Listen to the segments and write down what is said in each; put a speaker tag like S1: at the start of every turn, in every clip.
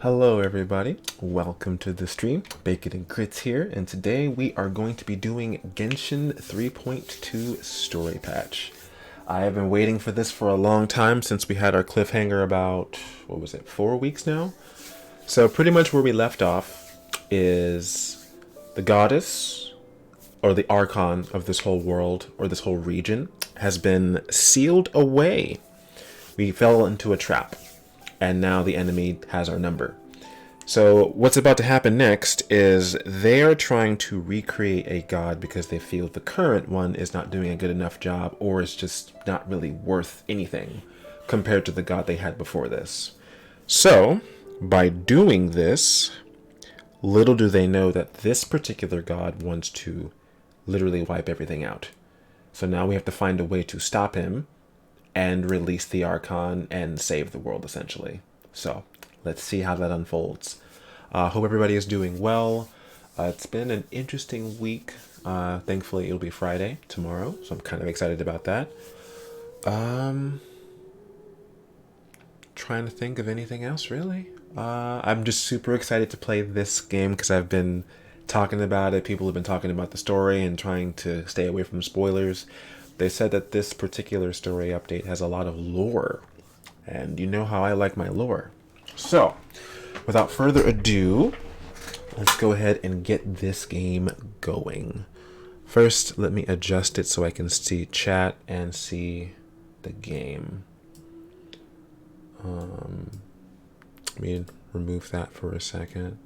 S1: Hello everybody, welcome to the stream. Bacon and Grits here, and today we are going to be doing Genshin 3.2 Story Patch. I have been waiting for this for a long time since we had our cliffhanger about, what was it, 4 weeks now? So pretty much where we left off is the goddess, or the archon of this whole world, or this whole region, has been sealed away. We fell into a trap, and now the enemy has our number. So what's about to happen next is they are trying to recreate a god because they feel the current one is not doing a good enough job, or is just not really worth anything compared to the god they had before this. So by doing this, little do they know that this particular god wants to literally wipe everything out. So now we have to find a way to stop him and release the Archon and save the world, essentially. So let's see how that unfolds. Hope everybody is doing well. It's been an interesting week. Thankfully, it'll be Friday tomorrow, so I'm kind of excited about that. Trying to think of anything else, really. I'm just super excited to play this game because I've been talking about it. People have been talking about the story and trying to stay away from spoilers. They said that this particular story update has a lot of lore, and you know how I like my lore. So, without further ado, let's go ahead and get this game going. First, let me adjust it so I can see chat and see the game. Let me remove that for a second.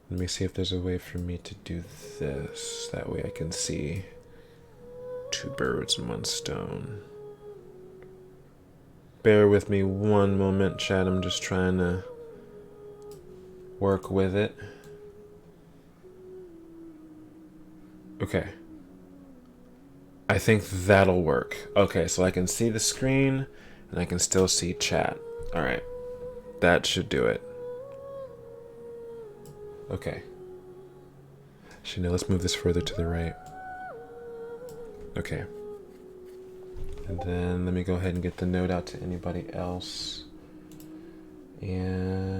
S1: Let me see if there's a way for me to do this. That way I can see two birds in one stone. Bear with me one moment, chat. I'm just trying to work with it. Okay. I think that'll work. Okay, so I can see the screen and I can still see chat. Alright. That should do it. Okay. Actually, no, let's move this further to the right. Okay. And then let me go ahead and get the note out to anybody else. And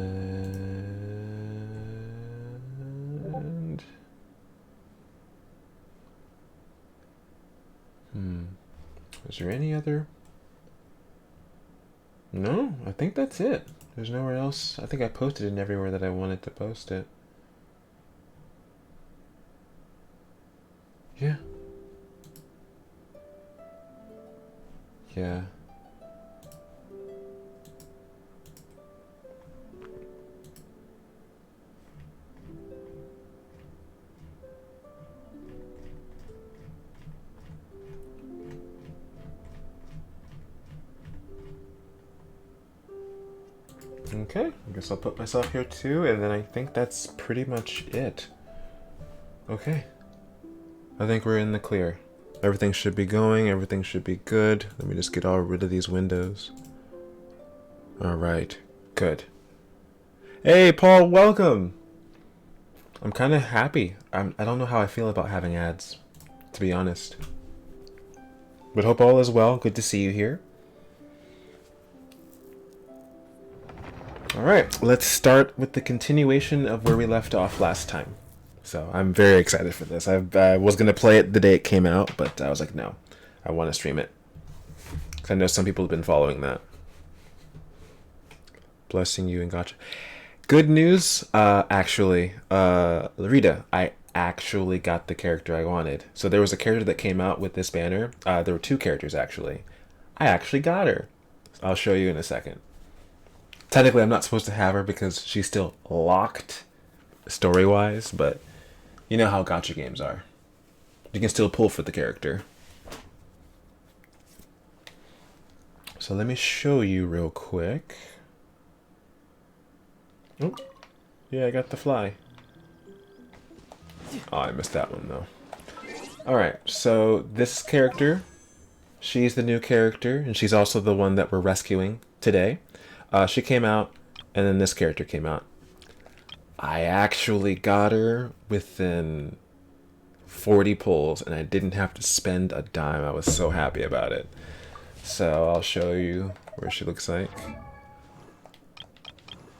S1: is there any other? No, I think that's it. There's nowhere else. I think I posted it everywhere that I wanted to post it. Yeah. Yeah. Okay, I guess I'll put myself here too, and then I think that's pretty much it. Okay. I think we're in the clear. Everything should be going, everything should be good. Let me just get all rid of these windows. Alright, good. Hey, Paul, welcome! I'm kind of happy. I don't know how I feel about having ads, to be honest. But hope all is well. Good to see you here. Alright, let's start with the continuation of where we left off last time. So I'm very excited for this. I was going to play it the day it came out, but I was like, no, I want to stream it. Because I know some people have been following that. Blessing you and gotcha. Good news, actually, Rita, I actually got the character I wanted. So there was a character that came out with this banner. There were two characters, actually. I actually got her. I'll show you in a second. Technically, I'm not supposed to have her because she's still locked story-wise, but you know how gacha games are. You can still pull for the character. So let me show you real quick. Oh, yeah, I got the fly. Oh, I missed that one, though. Alright, so this character, she's the new character, and she's also the one that we're rescuing today. She came out, and then this character came out. I actually got her within 40 pulls, and I didn't have to spend a dime. I was so happy about it. So I'll show you where she looks like.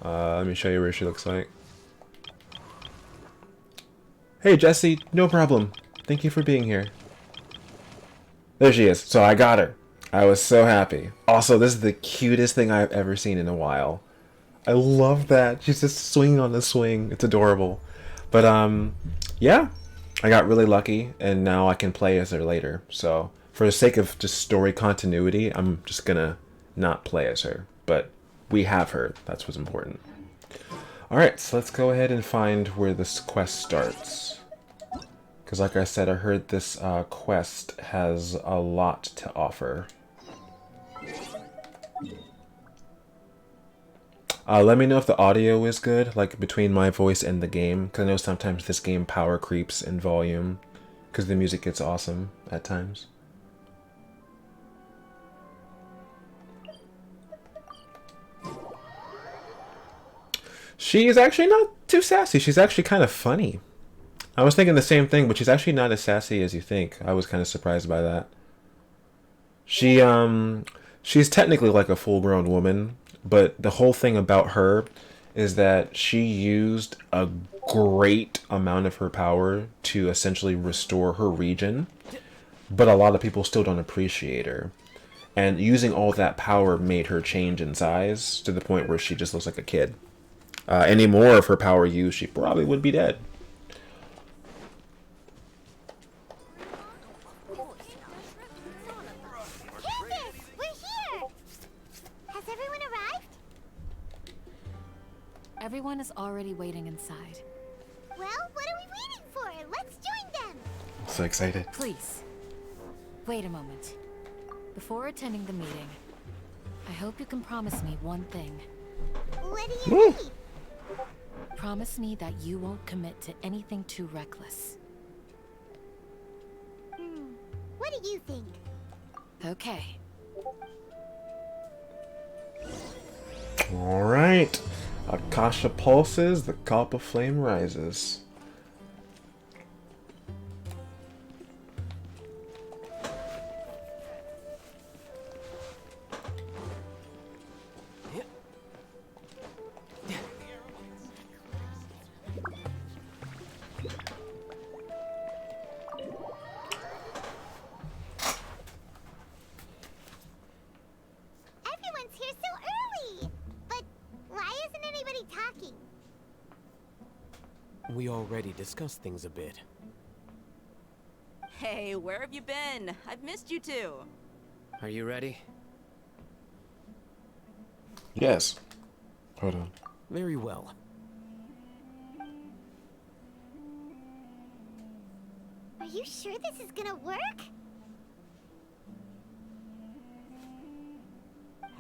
S1: Let me show you where she looks like. Hey, Jesse, no problem. Thank you for being here. There she is. So I got her. I was so happy. Also, this is the cutest thing I've ever seen in a while. I love that. She's just swinging on the swing. It's adorable. But, yeah. I got really lucky, and now I can play as her later. So, for the sake of just story continuity, I'm just gonna not play as her. But we have her. That's what's important. Alright, so let's go ahead and find where this quest starts. Because like I said, I heard this quest has a lot to offer. Let me know if the audio is good, like between my voice and the game. Because I know sometimes this game power creeps in volume. Because the music gets awesome at times. She is actually not too sassy. She's actually kind of funny. I was thinking the same thing, but she's actually not as sassy as you think. I was kind of surprised by that. She's technically like a full-grown woman, but the whole thing about her is that she used a great amount of her power to essentially restore her region, but a lot of people still don't appreciate her. And using all that power made her change in size to the point where she just looks like a kid. Any more of her power used, she probably would be dead.
S2: Everyone is already waiting inside.
S3: Well, what are we waiting for? Let's join them!
S1: I'm so excited.
S2: Please, wait a moment. Before attending the meeting, I hope you can promise me one thing.
S3: What do you need?
S2: Promise me that you won't commit to anything too reckless.
S3: What do you think?
S2: Okay.
S1: Alright. Akasha pulses, the Kalpa flame rises.
S3: Everyone's here so early! But why isn't anybody talking?
S4: We already discussed things a bit.
S5: Hey, where have you been? I've missed you too.
S4: Are you ready?
S1: Yes. Hold on.
S4: Very well.
S3: Are you sure this is gonna work?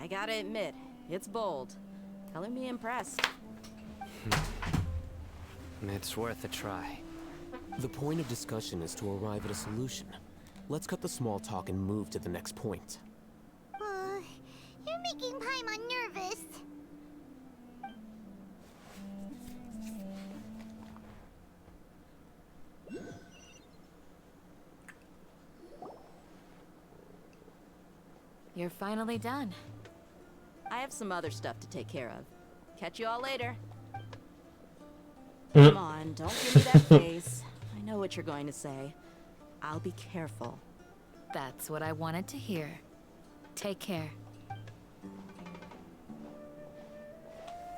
S5: I gotta admit, it's bold. Color me impressed.
S4: It's worth a try. The point of discussion is to arrive at a solution. Let's cut the small talk and move to the next point.
S3: You're making Paimon nervous.
S2: You're finally done.
S5: I have some other stuff to take care of. Catch you all later. Come on, don't give me that face. I know what you're going to say. I'll be careful.
S2: That's what I wanted to hear. Take care.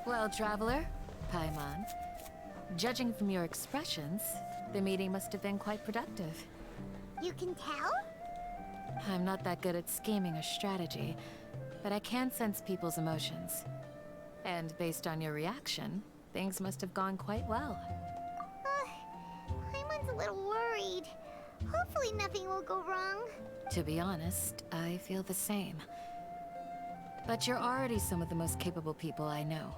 S2: Well, traveler, Paimon, judging from your expressions, the meeting must have been quite productive.
S3: You can tell?
S2: I'm not that good at scheming or strategy, but I can sense people's emotions. And based on your reaction, things must have gone quite well.
S3: Paimon's a little worried. Hopefully nothing will go wrong.
S2: To be honest, I feel the same. But you're already some of the most capable people I know.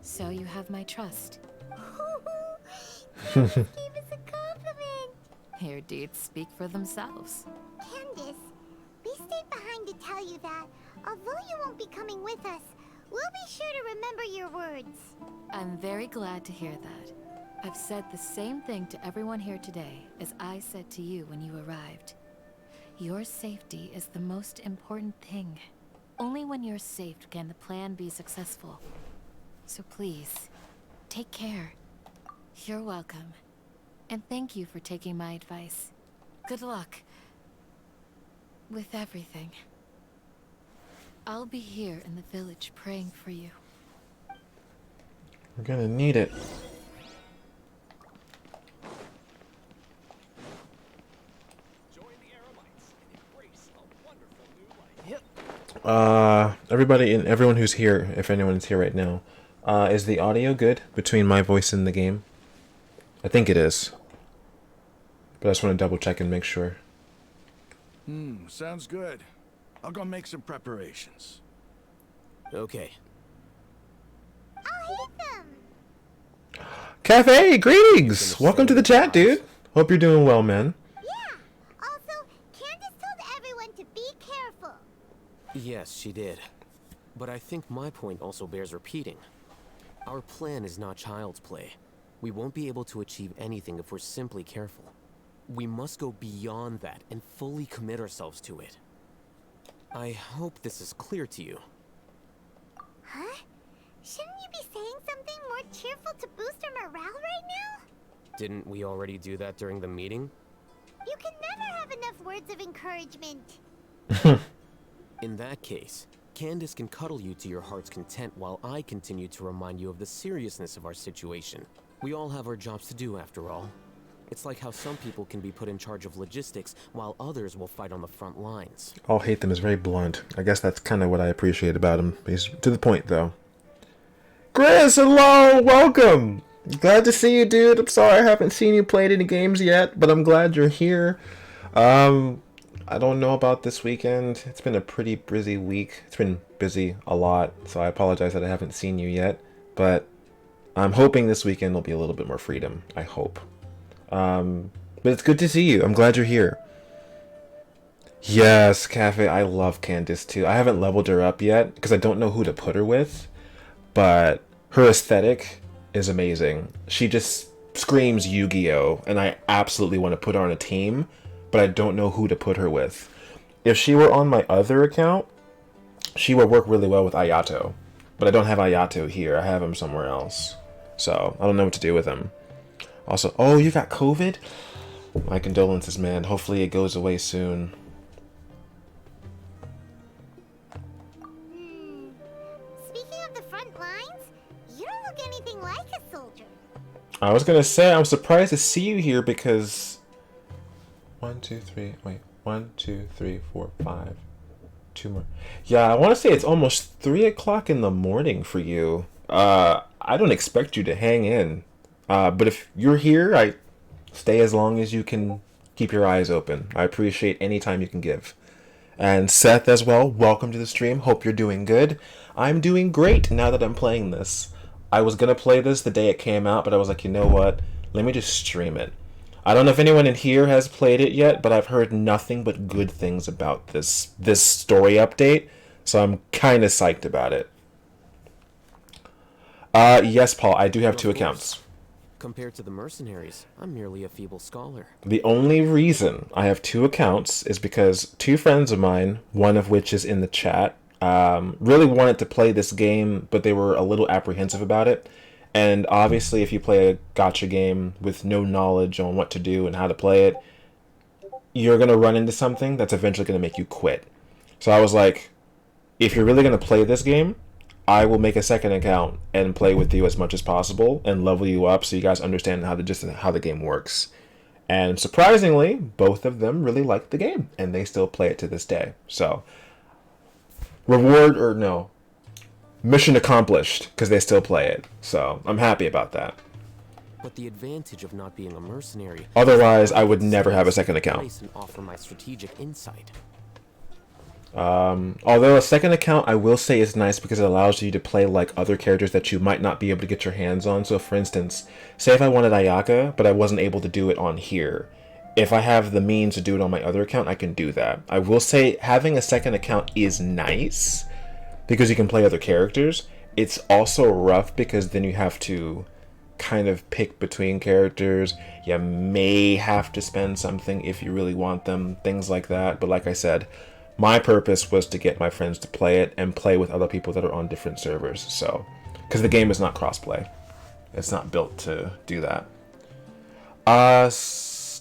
S2: So you have my trust.
S3: Candace gave us a compliment.
S2: Your deeds speak for themselves.
S3: Candace, we stayed behind to tell you that, although you won't be coming with us, we'll be sure to remember your words.
S2: I'm very glad to hear that. I've said the same thing to everyone here today as I said to you when you arrived. Your safety is the most important thing. Only when you're safe can the plan be successful. So please, take care. You're welcome. And thank you for taking my advice. Good luck. With everything. I'll be here in the village praying for you.
S1: We're gonna need it. Everybody and everyone who's here, if anyone's here right now, is the audio good between my voice and the game? I think it is. But I just want to double check and make sure.
S6: Sounds good. I'll go make some preparations.
S4: Okay.
S3: I'll hit them.
S1: Cafe, greetings! Welcome to the chat, dude. Hope you're doing well, man.
S3: Yeah. Also, Candace told everyone to be careful.
S4: Yes, she did. But I think my point also bears repeating. Our plan is not child's play. We won't be able to achieve anything if we're simply careful. We must go beyond that and fully commit ourselves to it. I hope this is clear to you.
S3: Huh? Shouldn't you be saying something more cheerful to boost our morale right now?
S4: Didn't we already do that during the meeting?
S3: You can never have enough words of encouragement.
S4: In that case, Candace can cuddle you to your heart's content while I continue to remind you of the seriousness of our situation. We all have our jobs to do, after all. It's like how some people can be put in charge of logistics while others will fight on the front lines.
S1: I'll hate them is very blunt. I guess that's kind of what I appreciate about him. He's to the point, though. Chris, hello! Welcome! Glad to see you, dude. I'm sorry I haven't seen you played any games yet, but I'm glad you're here. I don't know about this weekend. It's been a pretty busy week. It's been busy a lot, so I apologize that I haven't seen you yet. But I'm hoping this weekend will be a little bit more freedom. I hope. But it's good to see you. I'm glad you're here. Yes, Cafe. I love Candace too. I haven't leveled her up yet because I don't know who to put her with. But her aesthetic is amazing. She just screams Yu-Gi-Oh! And I absolutely want to put her on a team, but I don't know who to put her with. If she were on my other account, she would work really well with Ayato. But I don't have Ayato here. I have him somewhere else. So I don't know what to do with him. Also, oh, you got COVID? My condolences, man. Hopefully it goes away soon.
S3: Speaking of the front lines, you don't look anything like a soldier.
S1: I was gonna say, I'm surprised to see you here because... 1, 2, 3, wait. 1, 2, 3, 4, 5. 2 more. Yeah, I want to say it's almost 3 o'clock in the morning for you. I don't expect you to hang in. But if you're here, I stay as long as you can keep your eyes open. I appreciate any time you can give. And Seth as well, welcome to the stream. Hope you're doing good. I'm doing great now that I'm playing this. I was going to play this the day it came out, but I was like, you know what? Let me just stream it. I don't know if anyone in here has played it yet, but I've heard nothing but good things about this story update. So I'm kind of psyched about it. Yes, Paul, I do have 2 accounts.
S4: Compared to the mercenaries, I'm merely a feeble scholar.
S1: The only reason I have 2 accounts is because 2 friends of mine, one of which is in the chat, really wanted to play this game, but they were a little apprehensive about it. And obviously, if you play a gacha game with no knowledge on what to do and how to play it, you're going to run into something that's eventually going to make you quit. So I was like, if you're really going to play this game, I will make a second account and play with you as much as possible and level you up so you guys understand how the game works. And surprisingly, both of them really like the game and they still play it to this day. So, mission accomplished because they still play it. So, I'm happy about that.
S4: But the advantage of not being a mercenary...
S1: Otherwise, I would never have a second account.
S4: ...and offer my strategic insight.
S1: Although a second account, I will say, is nice because it allows you to play like other characters that you might not be able to get your hands on. So, for instance, say if I wanted Ayaka, but I wasn't able to do it on here. If I have the means to do it on my other account, I can do that. I will say having a second account is nice because you can play other characters. It's also rough because then you have to kind of pick between characters. You may have to spend something if you really want them, things like that. But like I said, my purpose was to get my friends to play it and play with other people that are on different servers. So because the game is not crossplay. It's not built to do that.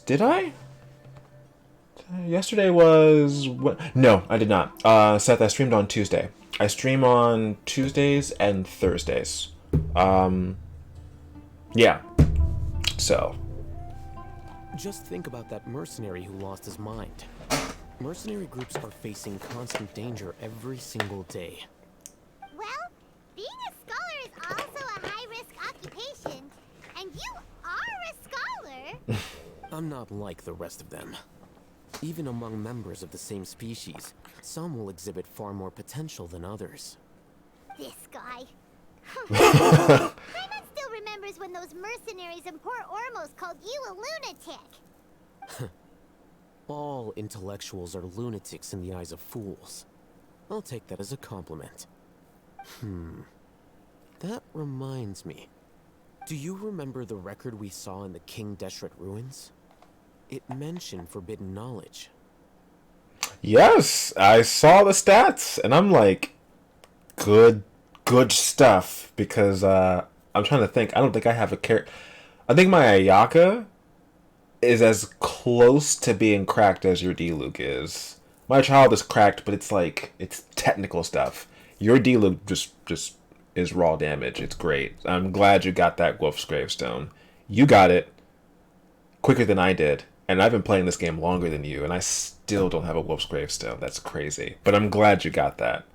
S1: Did I? Yesterday was what? No, I did not. Seth, I streamed on Tuesday. I stream on Tuesdays and Thursdays. Yeah. So.
S4: Just think about that mercenary who lost his mind. Mercenary groups are facing constant danger every single day.
S3: Well, being a scholar is also a high-risk occupation, and you are a scholar.
S4: I'm not like the rest of them. Even among members of the same species, some will exhibit far more potential than others.
S3: This guy. Paimon still remembers when those mercenaries in Port Ormos called you a lunatic.
S4: All intellectuals are lunatics in the eyes of fools. I'll take that as a compliment. That reminds me. Do you remember the record we saw in the King Deshret ruins? It mentioned forbidden knowledge.
S1: Yes, I saw the stats, and I'm like, good stuff. Because I'm trying to think. I don't think I have a character. I think my Ayaka is as close to being cracked as your D-Luke is. My child is cracked, but it's like, it's technical stuff. Your D-Luke just is raw damage. It's great. I'm glad you got that Wolf's Gravestone. You got it quicker than I did. And I've been playing this game longer than you, and I still don't have a Wolf's Gravestone. That's crazy. But I'm glad you got that.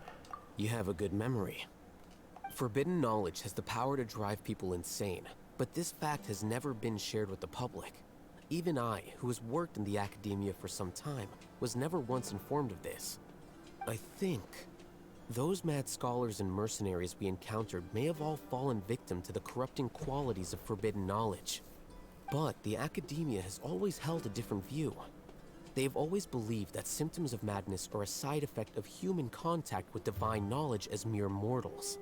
S4: You have a good memory. Forbidden knowledge has the power to drive people insane, but this fact has never been shared with the public. Even I, who has worked in the academia for some time, was never once informed of this. I think those mad scholars and mercenaries we encountered may have all fallen victim to the corrupting qualities of forbidden knowledge. But the academia has always held a different view. They have always believed that symptoms of madness are a side effect of human contact with divine knowledge as mere mortals.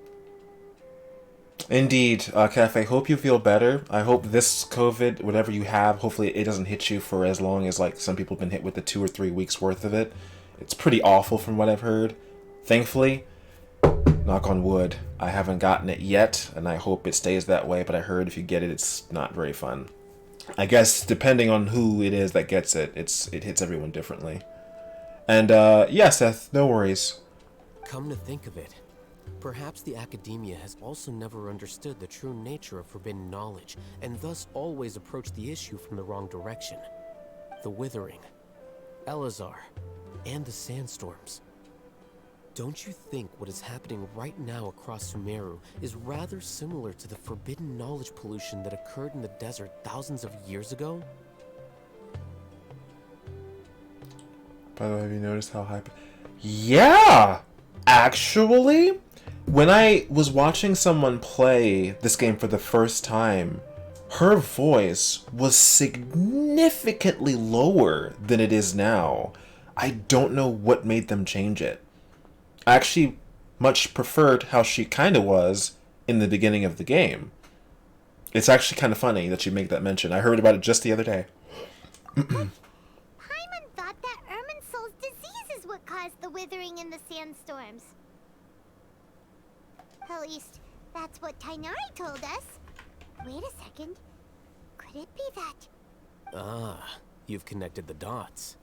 S1: Indeed, Kef, I hope you feel better. I hope this COVID, whatever you have, hopefully it doesn't hit you for as long as like some people have been hit with the 2 or 3 weeks worth of it. It's pretty awful from what I've heard. Thankfully, knock on wood, I haven't gotten it yet, and I hope it stays that way, but I heard if you get it, it's not very fun. I guess depending on who it is that gets it, it hits everyone differently. And yeah, Seth, no worries.
S4: Come to think of it, perhaps the academia has also never understood the true nature of forbidden knowledge, and thus always approached the issue from the wrong direction. The Withering, Elazar, and the Sandstorms. Don't you think what is happening right now across Sumeru is rather similar to the forbidden knowledge pollution that occurred in the desert thousands of years ago?
S1: By the way, have you noticed how hype? Yeah! Actually, when I was watching someone play this game for the first time, her voice was significantly lower than it is now. I don't know what made them change it. I actually much preferred how she kind of was in the beginning of the game. It's actually kind of funny that you make that mention. I heard about it just the other day.
S3: Paimon thought that Irminsul's disease is what caused the withering in the sandstorms. At least, that's what Tainari told us. Wait a second. Could it be that?
S4: Ah, you've connected the dots.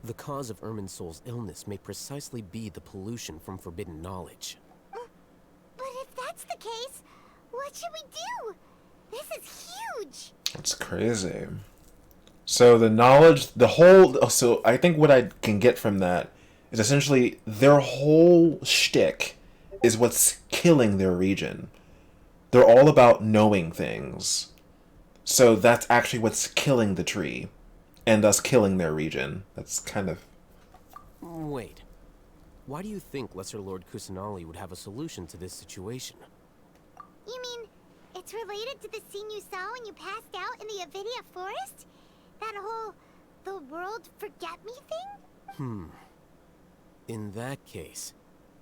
S4: The cause of Irminsul's illness may precisely be the pollution from forbidden knowledge.
S3: But if that's the case, what should we do? This is huge!
S1: That's crazy. So the knowledge, so I think what I can get from that is essentially their whole shtick is what's killing their region. They're all about knowing things. So that's actually what's killing the tree. And thus killing their region. That's kind of...
S4: Wait. Why do you think Lesser Lord Kusanali would have a solution to this situation?
S3: You mean, it's related to the scene you saw when you passed out in the Avidia forest? That whole, the world forget me thing?
S4: In that case,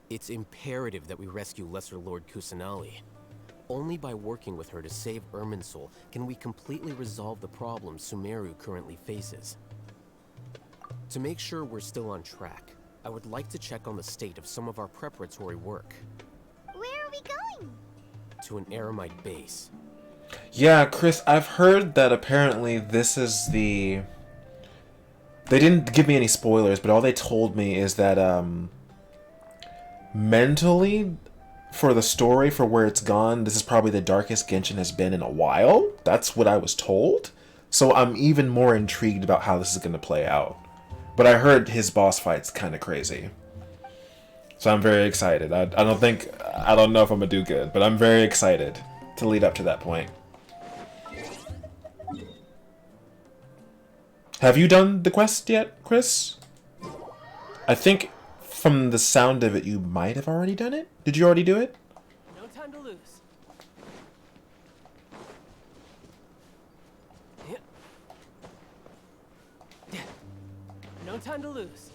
S4: it's imperative that we rescue Lesser Lord Kusanali. Only by working with her to save Irminsul can we completely resolve the problems Sumeru currently faces. To make sure we're still on track, I would like to check on the state of some of our preparatory work.
S3: Where are we going?
S4: to an Eremite base.
S1: Yeah, Chris, I've heard that apparently this is the... They didn't give me any spoilers, but all they told me is that mentally, for the story, for where it's gone, this is probably the darkest Genshin has been in a while. That's what I was told. So I'm even more intrigued about how this is going to play out. But I heard his boss fight's kind of crazy. So I'm very excited. I don't know if I'm going to do good, but I'm very excited to lead up to that point. Have you done the quest yet, Chris? I think from the sound of it, you might have already done it. Did you already do it?
S4: No time to lose. No time to lose.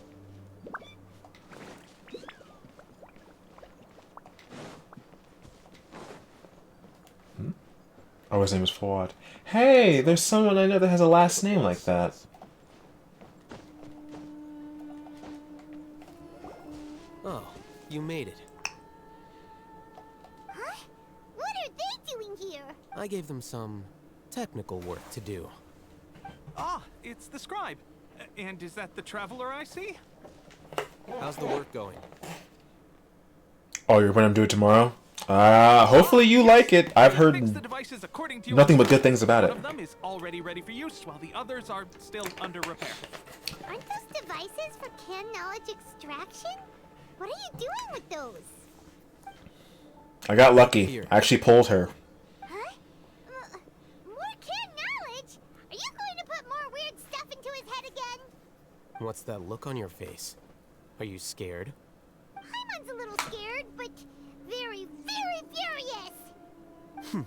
S1: Oh, his name is Fuad. Hey, there's someone I know that has a last name like that.
S4: Oh, you made it.
S3: Huh? What are they doing here?
S4: I gave them some technical work to do.
S7: Ah, it's the scribe. And is that the traveler I see?
S4: How's the work going?
S1: Oh, you're going to do it tomorrow? Hopefully you like it. I've heard nothing but good things about it.
S7: One of them is already ready for use, while the others are still under repair.
S3: Aren't those devices for can knowledge extraction? What are you doing with those?
S1: I got lucky.
S4: Here.
S1: I actually pulled her.
S3: Huh? More can knowledge? Are you going to put more weird stuff into his head again?
S4: What's that look on your face? Are you scared?
S3: Paimon's a little scared, but very, very furious.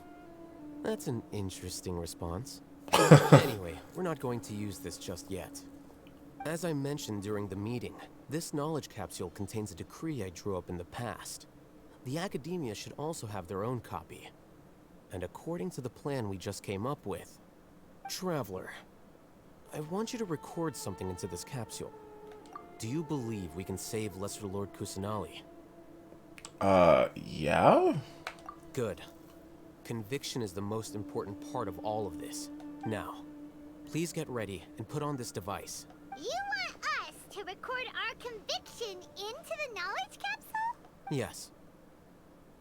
S4: That's an interesting response. Anyway, we're not going to use this just yet. As I mentioned during the meeting, this knowledge capsule contains a decree I drew up in the past. The academia should also have their own copy. And according to the plan we just came up with, Traveler, I want you to record something into this capsule. Do you believe we can save Lesser Lord Kusanali?
S1: Yeah?
S4: Good. Conviction is the most important part of all of this. Now, please get ready and put on this device.
S3: You want us to record our conviction into the knowledge capsule?
S4: Yes.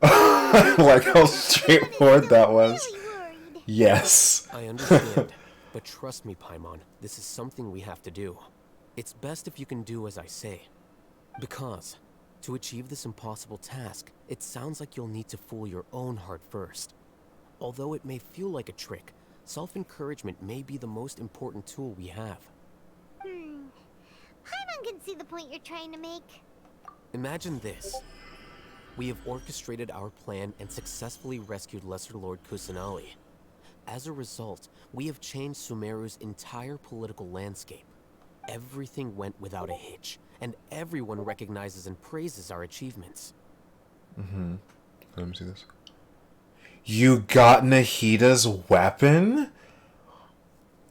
S1: Like how straightforward that was.
S3: Really worried.
S1: Yes.
S4: I understand, but trust me, Paimon, this is something we have to do. It's best if you can do as I say. Because, to achieve this impossible task, it sounds like you'll need to fool your own heart first. Although it may feel like a trick, self-encouragement may be the most important tool we have.
S3: Paimon can see the point you're trying to make.
S4: Imagine this. We have orchestrated our plan and successfully rescued Lesser Lord Kusanali. As a result, we have changed Sumeru's entire political landscape. Everything went without a hitch, and everyone recognizes and praises our achievements.
S1: Let me see this. You got Nahida's weapon?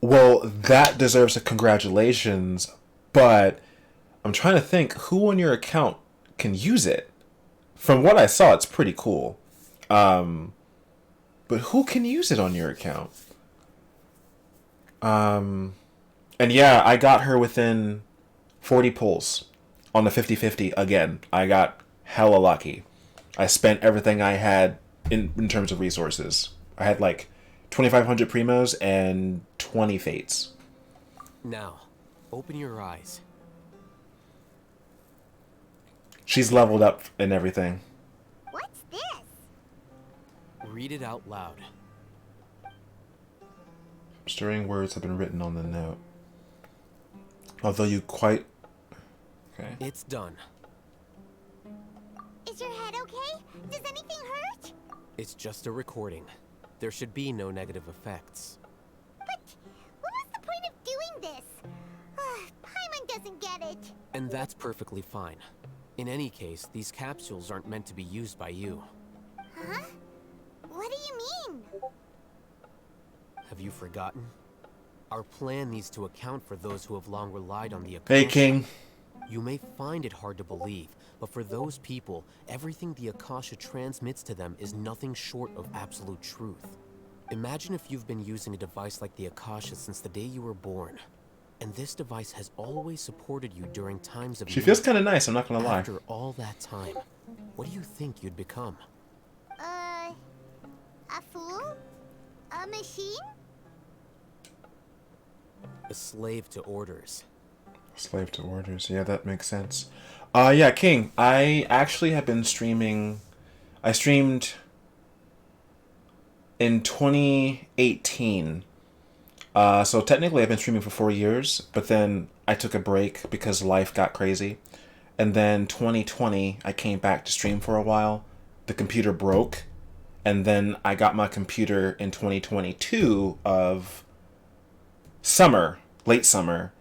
S1: Well, that deserves a congratulations, but I'm trying to think who on your account can use it. From what I saw, it's pretty cool. But who can use it on your account? And yeah, I got her within 40 pulls on the 50-50 again. I got hella lucky. I spent everything I had in terms of resources. I had like 2,500 primos and 20 fates.
S4: Now, open your eyes.
S1: She's leveled up and everything.
S3: What's this?
S4: Read it out loud.
S1: Stirring words have been written on the note. Although you quite... Okay.
S4: It's done.
S3: Is your head okay? Does anything hurt?
S4: It's just a recording. There should be no negative effects.
S3: But what was the point of doing this? Paimon doesn't get it.
S4: And that's perfectly fine. In any case, these capsules aren't meant to be used by you.
S3: Huh? What do you mean?
S4: Have you forgotten? Our plan needs to account for those who have long relied on the Akasha.
S1: Hey, King.
S4: You may find it hard to believe, but for those people, everything the Akasha transmits to them is nothing short of absolute truth. Imagine if you've been using a device like the Akasha since the day you were born, and this device has always supported you during times of
S1: She
S4: need.
S1: feels kind of nice, I'm not gonna lie.
S4: After all that time, what do you think you'd become?
S3: A fool? A machine?
S4: A slave to orders.
S1: Slave to orders. Yeah, that makes sense. Yeah, King. I actually have been streaming. I streamed in 2018. So technically I've been streaming for 4 years, but then I took a break because life got crazy. And then 2020, I came back to stream for a while. The computer broke. And then I got my computer in 2022 of summer, late summer.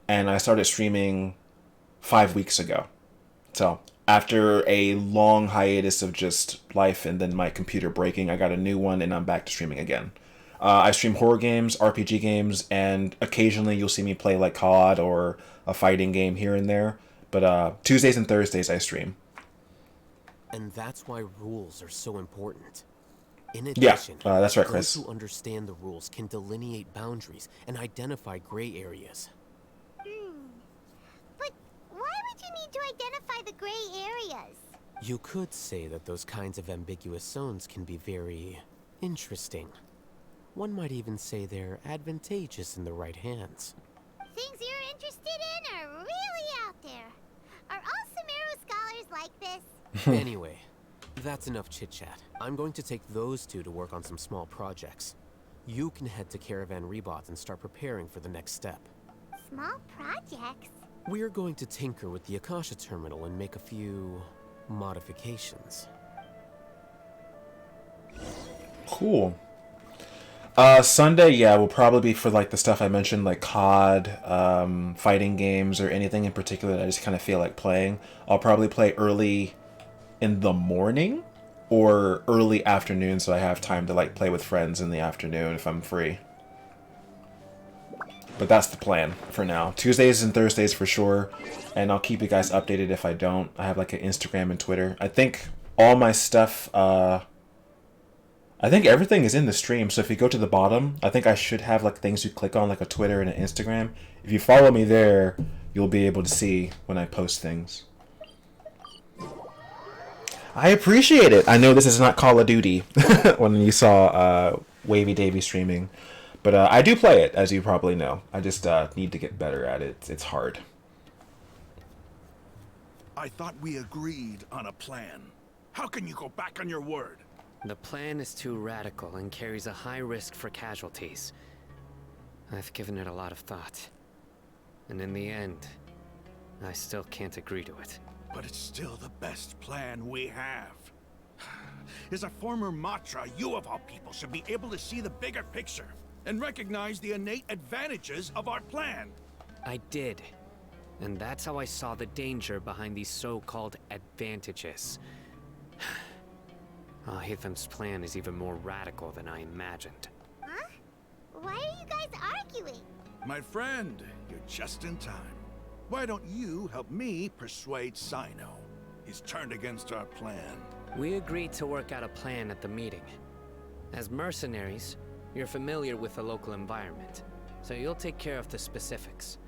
S1: And I started streaming 5 weeks ago. So after a long hiatus of just life and then my computer breaking, I got a new one and I'm back to streaming again. I stream horror games, RPG games, and occasionally you'll see me play like COD or a fighting game here and there. But Tuesdays and Thursdays I stream.
S4: And that's why rules are so important. In
S1: Yeah,
S4: addition,
S1: that's right, Chris.
S4: those who understand the rules can delineate boundaries and identify gray areas.
S3: But why would you need to identify the gray areas?
S4: You could say that those kinds of ambiguous zones can be very interesting. One might even say they're advantageous in the right hands.
S3: Things you're interested in are really out there. Are all Sumeru scholars like this?
S4: Anyway, that's enough chit-chat. I'm going to take those two to work on some small projects. You can head to Caravan Rebot and start preparing for the next step.
S3: Small projects?
S4: We're going to tinker with the Akasha terminal and make a few modifications.
S1: Cool. Sunday, yeah, will probably be for like the stuff I mentioned, like COD, fighting games, or anything in particular that I just kind of feel like playing. I'll probably play early in the morning or early afternoon, so I have time to like play with friends in the afternoon if I'm free. But that's the plan for now. Tuesdays and Thursdays for sure, and I'll keep you guys updated if I don't. I have like an Instagram and Twitter. I think all my stuff, I think everything is in the stream, so if you go to the bottom, I think I should have like things you click on, like a Twitter and an Instagram. If you follow me there, you'll be able to see when I post things. I appreciate it. I know this is not Call of Duty when you saw Wavy Davy streaming, but I do play it, as you probably know. I just need to get better at it. It's hard.
S6: I thought we agreed on a plan. How can you go back on your word?
S8: The plan is too radical and carries a high risk for casualties. I've given it a lot of thought. And in the end, I still can't agree to it.
S6: But it's still the best plan we have. As a former Matra, you of all people should be able to see the bigger picture and recognize the innate advantages of our plan.
S8: I did. And that's how I saw the danger behind these so-called advantages. Hatham's plan is even more radical than I imagined.
S3: Huh? Why are you guys arguing?
S6: My friend, you're just in time. Why don't you help me persuade Sino? He's turned against our plan.
S8: We agreed to work out a plan at the meeting. As mercenaries, you're familiar with the local environment, so you'll take care of the specifics.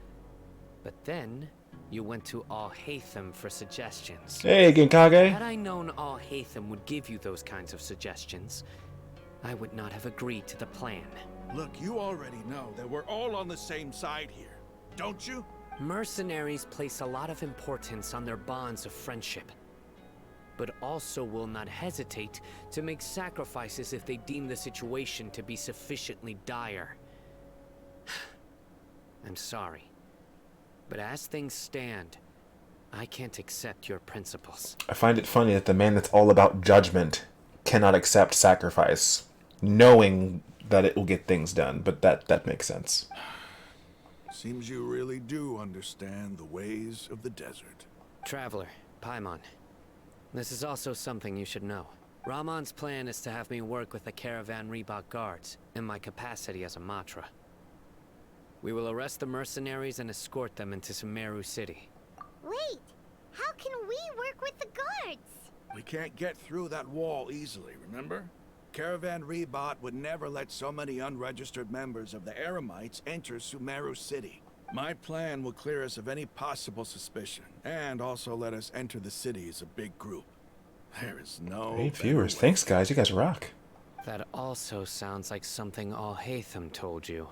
S8: But then, you went to Al-Hatham for suggestions.
S1: Hey, Genkage.
S8: Had I known Al-Hatham would give you those kinds of suggestions, I would not have agreed to the plan.
S6: Look, you already know that we're all on the same side here, don't you?
S8: Mercenaries place a lot of importance on their bonds of friendship, but also will not hesitate to make sacrifices if they deem the situation to be sufficiently dire. I'm sorry, but as things stand, I can't accept your principles.
S1: I find it funny that the man that's all about judgment cannot accept sacrifice, knowing that it will get things done, but that makes sense.
S6: Seems you really do understand the ways of the desert.
S8: Traveler, Paimon, this is also something you should know. Rahman's plan is to have me work with the Caravan Rebot guards in my capacity as a Matra. We will arrest the mercenaries and escort them into Sumeru City.
S3: Wait, how can we work with the guards?
S6: We can't get through that wall easily, remember? Caravan Rebot would never let so many unregistered members of the Eremites enter Sumeru City. My plan will clear us of any possible suspicion, and also let us enter the city as a big group. There is no
S1: 8
S6: better
S1: viewers.
S6: way.
S1: Thanks, guys. You guys rock.
S8: That also sounds like something Al-Haytham told you.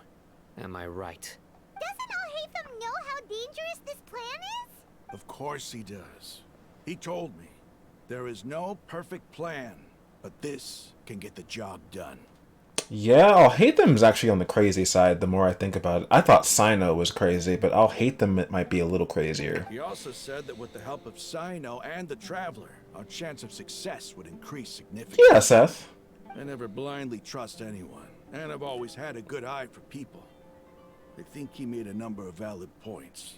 S8: Am I right?
S3: Doesn't Al-Haytham know how dangerous this plan is?
S6: Of course he does. He told me. There is no perfect plan, but this can get the job done.
S1: Yeah, I'll hate them's actually on the crazy side the more I think about it. I thought Sino was crazy, but I'll hate them it might be a little crazier.
S6: He also said that with the help of Sino and the Traveler, our chance of success would increase significantly.
S1: Yeah, Seth.
S6: I never blindly trust anyone, and I've always had a good eye for people. I think he made a number of valid points.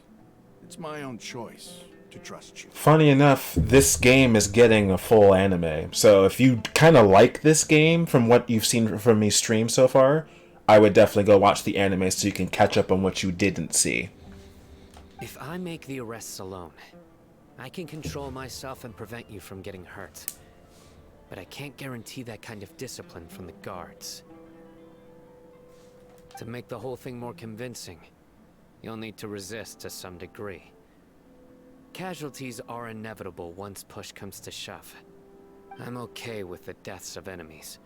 S6: It's my own choice to trust you.
S1: Funny enough, this game is getting a full anime. So if you kind of like this game from what you've seen from me stream so far, I would definitely go watch the anime so you can catch up on what you didn't see.
S8: If I make the arrests alone, I can control myself and prevent you from getting hurt. But I can't guarantee that kind of discipline from the guards. To make the whole thing more convincing, you'll need to resist to some degree. Casualties are inevitable once push comes to shove. I'm okay with the deaths of enemies.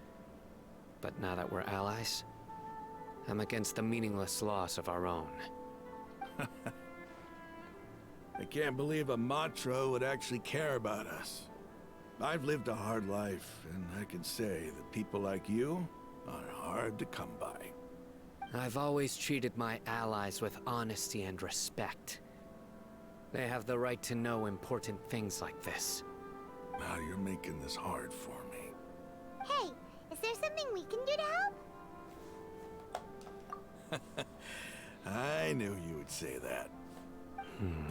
S8: But now that we're allies, I'm against the meaningless loss of our own.
S6: I can't believe a Matra would actually care about us. I've lived a hard life, and I can say that people like you are hard to come by.
S8: I've always treated my allies with honesty and respect. They have the right to know important things like this.
S6: Now you're making this hard for me.
S3: Hey, is there something we can do to help?
S6: I knew you would say that.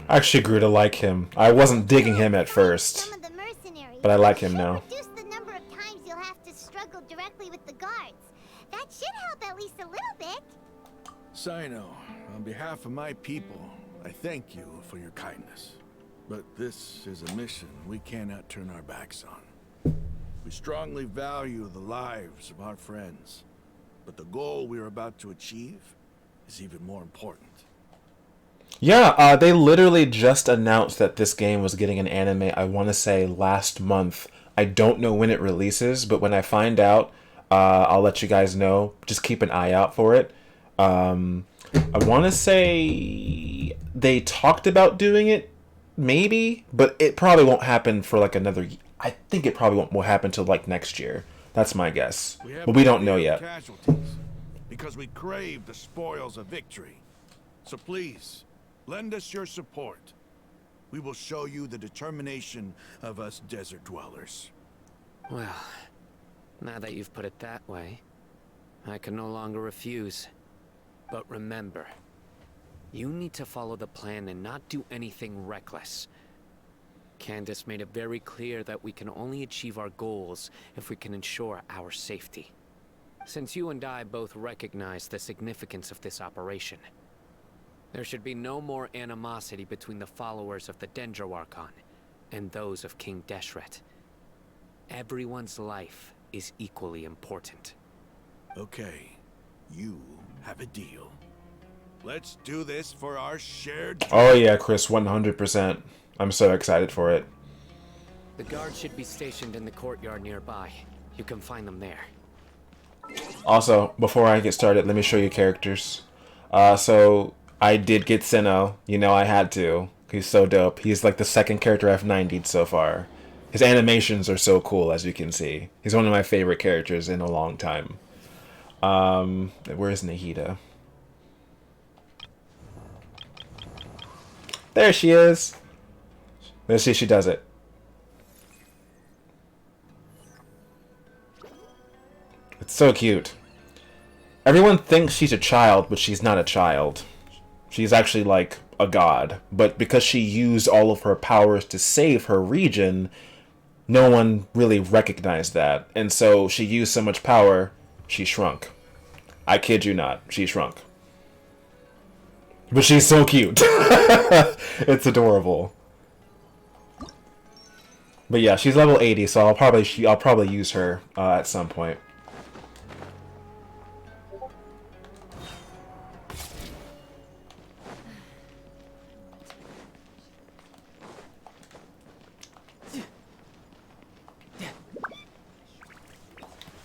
S1: I actually grew to like him. I wasn't digging him at first,
S3: Some of the mercenaries
S1: but I like him
S3: should
S1: now.
S3: reduce the number of times you'll have to struggle directly with the guards. That should help at least a little bit.
S6: Sino, on behalf of my people, I thank you for your kindness. But this is a mission we cannot turn our backs on. We strongly value the lives of our friends, but the goal we are about to achieve is even more important.
S1: Yeah, they literally just announced that this game was getting an anime, I want to say last month. I don't know when it releases, but when I find out, I'll let you guys know. Just keep an eye out for it. I want to say they talked about doing it, maybe, but it probably won't happen for like another. I think it probably won't happen till like next year. That's my guess, but we don't know yet.
S6: Casualties, because we crave the spoils of victory. So please, lend us your support. We will show you the determination of us desert dwellers.
S8: Well, now that you've put it that way, I can no longer refuse. But remember, you need to follow the plan and not do anything reckless. Candace made it very clear that we can only achieve our goals if we can ensure our safety. Since you and I both recognize the significance of this operation, there should be no more animosity between the followers of the Dendro Archon and those of King Deshret. Everyone's life is equally important.
S6: Okay, you have a deal. Let's do this for our shared...
S1: Oh yeah, Chris, 100%. I'm so excited for it.
S8: The guards should be stationed in the courtyard nearby. You can find them there.
S1: Also, before I get started, let me show you characters. So I did get Sinnoh. You know I had to. He's so dope. He's like the second character I've 90'd so far. His animations are so cool, as you can see. He's one of my favorite characters in a long time. Where's Nahida? There she is. Let's see if she does it. It's so cute. Everyone thinks she's a child, but she's not a child. She's actually like a god. But because she used all of her powers to save her region, no one really recognized that. And so she used so much power, she shrunk. I kid you not, she shrunk. But she's so cute. It's adorable. But yeah, she's level 80, so I'll probably use her at some point.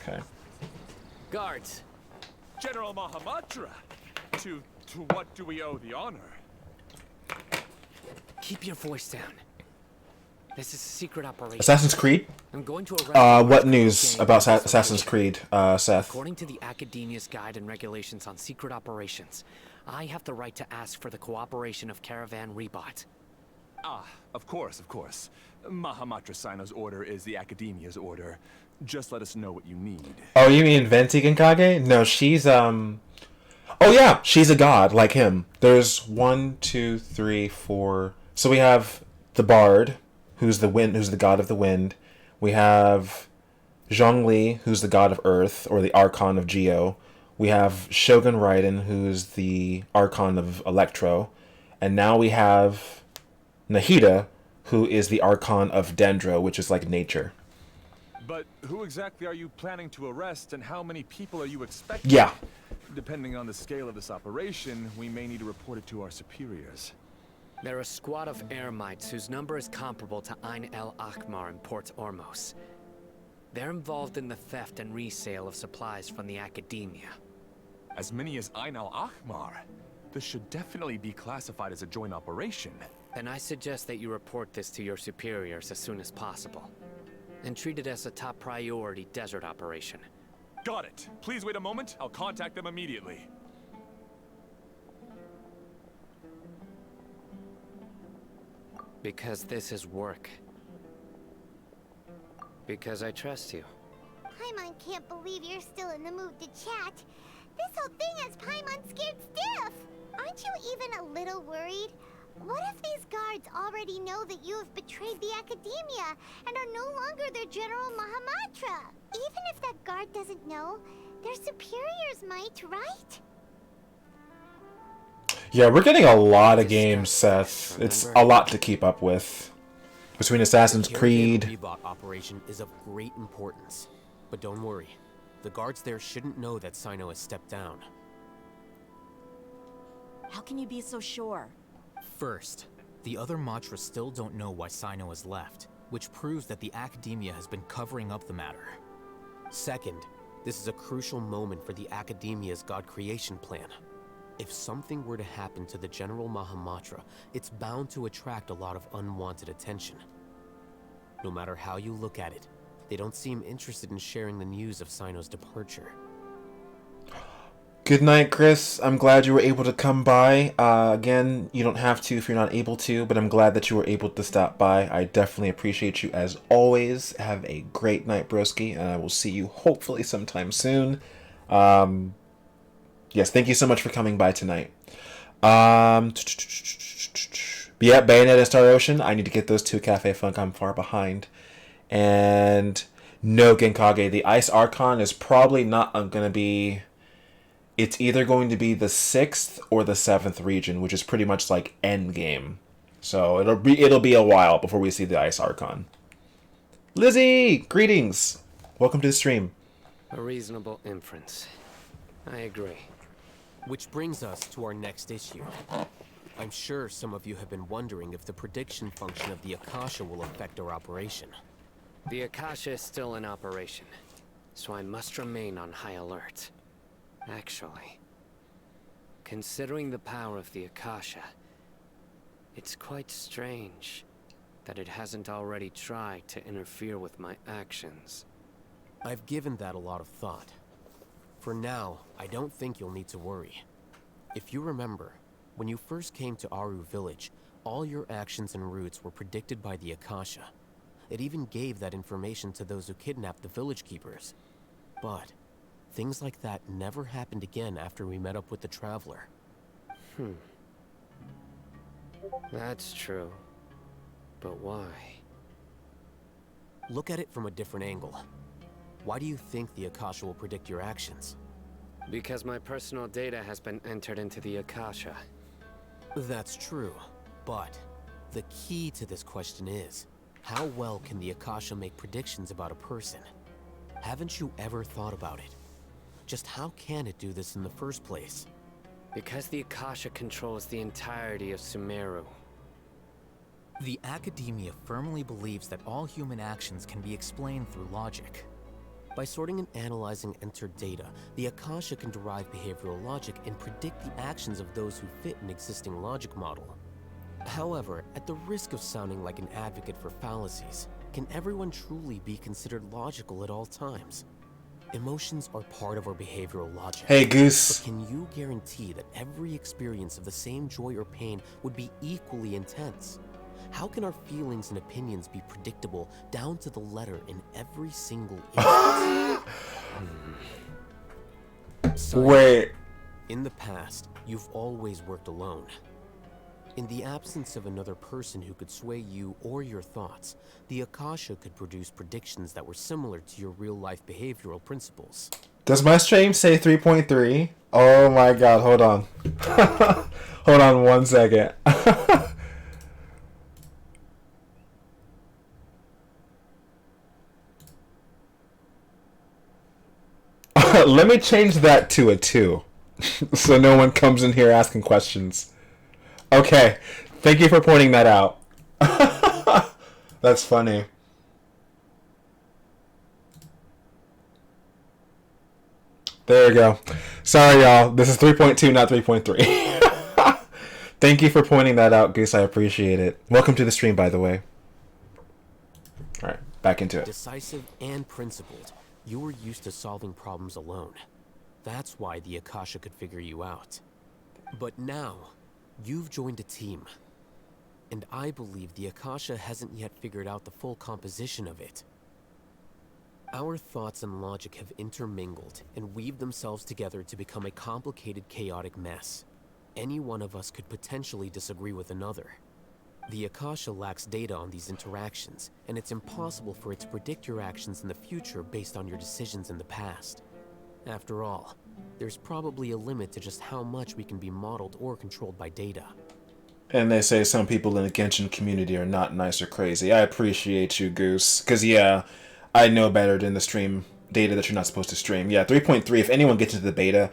S1: Okay.
S4: Guards!
S7: General Mahamatra! To what do we owe the honor?
S8: Keep your voice down. This is a secret operation.
S1: Assassin's Creed?
S8: I'm going to arrest
S1: What news about Assassin's Creed, Seth?
S8: According to the Academia's Guide and Regulations on Secret Operations, I have the right to ask for the cooperation of Caravan Rebot.
S7: Ah, of course, of course. Mahamatra Sino's order is the Academia's order. Just let us know what you need.
S1: Oh, you mean Venti Genkage? No, she's oh yeah, she's a god like him. There's 1, 2, 3, 4. So we have the Bard, who's the wind, who's the god of the wind. We have Zhongli, who's the god of earth, or the Archon of Geo. We have Shogun Raiden, who's the Archon of Electro. And now we have Nahida, who is the Archon of Dendro, which is like nature.
S7: But who exactly are you planning to arrest, and how many people are you expecting?
S1: Yeah.
S7: Depending on the scale of this operation, we may need to report it to our superiors.
S8: They're a squad of Eremites whose number is comparable to Ain el Akmar in Port Ormos. They're involved in the theft and resale of supplies from the Academia.
S7: As many as Ain al-Ahmar? This should definitely be classified as a joint operation.
S8: Then I suggest that you report this to your superiors as soon as possible. And treat it as a top priority desert operation.
S7: Got it. Please wait a moment. I'll contact them immediately.
S8: Because this is work. Because I trust you.
S3: Paimon can't believe you're still in the mood to chat. This whole thing has Paimon scared stiff. Aren't you even a little worried? What if these guards already know that you have betrayed the Academia and are no longer their General Mahamatra? Even if that guard doesn't know, their superiors might, right?
S1: Yeah, we're getting a lot of games, Seth. It's a lot to keep up with. Between Assassin's Creed.
S4: The Rebot operation is of great importance. But don't worry. The guards there shouldn't know that Sino has stepped down.
S5: How can you be so sure?
S9: First, the other Matras still don't know why Sino has left, which proves that the Academia has been covering up the matter.
S4: Second, this is a crucial moment for the Academia's God creation plan. If something were to happen to the General Mahamatra, it's bound to attract a lot of unwanted attention. No matter how you look at it, they don't seem interested in sharing the news of Sino's departure.
S1: Good night, Chris. I'm glad you were able to come by. Again, you don't have to if you're not able to, but I'm glad that you were able to stop by. I definitely appreciate you as always. Have a great night, broski, and I will see you hopefully sometime soon. Yes, thank you so much for coming by tonight. Yeah, Bayonetta and Star Ocean. I need to get those two. Cafe Funk, I'm far behind. And no Genkage. The Ice Archon is probably not going to be... It's either going to be the 6th or the 7th region, which is pretty much like end game. So it'll be a while before we see the Ice Archon. Lizzie, greetings. Welcome to the stream.
S8: A reasonable inference. I agree.
S4: Which brings us to our next issue. I'm sure some of you have been wondering if the prediction function of the Akasha will affect our operation.
S8: The Akasha is still in operation, so I must remain on high alert. Actually, considering the power of the Akasha, it's quite strange that it hasn't already tried to interfere with my actions.
S4: I've given that a lot of thought. For now, I don't think you'll need to worry. If you remember, when you first came to Aru Village, all your actions and routes were predicted by the Akasha. It even gave that information to those who kidnapped the village keepers. But things like that never happened again after we met up with the Traveler.
S8: That's true. But why?
S4: Look at it from a different angle. Why do you think the Akasha will predict your actions?
S8: Because my personal data has been entered into the Akasha.
S4: That's true, but the key to this question is, How well can the Akasha make predictions about a person? Haven't you ever thought about it? Just how can it do this in the first place?
S8: Because the Akasha controls the entirety of Sumeru.
S9: The Academia firmly believes that all human actions can be explained through logic.
S4: By sorting and analyzing entered data, the Akasha can derive behavioral logic and predict the actions of those who fit an existing logic model. However, at the risk of sounding like an advocate for fallacies, can everyone truly be considered logical at all times? Emotions are part of our behavioral logic.
S1: Hey, Goose.
S4: But can you guarantee that every experience of the same joy or pain would be equally intense? How can our feelings and opinions be predictable down to the letter in every single instance?
S1: Wait.
S4: In the past, you've always worked alone. In the absence of another person who could sway you or your thoughts, the Akasha could produce predictions that were similar to your real-life behavioral principles.
S1: Does my stream say 3.3? Oh my god, hold on. Hold on 1 second. Let me change that to a 2. So no one comes in here asking questions. Okay. Thank you for pointing that out. That's funny. There you go. Sorry, y'all. This is 3.2, not 3.3. Thank you for pointing that out, Goose. I appreciate it. Welcome to the stream, by the way. Alright, back into it.
S4: Decisive and principled, you were used to solving problems alone. That's why the Akasha could figure you out. But now, you've joined a team. And I believe the Akasha hasn't yet figured out the full composition of it. Our thoughts and logic have intermingled and weaved themselves together to become a complicated, chaotic mess. Any one of us could potentially disagree with another. The Akasha lacks data on these interactions, and it's impossible for it to predict your actions in the future based on your decisions in the past. After all, there's probably a limit to just how much we can be modeled or controlled by data.
S1: And they say some people in the Genshin community are not nice or crazy. I appreciate you, Goose. Because, yeah, I know better than the stream data that you're not supposed to stream. Yeah, 3.3, if anyone gets into the beta,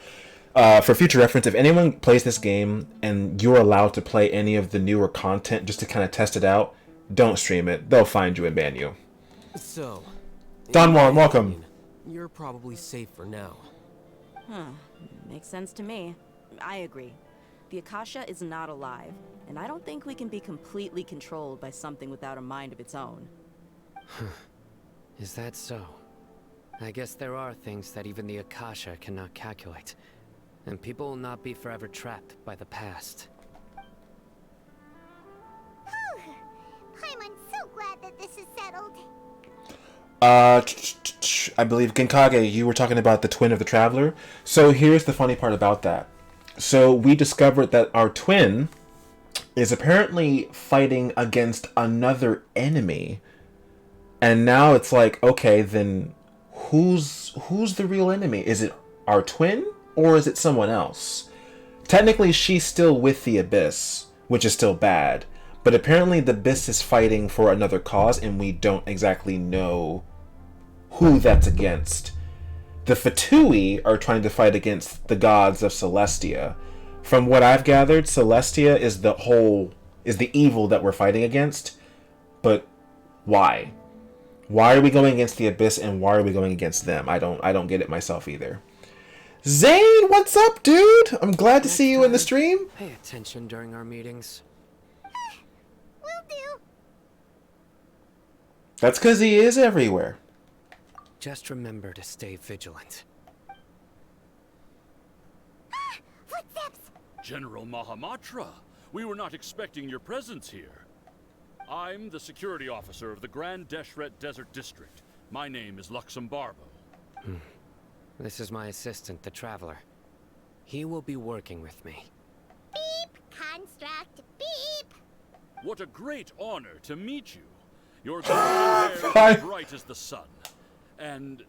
S1: for future reference, if anyone plays this game and you're allowed to play any of the newer content just to kind of test it out, don't stream it. They'll find you and ban you.
S4: So,
S1: Don Juan, welcome.
S4: You're probably safe for now.
S5: Huh. Makes sense to me. I agree. The Akasha is not alive, and I don't think we can be completely controlled by something without a mind of its own.
S8: Is that so? I guess there are things that even the Akasha cannot calculate, and people will not be forever trapped by the past.
S3: I'm so glad that this is settled.
S1: I believe Genkage, you were talking about the twin of the Traveler. So here's the funny part about that. So we discovered that our twin is apparently fighting against another enemy. And now it's like, okay, then who's the real enemy? Is it our twin or is it someone else? Technically, she's still with the Abyss, which is still bad. But apparently the Abyss is fighting for another cause and we don't exactly know who that's against. The Fatui are trying to fight against the gods of Celestia. From what I've gathered, Celestia is the evil that we're fighting against. But why? Why are we going against the Abyss and why are we going against them? I don't get it myself either. Zane, what's up, dude? I'm glad to see you in the stream.
S8: Pay attention during our meetings.
S3: Will do.
S1: That's because he is everywhere.
S8: Just remember to stay vigilant.
S3: Footsteps!
S10: General Mahamatra, we were not expecting your presence here. I'm the security officer of the Grand Deshret Desert District. My name is Luxembarbo.
S8: This is my assistant, the Traveler. He will be working with me.
S3: Beep! Construct, beep!
S10: What a great honor to meet you. Your golden hair is as bright as the sun. And,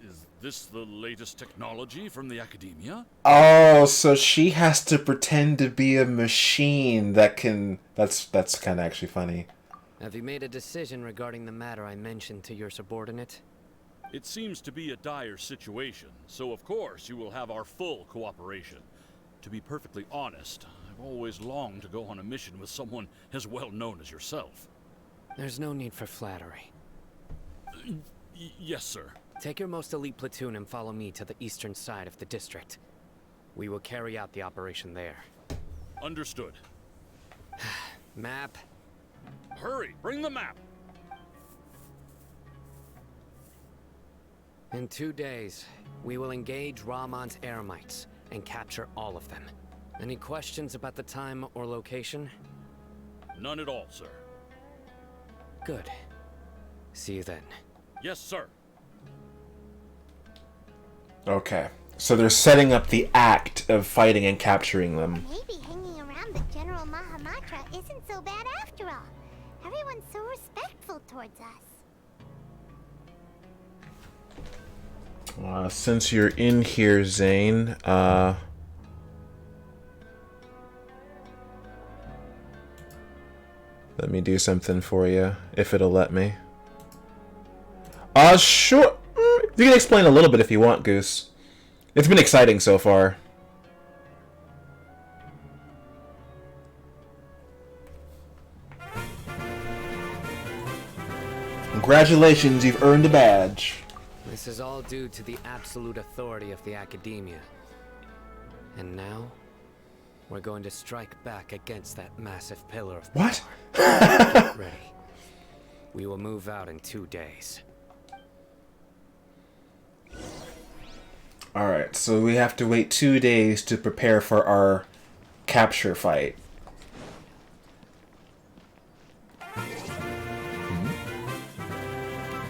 S10: is this the latest technology from the Academia?
S1: Oh, so she has to pretend to be a machine that can... That's kind of actually funny.
S8: Have you made a decision regarding the matter I mentioned to your subordinate?
S10: It seems to be a dire situation, so of course you will have our full cooperation. To be perfectly honest, I've always longed to go on a mission with someone as well known as yourself.
S8: There's no need for flattery.
S10: Yes, sir.
S8: Take your most elite platoon and follow me to the eastern side of the district. We will carry out the operation there.
S10: Understood.
S8: Map.
S10: Hurry, bring the map!
S8: In 2 days, we will engage Rahman's Eremites and capture all of them. Any questions about the time or location?
S10: None at all, sir.
S8: Good. See you then.
S10: Yes, sir.
S1: Okay. So they're setting up the act of fighting and capturing them.
S3: Maybe hanging around the General Mahamatra isn't so bad after all. Everyone's so respectful towards us.
S1: Since you're in here, Zane, let me do something for you, if it'll let me. Sure. You can explain a little bit if you want, Goose. It's been exciting so far. Congratulations, you've earned a badge.
S8: This is all due to the absolute authority of the Academia. And now, we're going to strike back against that massive pillar of power.
S1: What?
S8: Get ready. We will move out in 2 days.
S1: Alright, so we have to wait 2 days to prepare for our capture fight.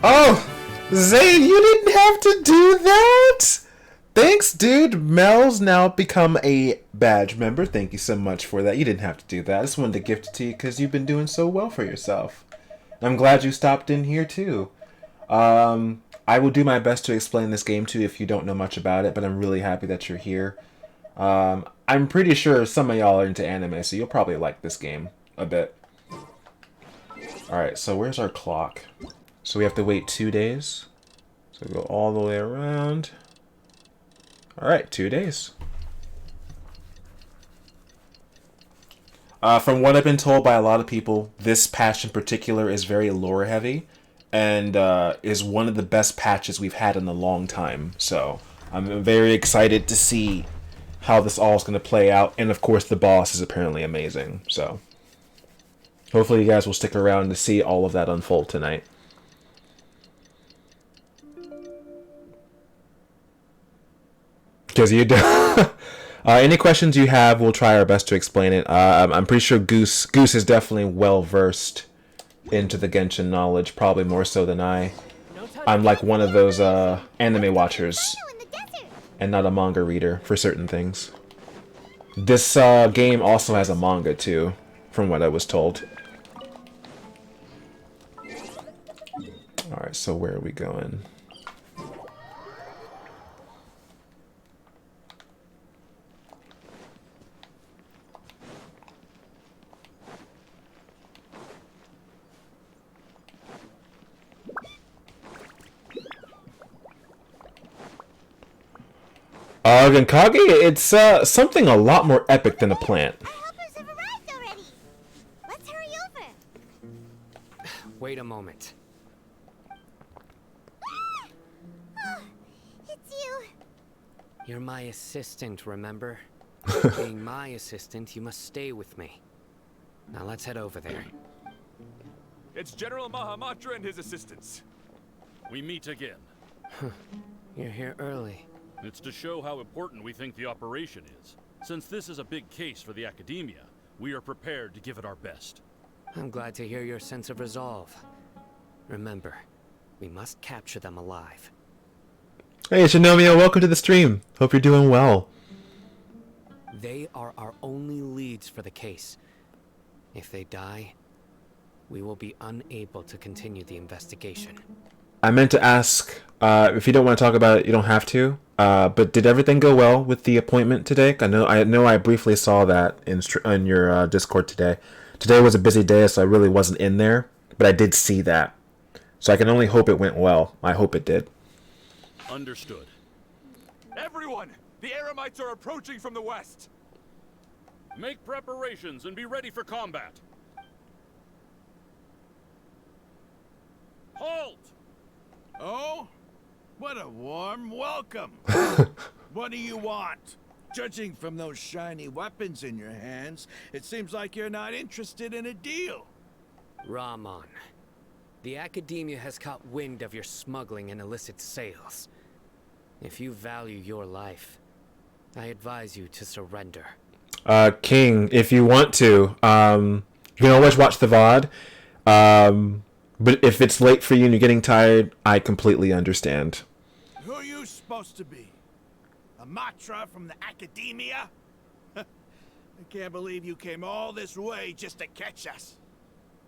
S1: Oh! Zane, you didn't have to do that! Thanks, dude. Mel's now become a badge member. Thank you so much for that. You didn't have to do that. I just wanted to gift it to you because you've been doing so well for yourself. I'm glad you stopped in here, too. I will do my best to explain this game to you if you don't know much about it, but I'm really happy that you're here. I'm pretty sure some of y'all are into anime, so you'll probably like this game a bit. Alright, so where's our clock? So we have to wait 2 days. So go all the way around. Alright, 2 days. From what I've been told by a lot of people, this patch in particular is very lore heavy. And is one of the best patches we've had in a long time. So I'm very excited to see how this all is going to play out. And of course the boss is apparently amazing. So hopefully you guys will stick around to see all of that unfold tonight. Because you do. Any questions you have, we'll try our best to explain it. I'm pretty sure Goose is definitely well versed into the Genshin knowledge, probably more so than I. I'm like one of those anime watchers and not a manga reader for certain things. This game also has a manga too, from what I was told. Alright, so where are we going? Genkage, it's something a lot more epic than a plant.
S3: Our helpers have arrived already. Let's hurry over.
S8: Wait a moment.
S3: Oh, it's you.
S8: You're my assistant, remember? Being my assistant, you must stay with me. Now let's head over there.
S7: It's General Mahamatra and his assistants.
S10: We meet again.
S8: You're here early.
S10: It's to show how important we think the operation is. Since this is a big case for the Academia, we are prepared to give it our best.
S8: I'm glad to hear your sense of resolve. Remember, we must capture them alive.
S1: Hey, Shinomiya, welcome to the stream. Hope you're doing well.
S8: They are our only leads for the case. If they die, we will be unable to continue the investigation.
S1: I meant to ask, if you don't want to talk about it, you don't have to. But did everything go well with the appointment today? I know I briefly saw that in your Discord today. Today was a busy day, so I really wasn't in there. but I did see that. So I can only hope it went well. I hope it did.
S10: Understood.
S7: Everyone! The Eremites are approaching from the west!
S10: Make preparations and be ready for combat. Halt!
S6: Oh? What a warm welcome. What do you want? Judging from those shiny weapons in your hands, it seems like you're not interested in a deal.
S8: Rahman, the Academia has caught wind of your smuggling and illicit sales. If you value your life, I advise you to surrender.
S1: King, if you want to, you can always watch the VOD. But if it's late for you and you're getting tired, I completely understand.
S6: Who are you supposed to be? A Matra from the Academia? I can't believe you came all this way just to catch us.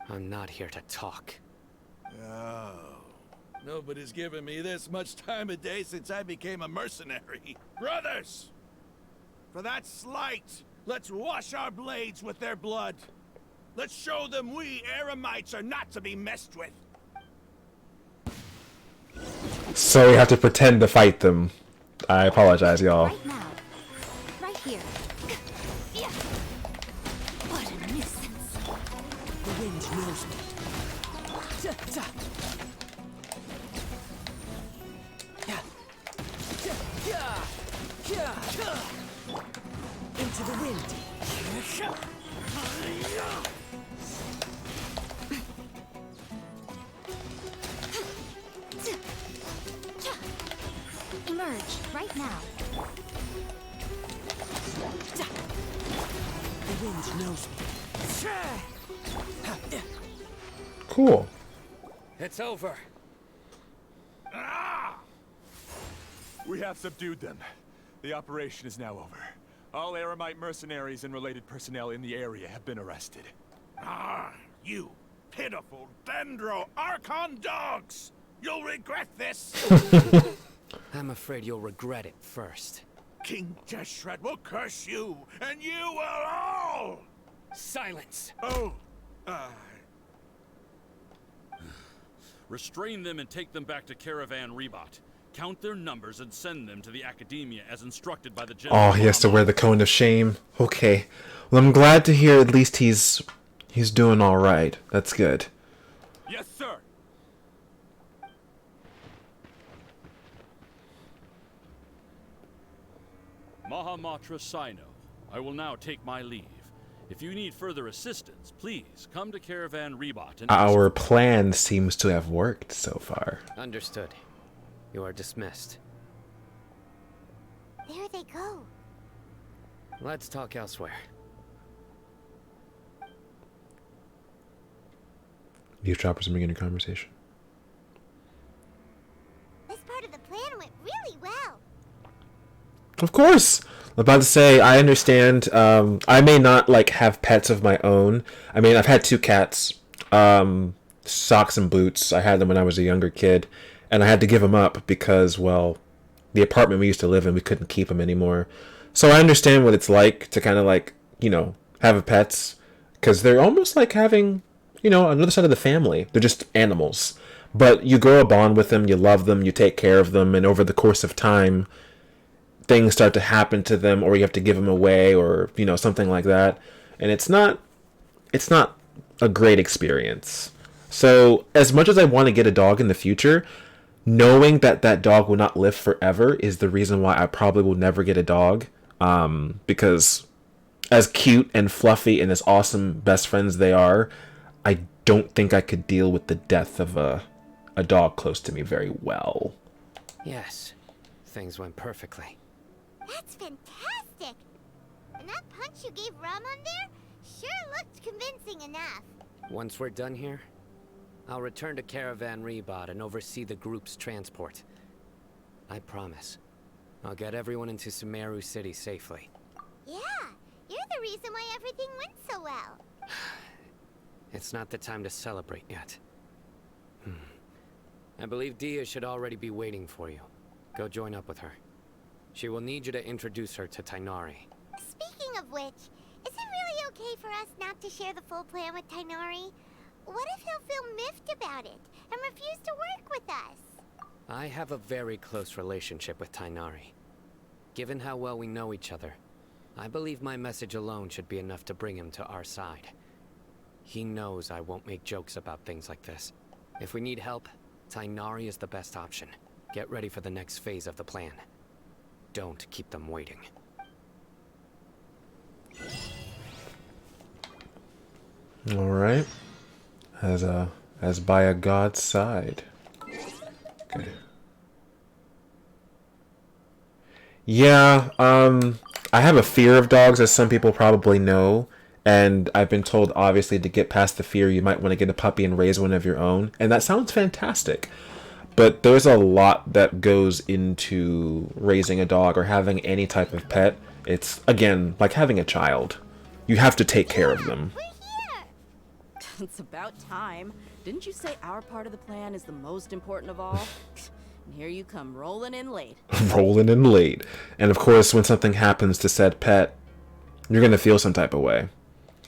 S8: I'm not here to talk.
S6: Oh. Nobody's given me this much time of day since I became a mercenary. Brothers! For that slight, let's wash our blades with their blood. Let's show them we Eremites are not to be messed with.
S1: So we have to pretend to fight them. I apologize, y'all.
S3: Right now. Right here. Yeah. What a nuisance.
S4: The wind knows me. Into the wind.
S3: Emerge right now.
S4: The wind knows me.
S1: Cool.
S8: It's over.
S7: We have subdued them. The operation is now over. All Eremite mercenaries and related personnel in the area have been arrested.
S6: Ah, you pitiful Dendro Archon dogs! You'll regret this!
S8: I'm afraid you'll regret it first.
S6: King Jeshred will curse you, and you will all!
S8: Silence!
S6: Oh,
S10: Restrain them and take them back to Caravan Rebot. Count their numbers and send them to the Academia as instructed by the General.
S1: Oh, he has to wear the cone of shame. Okay. Well, I'm glad to hear at least he's doing all right. That's good.
S7: Yes, sir!
S10: Mahamatra Sino, I will now take my leave. If you need further assistance, please come to Caravan Rebot and
S1: Our plan seems to have worked so far.
S8: Understood. You are dismissed.
S3: There they go.
S8: Let's talk elsewhere.
S1: These choppers are making a conversation.
S3: This part of the plan went really well.
S1: Of course. I'm about to say, I understand. I may not like have pets of my own. I mean, I've had 2 cats. Socks and Boots. I had them when I was a younger kid, and I had to give them up because, well, the apartment we used to live in, we couldn't keep them anymore. So I understand what it's like to kind of like, you know, have pets, because they're almost like having, you know, another side of the family. They're just animals, but you grow a bond with them, you love them, you take care of them, and over the course of time, things start to happen to them, or you have to give them away, or, you know, something like that, and it's not a great experience. So as much as I want to get a dog in the future, knowing that that dog will not live forever is the reason why I probably will never get a dog. Because as cute and fluffy and as awesome best friends they are, I don't think I could deal with the death of a dog close to me very well.
S8: Yes, things went perfectly.
S3: That's fantastic! And that punch you gave Ramon there sure looked convincing enough.
S8: Once we're done here, I'll return to Caravan Rebot and oversee the group's transport. I promise. I'll get everyone into Sumeru City safely.
S3: Yeah, you're the reason why everything went so well.
S8: It's not the time to celebrate yet. I believe Dia should already be waiting for you. Go join up with her. She will need you to introduce her to Tainari.
S3: Speaking of which, is it really okay for us not to share the full plan with Tainari? What if he'll feel miffed about it and refuse to work with us?
S8: I have a very close relationship with Tainari. Given how well we know each other, I believe my message alone should be enough to bring him to our side. He knows I won't make jokes about things like this. If we need help, Tainari is the best option. Get ready for the next phase of the plan. Don't keep them waiting.
S1: All right. As by a god's side. Okay. Yeah, I have a fear of dogs, as some people probably know, and I've been told, obviously, to get past the fear, you might want to get a puppy and raise one of your own, and that sounds fantastic. But there's a lot that goes into raising a dog or having any type of pet. It's, again, like having a child. You have to take care of them.
S3: We're here!
S5: It's about time. Didn't you say our part of the plan is the most important of all? And here you come rolling in late.
S1: Rolling in late. And of course, when something happens to said pet, you're gonna feel some type of way.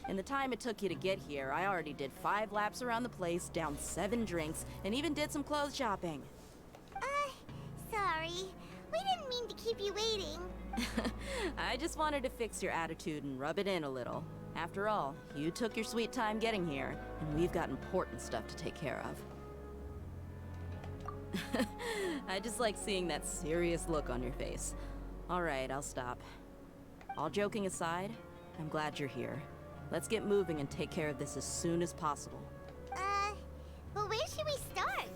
S5: In the time it took you to get here, I already did 5 laps around the place, downed 7 drinks, and even did some clothes shopping.
S3: Sorry. We didn't mean to keep you waiting.
S5: I just wanted to fix your attitude and rub it in a little. After all, you took your sweet time getting here, and we've got important stuff to take care of. I just like seeing that serious look on your face. Alright, I'll stop. All joking aside, I'm glad you're here. Let's get moving and take care of this as soon as possible.
S3: Well, where should we start?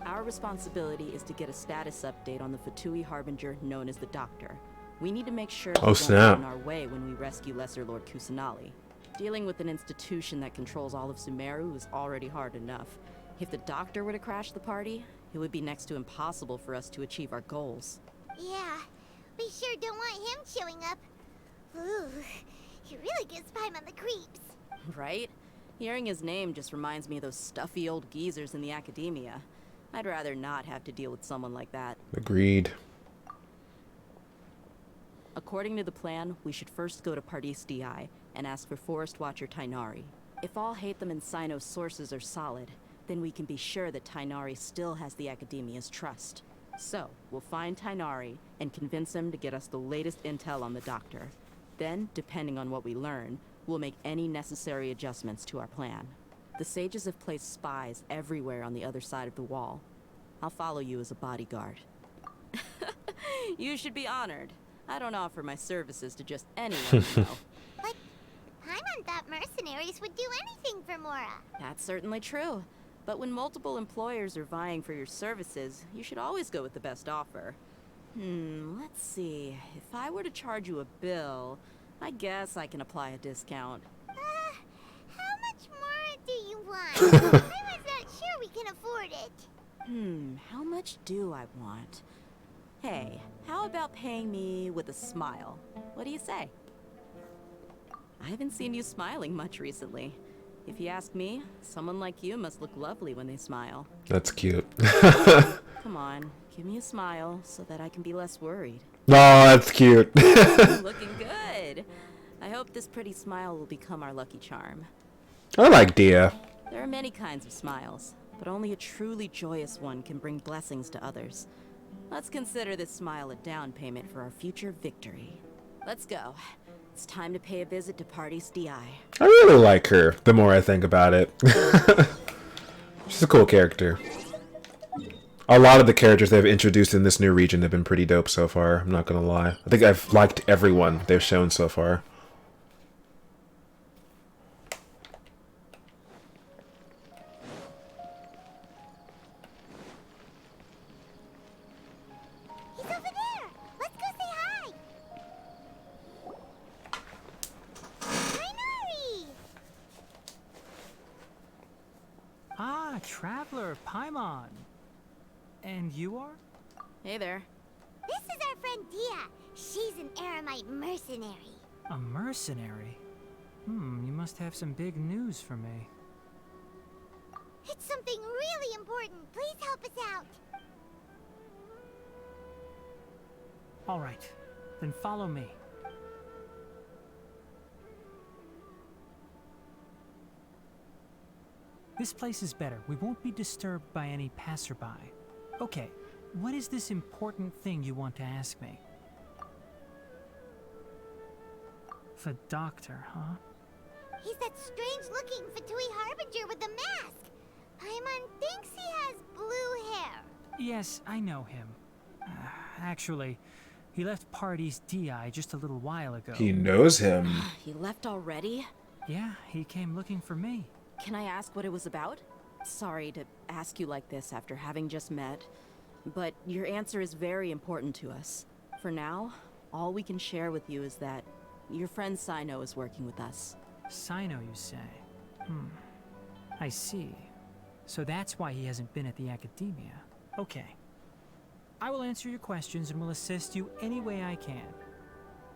S5: Our responsibility is to get a status update on the Fatui Harbinger known as the Doctor. We need to make sure he won't get in our way when we rescue Lesser Lord Kusanali. Dealing with an institution that controls all of Sumeru is already hard enough. If the Doctor were to crash the party, it would be next to impossible for us to achieve our goals.
S3: Yeah, we sure don't want him showing up. Ooh, he really gives Paimon the creeps.
S5: Right? Hearing his name just reminds me of those stuffy old geezers in the academia. I'd rather not have to deal with someone like that.
S1: Agreed.
S5: According to the plan, we should first go to Pardis Di and ask for Forest Watcher Tainari. If all Hatham and Sino's sources are solid, then we can be sure that Tainari still has the Academia's trust. So, we'll find Tainari and convince him to get us the latest intel on the Doctor. Then, depending on what we learn, we'll make any necessary adjustments to our plan. The sages have placed spies everywhere on the other side of the wall. I'll follow you as a bodyguard. You should be honored. I don't offer my services to just anyone, you know.
S3: But Paimon thought mercenaries would do anything for Mora.
S5: That's certainly true. But when multiple employers are vying for your services, you should always go with the best offer. Let's see. If I were to charge you a bill, I guess I can apply a discount.
S3: How much more do you want? I was not sure we can afford it.
S5: How much do I want? Hey, how about paying me with a smile? What do you say? I haven't seen you smiling much recently. If you ask me, someone like you must look lovely when they smile.
S1: That's cute.
S5: Come on, give me a smile so that I can be less worried.
S1: Oh, that's cute.
S5: Looking good. I hope this pretty smile will become our lucky charm.
S1: I like Dia.
S5: There are many kinds of smiles, but only a truly joyous one can bring blessings to others. Let's consider this smile a down payment for our future victory. Let's go. It's time to pay a visit to Pardis Di.
S1: I really like her, the more I think about it. She's a cool character. A lot of the characters they've introduced in this new region have been pretty dope so far, I'm not gonna lie. I think I've liked everyone they've shown so far.
S3: He's over there. Let's go say hi. Tainari!
S11: Ah, Traveler, Paimon. And you are?
S5: Hey there.
S3: This is our friend Dia. She's an Aramite mercenary.
S11: A mercenary? You must have some big news for me.
S3: It's something really important. Please help us out.
S11: All right, then follow me. This place is better. We won't be disturbed by any passerby. Okay, what is this important thing you want to ask me? The doctor, huh?
S3: He's that strange-looking Fatui Harbinger with the mask. Paimon thinks he has blue hair.
S11: Yes, I know him. Actually, he left Party's DI just a little while ago.
S1: He knows him.
S5: He left already?
S11: Yeah, he came looking for me.
S5: Can I ask what it was about? Sorry to ask you like this after having just met, but your answer is very important to us. For now, all we can share with you is that your friend Sino is working with us.
S11: Sino, you say? I see. So that's why he hasn't been at the academia. Okay. I will answer your questions and will assist you any way I can.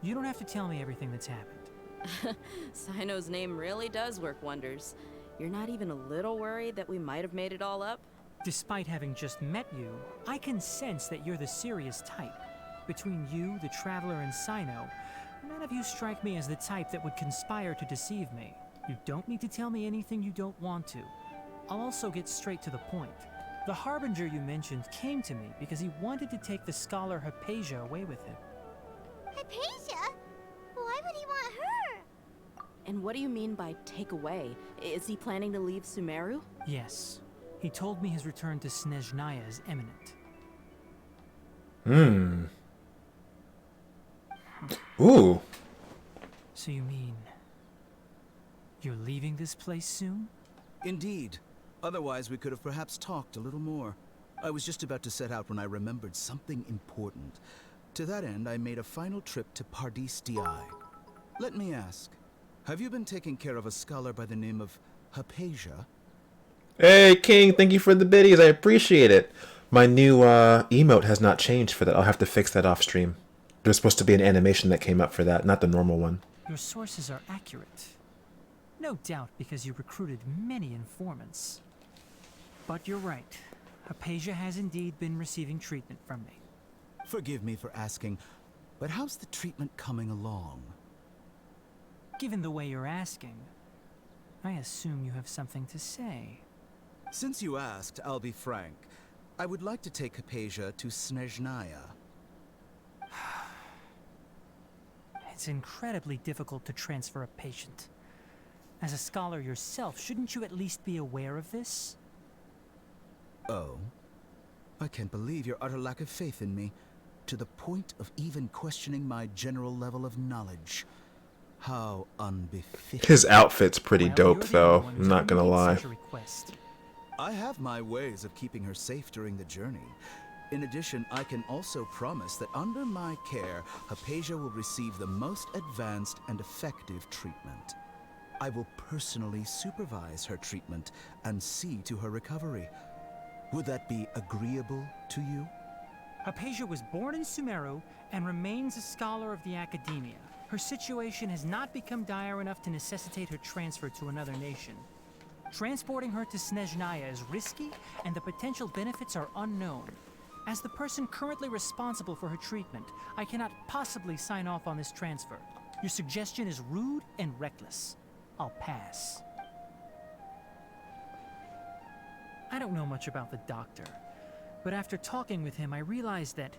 S11: You don't have to tell me everything that's happened.
S5: Sino's name really does work wonders. You're not even a little worried that we might have made it all up?
S11: Despite having just met you, I can sense that you're the serious type. Between you, the Traveler, and Sino, none of you strike me as the type that would conspire to deceive me. You don't need to tell me anything you don't want to. I'll also get straight to the point. The Harbinger you mentioned came to me because he wanted to take the scholar Hypatia away with him.
S3: Hypatia? Why would he want her?
S5: And what do you mean by take away? Is he planning to leave Sumeru?
S11: Yes. He told me his return to Snezhnaya is imminent.
S1: Ooh.
S11: So you mean... you're leaving this place soon?
S12: Indeed. Otherwise, we could have perhaps talked a little more. I was just about to set out when I remembered something important. To that end, I made a final trip to Pardis DI. Let me ask, have you been taking care of a scholar by the name of Hypatia?
S1: Hey, King, thank you for the biddies. I appreciate it. My new emote has not changed for that. I'll have to fix that off stream. There's supposed to be an animation that came up for that, not the normal one.
S11: Your sources are accurate. No doubt because you recruited many informants. But you're right. Hypatia has indeed been receiving treatment from me.
S12: Forgive me for asking, but how's the treatment coming along?
S11: Given the way you're asking, I assume you have something to say.
S12: Since you asked, I'll be frank. I would like to take Hypatia to Snezhnaya.
S11: It's incredibly difficult to transfer a patient. As a scholar yourself, shouldn't you at least be aware of this?
S12: Oh? I can't believe your utter lack of faith in me, to the point of even questioning my general level of knowledge. How unbefitting.
S1: His outfit's pretty
S11: Well,
S1: dope,
S11: you're the
S1: though.
S11: only one who's
S1: I'm not gonna
S11: made
S1: lie.
S11: such a request.
S12: I have my ways of keeping her safe during the journey. In addition, I can also promise that under my care, Hypatia will receive the most advanced and effective treatment. I will personally supervise her treatment and see to her recovery. Would that be agreeable to you?
S11: Hypatia was born in Sumeru and remains a scholar of the academia. Her situation has not become dire enough to necessitate her transfer to another nation. Transporting her to Snezhnaya is risky, and the potential benefits are unknown. As the person currently responsible for her treatment, I cannot possibly sign off on this transfer. Your suggestion is rude and reckless. I'll pass. I don't know much about the doctor, but after talking with him, I realized that,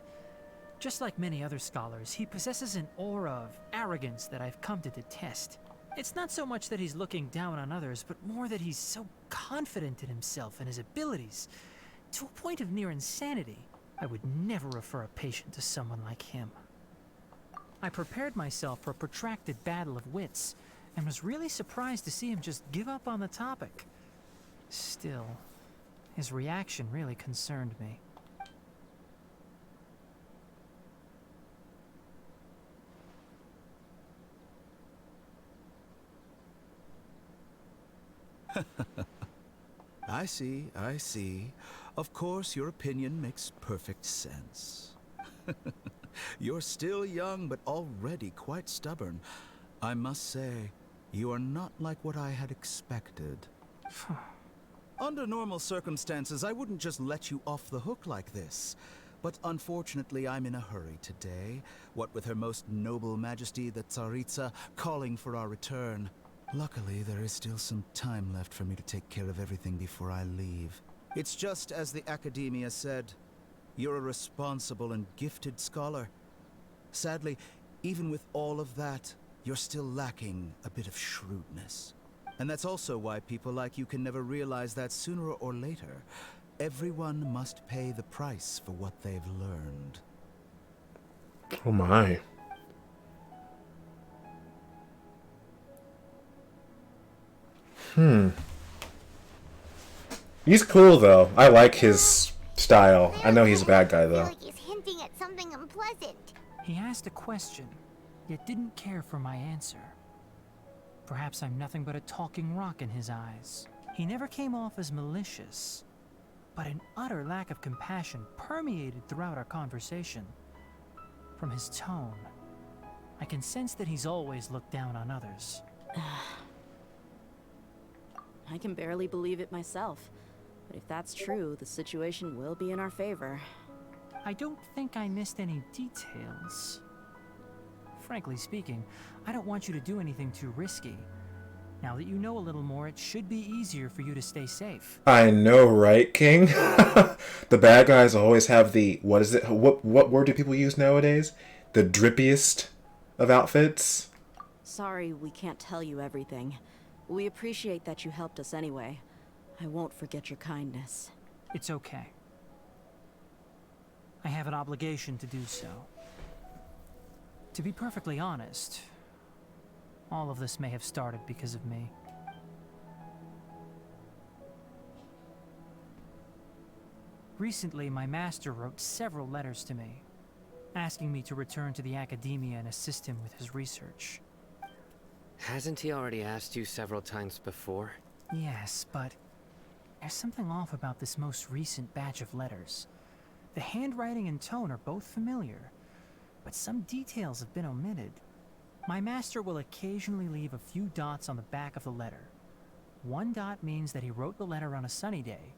S11: just like many other scholars, he possesses an aura of arrogance that I've come to detest. It's not so much that he's looking down on others, but more that he's so confident in himself and his abilities, to a point of near insanity. I would never refer a patient to someone like him. I prepared myself for a protracted battle of wits, and was really surprised to see him just give up on the topic. Still, his reaction really concerned me.
S12: I see, I see. Of course, your opinion makes perfect sense. You're still young, but already quite stubborn. I must say, you are not like what I had expected. Under normal circumstances, I wouldn't just let you off the hook like this. But unfortunately, I'm in a hurry today, what with Her Most Noble Majesty the Tsaritsa calling for our return. Luckily, there is still some time left for me to take care of everything before I leave. It's just as the Academia said. You're a responsible and gifted scholar. Sadly, even with all of that, you're still lacking a bit of shrewdness. And that's also why people like you can never realize that sooner or later, everyone must pay the price for what they've learned.
S1: Oh my. He's cool though. I like his style. I know he's a bad guy
S3: I feel
S1: though.
S3: like he's hinting at something unpleasant.
S11: He asked a question, yet didn't care for my answer. Perhaps I'm nothing but a talking rock in his eyes. He never came off as malicious, but an utter lack of compassion permeated throughout our conversation. From his tone, I can sense that he's always looked down on others.
S5: I can barely believe it myself. But if that's true, the situation will be in our favor.
S11: I don't think I missed any details. Frankly speaking, I don't want you to do anything too risky. Now that you know a little more, it should be easier for you to stay safe.
S1: I know, right, King? The bad guys always have the, what is it? What word do people use nowadays? The drippiest of outfits?
S5: Sorry we can't tell you everything. We appreciate that you helped us anyway. I won't forget your kindness.
S11: It's okay. I have an obligation to do so. To be perfectly honest, all of this may have started because of me. Recently, my master wrote several letters to me, asking me to return to the Academia and assist him with his research.
S8: Hasn't he already asked you several times before?
S11: Yes, but there's something off about this most recent batch of letters. The handwriting and tone are both familiar, but some details have been omitted. My master will occasionally leave a few dots on the back of the letter. 1 dot means that he wrote the letter on a sunny day,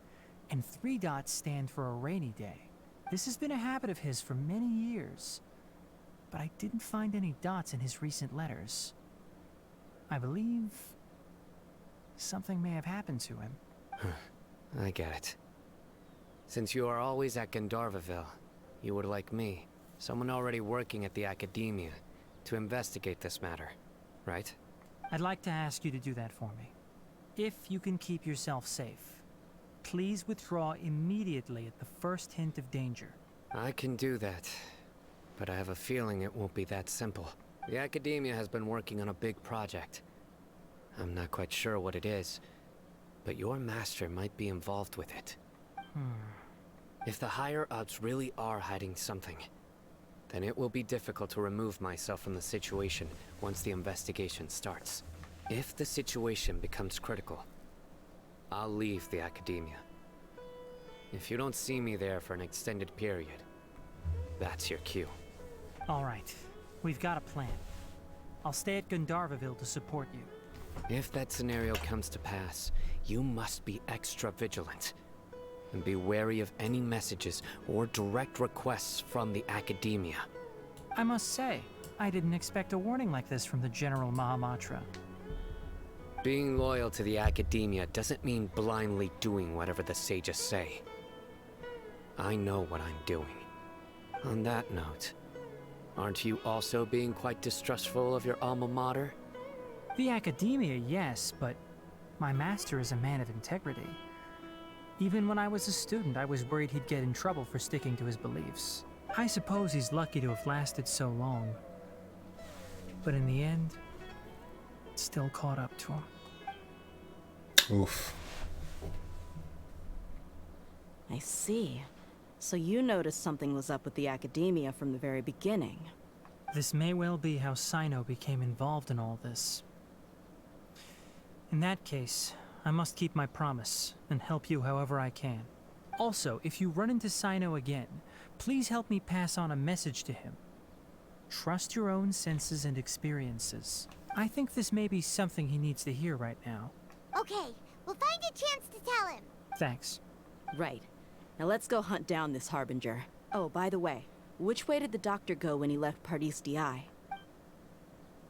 S11: and 3 dots stand for a rainy day. This has been a habit of his for many years, but I didn't find any dots in his recent letters. I believe something may have happened to him.
S8: I get it. Since you are always at Gandharvaville, you would like me, someone already working at the Academia, to investigate this matter, right?
S11: I'd like to ask you to do that for me. If you can keep yourself safe, please withdraw immediately at the first hint of danger.
S8: I can do that, but I have a feeling it won't be that simple. The Academia has been working on a big project. I'm not quite sure what it is, but your master might be involved with it. If the higher-ups really are hiding something, then it will be difficult to remove myself from the situation once the investigation starts. If the situation becomes critical, I'll leave the Academia. If you don't see me there for an extended period, that's your cue.
S11: All right, we've got a plan. I'll stay at Gandharvaville to support you.
S8: If that scenario comes to pass, you must be extra vigilant. And be wary of any messages or direct requests from the Academia.
S11: I must say, I didn't expect a warning like this from the General Mahamatra.
S8: Being loyal to the Academia doesn't mean blindly doing whatever the sages say. I know what I'm doing. On that note, aren't you also being quite distrustful of your alma mater?
S11: The Academia, yes, but my master is a man of integrity. Even when I was a student, I was worried he'd get in trouble for sticking to his beliefs. I suppose he's lucky to have lasted so long. But in the end, it still caught up to him.
S1: Oof.
S5: I see. So you noticed something was up with the Academia from the very beginning.
S11: This may well be how Sino became involved in all this. In that case, I must keep my promise and help you however I can. Also, if you run into Sino again, please help me pass on a message to him. Trust your own senses and experiences. I think this may be something he needs to hear right now.
S3: Okay, we'll find a chance to tell him.
S11: Thanks.
S5: Right. Now let's go hunt down this Harbinger. Oh, by the way, which way did the doctor go when he left Pardis DI?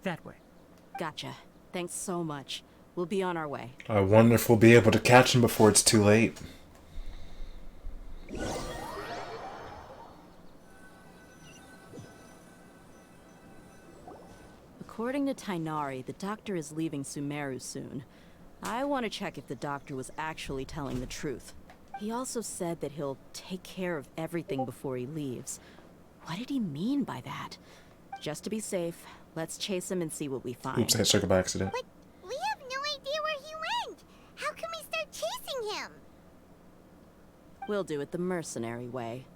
S11: That way.
S5: Gotcha. Thanks so much. We'll be on our way.
S1: I wonder if we'll be able to catch him before it's too late.
S5: According to Tainari, the doctor is leaving Sumeru soon. I want to check if the doctor was actually telling the truth. He also said that he'll take care of everything before he leaves. What did he mean by that? Just to be safe, let's chase him and see what we find.
S1: Oops, I hit circle by accident.
S3: But we have no idea where he went. How can we start chasing him?
S5: We'll do it the mercenary way.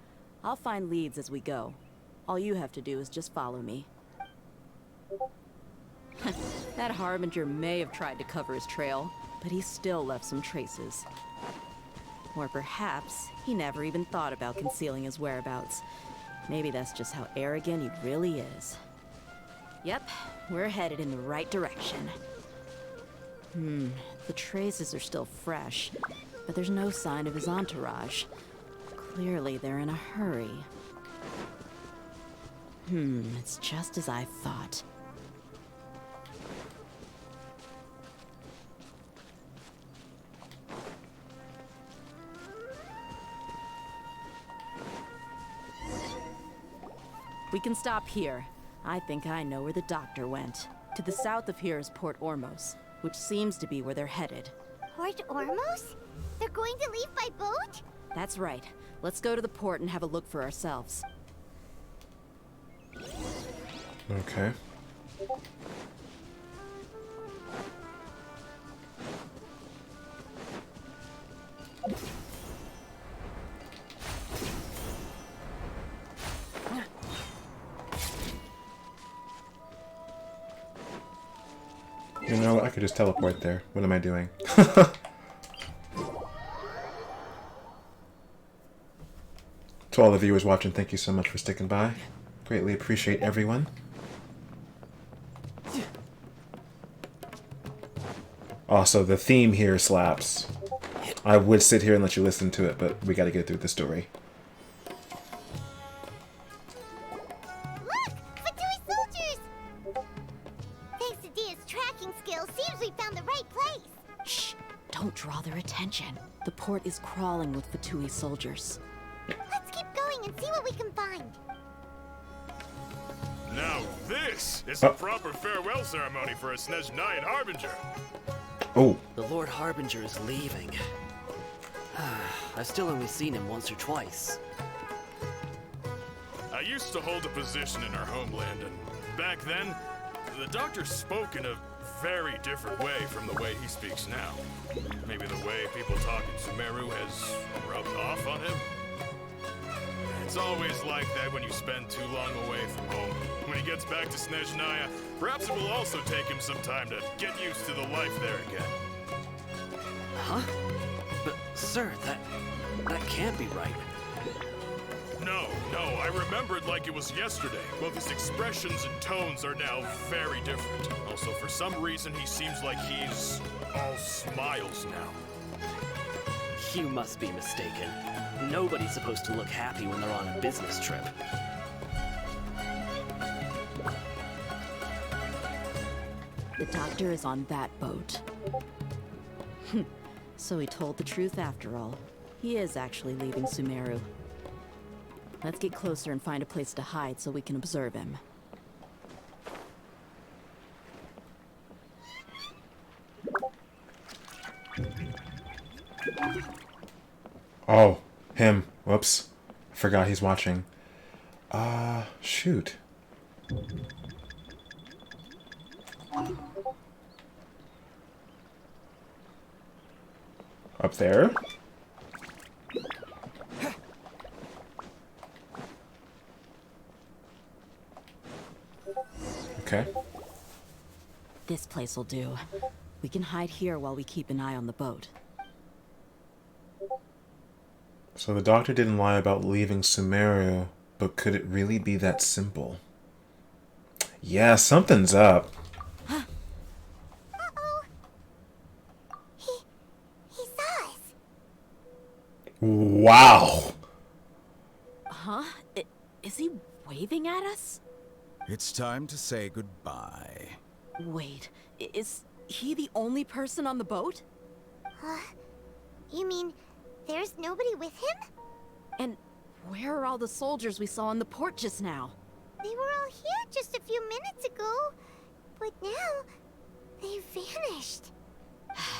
S5: I'll find leads as we go. All you have to do is just follow me. That Harbinger may have tried to cover his trail, but he still left some traces. Or perhaps he never even thought about concealing his whereabouts. Maybe that's just how arrogant he really is. Yep, we're headed in the right direction. The traces are still fresh, but there's no sign of his entourage. Clearly they're in a hurry. It's just as I thought. We can stop here. I think I know where the doctor went. To the south of here is Port Ormos, which seems to be where they're headed.
S3: Port Ormos? They're going to leave by boat?
S5: That's right. Let's go to the port and have a look for ourselves.
S1: Okay. You know, I could just teleport there. What am I doing? To all the viewers watching, thank you so much for sticking by. Greatly appreciate everyone. Also, the theme here slaps. I would sit here and let you listen to it, but we gotta get through the story.
S3: Look! Fatui soldiers! Thanks to Dia's tracking skills, seems we found the right place.
S5: Shh! Don't draw their attention. The port is crawling with Fatui soldiers.
S3: Let's keep going and see what we can find.
S13: Now this is a proper farewell ceremony for a Snezhnayan Harbinger.
S1: Oh.
S14: The Lord Harbinger is leaving. I've still only seen him once or twice.
S13: I used to hold a position in our homeland, and back then, the doctor spoke in a very different way from the way he speaks now. Maybe the way people talk in Sumeru has rubbed off on him. It's always like that when you spend too long away from home. When he gets back to Snezhnaya, perhaps it will also take him some time to get used to the life there again.
S14: Huh? But, sir, that can't be right.
S13: No, I remembered like it was yesterday. Both his expressions and tones are now very different. Also, for some reason, he seems like he's all smiles now.
S14: You must be mistaken. Nobody's supposed to look happy when they're on a business trip.
S5: The doctor is on that boat. So he told the truth after all. He is actually leaving Sumeru. Let's get closer and find a place to hide so we can observe him.
S1: Oh, him. Whoops. I forgot he's watching. Shoot. Up there? Okay.
S5: This place will do. We can hide here while we keep an eye on the boat.
S1: So the doctor didn't lie about leaving Sumeru, but could it really be that simple? Yeah, something's up.
S3: Uh-oh. He saw us.
S1: Wow.
S5: Huh? Is he waving at us?
S12: It's time to say goodbye.
S5: Wait, is he the only person on the boat?
S3: You mean there's nobody with him?
S5: And where are all the soldiers we saw on the port just now?
S3: They were all here just a few minutes ago, but now they've vanished.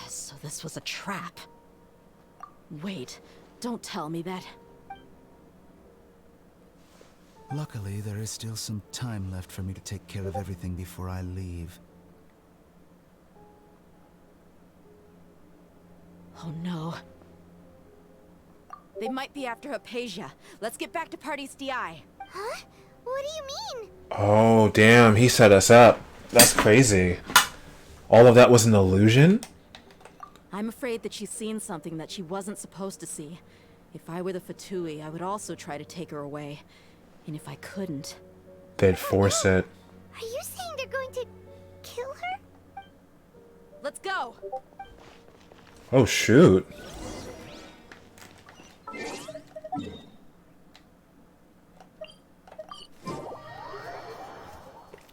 S5: So this was a trap. Wait, don't tell me that.
S12: Luckily, there is still some time left for me to take care of everything before I leave.
S5: Oh no. They might be after Hypatia. Let's get back to Party's DI.
S3: Huh? What do you mean?
S1: Oh, damn, he set us up. That's crazy. All of that was an illusion?
S5: I'm afraid that she's seen something that she wasn't supposed to see. If I were the Fatui, I would also try to take her away. And if I couldn't...
S1: They'd force it.
S3: Are you saying they're going to kill her?
S5: Let's go!
S1: Oh, shoot.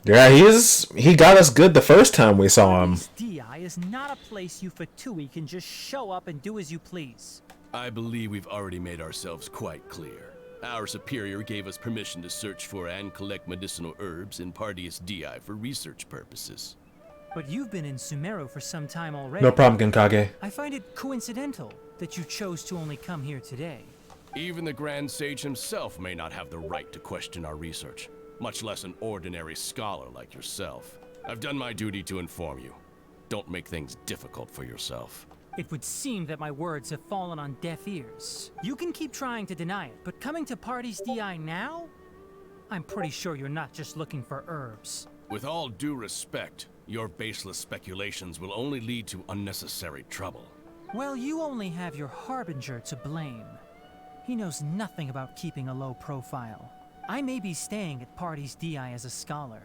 S1: Yeah, he got us good the first time we saw him.
S11: DI is not a place you Fatui can just show up and do as you please.
S15: I believe we've already made ourselves quite clear. Our superior gave us permission to search for and collect medicinal herbs in Pardeus DI for research purposes.
S11: But you've been in Sumeru for some time already.
S1: No problem, Genkage.
S11: I find it coincidental that you chose to only come here today.
S15: Even the Grand Sage himself may not have the right to question our research, much less an ordinary scholar like yourself. I've done my duty to inform you. Don't make things difficult for yourself.
S11: It would seem that my words have fallen on deaf ears. You can keep trying to deny it, but coming to Party's DI now? I'm pretty sure you're not just looking for herbs.
S15: With all due respect, your baseless speculations will only lead to unnecessary trouble.
S11: Well, you only have your Harbinger to blame. He knows nothing about keeping a low profile. I may be staying at Party's DI as a scholar,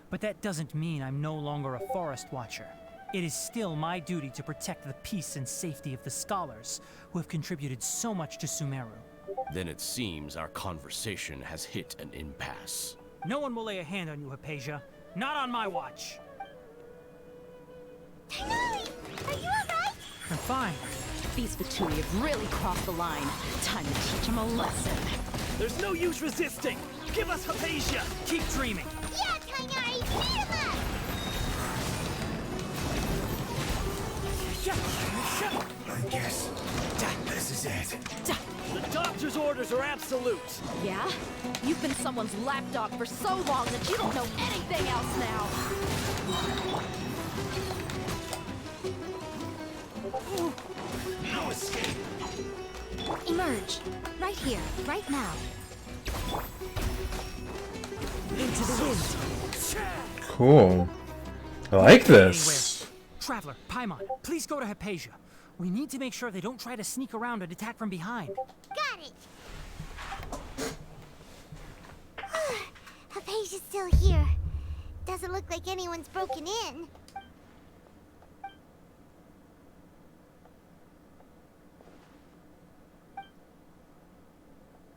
S11: but that doesn't mean I'm no longer a forest watcher. It is still my duty to protect the peace and safety of the scholars who have contributed so much to Sumeru.
S15: Then it seems our conversation has hit an impasse.
S11: No one will lay a hand on you, Hypatia. Not on my watch.
S3: Tighnari, are you alright?
S11: I'm fine.
S5: These Fatui have really crossed the line. Time to teach them a lesson.
S11: There's no use resisting. Give us Hypatia. Keep dreaming.
S3: Yeah, Tighnari, beat him up!
S16: I guess this is it.
S17: The doctor's orders are absolute.
S5: Yeah? You've been someone's lapdog for so long that you don't know anything else now.
S16: No escape.
S2: Emerge. Right here. Right now.
S17: Into the wind.
S1: Cool. I like this.
S11: Traveler, Paimon, please go to Hypatia. We need to make sure they don't try to sneak around and attack from behind.
S3: Got it! Hypatia's still here. Doesn't look like anyone's broken in.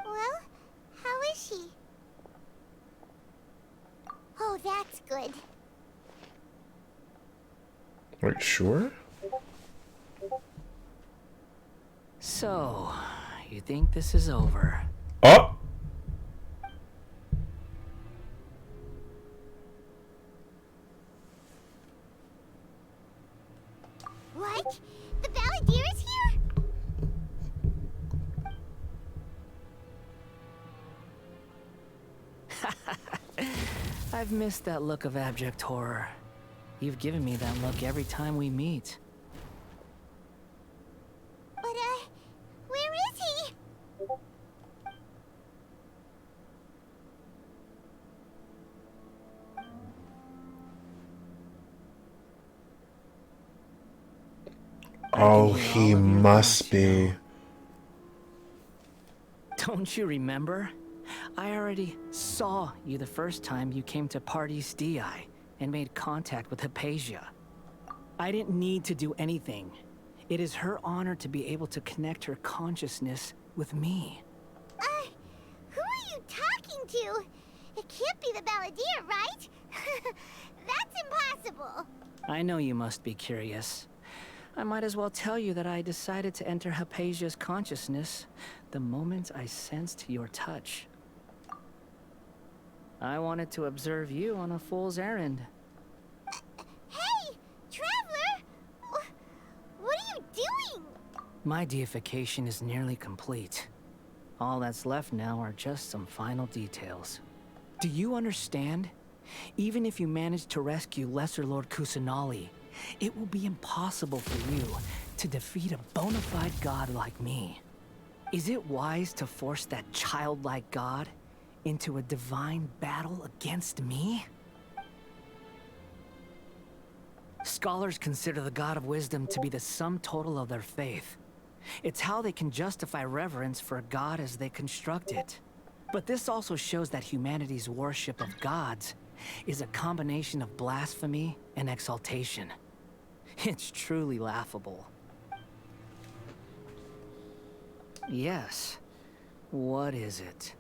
S3: Well, how is she? Oh, that's good.
S1: Wait, sure?
S14: So, you think this is over?
S1: Oh!
S3: What? The Balladeer is here?
S14: I've missed that look of abject horror. You've given me that look every time we meet.
S3: But, where is he?
S1: Oh, he must be.
S14: Don't you remember? I already saw you the first time you came to Party's DI and made contact with Hypatia. I didn't need to do anything. It is her honor to be able to connect her consciousness with me.
S3: Who are you talking to? It can't be the Balladeer, right? That's impossible.
S14: I know you must be curious. I might as well tell you that I decided to enter Hypatia's consciousness the moment I sensed your touch. I wanted to observe you on a fool's errand.
S3: Hey, Traveler! What are you doing?
S14: My deification is nearly complete. All that's left now are just some final details. Do you understand? Even if you manage to rescue Lesser Lord Kusanali, it will be impossible for you to defeat a bona fide god like me. Is it wise to force that childlike god into a divine battle against me? Scholars consider the God of Wisdom to be the sum total of their faith. It's how they can justify reverence for a god as they construct it. But this also shows that humanity's worship of gods is a combination of blasphemy and exaltation. It's truly laughable. Yes. What is it?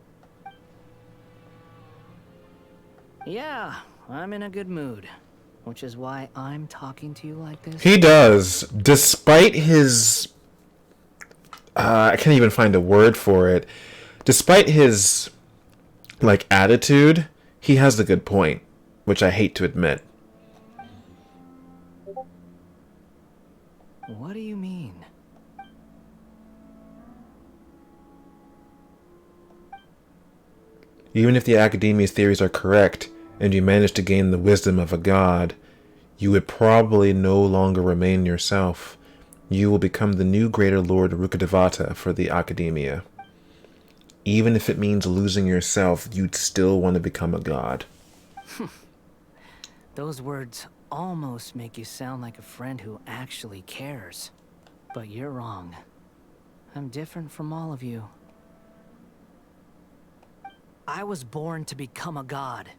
S14: Yeah, I'm in a good mood. Which is why I'm talking to you like this.
S1: He does. Despite his... I can't even find a word for it. Despite his, like, attitude, he has a good point. Which I hate to admit.
S14: What do you mean?
S1: Even if the Academia's theories are correct, and you manage to gain the wisdom of a god, you would probably no longer remain yourself. You will become the new Greater Lord Rukkhadevata for the Academia. Even if it means losing yourself, you'd still want to become a god.
S14: Those words almost make you sound like a friend who actually cares. But you're wrong. I'm different from all of you. I was born to become a god.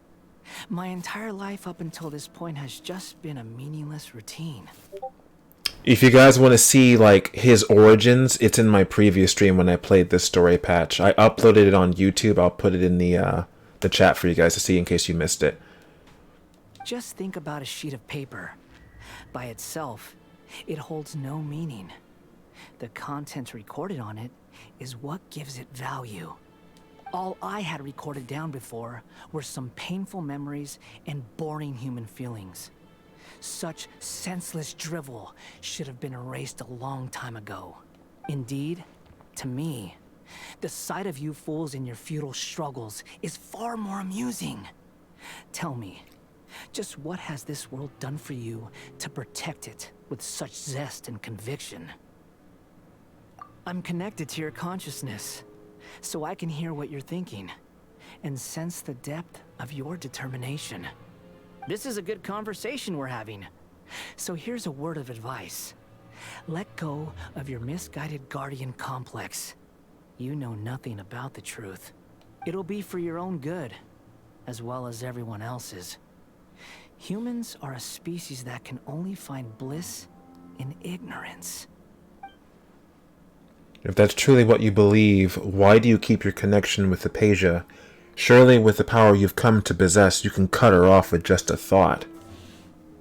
S14: My entire life up until this point has just been a meaningless routine.
S1: If you guys want to see, like, his origins, it's in my previous stream when I played this story patch. I uploaded it on YouTube. I'll put it in the chat for you guys to see in case you missed it.
S14: Just think about a sheet of paper. By itself, it holds no meaning. The content recorded on it is what gives it value. All I had recorded down before were some painful memories and boring human feelings. Such senseless drivel should have been erased a long time ago. Indeed, to me, the sight of you fools in your futile struggles is far more amusing. Tell me, just what has this world done for you to protect it with such zest and conviction? I'm connected to your consciousness, so I can hear what you're thinking, and sense the depth of your determination. This is a good conversation we're having. So here's a word of advice. Let go of your misguided guardian complex. You know nothing about the truth. It'll be for your own good, as well as everyone else's. Humans are a species that can only find bliss in ignorance.
S1: If that's truly what you believe, why do you keep your connection with Hypatia? Surely with the power you've come to possess, you can cut her off with just a thought.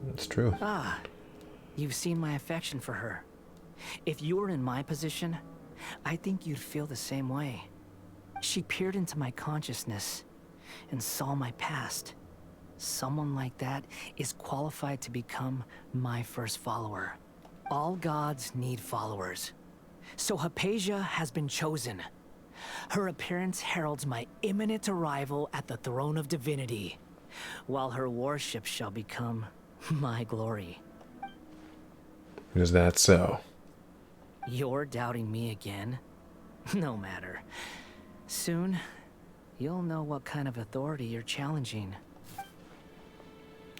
S1: It's true.
S14: Ah, you've seen my affection for her. If you were in my position, I think you'd feel the same way. She peered into my consciousness and saw my past. Someone like that is qualified to become my first follower. All gods need followers. So Hypatia has been chosen. Her appearance heralds my imminent arrival at the throne of divinity, while her worship shall become my glory.
S1: Is that so?
S14: You're doubting me again? No matter. Soon, you'll know what kind of authority you're challenging.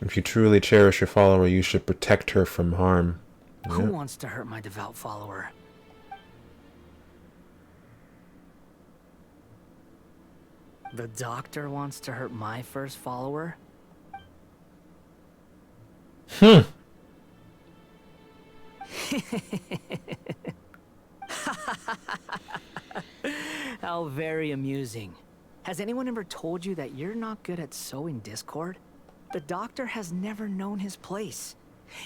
S1: If you truly cherish your follower, you should protect her from harm.
S14: Who wants to hurt my devout follower? The doctor wants to hurt my first follower? How very amusing. Has anyone ever told you that you're not good at sowing discord? The doctor has never known his place.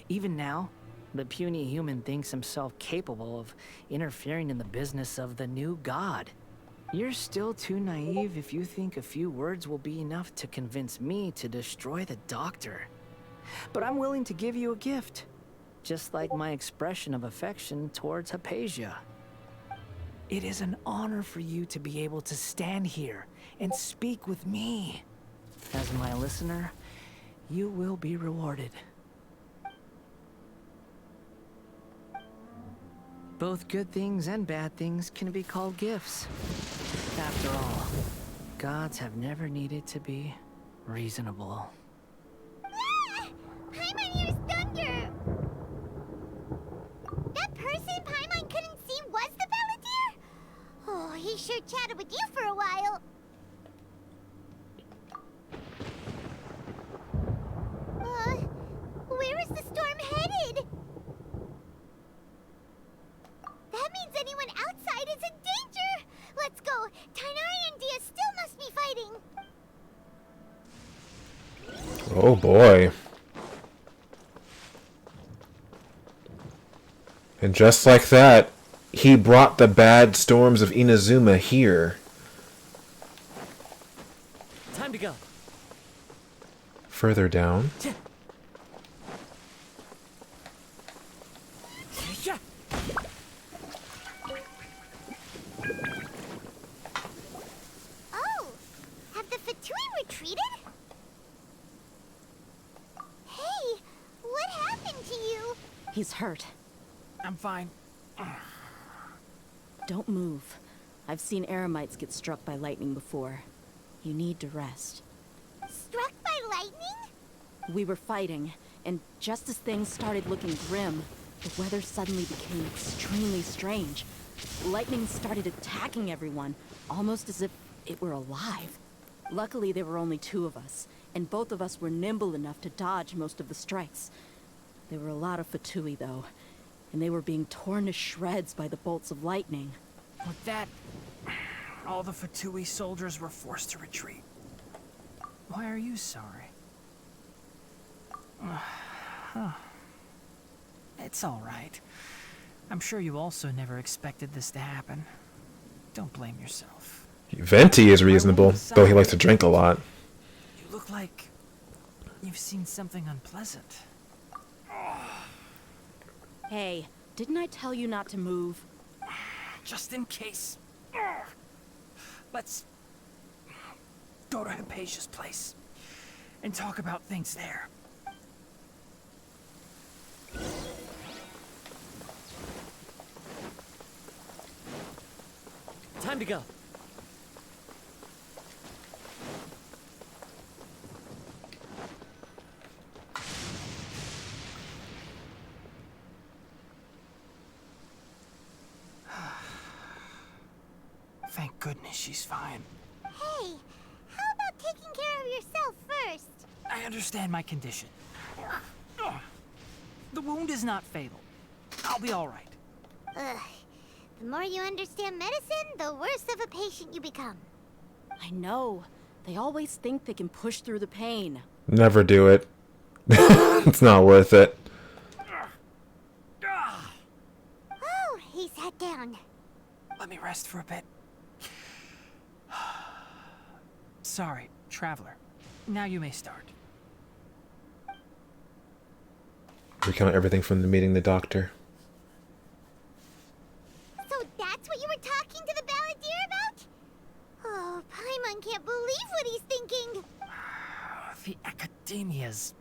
S14: Even now, the puny human thinks himself capable of interfering in the business of the new god. You're still too naive if you think a few words will be enough to convince me to destroy the doctor. But I'm willing to give you a gift, just like my expression of affection towards Hypatia. It is an honor for you to be able to stand here and speak with me. As my listener, you will be rewarded. Both good things and bad things can be called gifts. After all, gods have never needed to be reasonable.
S3: Paimon hears thunder! That person Paimon couldn't see was the Balladeer? Oh, he sure chatted with you for a while. Where is the storm headed? That means anyone outside is in danger! Let's go! Tighnari and Dia still must be fighting!
S1: Oh boy. And just like that, he brought the bad storms of Inazuma here.
S17: Time to go.
S1: Further down.
S3: Oh! Have the Fatui retreated? Hey! What happened to you?
S5: He's hurt.
S11: I'm fine.
S5: Don't move. I've seen eremites get struck by lightning before. You need to rest.
S3: Struck by lightning?
S5: We were fighting, and just as things started looking grim, the weather suddenly became extremely strange. Lightning started attacking everyone, almost as if it were alive. Luckily, there were only two of us, and both of us were nimble enough to dodge most of the strikes. There were a lot of Fatui, though, and they were being torn to shreds by the bolts of lightning.
S11: With that, all the Fatui soldiers were forced to retreat. Why are you sorry? Huh. It's all right. I'm sure you also never expected this to happen. Don't blame yourself.
S1: Venti is reasonable, though he likes to drink a lot.
S11: You look like you've seen something unpleasant.
S5: Hey, didn't I tell you not to move?
S11: Just in case. Let's go to Hypatia's place and talk about things there.
S17: Time to go.
S11: Thank goodness she's fine.
S3: Hey, how about taking care of yourself first?
S11: I understand my condition. The wound is not fatal. I'll be all right.
S3: Ugh. The more you understand medicine, the worse of a patient you become.
S5: I know. They always think they can push through the pain.
S1: Never do it. It's not worth it.
S3: Oh, he sat down.
S11: Let me rest for a bit. Sorry, traveler. Now you may start.
S1: Recount everything from the meeting the doctor.
S3: So that's what you were talking to the Balladeer about? Oh, Paimon can't believe what he's thinking.
S11: The Academia's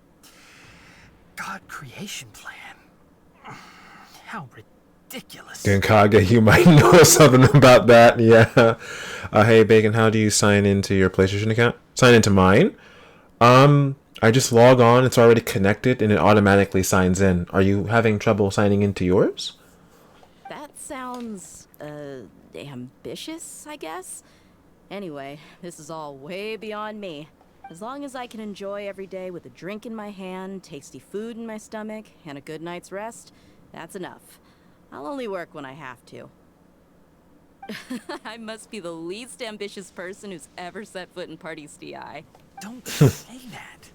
S11: God creation plan. How ridiculous.
S1: Genkage, you might know something about that. Yeah. Hey, Bacon, how do you sign into your PlayStation account? Sign into mine? I just log on, it's already connected, and it automatically signs in. Are you having trouble signing into yours?
S5: That sounds, ambitious, I guess? Anyway, this is all way beyond me. As long as I can enjoy every day with a drink in my hand, tasty food in my stomach, and a good night's rest, that's enough. I'll only work when I have to. I must be the least ambitious person who's ever set foot in Party's DI.
S11: Don't say that.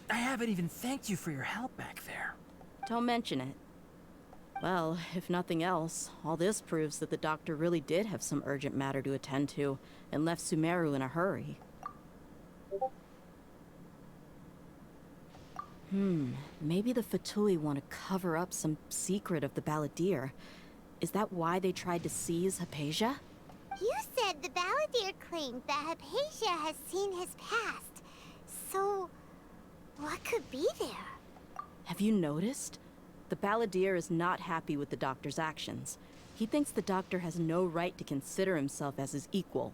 S11: I have haven't even thanked you for your help back there.
S5: Don't mention it. Well, if nothing else, all this proves that the doctor really did have some urgent matter to attend to and left Sumeru in a hurry. Maybe the Fatui want to cover up some secret of the Balladeer. Is that why they tried to seize Hypatia?
S3: You said the Balladeer claimed that Hypatia has seen his past. So, what could be there?
S5: Have you noticed? The Balladeer is not happy with the doctor's actions. He thinks the doctor has no right to consider himself as his equal.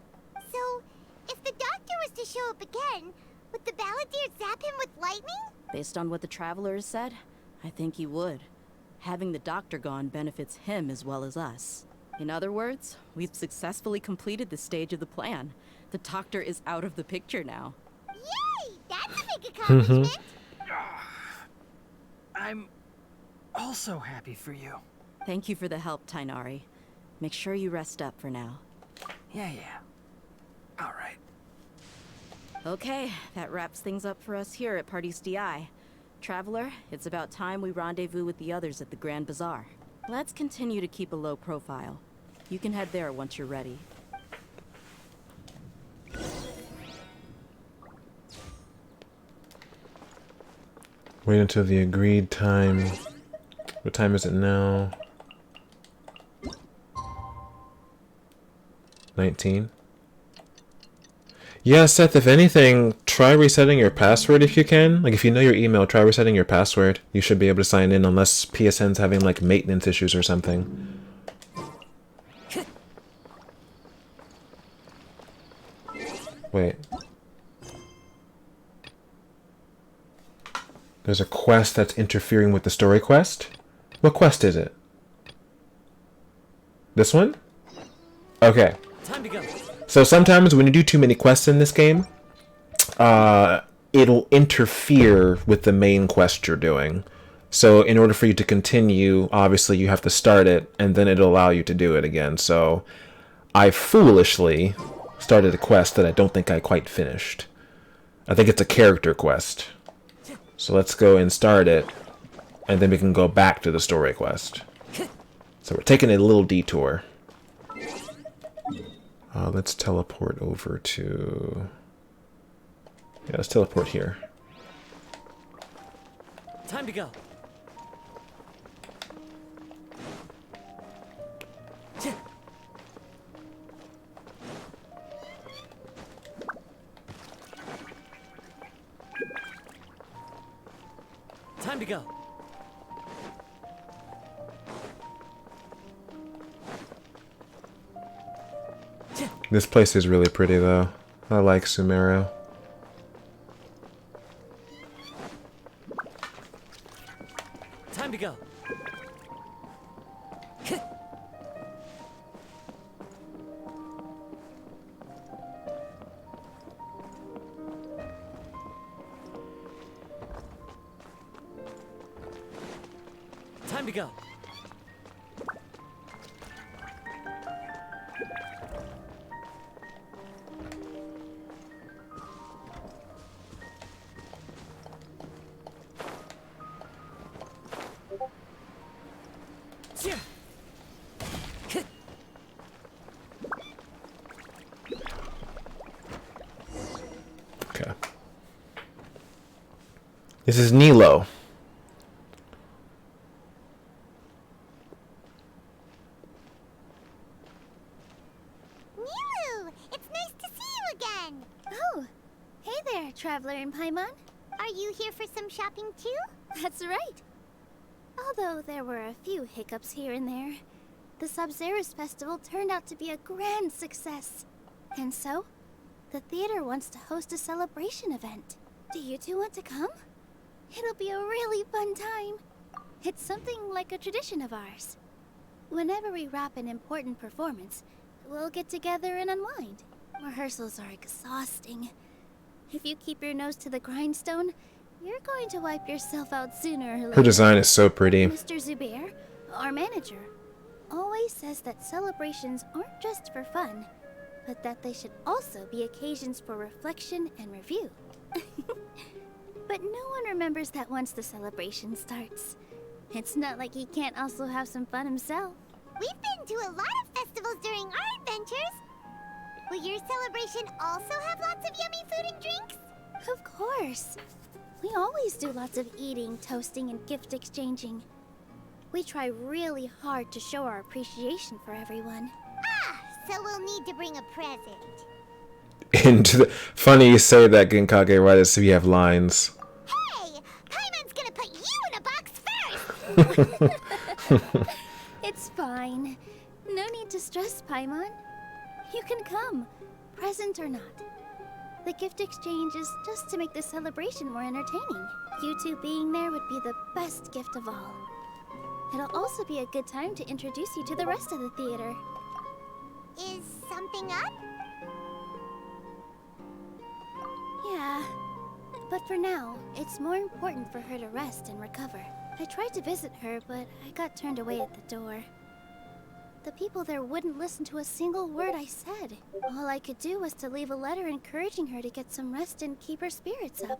S3: So, if the doctor was to show up again, would the Balladeer zap him with lightning?
S5: Based on what the Traveler has said, I think he would. Having the doctor gone benefits him as well as us. In other words, we've successfully completed this stage of the plan. The doctor is out of the picture now.
S3: Yay! That's a big accomplishment!
S11: I'm also happy for you.
S5: Thank you for the help, Tainari. Make sure you rest up for now.
S11: Yeah. All right.
S5: Okay, that wraps things up for us here at Parties DI. Traveler, it's about time we rendezvous with the others at the Grand Bazaar. Let's continue to keep a low profile. You can head there once you're ready.
S1: Wait until the agreed time. What time is it now? 19. Yeah, Seth, if anything, try resetting your password if you can. Like, if you know your email, try resetting your password. You should be able to sign in unless PSN's having, like, maintenance issues or something. Wait. There's a quest that's interfering with the story quest? What quest is it? This one? Okay.
S17: Time to go.
S1: So sometimes when you do too many quests in this game, it'll interfere with the main quest you're doing. So in order for you to continue, obviously you have to start it, and then it'll allow you to do it again. So I foolishly started a quest that I don't think I quite finished. I think it's a character quest. So let's go and start it, and then we can go back to the story quest. So we're taking a little detour. Let's teleport over to... Yeah, let's teleport here.
S17: Time to go. Time to go.
S1: This place is really pretty, though. I like Sumeru.
S17: Time to go. Time to go.
S1: Okay. This is Nilo.
S3: Nilu! It's nice to see you again! Oh, hey there, Traveler in Paimon. Are you here for some shopping too? That's right. Although there were a few hiccups here and there, the Sub-Zerus Festival turned out to be a grand success. And so, the theater wants to host a celebration event. Do you two want to come? It'll be a really fun time. It's something like a tradition of ours. Whenever we wrap an important performance, we'll get together and unwind. Rehearsals are exhausting. If you keep your nose to the grindstone, you're going to wipe yourself out sooner or later.
S1: Her design is so pretty.
S3: Mr. Zubair, our manager, always says that celebrations aren't just for fun, but that they should also be occasions for reflection and review. But But no one remembers that once the celebration starts. It's not like he can't also have some fun himself. We've been to a lot of festivals during our adventures. Will your celebration also have lots of yummy food and drinks? Of course. We always do lots of eating, toasting, and gift exchanging. We try really hard to show our appreciation for everyone. Ah, so we'll need to bring a present.
S1: Funny you say that, Genkage, right as we have lines.
S3: Hey! Paimon's gonna put you in a box first! It's fine. No need to stress, Paimon. You can come, present or not. The gift exchange is just to make the celebration more entertaining. You two being there would be the best gift of all. It'll also be a good time to introduce you to the rest of the theater. Is something up? Yeah, but for now, it's more important for her to rest and recover. I tried to visit her, but I got turned away at the door. The people there wouldn't listen to a single word I said. All I could do was to leave a letter encouraging her to get some rest and keep her spirits up.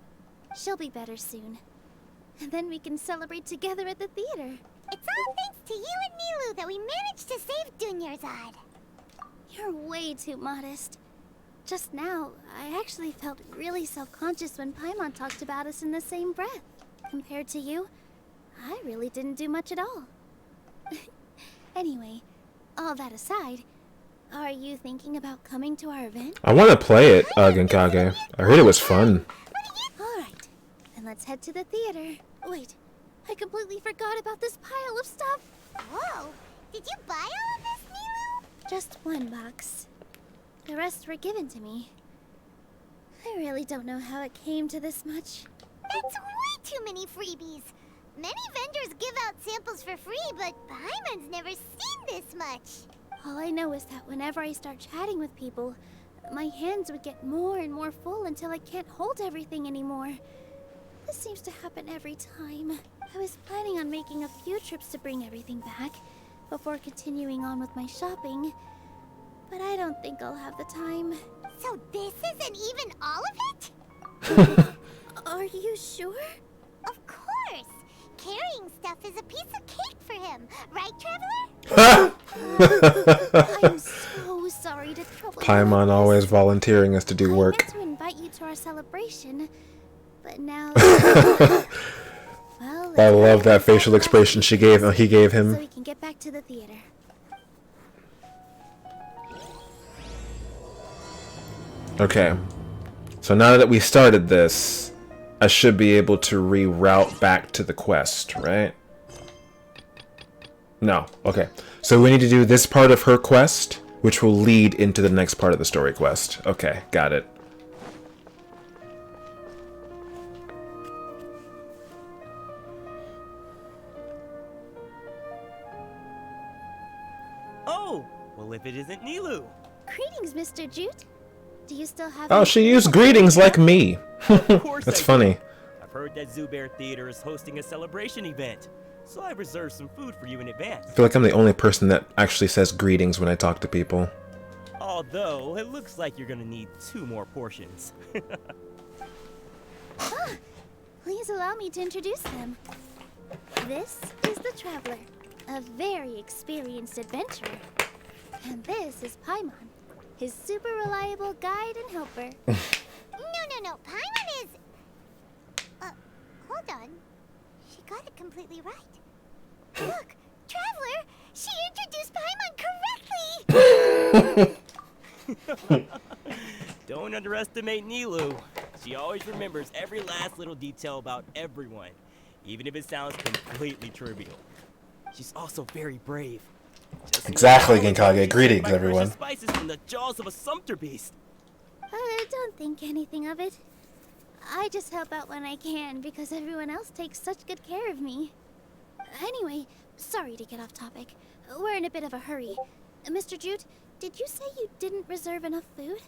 S3: She'll be better soon. And then we can celebrate together at the theater. It's all thanks to you and Nilou that we managed to save Dunyarzad. You're way too modest. Just now, I actually felt really self-conscious when Paimon talked about us in the same breath. Compared to you, I really didn't do much at all. Anyway, all that aside, are you thinking about coming to our event?
S1: I want to play it, Genkage. I heard it was fun.
S3: Alright, then let's head to the theater. Wait, I completely forgot about this pile of stuff. Whoa, did you buy all of this, Nilou? Just one box. The rest were given to me. I really don't know how it came to this much. That's way too many freebies. Many vendors give out samples for free, but Paimon's never seen this much. All I know is that whenever I start chatting with people, my hands would get more and more full until I can't hold everything anymore. This seems to happen every time. I was planning on making a few trips to bring everything back before continuing on with my shopping, but I don't think I'll have the time. So this isn't even all of it? Are you sure? Of course! Carrying stuff is a piece of cake for him, right, Traveler? I'm so sorry to trouble you.
S1: Paimon always volunteering us to do work.
S3: I meant to invite you to our celebration, but now... well,
S1: I love that facial expression he gave him.
S3: So we can get back to the theater.
S1: Okay, so now that we started this, I should be able to reroute back to the quest, right? No, okay. So we need to do this part of her quest, which will lead into the next part of the story quest. Okay, got it.
S17: Oh, well if it isn't Nilou.
S3: Greetings, Mr. Jute. Do you still have...
S1: Oh, she used greetings like me. That's funny.
S17: I've heard that Zubair Theater is hosting a celebration event, so I reserved some food for you in advance.
S1: I feel like I'm the only person that actually says greetings when I talk to people.
S17: Although, it looks like you're gonna need 2 more portions.
S3: Please allow me to introduce them. This is the Traveler, a very experienced adventurer. And this is Paimon, his super reliable guide and helper. No. Paimon is... hold on. She got it completely right. Look, Traveler, she introduced Paimon correctly!
S17: Don't underestimate Nilou. She always remembers every last little detail about everyone, even if it sounds completely trivial. She's also very brave.
S1: Exactly, Genkage. Greetings, everyone.
S17: Spices from the jaws of a sumpter beast.
S3: Don't think anything of it. I just help out when I can because everyone else takes such good care of me. Anyway, sorry to get off topic. We're in a bit of a hurry. Mr. Jute, did you say you didn't reserve enough food?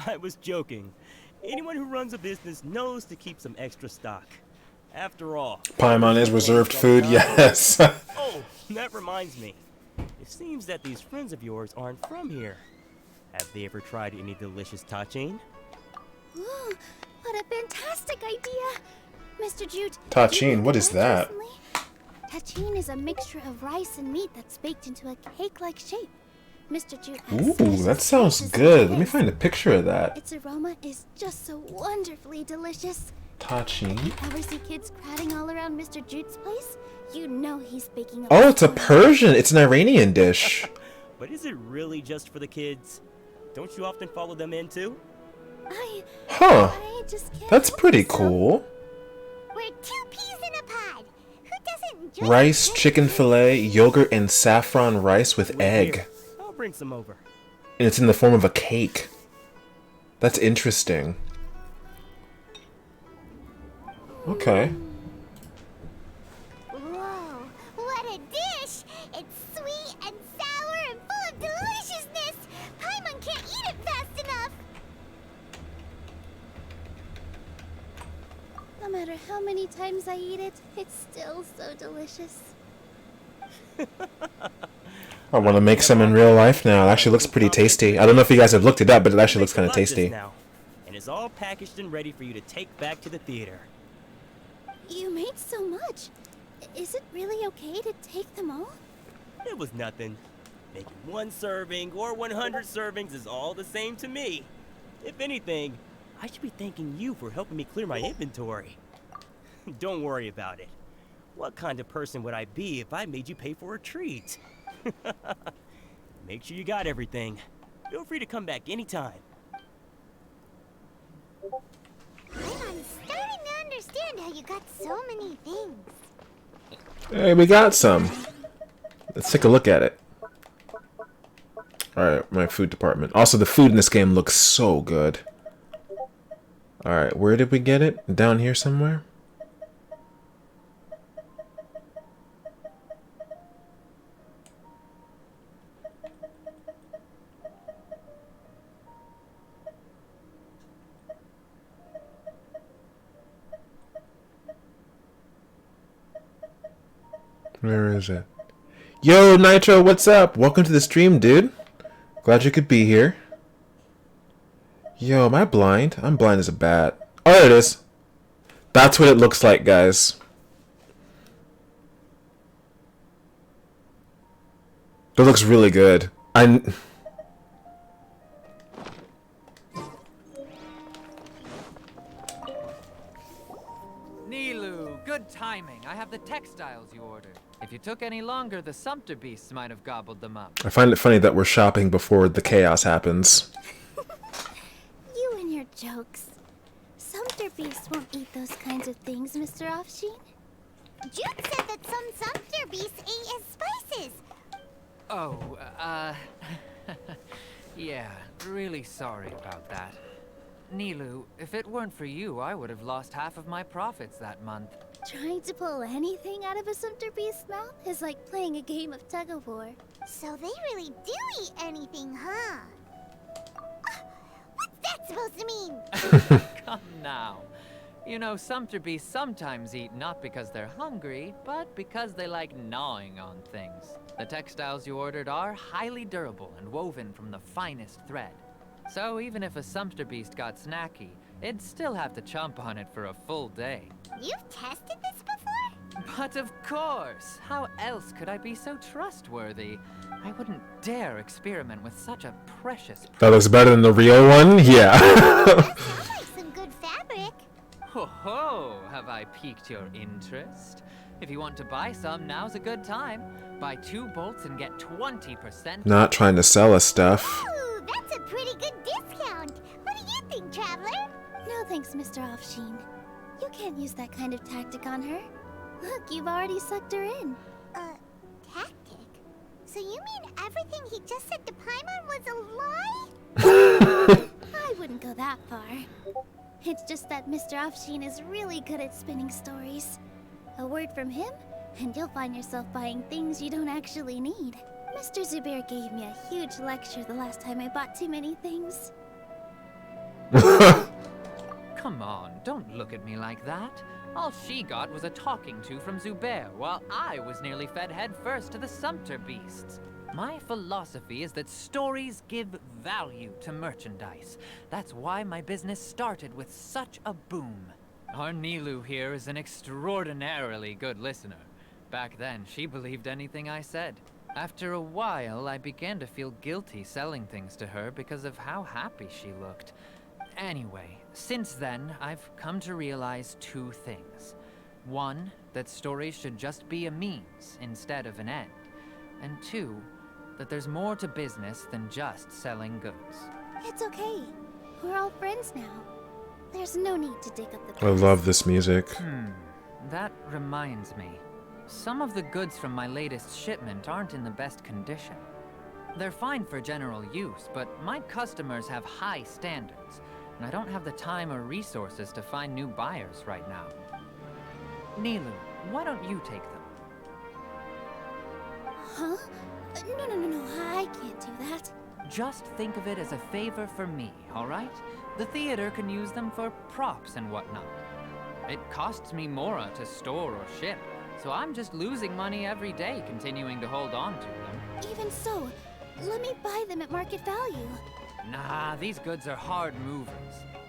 S17: I was joking. Anyone who runs a business knows to keep some extra stock. After all...
S1: Paimon is reserved food, yes.
S17: Oh, that reminds me. It seems that these friends of yours aren't from here. Have they ever tried any delicious tachin?
S3: Ooh,
S18: What a fantastic idea! Mr. Jute,
S1: Tachin, what is that?
S18: Tachin is a mixture of rice and meat that's baked into a cake-like shape. Mr. Jute has
S1: Ooh, that sounds good. Let me find a picture of that.
S18: Its aroma is just so wonderfully delicious.
S1: Tachin.
S18: Ever see kids crowding all around Mr. Jute's place? You know he's baking a
S1: Oh, it's a Persian. It's an Iranian dish.
S17: But is it really just for the kids? Don't you often follow them in too?
S1: Huh.
S18: I just can't
S1: That's
S18: help
S1: pretty
S18: myself.
S1: cool.
S3: We're 2 peas in a pod. Who doesn't enjoy
S1: Rice, chicken fillet, yogurt, and saffron rice with egg.
S17: I'll bring some over.
S1: And it's in the form of a cake. That's interesting. Okay.
S3: Whoa, what a dish! It's sweet and sour and full of deliciousness! Paimon can't eat it fast enough!
S18: No matter how many times I eat it, it's still so delicious.
S1: I want to make some in real life now. It actually looks pretty tasty. I don't know if you guys have looked it up, but it actually looks kind of tasty.
S17: Now, and it's all packaged and ready for you to take back to the theater.
S18: You made so much. Is it really okay to take them all?
S17: It was nothing. Making 1 serving or 100 servings is all the same to me. If anything, I should be thanking you for helping me clear my inventory. Don't worry about it. What kind of person would I be if I made you pay for a treat? Make sure you got everything. Feel free to come back anytime.
S3: I'm starting to understand how you got so many things.
S1: Hey, we got some. Let's take a look at it. Alright, my food department. Also, the food in this game looks so good. Alright, where did we get it? Down here somewhere? Where is it? Yo, Nitro, what's up? Welcome to the stream, dude. Glad you could be here. Yo, am I blind? I'm blind as a bat. Oh, there it is. That's what it looks like, guys. That looks really good.
S19: Nilu, good timing. I have the textiles you ordered. If you took any longer, the Sumpter beasts might have gobbled them up.
S1: I find it funny that we're shopping before the chaos happens.
S18: You and your jokes. Sumpter beasts won't eat those kinds of things, Mr. Offsheen.
S3: Jude said that some Sumpter beasts ate his spices.
S19: Oh, yeah, really sorry about that. Nilu, if it weren't for you, I would have lost half of my profits that month.
S18: Trying to pull anything out of a Sumpter beast's mouth is like playing a game of tug-of-war.
S3: So they really do eat anything, huh? What's that supposed to mean?
S19: Come now. You know, Sumpter beasts sometimes eat not because they're hungry, but because they like gnawing on things. The textiles you ordered are highly durable and woven from the finest thread. So even if a Sumpter beast got snacky, it'd still have to chomp on it for a full day.
S3: You've tested this before?
S19: But of course! How else could I be so trustworthy? I wouldn't dare experiment with such a precious...
S1: That looks better than the real one? Yeah.
S3: That sounds like some good fabric.
S19: Ho ho! Have I piqued your interest? If you want to buy some, now's a good time. Buy 2 bolts and get 20%.
S1: Not trying to sell us stuff.
S3: Ooh, that's a pretty good discount. What do you think, Traveler?
S18: No thanks, Mr. Offsheen. You can't use that kind of tactic on her. Look, you've already sucked her in.
S3: Tactic? So you mean everything he just said to Paimon was a lie?
S18: I wouldn't go that far. It's just that Mr. Offsheen is really good at spinning stories. A word from him, and you'll find yourself buying things you don't actually need. Mr. Zubair gave me a huge lecture the last time I bought too many things.
S19: Come on, don't look at me like that. All she got was a talking to from Zubair, while I was nearly fed head first to the Sumpter beasts. My philosophy is that stories give value to merchandise. That's why my business started with such a boom. Our Nilu here is an extraordinarily good listener. Back then, she believed anything I said. After a while, I began to feel guilty selling things to her because of how happy she looked. Anyway, since then, I've come to realize two things. One, that stories should just be a means instead of an end. And two, that there's more to business than just selling goods.
S18: It's okay. We're all friends now. There's no need to dig up the past.
S1: I love this music.
S19: That reminds me. Some of the goods from my latest shipment aren't in the best condition. They're fine for general use, but my customers have high standards, and I don't have the time or resources to find new buyers right now. Nilu, why don't you take them?
S18: Huh? No, I can't do that.
S19: Just think of it as a favor for me, alright? The theater can use them for props and whatnot. It costs me Mora to store or ship, so I'm just losing money every day continuing to hold on to them.
S18: Even so, let me buy them at market value.
S19: Nah, these goods are hard movers.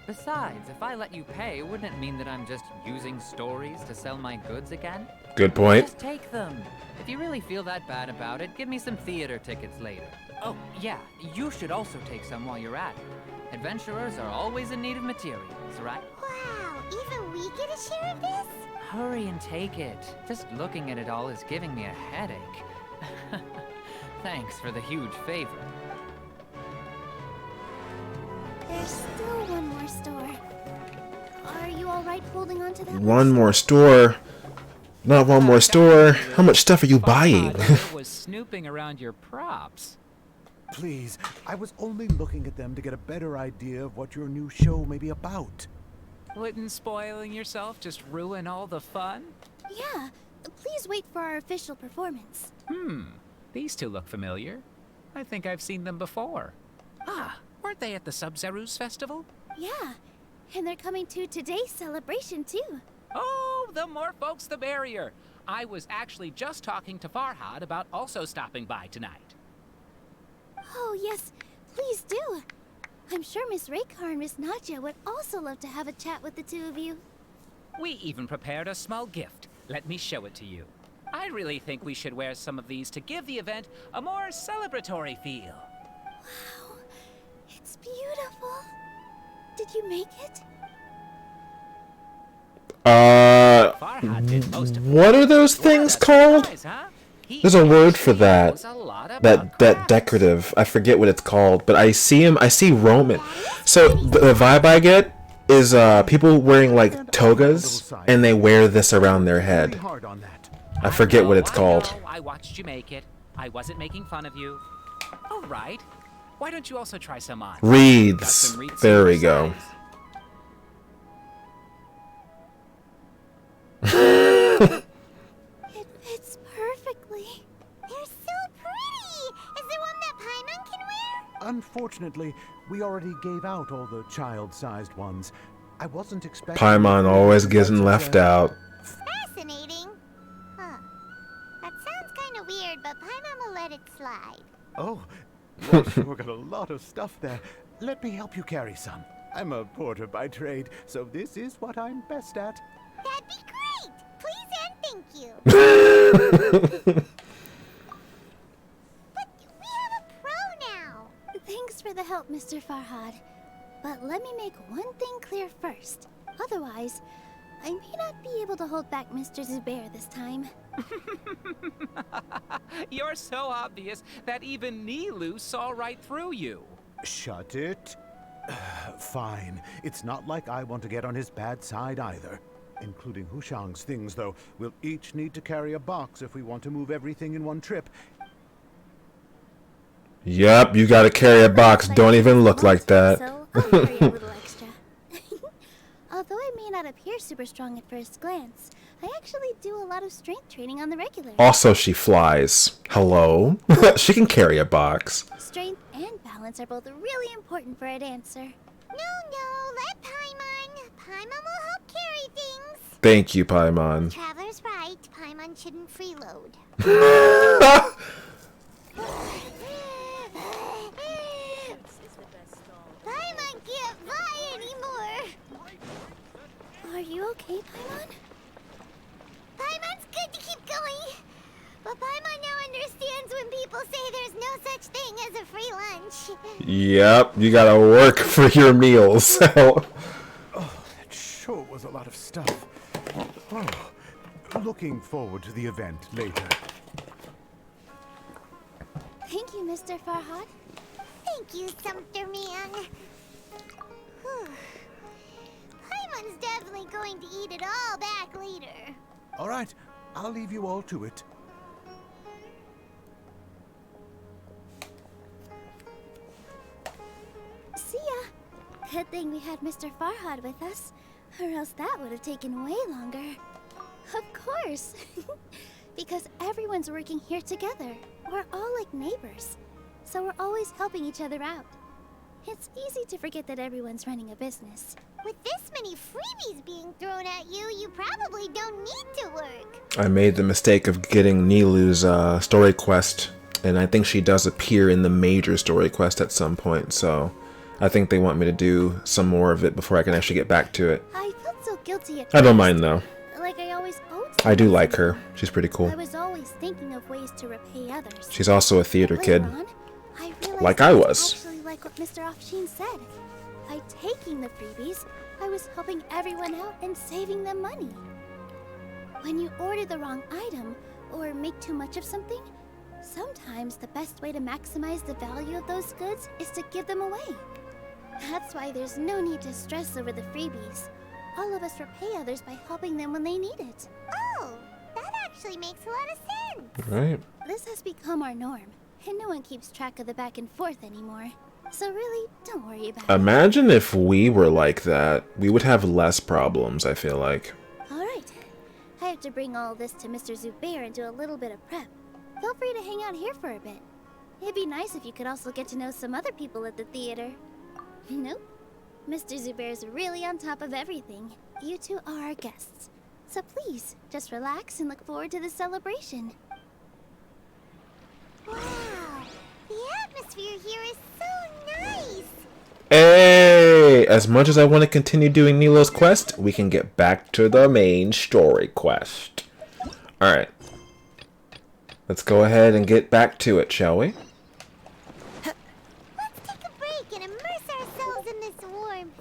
S19: Besides, if I let you pay, wouldn't it mean that I'm just using stories to sell my goods again?
S1: Good point.
S19: Just take them. If you really feel that bad about it, give me some theater tickets later. Oh, yeah, you should also take some while you're at it. Adventurers are always in need of materials, right?
S3: Wow, even we get a share of this?
S19: Hurry and take it. Just looking at it all is giving me a headache. Thanks for the huge favor.
S18: There's still one more store. Are you alright holding on to that?
S1: One more store. Not one more store. How much stuff are you buying?
S20: Was snooping around your props.
S6: Please, I was only looking at them to get a better idea of what your new show may be about.
S20: Wouldn't spoiling yourself just ruin all the fun?
S18: Yeah, please wait for our official performance.
S20: These two look familiar. I think I've seen them before. Ah, weren't they at the Sub-Zerus Festival?
S18: Yeah, and they're coming to today's celebration too.
S20: Oh, the more folks the merrier. I was actually just talking to Farhad about also stopping by tonight.
S18: Oh yes, please do. I'm sure Miss Raykar and Miss Nadja would also love to have a chat with the two of you.
S20: We even prepared a small gift. Let me show it to you. I really think we should wear some of these to give the event a more celebratory feel.
S18: Wow, it's beautiful. Did you make it?
S1: What are those things called? There's a word for that. That decorative. I forget what it's called, but I see him. I see Roman. So the vibe I get is people wearing like togas, and they wear this around their head. I forget what it's called.
S20: I watched you make it. I wasn't making fun of you. All right. Why don't you also try some on?
S1: Reeds. There we go.
S3: It fits perfectly. They're so pretty! Is there one that Paimon can wear?
S6: Unfortunately, we already gave out all the child-sized ones. I wasn't expecting...
S1: Paimon always getting left out.
S3: Fascinating. Huh. That sounds kind of weird, but Paimon will let it slide.
S6: Oh, well, sure got a lot of stuff there. Let me help you carry some. I'm a porter by trade, so this is what I'm best at.
S3: That'd be great! Please and thank you. But we have a pro now.
S18: Thanks for the help, Mr. Farhad. But let me make one thing clear first. Otherwise, I may not be able to hold back Mr. Zubair this time.
S20: You're so obvious that even Nilu saw right through you.
S6: Shut it. Fine. It's not like I want to get on his bad side either. Including Hushang's things, though. We'll each need to carry a box if we want to move everything in one trip.
S1: Yep, you gotta carry a box. Don't even look like that.
S18: So I'll carry a little extra. Although I may not appear super strong at first glance, I actually do a lot of strength training on the regular.
S1: Also, she flies. Hello? She can carry a box.
S18: Strength and balance are both really important for a dancer.
S3: No, let Paimon. Paimon will help carry things.
S1: Thank you, Paimon.
S3: Traveler's right. Paimon shouldn't freeload.
S18: okay, Paimon?
S3: Paimon's good to keep going. But Paimon now understands when people say there's no such thing as a free lunch.
S1: Yep, you gotta work for your meals.
S6: Oh, that sure was a lot of stuff. Oh, looking forward to the event later.
S18: Thank you, Mr. Farhad.
S3: Thank you, Sumpter Man. Paimon's definitely going to eat it all back later.
S6: All right, I'll leave you all to it.
S18: See ya. Good thing we had Mr. Farhad with us, or else that would have taken way longer. Of course. Because everyone's working here together. We're all like neighbors. So we're always helping each other out. It's easy to forget that everyone's running a business.
S3: With this many freebies being thrown at you, you probably don't need to work.
S1: I made the mistake of getting Nilu's story quest, and I think she does appear in the major story quest at some point, so I think they want me to do some more of it before I can actually get back to it.
S18: I felt so guilty at
S1: I don't
S18: first,
S1: mind though.
S18: Like I always owed
S1: I do
S18: someone
S1: like
S18: something.
S1: her. She's pretty cool.
S18: I was always thinking of ways to repay others.
S1: She's also a theater kid.
S18: Later on, I realized
S1: Like I
S18: it
S1: was.
S18: actually like what Mr. Afshin said. By taking the freebies, I was helping everyone out and saving them money. When you order the wrong item or make too much of something, sometimes the best way to maximize the value of those goods is to give them away. That's why there's no need to stress over the freebies. All of us repay others by helping them when they need it.
S3: Oh, that actually makes a lot of sense.
S1: Right.
S18: This has become our norm, and no one keeps track of the back and forth anymore. So really, don't worry about it.
S1: Imagine if we were like that. We would have less problems, I feel like.
S18: Alright. I have to bring all this to Mr. Zubair and do a little bit of prep. Feel free to hang out here for a bit. It'd be nice if you could also get to know some other people at the theater. Nope. Mr. Zubair's really on top of everything. You two are our guests. So please, just relax and look forward to the celebration.
S3: Wow, the atmosphere here is so nice.
S1: Hey! As much as I want to continue doing Nilo's quest, we can get back to the main story quest. Alright. Let's go ahead and get back to it, shall we?
S3: Let's take a break and immerse ourselves in this warmth.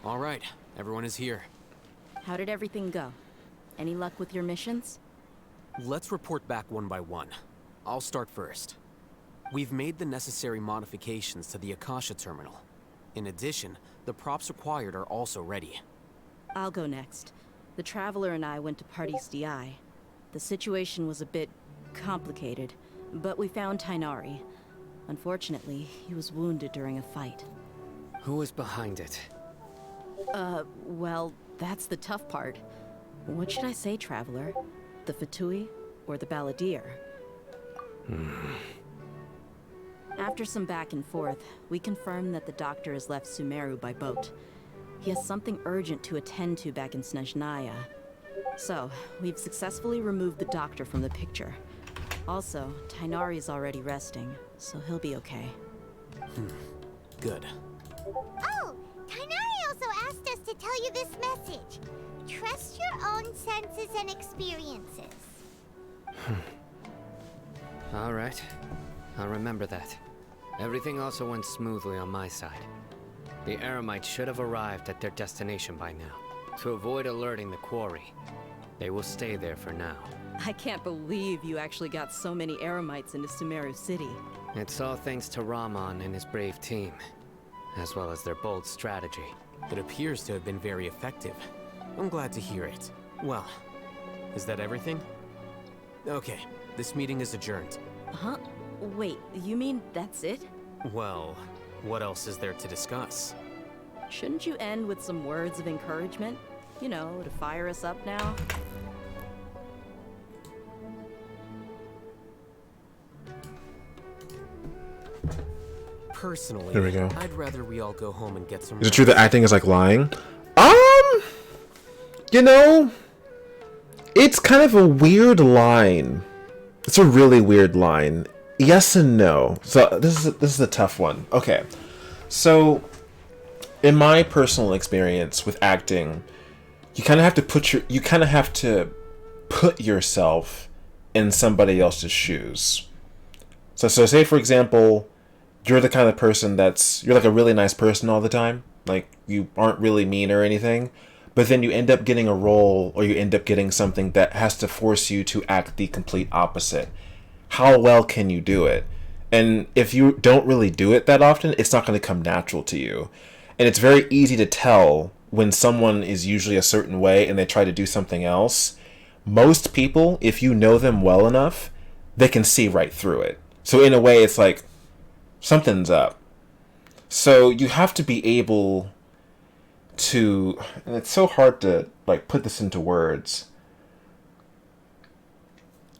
S4: All right, everyone is here.
S5: How did everything go? Any luck with your missions?
S4: Let's report back one by one. I'll start first. We've made the necessary modifications to the Akasha terminal. In addition, the props required are also ready.
S5: I'll go next. The Traveler and I went to Party's DI. The situation was a bit complicated, but we found Tainari. Unfortunately, he was wounded during a fight.
S8: Who was behind it?
S5: Well, that's the tough part. What should I say, Traveler? The Fatui or the Balladeer? After some back and forth, we confirmed that the doctor has left Sumeru by boat. He has something urgent to attend to back in Snezhnaya. So, we've successfully removed the doctor from the picture. Also, Tainari's already resting, so he'll be okay.
S4: Good.
S3: Oh, Tainari also asked us to tell you this message. Trust your own senses and experiences.
S8: Alright. I'll remember that. Everything also went smoothly on my side. The Eremites should have arrived at their destination by now. To avoid alerting the quarry, they will stay there for now.
S5: I can't believe you actually got so many Eremites into Sumeru City.
S8: It's all thanks to Rahman and his brave team, as well as their bold strategy.
S4: It appears to have been very effective. I'm glad to hear it. Well, is that everything? Okay, this meeting is adjourned.
S5: Huh? Wait, you mean that's it?
S4: Well, what else is there to discuss?
S5: Shouldn't you end with some words of encouragement? You know, to fire us up now?
S4: Personally,
S1: There we go.
S4: I'd rather we all go home and get some
S1: Is it true that acting is like lying? You know, it's kind of a weird line. It's a really weird line. Yes and no. So this is a tough one. Okay. So in my personal experience with acting, you kind of have to put yourself in somebody else's shoes. So say for example, you're the kind of person you're like a really nice person all the time, like you aren't really mean or anything, but then you end up getting a role or you end up getting something that has to force you to act the complete opposite. How well can you do it? And if you don't really do it that often, it's not going to come natural to you. And it's very easy to tell when someone is usually a certain way and they try to do something else. Most people, if you know them well enough, they can see right through it. So in a way, it's like, something's up. So you have to be able to, and it's so hard to like put this into words.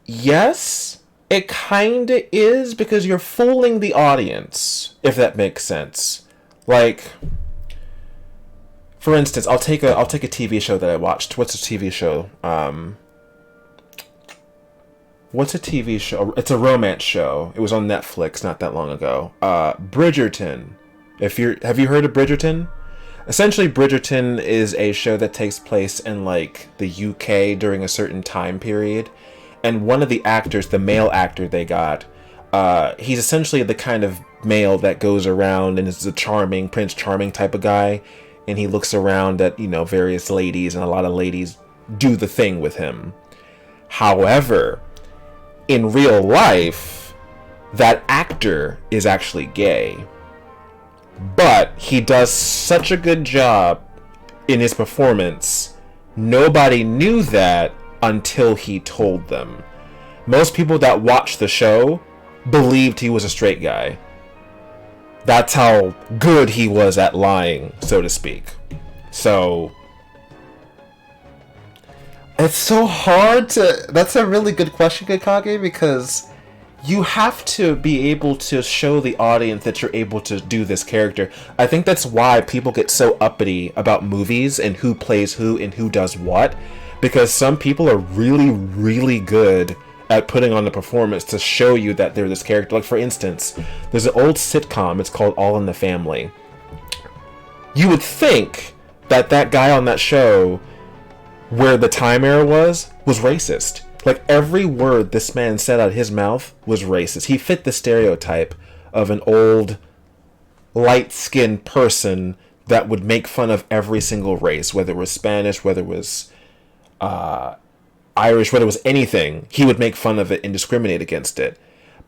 S1: Yes, it kinda is, because you're fooling the audience, if that makes sense. Like, for instance, I'll take a TV show that I watched. What's a TV show? What's a TV show? It's a romance show. It was on Netflix not that long ago. Bridgerton. Have you heard of Bridgerton? Essentially, Bridgerton is a show that takes place in like the UK during a certain time period. And one of the actors, the male actor they got, he's essentially the kind of male that goes around and is a charming, Prince Charming type of guy. And he looks around at, various ladies, and a lot of ladies do the thing with him. However, in real life, that actor is actually gay. But he does such a good job in his performance, nobody knew that until he told them. Most people that watched the show believed he was a straight guy. That's how good he was at lying, so to speak. So it's so hard to... That's a really good question, Kakage, because you have to be able to show the audience that you're able to do this character. I think that's why people get so uppity about movies and who plays who and who does what, because some people are really, really good at putting on the performance to show you that they're this character. Like, for instance, there's an old sitcom, it's called All in the Family. You would think that that guy on that show, where the time era was racist. Like, every word this man said out of his mouth was racist. He fit the stereotype of an old, light-skinned person that would make fun of every single race, whether it was Spanish, whether it was Irish, whether it was anything. He would make fun of it and discriminate against it.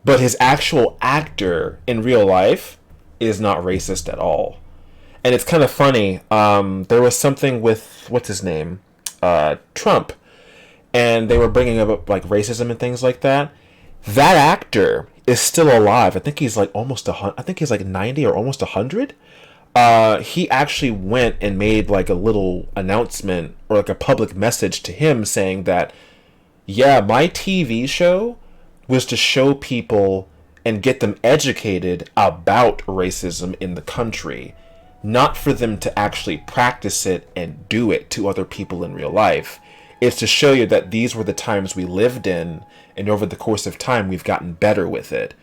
S1: But his actual actor in real life is not racist at all. And it's kind of funny. There was something with, what's his name? Trump. And they were bringing up like racism and things like that. That actor is still alive. I think he's like I think he's like 90 or almost 100. He actually went and made like a little announcement or like a public message to him saying that, yeah, my TV show was to show people and get them educated about racism in the country, not for them to actually practice it and do it to other people in real life. It's to show you that these were the times we lived in, and over the course of time, we've gotten better with it.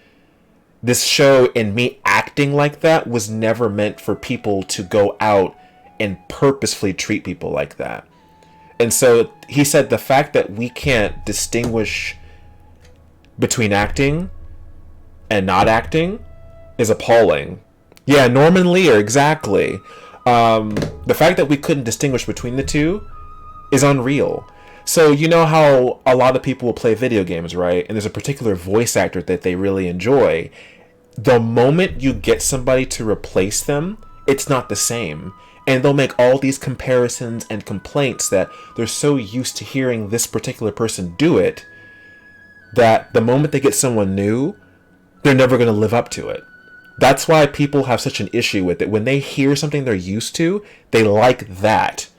S1: This show and me acting like that was never meant for people to go out and purposefully treat people like that. And so he said the fact that we can't distinguish between acting and not acting is appalling. Yeah, Norman Lear, exactly. The fact that we couldn't distinguish between the two is unreal. So you know how a lot of people will play video games, right? And there's a particular voice actor that they really enjoy. The moment you get somebody to replace them, it's not the same. And they'll make all these comparisons and complaints that they're so used to hearing this particular person do it, that the moment they get someone new, they're never going to live up to it. That's why people have such an issue with it. When they hear something they're used to, they like that.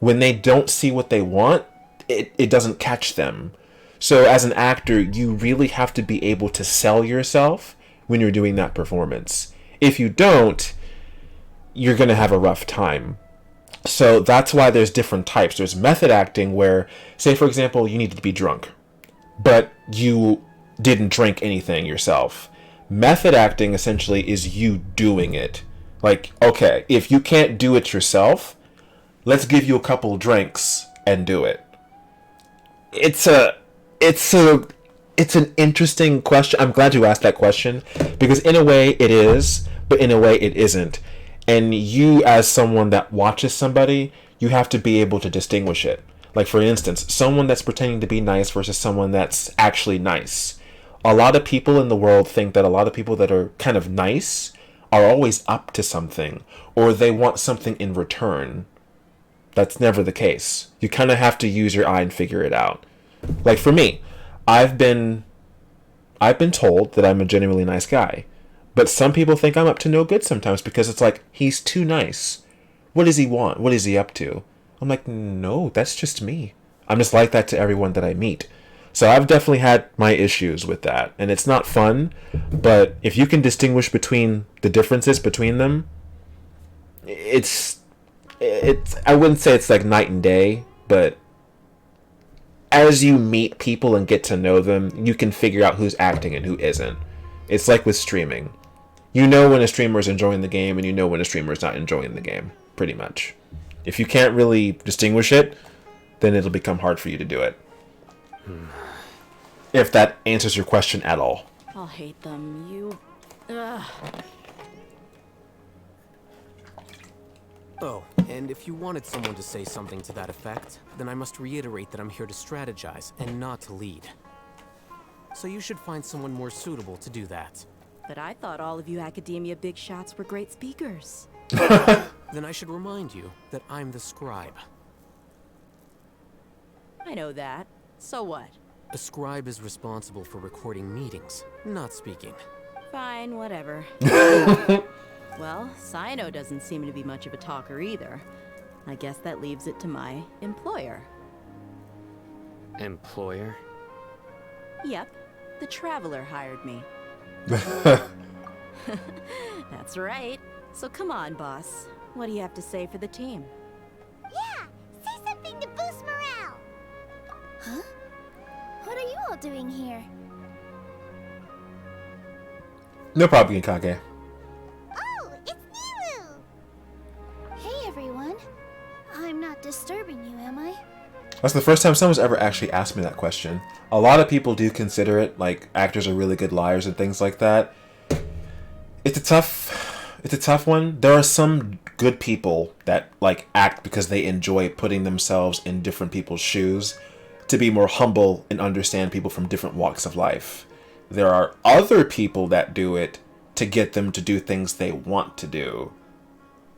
S1: When they don't see what they want, it doesn't catch them. So as an actor, you really have to be able to sell yourself when you're doing that performance. If you don't, you're going to have a rough time. So that's why there's different types. There's method acting where, say for example, you needed to be drunk, but you didn't drink anything yourself. Method acting essentially is you doing it. Like, okay, if you can't do it yourself, let's give you a couple drinks and do it. It's an interesting question. I'm glad you asked that question, because in a way it is, but in a way it isn't. And you, as someone that watches somebody, you have to be able to distinguish it. Like, for instance, someone that's pretending to be nice versus someone that's actually nice. A lot of people in the world think that a lot of people that are kind of nice are always up to something, or they want something in return. That's never the case. You kind of have to use your eye and figure it out. Like, for me, I've been told that I'm a genuinely nice guy, but some people think I'm up to no good sometimes, because it's like, he's too nice. What does he want? What is he up to? I'm like, no, that's just me. I'm just like that to everyone that I meet. So I've definitely had my issues with that, and it's not fun, but if you can distinguish between the differences between them, it's I wouldn't say it's like night and day, but as you meet people and get to know them, you can figure out who's acting and who isn't. It's like with streaming. You know when a streamer is enjoying the game, and you know when a streamer is not enjoying the game, pretty much. If you can't really distinguish it, then it'll become hard for you to do it. If that answers your question at all.
S5: I'll hate them. You... Ugh.
S4: Oh, and if you wanted someone to say something to that effect, then I must reiterate that I'm here to strategize and not to lead. So you should find someone more suitable to do that.
S5: But I thought all of you academia big shots were great speakers.
S4: Then I should remind you that I'm the scribe.
S5: I know that. So what?
S4: A scribe is responsible for recording meetings, not speaking.
S5: Fine, whatever. Well, Cyno doesn't seem to be much of a talker either. I guess that leaves it to my employer.
S8: Employer?
S5: Yep. The Traveler hired me. That's right. So come on, boss. What do you have to say for the team?
S3: Yeah, say something to boost morale. Huh? What are you all doing here?
S1: No problem, Kage.
S3: Oh, it's Nilu! Hey, everyone. I'm not disturbing you, am I?
S1: That's the first time someone's ever actually asked me that question. A lot of people do consider it, like, actors are really good liars and things like that. It's a tough one. There are some good people that, like, act because they enjoy putting themselves in different people's shoes to be more humble and understand people from different walks of life. There are other people that do it to get them to do things they want to do.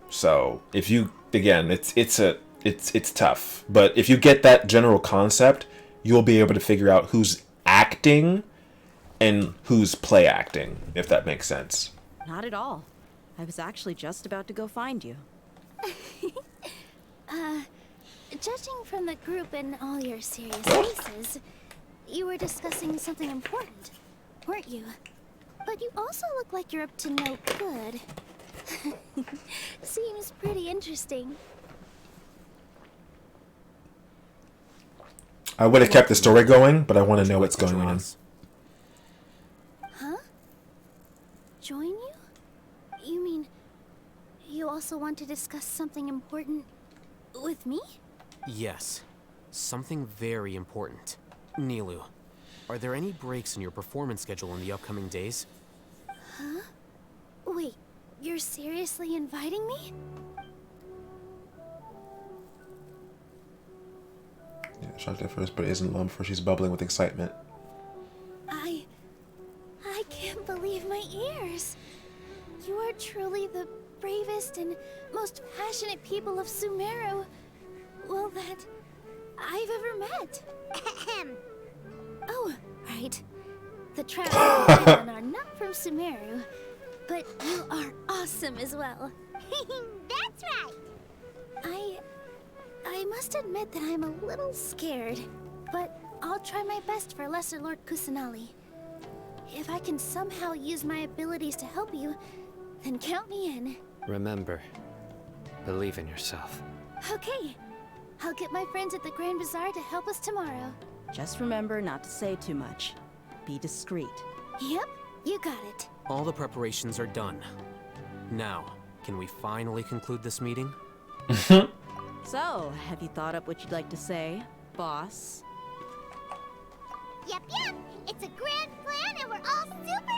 S1: So, if you, again, it's tough. But if you get that general concept, you'll be able to figure out who's acting and who's play acting, if that makes sense.
S5: Not at all. I was actually just about to go find you.
S3: Judging from the group and all your serious faces, you were discussing something important, weren't you? But you also look like you're up to no good. Seems pretty interesting.
S1: I would have kept the story going, but I want to know what's going on.
S3: Huh? Join you? You mean you also want to discuss something important with me?
S4: Yes. Something very important. Nilu, are there any breaks in your performance schedule in the upcoming days?
S3: Huh? Wait, you're seriously inviting me?
S1: Yeah, shocked at first, but isn't lump for she's bubbling with excitement.
S3: I can't believe my ears. You are truly the bravest and most passionate people of Sumeru, well, that I've ever met. Oh, right. The Traveler are not from Sumeru, but you are awesome as well. That's right. I must admit that I'm a little scared, but I'll try my best for Lesser Lord Kusanali. If I can somehow use my abilities to help you, then count me in.
S8: Remember, believe in yourself.
S3: Okay. I'll get my friends at the Grand Bazaar to help us tomorrow.
S5: Just remember not to say too much. Be discreet.
S3: Yep, you got it.
S4: All the preparations are done. Now, Can we finally conclude this meeting?
S5: So, have you thought up what you'd like to say, boss?
S3: Yep, yep. It's a grand plan and we're all super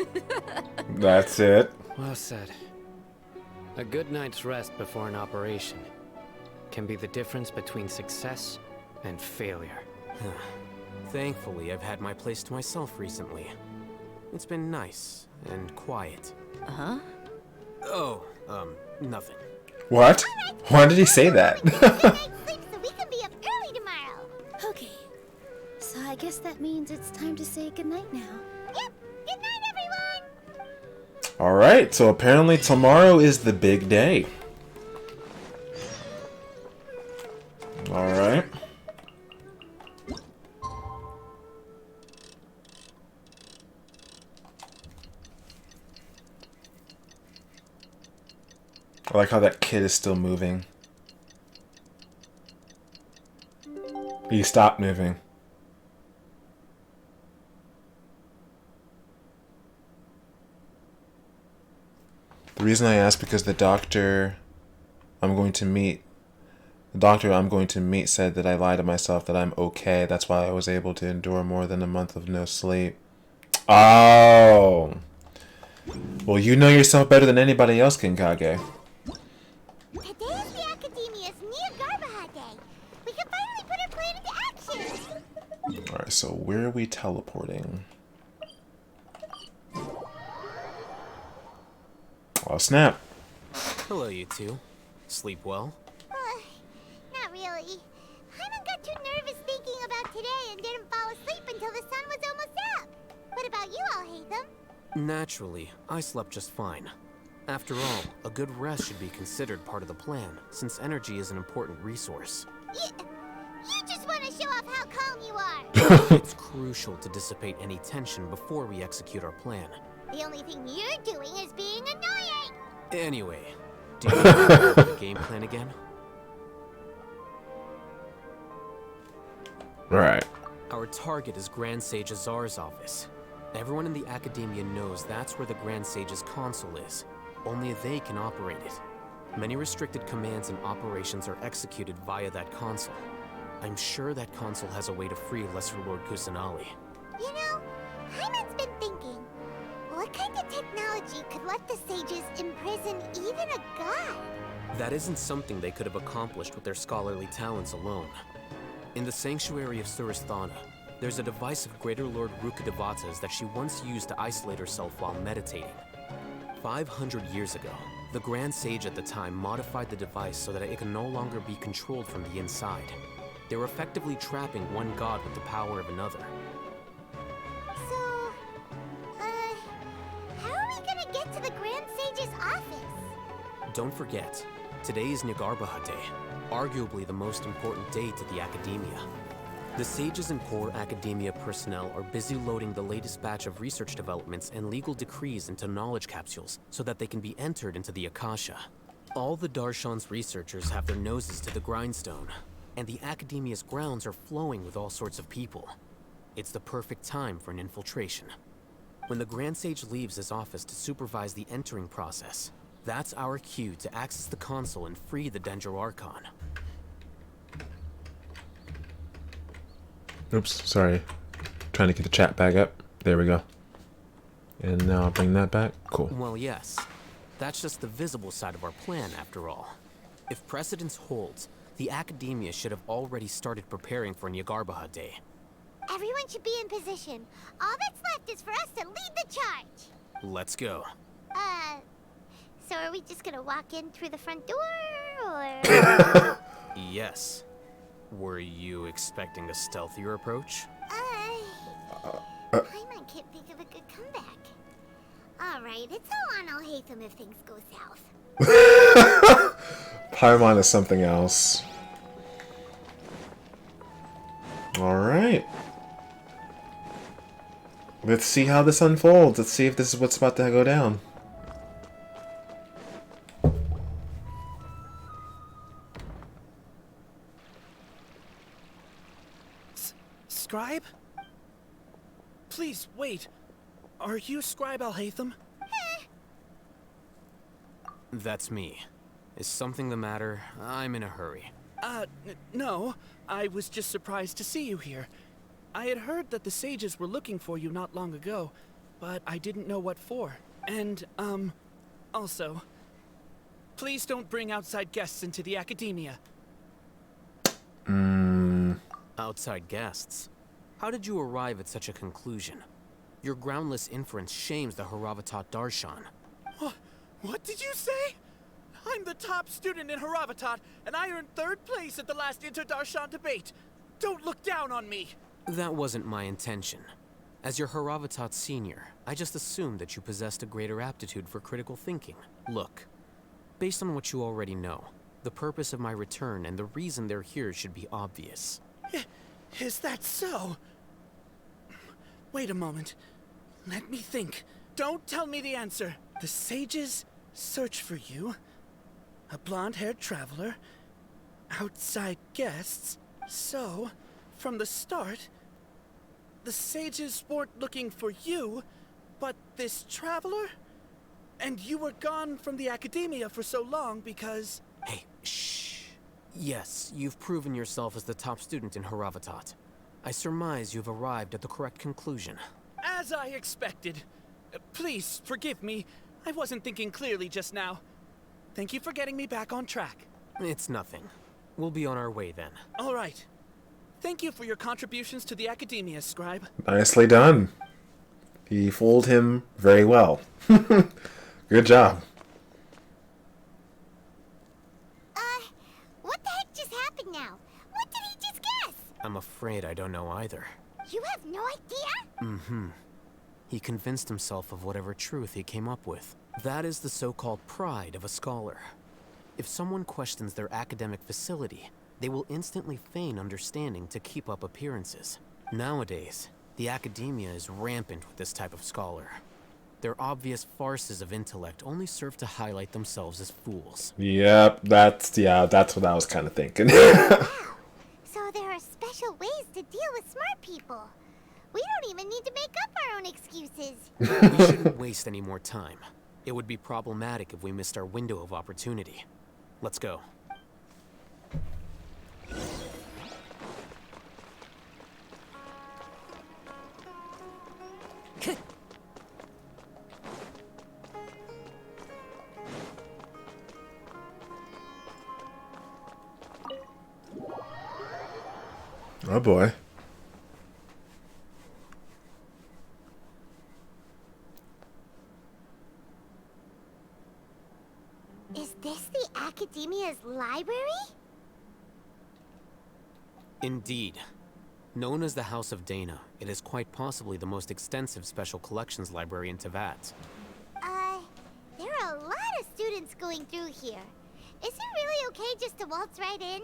S3: awesome.
S1: That's it.
S8: Well said. A good night's rest before an operation can be the difference between success and failure.
S4: Thankfully, I've had my place to myself recently. It's been nice and quiet.
S5: Uh-huh?
S4: Oh, nothing.
S1: What? Why did he say that?
S3: Sleep so we can be up early tomorrow.
S18: Okay. So I guess that means it's time to say goodnight now.
S3: Yep. Good night, everyone.
S1: Alright, so apparently tomorrow is the big day. Alright. I like how that kid is still moving. He stopped moving. The reason I asked because the doctor I'm going to meet said that I lied to myself that I'm okay. That's why I was able to endure more than a month of no sleep. Oh. Well, you know yourself better than anybody else, Kinkage.
S3: Today is the Academia's Niagarbaha Day. We can finally put our plan into action.
S1: Alright, so where are we teleporting? Oh, snap.
S4: Hello, you two. Sleep well?
S3: Not really. Hyman got too nervous thinking about today and didn't fall asleep until the sun was almost up. What about you all, Hatham?
S4: Naturally, I slept just fine. After all, a good rest should be considered part of the plan, since energy is an important resource.
S3: You just want to show off how calm you are.
S4: It's crucial to dissipate any tension before we execute our plan.
S3: The only thing you're doing is being annoying.
S4: Anyway, do you remember the game plan again?
S1: Right.
S4: Our target is Grand Sage Azar's office. Everyone in the Academia knows that's where the Grand Sage's console is. Only they can operate it. Many restricted commands and operations are executed via that console. I'm sure that console has a way to free Lesser Lord Kusanali.
S3: You know, Hyman's been thinking, what kind of technology could let the sages imprison even a god?
S4: That isn't something they could have accomplished with their scholarly talents alone. In the Sanctuary of Suristhana, there's a device of Greater Lord Rukkhadevata's that she once used to isolate herself while meditating. 500 years ago, the Grand Sage at the time modified the device so that it can no longer be controlled from the inside. They were effectively trapping one god with the power of another.
S3: So, how are we gonna get to the Grand Sage's office?
S4: Don't forget, today is Niagarbaha Day, arguably the most important day to the Academia. The sages and core Academia personnel are busy loading the latest batch of research developments and legal decrees into knowledge capsules so that they can be entered into the Akasha. All the Darshan's researchers have their noses to the grindstone, and the Academia's grounds are flowing with all sorts of people. It's the perfect time for an infiltration. When the Grand Sage leaves his office to supervise the entering process, that's our cue to access the console and free the Danger Archon.
S1: Oops, sorry. Trying to get the chat back up. There we go. And now I'll bring that back. Cool.
S4: Well, yes. That's just the visible side of our plan, after all. If precedence holds, the Academia should have already started preparing for Niagarbaha Day.
S3: Everyone should be in position. All that's left is for us to lead the charge.
S4: Let's go.
S3: So are we just gonna walk in through the front door, or...?
S4: Yes. Were you expecting a stealthier approach?
S3: Paimon can't think of a good comeback. Alright, it's all on Alhaitham if things go south.
S1: Paimon is something else. Alright. Let's see how this unfolds. Let's see if this is what's about to go down.
S20: Scribe?
S21: Please, wait. Are you Scribe Alhaitham?
S4: That's me. Is something the matter? I'm in a hurry.
S21: No. I was just surprised to see you here. I had heard that the sages were looking for you not long ago, but I didn't know what for. And, also, please don't bring outside guests into the academia.
S4: Outside guests? How did you arrive at such a conclusion? Your groundless inference shames the Haravatat Darshan.
S21: What did you say? I'm the top student in Haravatat, and I earned 3rd place at the last Inter-Darshan debate. Don't look down on me.
S4: That wasn't my intention. As your Haravatat senior, I just assumed that you possessed a greater aptitude for critical thinking. Look, based on what you already know, the purpose of my return and the reason they're here should be obvious.
S21: Is that so? Wait a moment. Let me think. Don't tell me the answer. The sages search for you. A blonde-haired traveler. Outside guests. So, from the start, the sages weren't looking for you, but this traveler? And you were gone from the academia for so long because...
S4: Hey, shh. Yes, you've proven yourself as the top student in Haravatat. I surmise you've arrived at the correct conclusion.
S21: As I expected. Please, forgive me. I wasn't thinking clearly just now. Thank you for getting me back on track.
S4: It's nothing. We'll be on our way then.
S21: All right. Thank you for your contributions to the academia, Scribe.
S1: Nicely done. He fooled him very well. Good job.
S3: What the heck just happened now? What did he just guess?
S4: I'm afraid I don't know either.
S3: You have no idea?
S4: He convinced himself of whatever truth he came up with. That is the so-called pride of a scholar. If someone questions their academic facility, they will instantly feign understanding to keep up appearances. Nowadays, the academia is rampant with this type of scholar. Their obvious farces of intellect only serve to highlight themselves as fools.
S1: Yep, that's what I was kind of thinking.
S3: So there are special ways to deal with smart people. We don't even need to make up our own excuses.
S4: We shouldn't waste any more time. It would be problematic if we missed our window of opportunity. Let's go.
S1: Oh boy.
S3: Is this the Academia's library?
S4: Indeed. Known as the House of Dana, it is quite possibly the most extensive special collections library in Teyvat.
S3: There are a lot of students going through here. Is it really okay just to waltz right in?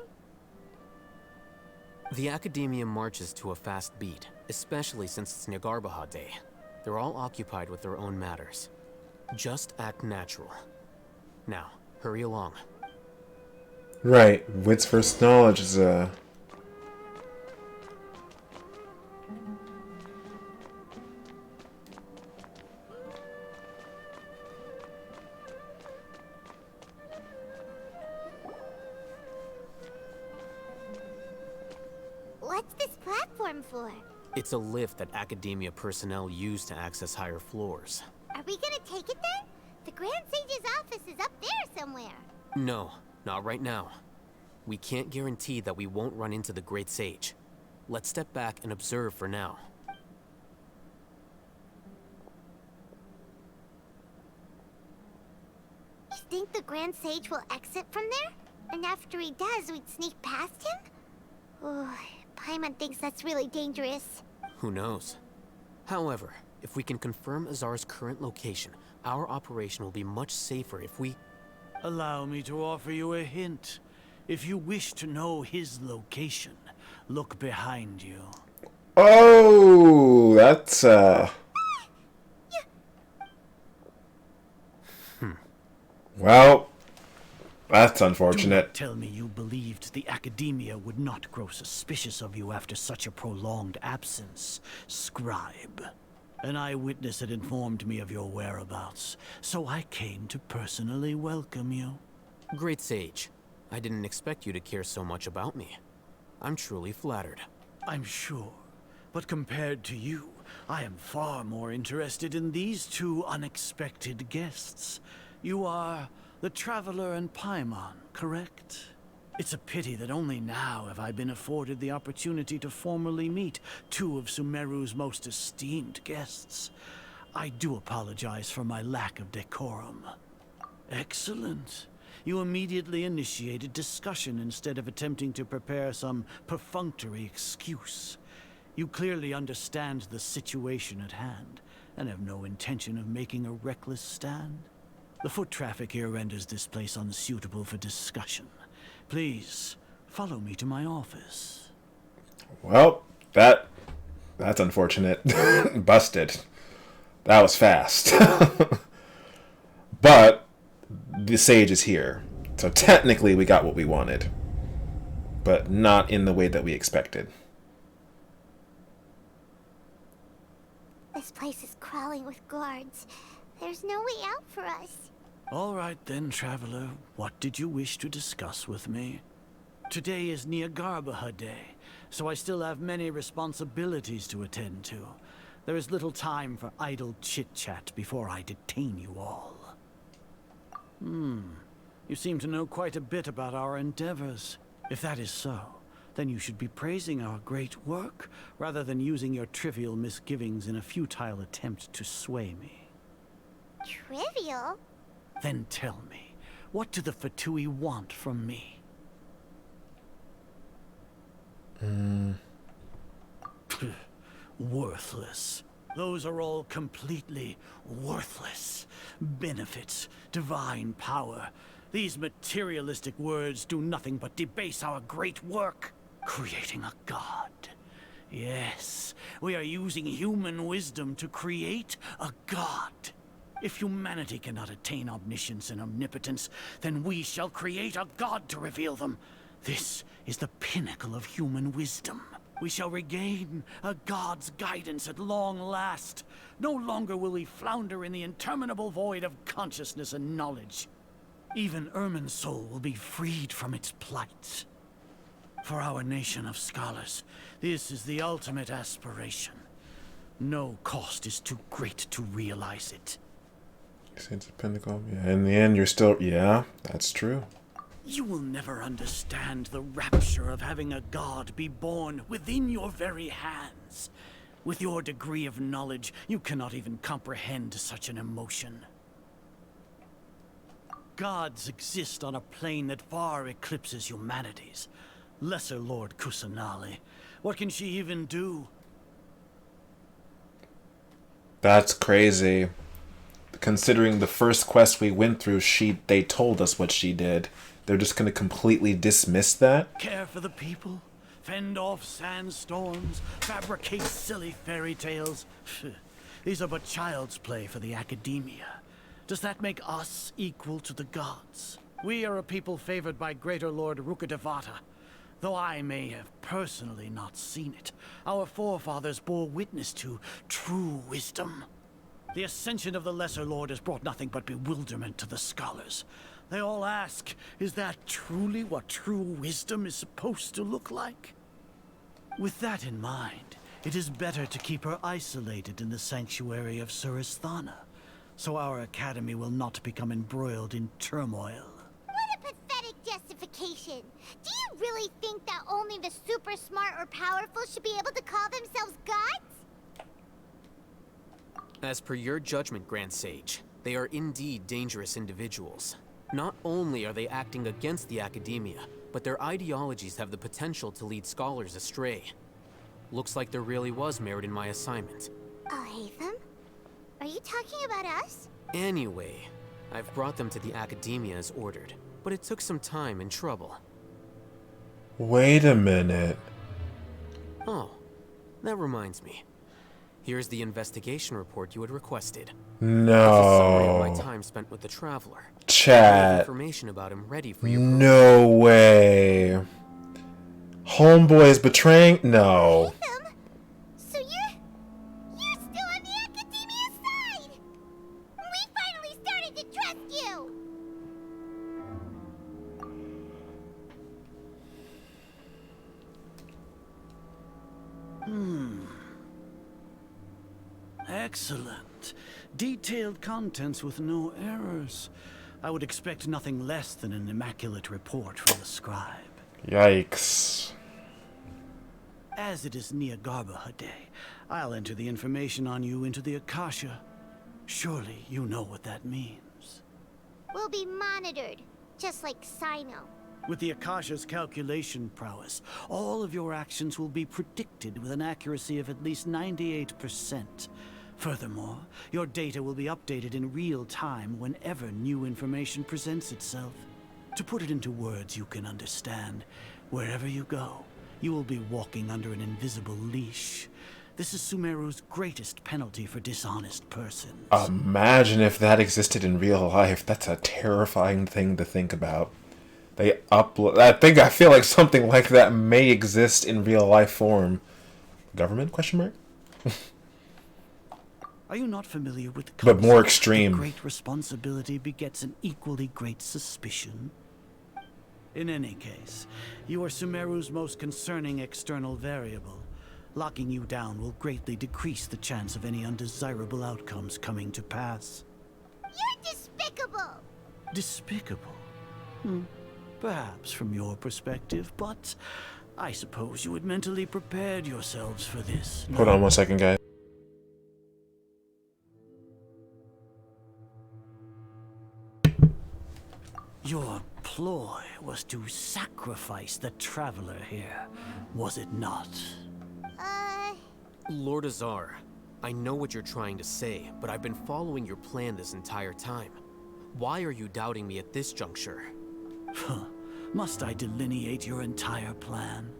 S4: The Academia marches to a fast beat, especially since it's Nyagarbaha Day. They're all occupied with their own matters. Just act natural. Now, hurry along.
S1: Right, wits versus knowledge is
S3: What's this platform for?
S4: It's a lift that Academia personnel use to access higher floors.
S3: Are we gonna take it then? The Grand Sage's office is up there somewhere.
S4: No, not right now. We can't guarantee that we won't run into the Great Sage. Let's step back and observe for now.
S3: You think the Grand Sage will exit from there? And after he does, we'd sneak past him? Oh, Paimon thinks that's really dangerous.
S4: Who knows? However, if we can confirm Azar's current location, our operation will be much safer if we...
S22: Allow me to offer you a hint. If you wish to know his location, look behind you.
S1: Oh, that's Well, That's
S22: Do
S1: unfortunate.
S22: not tell me you believed the Academia would not grow suspicious of you after such a prolonged absence, scribe. An eyewitness had informed me of your whereabouts, so I came to personally welcome you.
S4: Great Sage. I didn't expect you to care so much about me. I'm truly flattered.
S22: I'm sure. But compared to you, I am far more interested in these two unexpected guests. You are the Traveler and Paimon, correct? It's a pity that only now have I been afforded the opportunity to formally meet two of Sumeru's most esteemed guests. I do apologize for my lack of decorum. Excellent. You immediately initiated discussion instead of attempting to prepare some perfunctory excuse. You clearly understand the situation at hand, and have no intention of making a reckless stand. The foot traffic here renders this place unsuitable for discussion. Please, follow me to my office.
S1: Well, that's unfortunate. Busted. That was fast. But the sage is here. So technically we got what we wanted. But not in the way that we expected.
S3: This place is crawling with guards. There's no way out for us.
S22: All right then, Traveler. What did you wish to discuss with me? Today is Niagarbaha Day, so I still have many responsibilities to attend to. There is little time for idle chit-chat before I detain you all. You seem to know quite a bit about our endeavors. If that is so, then you should be praising our great work, rather than using your trivial misgivings in a futile attempt to sway me.
S3: Trivial?
S22: Then tell me, what do the Fatui want from me? Worthless. Those are all completely worthless. Benefits, divine power. These materialistic words do nothing but debase our great work. Creating a god. Yes, we are using human wisdom to create a god. If humanity cannot attain omniscience and omnipotence, then we shall create a god to reveal them. This is the pinnacle of human wisdom. We shall regain a god's guidance at long last. No longer will we flounder in the interminable void of consciousness and knowledge. Even Ermin's soul will be freed from its plight. For our nation of scholars, this is the ultimate aspiration. No cost is too great to realize it.
S1: It's a pinnacle. Yeah, in the end, you're still... Yeah, that's true.
S22: You will never understand the rapture of having a god be born within your very hands. With your degree of knowledge, you cannot even comprehend such an emotion. Gods exist on a plane that far eclipses humanity's. Lesser Lord Kusanali. What can she even do?
S1: That's crazy. Considering the first quest we went through, they told us what she did. They're just going to completely dismiss that?
S22: Care for the people? Fend off sandstorms? Fabricate silly fairy tales? These are but child's play for the Academia. Does that make us equal to the gods? We are a people favored by Greater Lord Rukkhadevata. Though I may have personally not seen it, our forefathers bore witness to true wisdom. The ascension of the Lesser Lord has brought nothing but bewilderment to the scholars. They all ask, is that truly what true wisdom is supposed to look like? With that in mind, it is better to keep her isolated in the sanctuary of Surasthana, so our academy will not become embroiled in turmoil.
S3: What a pathetic justification! Do you really think that only the super smart or powerful should be able to call themselves gods?
S4: As per your judgment, Grand Sage, they are indeed dangerous individuals. Not only are they acting against the Academia, but their ideologies have the potential to lead scholars astray. Looks like there really was merit in my assignment.
S3: Hatham? Are you talking about us?
S4: Anyway, I've brought them to the Academia as ordered, but it took some time and trouble.
S1: Wait a minute.
S4: Oh, that reminds me. Here's the investigation report you had requested. It's a summary of my
S1: No.
S4: time spent with the Traveler. I have
S1: Chat.
S4: information about him ready for your
S1: No way. Homeboy is betraying? No.
S3: So you're still on the Academia side! We finally started to trust you!
S22: Excellent. Detailed contents with no errors. I would expect nothing less than an immaculate report from the scribe.
S1: Yikes.
S22: As it is Niagarbaha Day, I'll enter the information on you into the Akasha. Surely you know what that means.
S3: We'll be monitored, just like Sino.
S22: With the Akasha's calculation prowess, all of your actions will be predicted with an accuracy of at least 98%. Furthermore, your data will be updated in real time whenever new information presents itself. To put it into words you can understand, wherever you go, you will be walking under an invisible leash. This is Sumeru's greatest penalty for dishonest persons.
S1: Imagine if that existed in real life. That's a terrifying thing to think about. They upload. I feel like something like that may exist in real life form. Government? Question mark.
S22: Are you not familiar with the
S1: But more
S22: concept
S1: extreme.
S22: that great responsibility begets an equally great suspicion? In any case, you are Sumeru's most concerning external variable. Locking you down will greatly decrease the chance of any undesirable outcomes coming to pass.
S3: You're despicable!
S22: Despicable? Perhaps from your perspective, but I suppose you had mentally prepared yourselves for this.
S1: Hold on 1 second, guys.
S22: Your ploy was to sacrifice the Traveler here, was it not?
S4: Lord Azar, I know what you're trying to say, but I've been following your plan this entire time. Why are you doubting me at this juncture?
S22: Must I delineate your entire plan?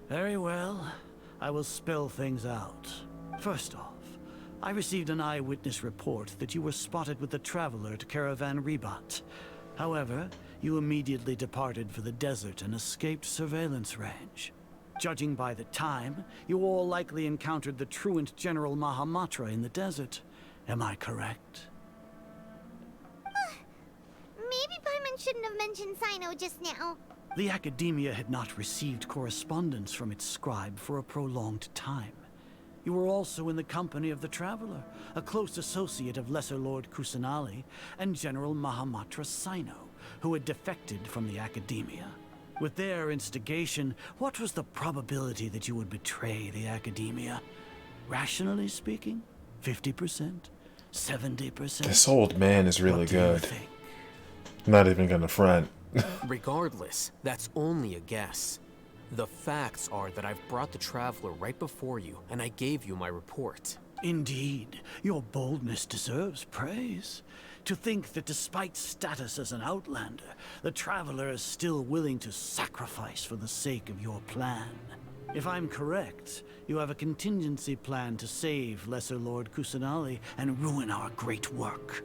S22: Very well. I will spell things out. First off, I received an eyewitness report that you were spotted with the Traveler at Caravan Ribat. However, you immediately departed for the desert and escaped surveillance range. Judging by the time, you all likely encountered the truant General Mahamatra in the desert. Am I correct?
S3: Maybe Paimon shouldn't have mentioned Sino just now.
S22: The Academia had not received correspondence from its scribe for a prolonged time. You were also in the company of the Traveler, a close associate of Lesser Lord Kusanali and General Mahamatra Sino, who had defected from the Academia. With their instigation, what was the probability that you would betray the Academia? Rationally speaking, 50%? 70%?
S1: This old man is really
S22: What do you
S1: good.
S22: think?
S1: Not even gonna front.
S4: Regardless, that's only a guess. The facts are that I've brought the Traveler right before you, and I gave you my report.
S22: Indeed, your boldness deserves praise. To think that despite status as an outlander, the Traveler is still willing to sacrifice for the sake of your plan. If I'm correct, you have a contingency plan to save Lesser Lord Kusanali and ruin our great work.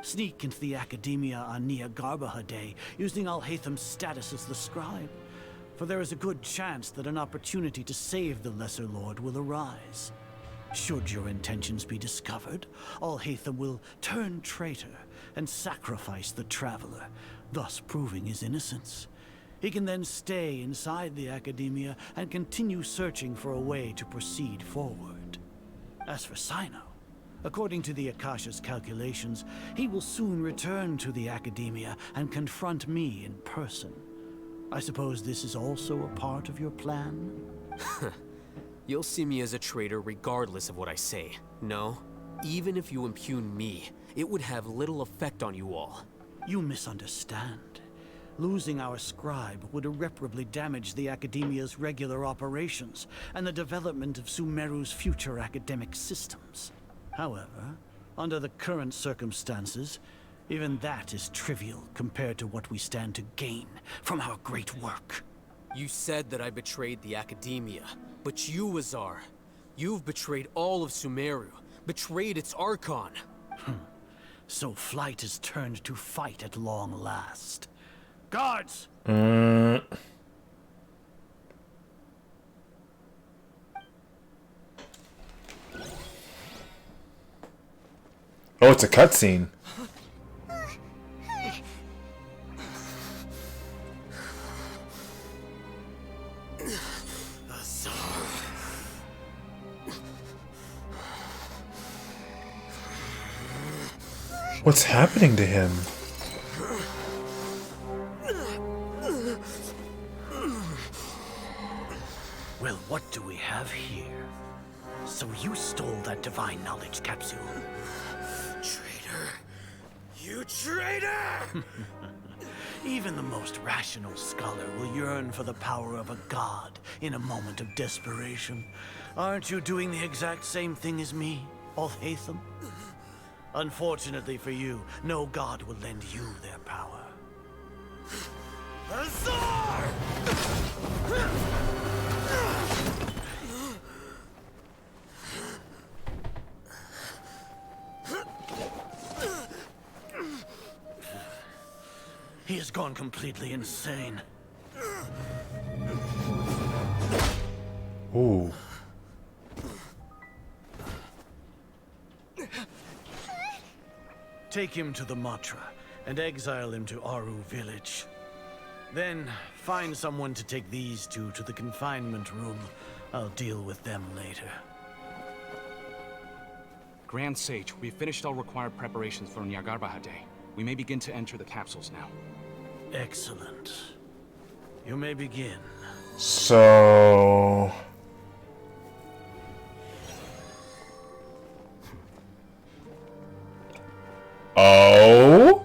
S22: Sneak into the Academia on Niagarbaha Day, using Alhaitham's status as the scribe. For there is a good chance that an opportunity to save the Lesser Lord will arise. Should your intentions be discovered, Alhaitham will turn traitor and sacrifice the Traveler, thus proving his innocence. He can then stay inside the Academia and continue searching for a way to proceed forward. As for Sino, according to the Akasha's calculations, he will soon return to the Academia and confront me in person. I suppose this is also a part of your plan?
S4: You'll see me as a traitor regardless of what I say. No, even if you impugn me, it would have little effect on you all.
S22: You misunderstand. Losing our scribe would irreparably damage the Academia's regular operations and the development of Sumeru's future academic systems. However, under the current circumstances, even that is trivial compared to what we stand to gain from our great work.
S4: You said that I betrayed the Academia, but you, Azar, You've betrayed all of Sumeru, betrayed its Archon.
S22: So flight is turned to fight at long last. Guards!
S1: Oh, it's a cutscene. What's happening to him?
S22: Well, what do we have here? So you stole that divine knowledge capsule.
S4: Traitor! You traitor!
S22: Even the most rational scholar will yearn for the power of a god in a moment of desperation. Aren't you doing the exact same thing as me, Alhaitham? Unfortunately for you, no god will lend you their power.
S4: Azar!
S22: He has gone completely insane.
S1: Ooh.
S22: Take him to the Matra and exile him to Aru village. Then find someone to take these two to the confinement room. I'll deal with them later.
S7: Grand Sage, we've finished all required preparations for Nyargarbahade. We may begin to enter the capsules now.
S22: Excellent. You may begin.
S1: So... Oh?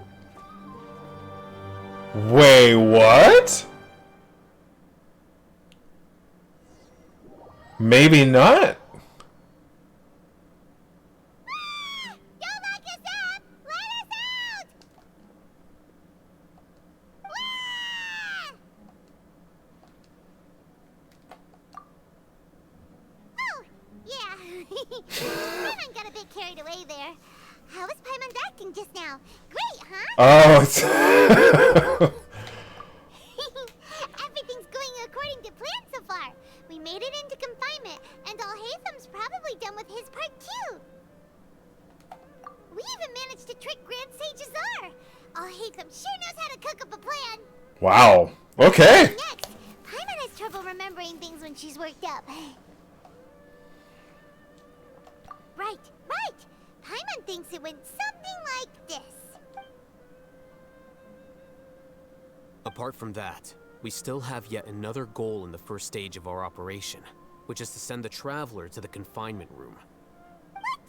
S1: Wait, what? Maybe not.
S3: Paimon got a bit carried away there. How was Paimon's acting just now? Great, huh?
S1: Oh, it's...
S3: Everything's going according to plan so far. We made it into confinement, and Alhaitham's probably done with his part too. We even managed to trick Grand Sage Azar. Alhaitham sure knows how to cook up a plan.
S1: Wow. Okay.
S3: Next, Paimon has trouble remembering things when she's worked up. Right. Paimon thinks it went something like this.
S4: Apart from that, we still have yet another goal in the first stage of our operation, which is to send the Traveler to the confinement room.
S3: What?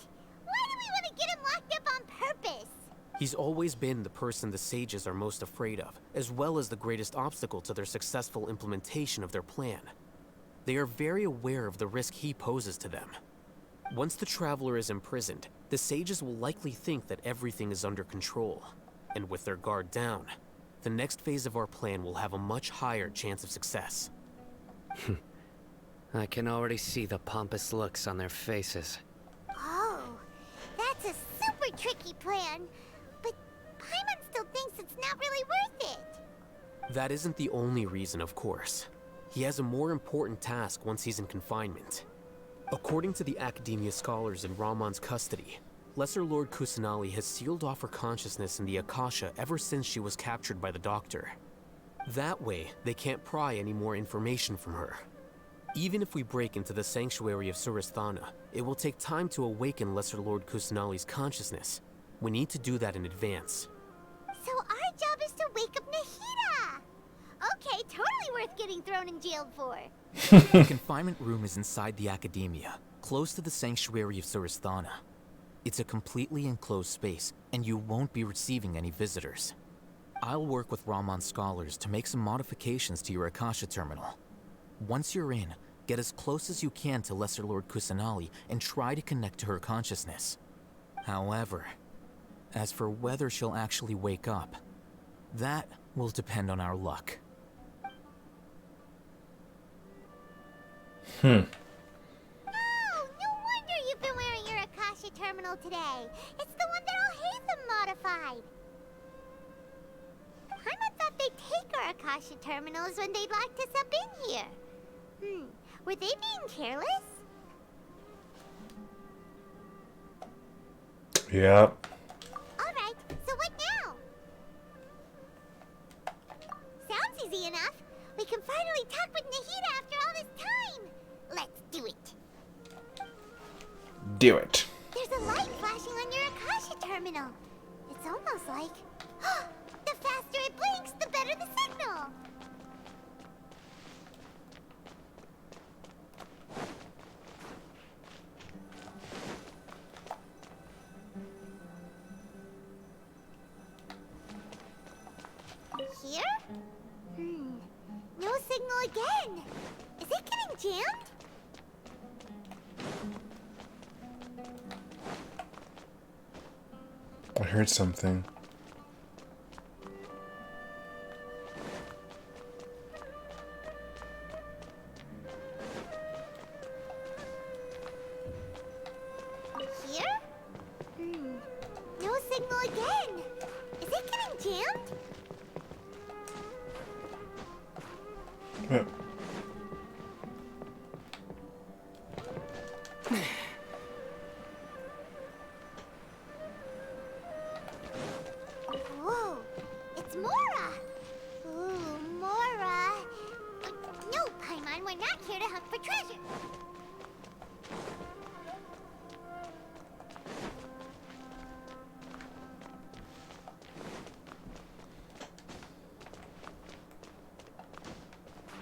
S3: Why do we want to get him locked up on purpose?
S4: He's always been the person the sages are most afraid of, as well as the greatest obstacle to their successful implementation of their plan. They are very aware of the risk he poses to them. Once the Traveler is imprisoned, the sages will likely think that everything is under control. And with their guard down, the next phase of our plan will have a much higher chance of success.
S8: I can already see the pompous looks on their faces.
S3: Oh, that's a super tricky plan. But Paimon still thinks it's not really worth it.
S4: That isn't the only reason, of course. He has a more important task once he's in confinement. According to the Academia scholars in Ramon's custody, Lesser Lord Kusanali has sealed off her consciousness in the Akasha ever since she was captured by the Doctor. That way, they can't pry any more information from her. Even if we break into the sanctuary of Suristhana, it will take time to awaken Lesser Lord Kusanali's consciousness. We need to do that in advance.
S3: So our job is to wake up Nahida! Okay, totally worth getting thrown in jail for.
S9: The confinement room is inside the Academia, close to the sanctuary of Suristhana. It's a completely enclosed space, and you won't be receiving any visitors. I'll work with Ramon's scholars to make some modifications to your Akasha terminal. Once you're in, get as close as you can to Lesser Lord Kusanali and try to connect to her consciousness. However, as for whether she'll actually wake up, that will depend on our luck.
S3: No, Akasha terminals when they locked us up in here. Were they being careless?
S1: Yep.
S3: Alright, so what now? Sounds easy enough. We can finally talk with Nahida after all this time. Let's do it.
S1: Do it.
S3: There's a light flashing on your Akasha terminal. It's almost like... the faster it blinks, the better the signal. Here? No signal again. Is it getting jammed?
S1: I heard something.
S3: Here? No signal again. Is it getting jammed? Whoa, it's Mora! Ooh, Mora! No, Paimon, we're not here to hunt for treasure.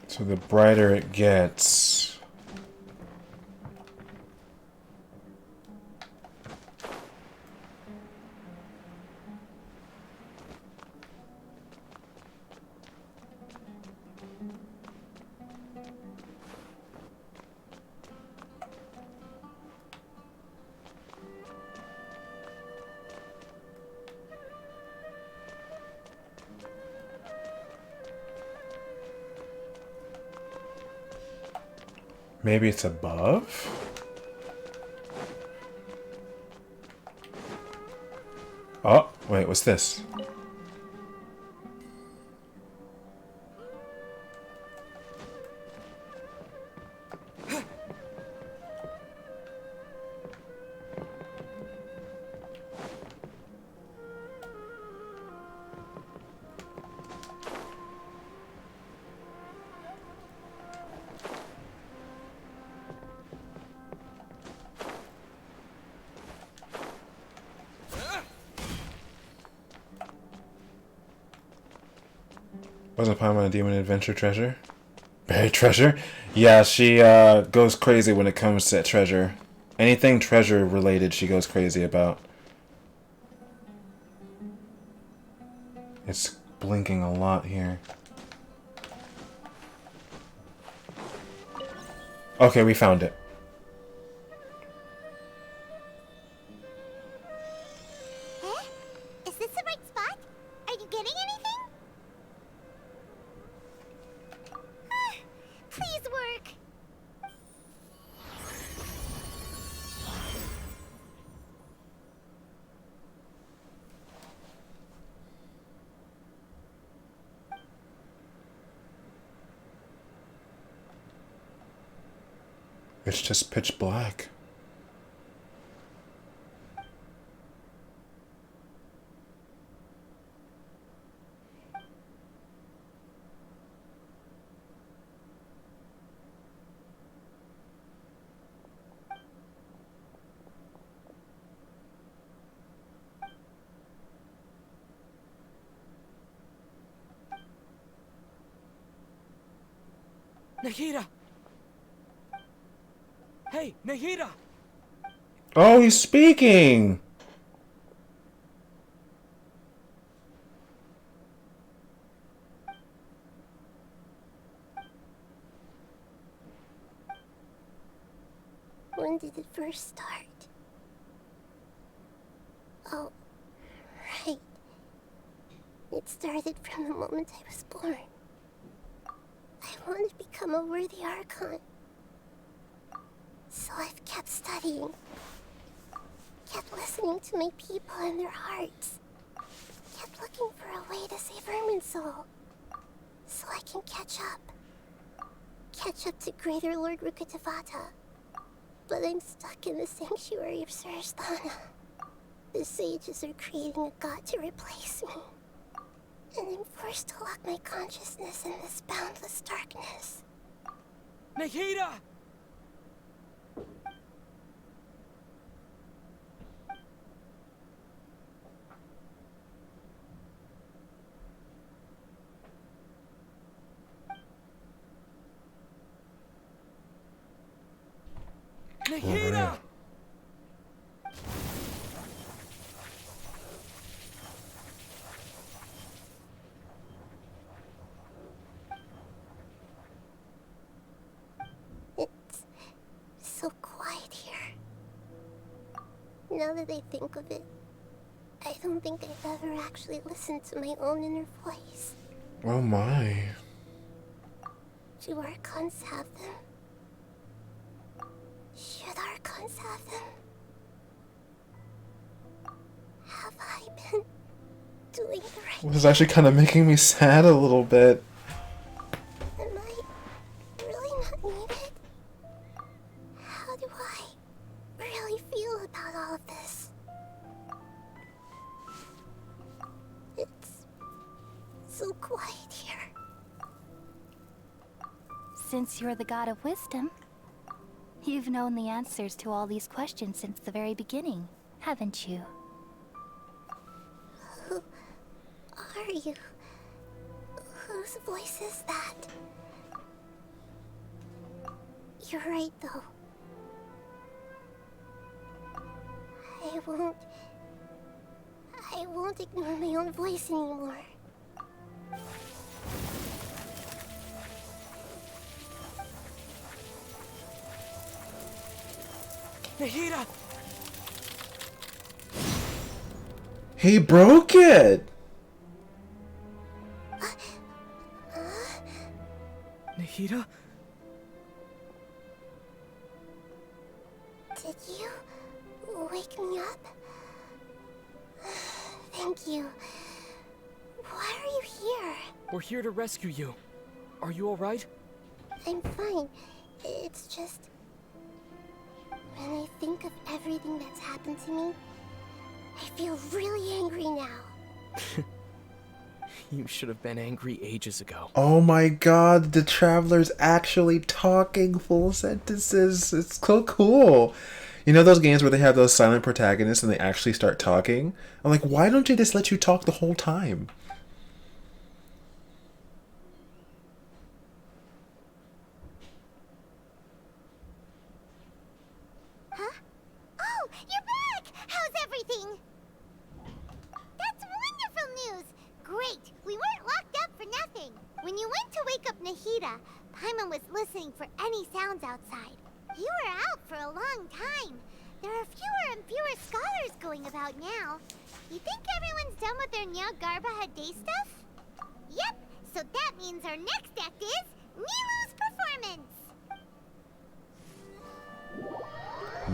S1: So the brighter it gets. Maybe it's above? Oh, wait, what's this? Wasn't Paimon a demon adventure treasure? Buried treasure? Yeah, she goes crazy when it comes to treasure. Anything treasure related she goes crazy about. It's blinking a lot here. Okay, we found it.
S3: Is this the right spot? Are you getting anything? Please work.
S1: It's just pitch black.
S17: Nahida! Hey, Nahida!
S1: Oh, he's speaking!
S3: When did it first start? Oh, right. It started from the moment I was born. I wanted to become a worthy Archon. So I've kept studying. Kept listening to my people and their hearts. Kept looking for a way to save Irminsoul. so I can catch up. Catch up to Greater Lord Rukkhadevata. But I'm stuck in the sanctuary of Surasthana. The sages are creating a god to replace me. And I'm forced to lock my consciousness in this boundless darkness.
S17: Nahida! Nahida!
S3: It's so quiet here. Now that I think of it, I don't think I've ever actually listened to my own inner voice.
S1: Oh my.
S3: Do Archons have them? Should Archons have them? Have I been doing the right
S1: This is actually kind of making me sad a little bit.
S3: Am I really not needed? How do I really feel about all of this? It's so quiet here.
S18: Since you're the god of wisdom, you've known the answers to all these questions since the very beginning, haven't you?
S3: Who are you? Whose voice is that? You're right, though. I won't ignore my own voice anymore.
S17: Nahida!
S1: He broke it!
S17: Nahida?
S3: Did you wake me up? Thank you. Why are you here?
S17: We're here to rescue you. Are you alright?
S3: I'm fine. It's just... when I think of everything that's happened to me, I feel really angry now.
S17: You should have been angry ages ago.
S1: Oh my god, the Traveler's actually talking full sentences. It's so cool. You know those games where they have those silent protagonists and they actually start talking? I'm like, why don't they just let you talk the whole time?
S3: Huh? Oh, you're back! How's everything? That's wonderful news! Great! We weren't locked up for nothing. When you went to wake up Nahida, Paimon was listening for any sounds outside. You were out for a long time. There are fewer and fewer scholars going about now. You think everyone's done with their Nyargarbaha day stuff? Yep, so that means our next act is Nilu's performance.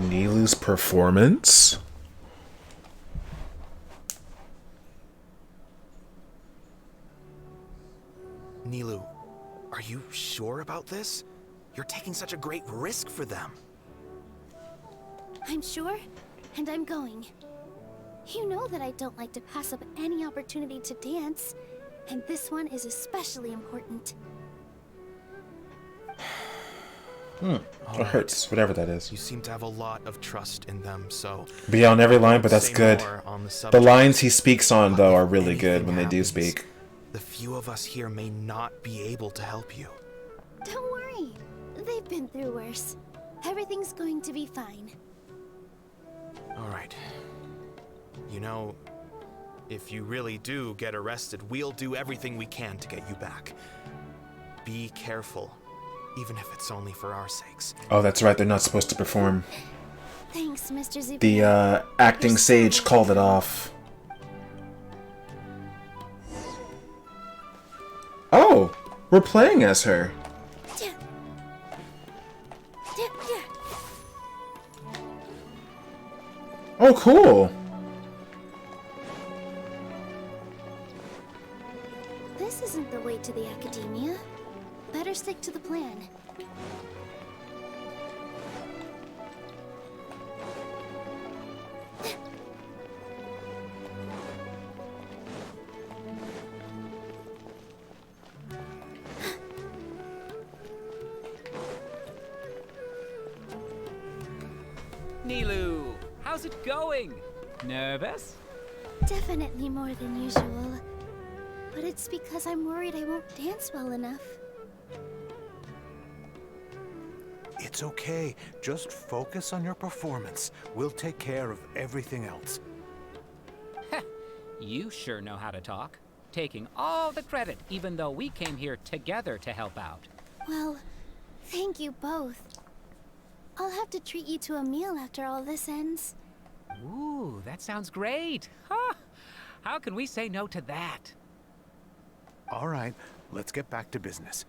S1: Nilu's performance?
S10: Nilu, are you sure about this? You're taking such a great risk for them.
S18: I'm sure, and I'm going. You know that I don't like to pass up any opportunity to dance, and this one is especially important.
S1: It hurts, whatever that is.
S10: You seem to have a lot of trust in them, so...
S1: Be on every line, but that's
S10: Say
S1: good.
S10: more on the
S1: The
S10: subject.
S1: lines he speaks on, though, are really
S10: Anything
S1: good when they do
S10: happens,
S1: speak.
S10: The few of us here may not be able to help you.
S18: Don't worry. They've been through worse. Everything's going to be fine.
S10: Alright. You know, if you really do get arrested, we'll do everything we can to get you back. Be careful, even if it's only for our sakes.
S1: Oh, that's right, they're not supposed to perform.
S18: Thanks, Mr. Zubi.
S1: The acting sage called it off. Oh, we're playing as her. Oh, cool.
S18: This This isn't the way to the academia. Better stick to the plan.
S20: Nilu, how's it going? Nervous?
S18: Definitely more than usual. But it's because I'm worried I won't dance well enough.
S12: It's okay. Just focus on your performance. We'll take care of everything else.
S20: You sure know how to talk. Taking all the credit, even though we came here together to help out.
S18: Well, thank you both. I'll have to treat you to a meal after all this ends.
S20: Ooh, that sounds great. Huh. How can we say no to that?
S12: All right, let's get back to business.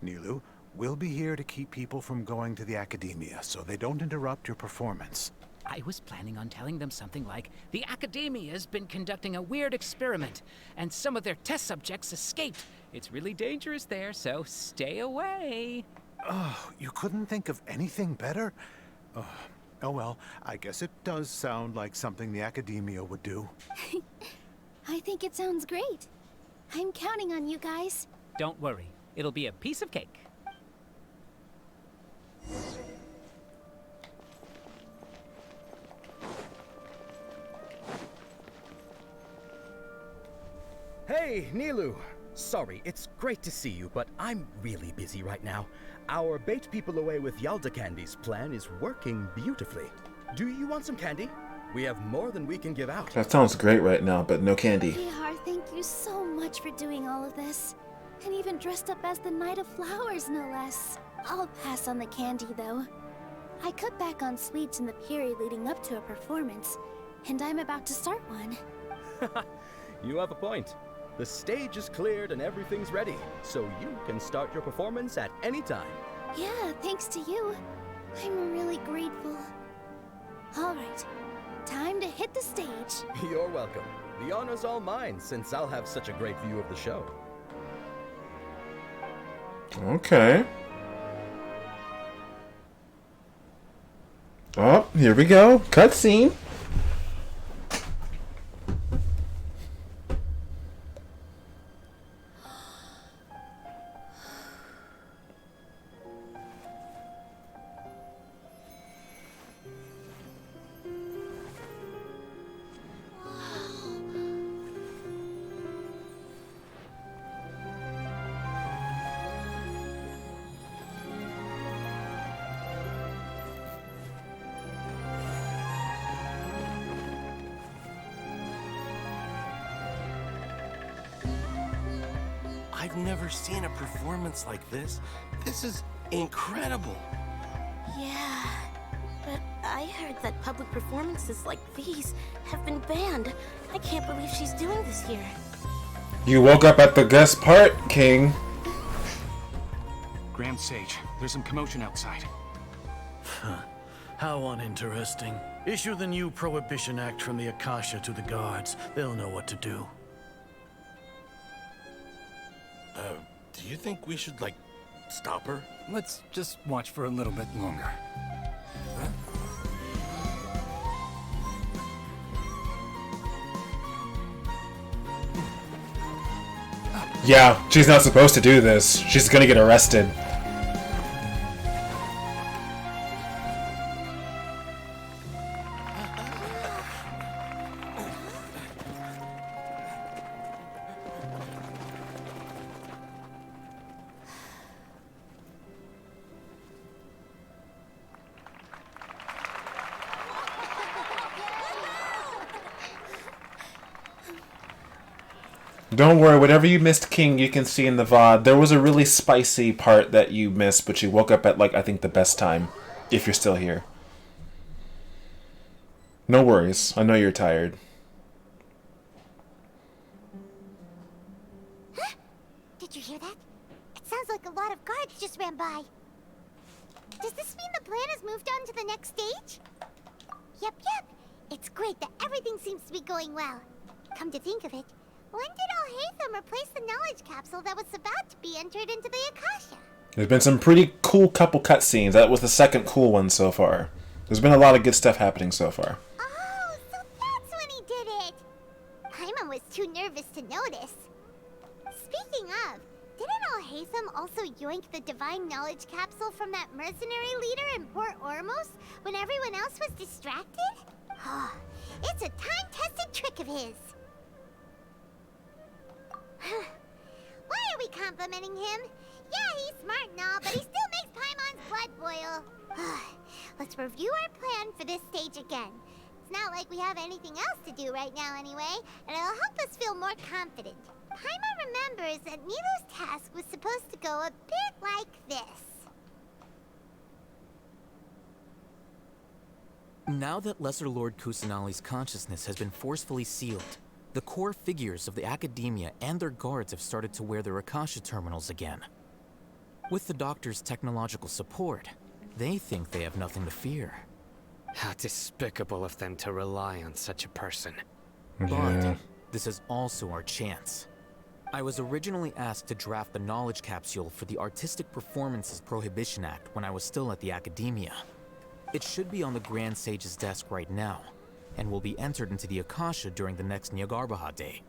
S12: Nilu, we'll be here to keep people from going to the academia so they don't interrupt your performance.
S20: I was planning on telling them something like, the Academia's been conducting a weird experiment, and some of their test subjects escaped. It's really dangerous there, so stay away.
S12: Oh, you couldn't think of anything better? Oh well, I guess it does sound like something the Academia would do.
S18: I think it sounds great. I'm counting on you guys.
S20: Don't worry, it'll be a piece of cake.
S13: Hey, Nilu! Sorry, it's great to see you, but I'm really busy right now. Our bait people away with Yalda candies plan is working beautifully. Do you want some candy? We have more than we can give out.
S1: That sounds great right now, but no candy.
S18: Bihar, thank you so much for doing all of this. And even dressed up as the Knight of Flowers, no less. I'll pass on the candy, though. I cut back on sweets in the period leading up to a performance, and I'm about to start one.
S13: You have a point. The stage is cleared and everything's ready, so you can start your performance at any time.
S18: Yeah, thanks to you. I'm really grateful. All right, time to hit the stage.
S13: You're welcome. The honor's all mine, since I'll have such a great view of the show.
S1: Okay. Oh, here we go. Cutscene.
S23: I've never seen a performance like this. This is incredible.
S24: Yeah, but I heard that public performances like these have been banned. I can't believe she's doing this here.
S1: You woke up at the guest part, King.
S7: Grand Sage, there's some commotion outside.
S22: How uninteresting. Issue the new Prohibition Act from the Akasha to the guards. They'll know what to do.
S23: Do you think we should, like, stop her?
S25: Let's just watch for a little bit longer.
S1: Yeah, she's not supposed to do this. She's gonna get arrested. Don't worry, whatever you missed, King, you can see in the VOD. There was a really spicy part that you missed, but you woke up at, like, I think the best time, if you're still here. No worries. I know you're tired.
S3: Huh? Did you hear that? It sounds like a lot of guards just ran by. Does this mean the plan has moved on to the next stage? Yep. It's great that everything seems to be going well. Come to think of it, When did Alhaitham replace the knowledge capsule that was about to be entered into the Akasha?
S1: There's been some pretty cool couple cutscenes. That was the second cool one so far. There's been a lot of good stuff happening so far.
S3: Oh, so that's when he did it! Paimon was too nervous to notice. Speaking of, didn't Alhaitham also yoink the divine knowledge capsule from that mercenary leader in Port Ormos when everyone else was distracted? Oh, it's a time-tested trick of his. Why are we complimenting him? Yeah, he's smart and all, but he still makes Paimon's blood boil. Let's review our plan for this stage again. It's not like we have anything else to do right now anyway, and it'll help us feel more confident. Paimon remembers that Nilou's task was supposed to go a bit like this.
S9: Now that Lesser Lord Kusanali's consciousness has been forcefully sealed, the core figures of the Academia and their guards have started to wear their Akasha terminals again. With the Doctor's technological support, they think they have nothing to fear.
S8: How despicable of them to rely on such a person.
S9: But this is also our chance. I was originally asked to draft the knowledge capsule for the Artistic Performances Prohibition Act when I was still at the Academia. It should be on the Grand Sage's desk right now, and will be entered into the Akasha during the next Nyargarbaha Day.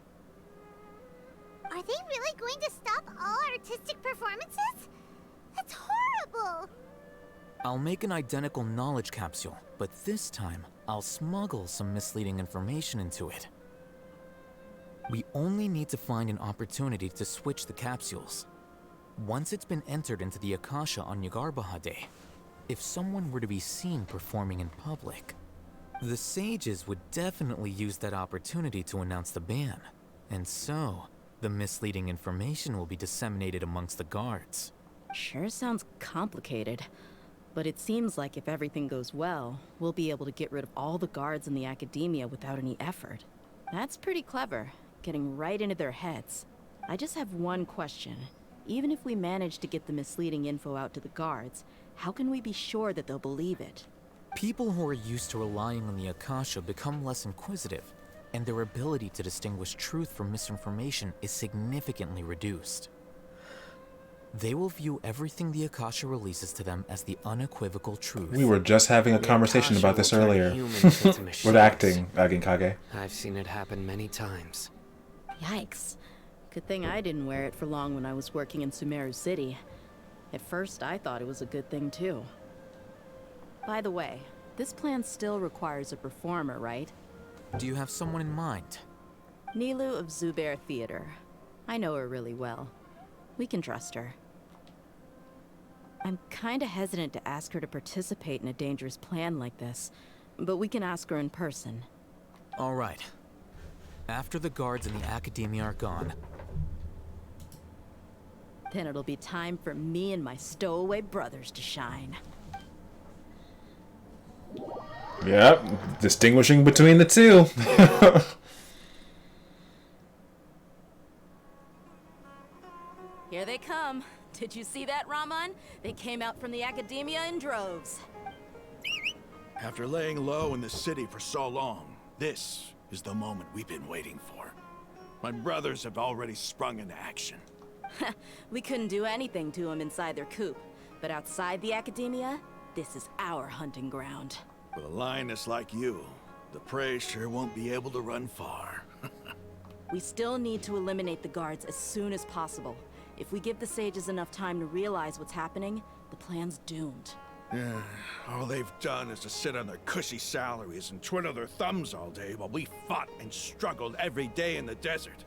S3: Are they really going to stop all artistic performances? That's horrible!
S9: I'll make an identical knowledge capsule, but this time, I'll smuggle some misleading information into it. We only need to find an opportunity to switch the capsules. Once it's been entered into the Akasha on Nyargarbaha Day, if someone were to be seen performing in public, the sages would definitely use that opportunity to announce the ban, and so the misleading information will be disseminated amongst the guards.
S5: Sure sounds complicated, but it seems like if everything goes well, we'll be able to get rid of all the guards in the Academia without any effort. That's pretty clever, getting right into their heads. I just have one question. Even if we manage to get the misleading info out to the guards, how can we be sure that they'll believe it?
S9: People who are used to relying on the Akasha become less inquisitive, and their ability to distinguish truth from misinformation is significantly reduced. They will view everything the Akasha releases to them as the unequivocal truth.
S1: We were just having a conversation about this earlier. With acting, Aginkage.
S8: I've seen it happen many times.
S5: Yikes. Good thing I didn't wear it for long when I was working in Sumeru City. At first, I thought it was a good thing too. By the way, this plan still requires a performer, right?
S9: Do you have someone in mind?
S5: Nilou of Zubair Theater. I know her really well. We can trust her. I'm kinda hesitant to ask her to participate in a dangerous plan like this, but we can ask her in person.
S9: All right. After the guards in the Academia are gone,
S5: then it'll be time for me and my stowaway brothers to shine.
S1: Yep, distinguishing between the two.
S5: Here they come. Did you see that, Raman? They came out from the Academia in droves.
S6: After laying low in the city for so long, this is the moment we've been waiting for. My brothers have already sprung into action.
S5: We couldn't do anything to them inside their coop, but outside the Academia, this is our hunting ground.
S6: With a lioness like you, the prey sure won't be able to run far.
S5: We still need to eliminate the guards as soon as possible. If we give the sages enough time to realize what's happening, the plan's doomed.
S6: Yeah, all they've done is to sit on their cushy salaries and twiddle their thumbs all day while we fought and struggled every day in the desert.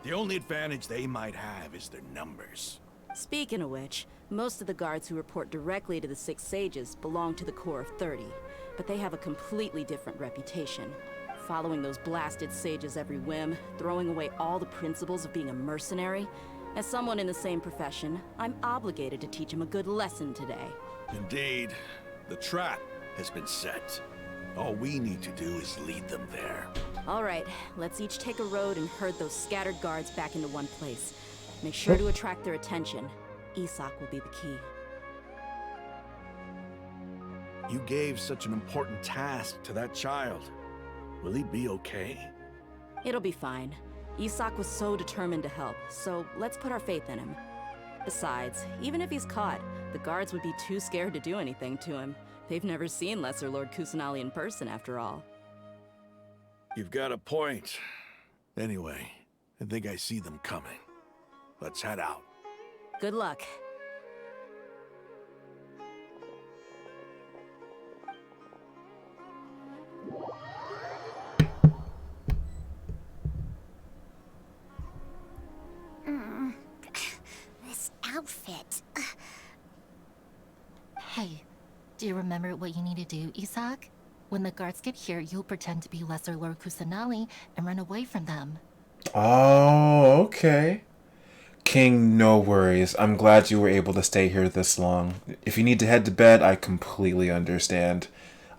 S6: The only advantage they might have is their numbers.
S5: Speaking of which, most of the guards who report directly to the Six Sages belong to the Corps of 30, but they have a completely different reputation. Following those blasted sages every whim, throwing away all the principles of being a mercenary. As someone in the same profession, I'm obligated to teach them a good lesson today.
S6: Indeed, the trap has been set. All we need to do is lead them there.
S5: All right, let's each take a road and herd those scattered guards back into one place. Make sure to attract their attention. Isak will be the key.
S6: You gave such an important task to that child. Will he be okay?
S5: It'll be fine. Isak was so determined to help, so let's put our faith in him. Besides, even if he's caught, the guards would be too scared to do anything to him. They've never seen Lesser Lord Kusanali in person, after all.
S6: You've got a point. Anyway, I think I see them coming. Let's head out.
S5: Good luck.
S3: This outfit.
S2: Hey, do you remember what you need to do, Isak? When the guards get here, you'll pretend to be Lesser Lord Kusanali and run away from them.
S1: Oh, okay. King, no worries. I'm glad you were able to stay here this long. If you need to head to bed, I completely understand.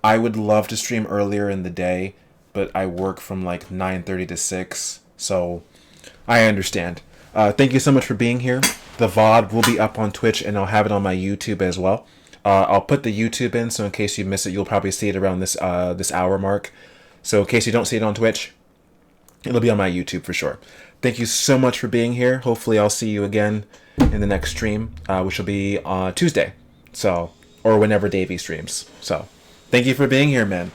S1: I would love to stream earlier in the day, but I work from like 9:30 to 6, so I understand. Thank you so much for being here. The VOD will be up on Twitch, and I'll have it on my YouTube as well. I'll put the YouTube in, so in case you miss it, you'll probably see it around this this hour mark. So in case you don't see it on Twitch, it'll be on my YouTube for sure. Thank you so much for being here. Hopefully I'll see you again in the next stream, which will be on Tuesday. So, or whenever Davey streams. So, thank you for being here, man.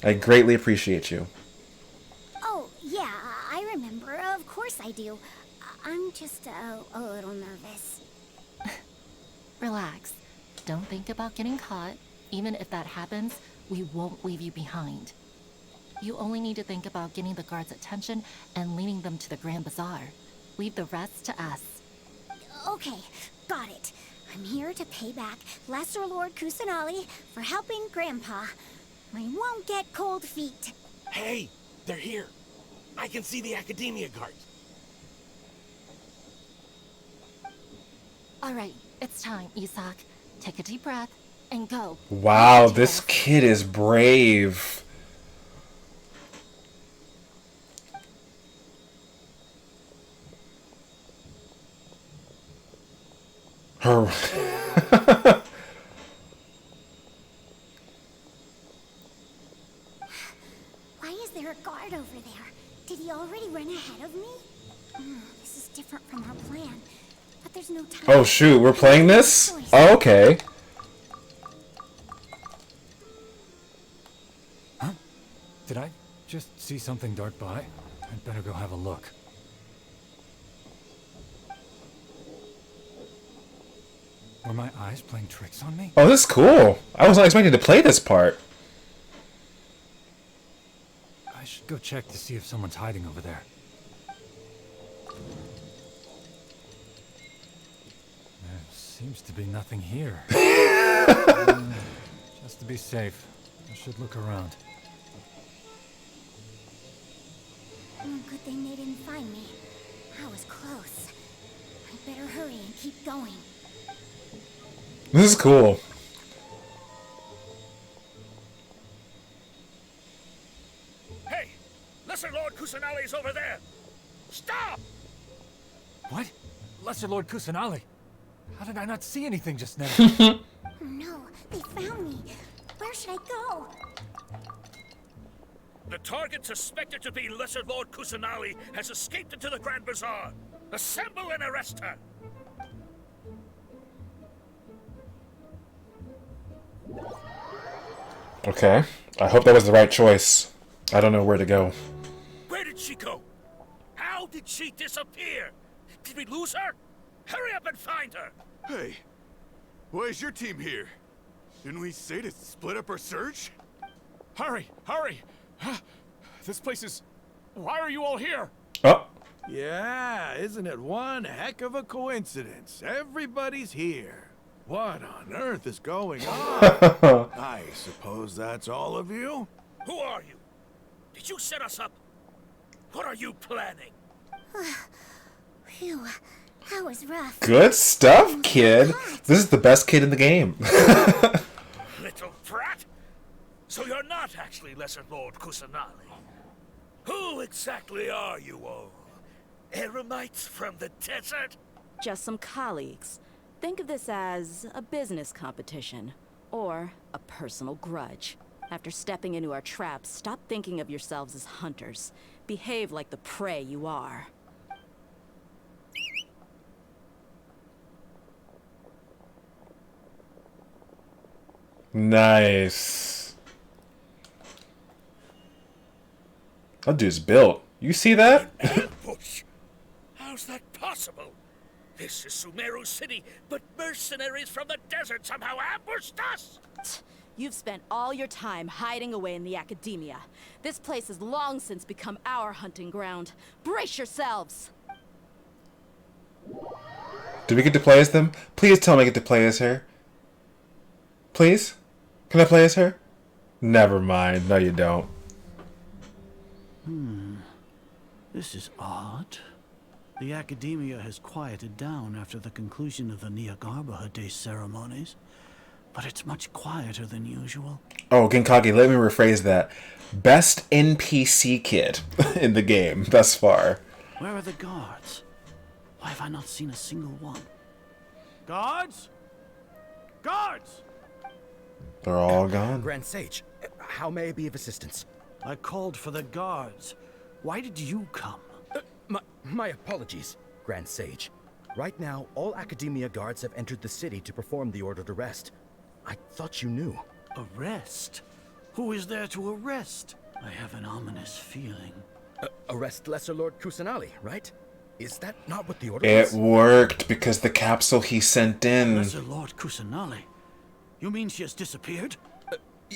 S1: I greatly appreciate you.
S3: Oh, yeah, I remember. Of course I do. I'm just a little nervous.
S2: Relax. Don't think about getting caught. Even if that happens, we won't leave you behind. You only need to think about getting the guards' attention and leading them to the Grand Bazaar. Leave the rest to us.
S3: Okay, got it. I'm here to pay back Lesser Lord Kusanali for helping Grandpa. I won't get cold feet.
S23: Hey, they're here. I can see the Academia guards.
S2: All right, it's time, Isak. Take a deep breath and go.
S1: Wow, this kid is brave. Her.
S3: Why is there a guard over there? Did he already run ahead of me? This is different from our plan. But there's no time.
S1: Oh shoot, we're playing this? Oh, okay.
S25: Huh? Did I just see something dart by? I'd better go have a look. Were my eyes playing tricks on me?
S1: Oh, this is cool. I was not expecting to play this part.
S25: I should go check to see if someone's hiding over there. There seems to be nothing here. Just to be safe, I should look around.
S3: Good thing they didn't find me. I was close. I better hurry and keep going.
S1: This is cool.
S6: Hey! Lesser Lord Kusanali's over there! Stop!
S25: What? Lesser Lord Kusanali? How did I not see anything just now?
S3: Oh no, they found me. Where should I go?
S6: The target suspected to be Lesser Lord Kusanali has escaped into the Grand Bazaar. Assemble and arrest her!
S1: Okay. I hope that was the right choice. I don't know where to go.
S6: Where did she go? How did she disappear? Did we lose her? Hurry up and find her!
S11: Hey, why is your team here? Didn't we say to split up our search?
S14: Hurry, hurry! This place is... Why are you all here?
S1: Oh.
S6: Yeah, isn't it one heck of a coincidence? Everybody's here. What on earth is going on? I suppose that's all of you? Who are you? Did you set us up? What are you planning?
S3: Phew, that was rough.
S1: Good stuff, kid. This is the best kid in the game.
S6: Little brat! So you're not actually Lesser Lord Kusanali. Who exactly are you all? Eremites from the desert?
S5: Just some colleagues. Think of this as a business competition, or a personal grudge. After stepping into our traps, stop thinking of yourselves as hunters. behave like the prey you are.
S1: Nice. That dude's built. You see that?
S4: Ambush? How's that possible? This is Sumeru City, but mercenaries from the desert somehow ambushed us!
S5: You've spent all your time hiding away in the academia. This place has long since become our hunting ground. Brace yourselves!
S1: Do we get to play as them? Please tell me I get to play as her. Please? Can I play as her? Never mind. No, you don't.
S22: This is odd. The Academia has quieted down after the conclusion of the Nyagarbha Day ceremonies, but it's much quieter than usual.
S1: Oh, Genkage, let me rephrase that. Best NPC kid in the game thus far.
S22: Where are the guards? Why have I not seen a single one? Guards? Guards!
S1: They're all gone.
S13: Grand Sage, how may I be of assistance?
S22: I called for the guards. Why did you come?
S13: My apologies, Grand Sage. Right now, all Academia guards have entered the city to perform the ordered arrest. I thought you knew.
S22: Arrest? Who is there to arrest? I have an ominous feeling.
S13: Arrest Lesser Lord Kusanali, right? Is that not what the order
S1: It
S13: is?
S1: worked because the capsule he sent in.
S22: Lesser Lord Kusanali? You mean she has disappeared?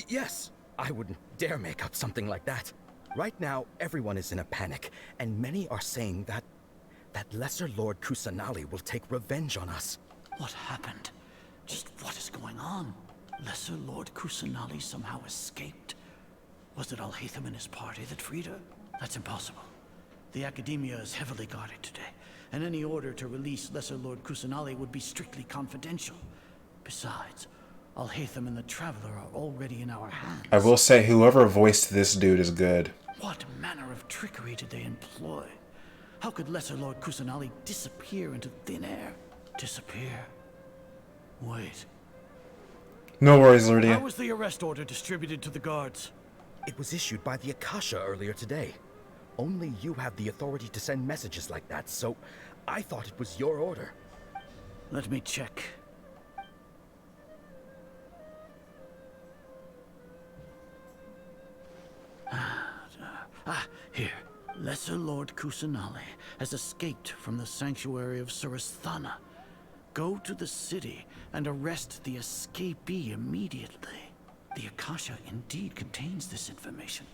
S13: Yes. I wouldn't dare make up something like that. Right now, everyone is in a panic, and many are saying that Lesser Lord Kusanali will take revenge on us.
S22: What happened? Just what is going on? Lesser Lord Kusanali somehow escaped? Was it Alhaitham and his party that freed her? That's impossible. The Academia is heavily guarded today, and any order to release Lesser Lord Kusanali would be strictly confidential. Besides, Alhaitham and the Traveler are already in our hands.
S1: I will say, whoever voiced this dude is good.
S22: What manner of trickery did they employ? How could Lesser Lord Kusanali disappear into thin air? Disappear? Wait.
S1: No worries, Lordia.
S22: How was the arrest order distributed to the guards?
S13: It was issued by the Akasha earlier today. Only you have the authority to send messages like that, so I thought it was your order.
S22: Let me check. Here. Lesser Lord Kusanali has escaped from the sanctuary of Surasthana. Go to the city and arrest the escapee immediately. The Akasha indeed contains this information,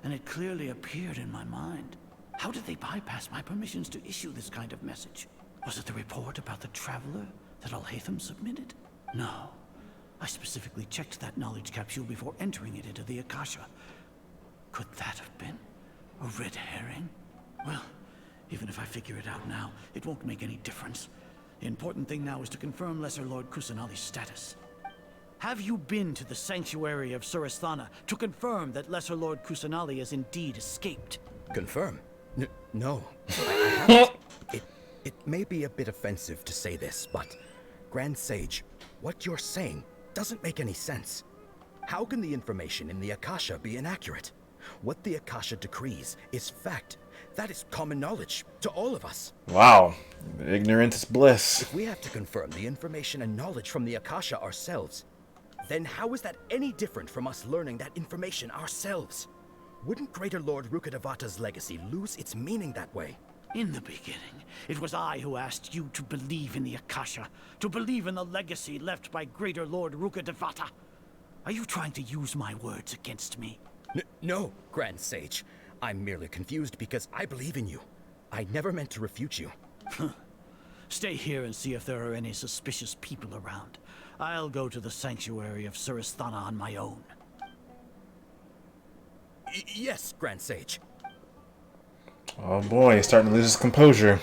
S22: and it clearly appeared in my mind. How did they bypass my permissions to issue this kind of message? Was it the report about the Traveler that Alhaitham submitted? No. I specifically checked that knowledge capsule before entering it into the Akasha. Could that have been a red herring? Well, even if I figure it out now, it won't make any difference. The important thing now is to confirm Lesser Lord Kusanali's status. Have you been to the sanctuary of Surasthana to confirm that Lesser Lord Kusanali has indeed escaped?
S13: Confirm? No. I haven't. It may be a bit offensive to say this, but Grand Sage, what you're saying doesn't make any sense. How can the information in the Akasha be inaccurate? What the Akasha decrees is fact. That is common knowledge to all of us.
S1: Wow. Ignorance is bliss.
S13: If we have to confirm the information and knowledge from the Akasha ourselves, then how is that any different from us learning that information ourselves? Wouldn't Greater Lord Rukkhadevata's legacy lose its meaning that way?
S22: In the beginning, it was I who asked you to believe in the Akasha, to believe in the legacy left by Greater Lord Rukkhadevata. Are you trying to use my words against me?
S13: No, Grand Sage. I'm merely confused because I believe in you. I never meant to refute you.
S22: Stay here and see if there are any suspicious people around. I'll go to the sanctuary of Surasthana on my own.
S13: Yes, Grand Sage.
S1: Oh boy, he's starting to lose his composure.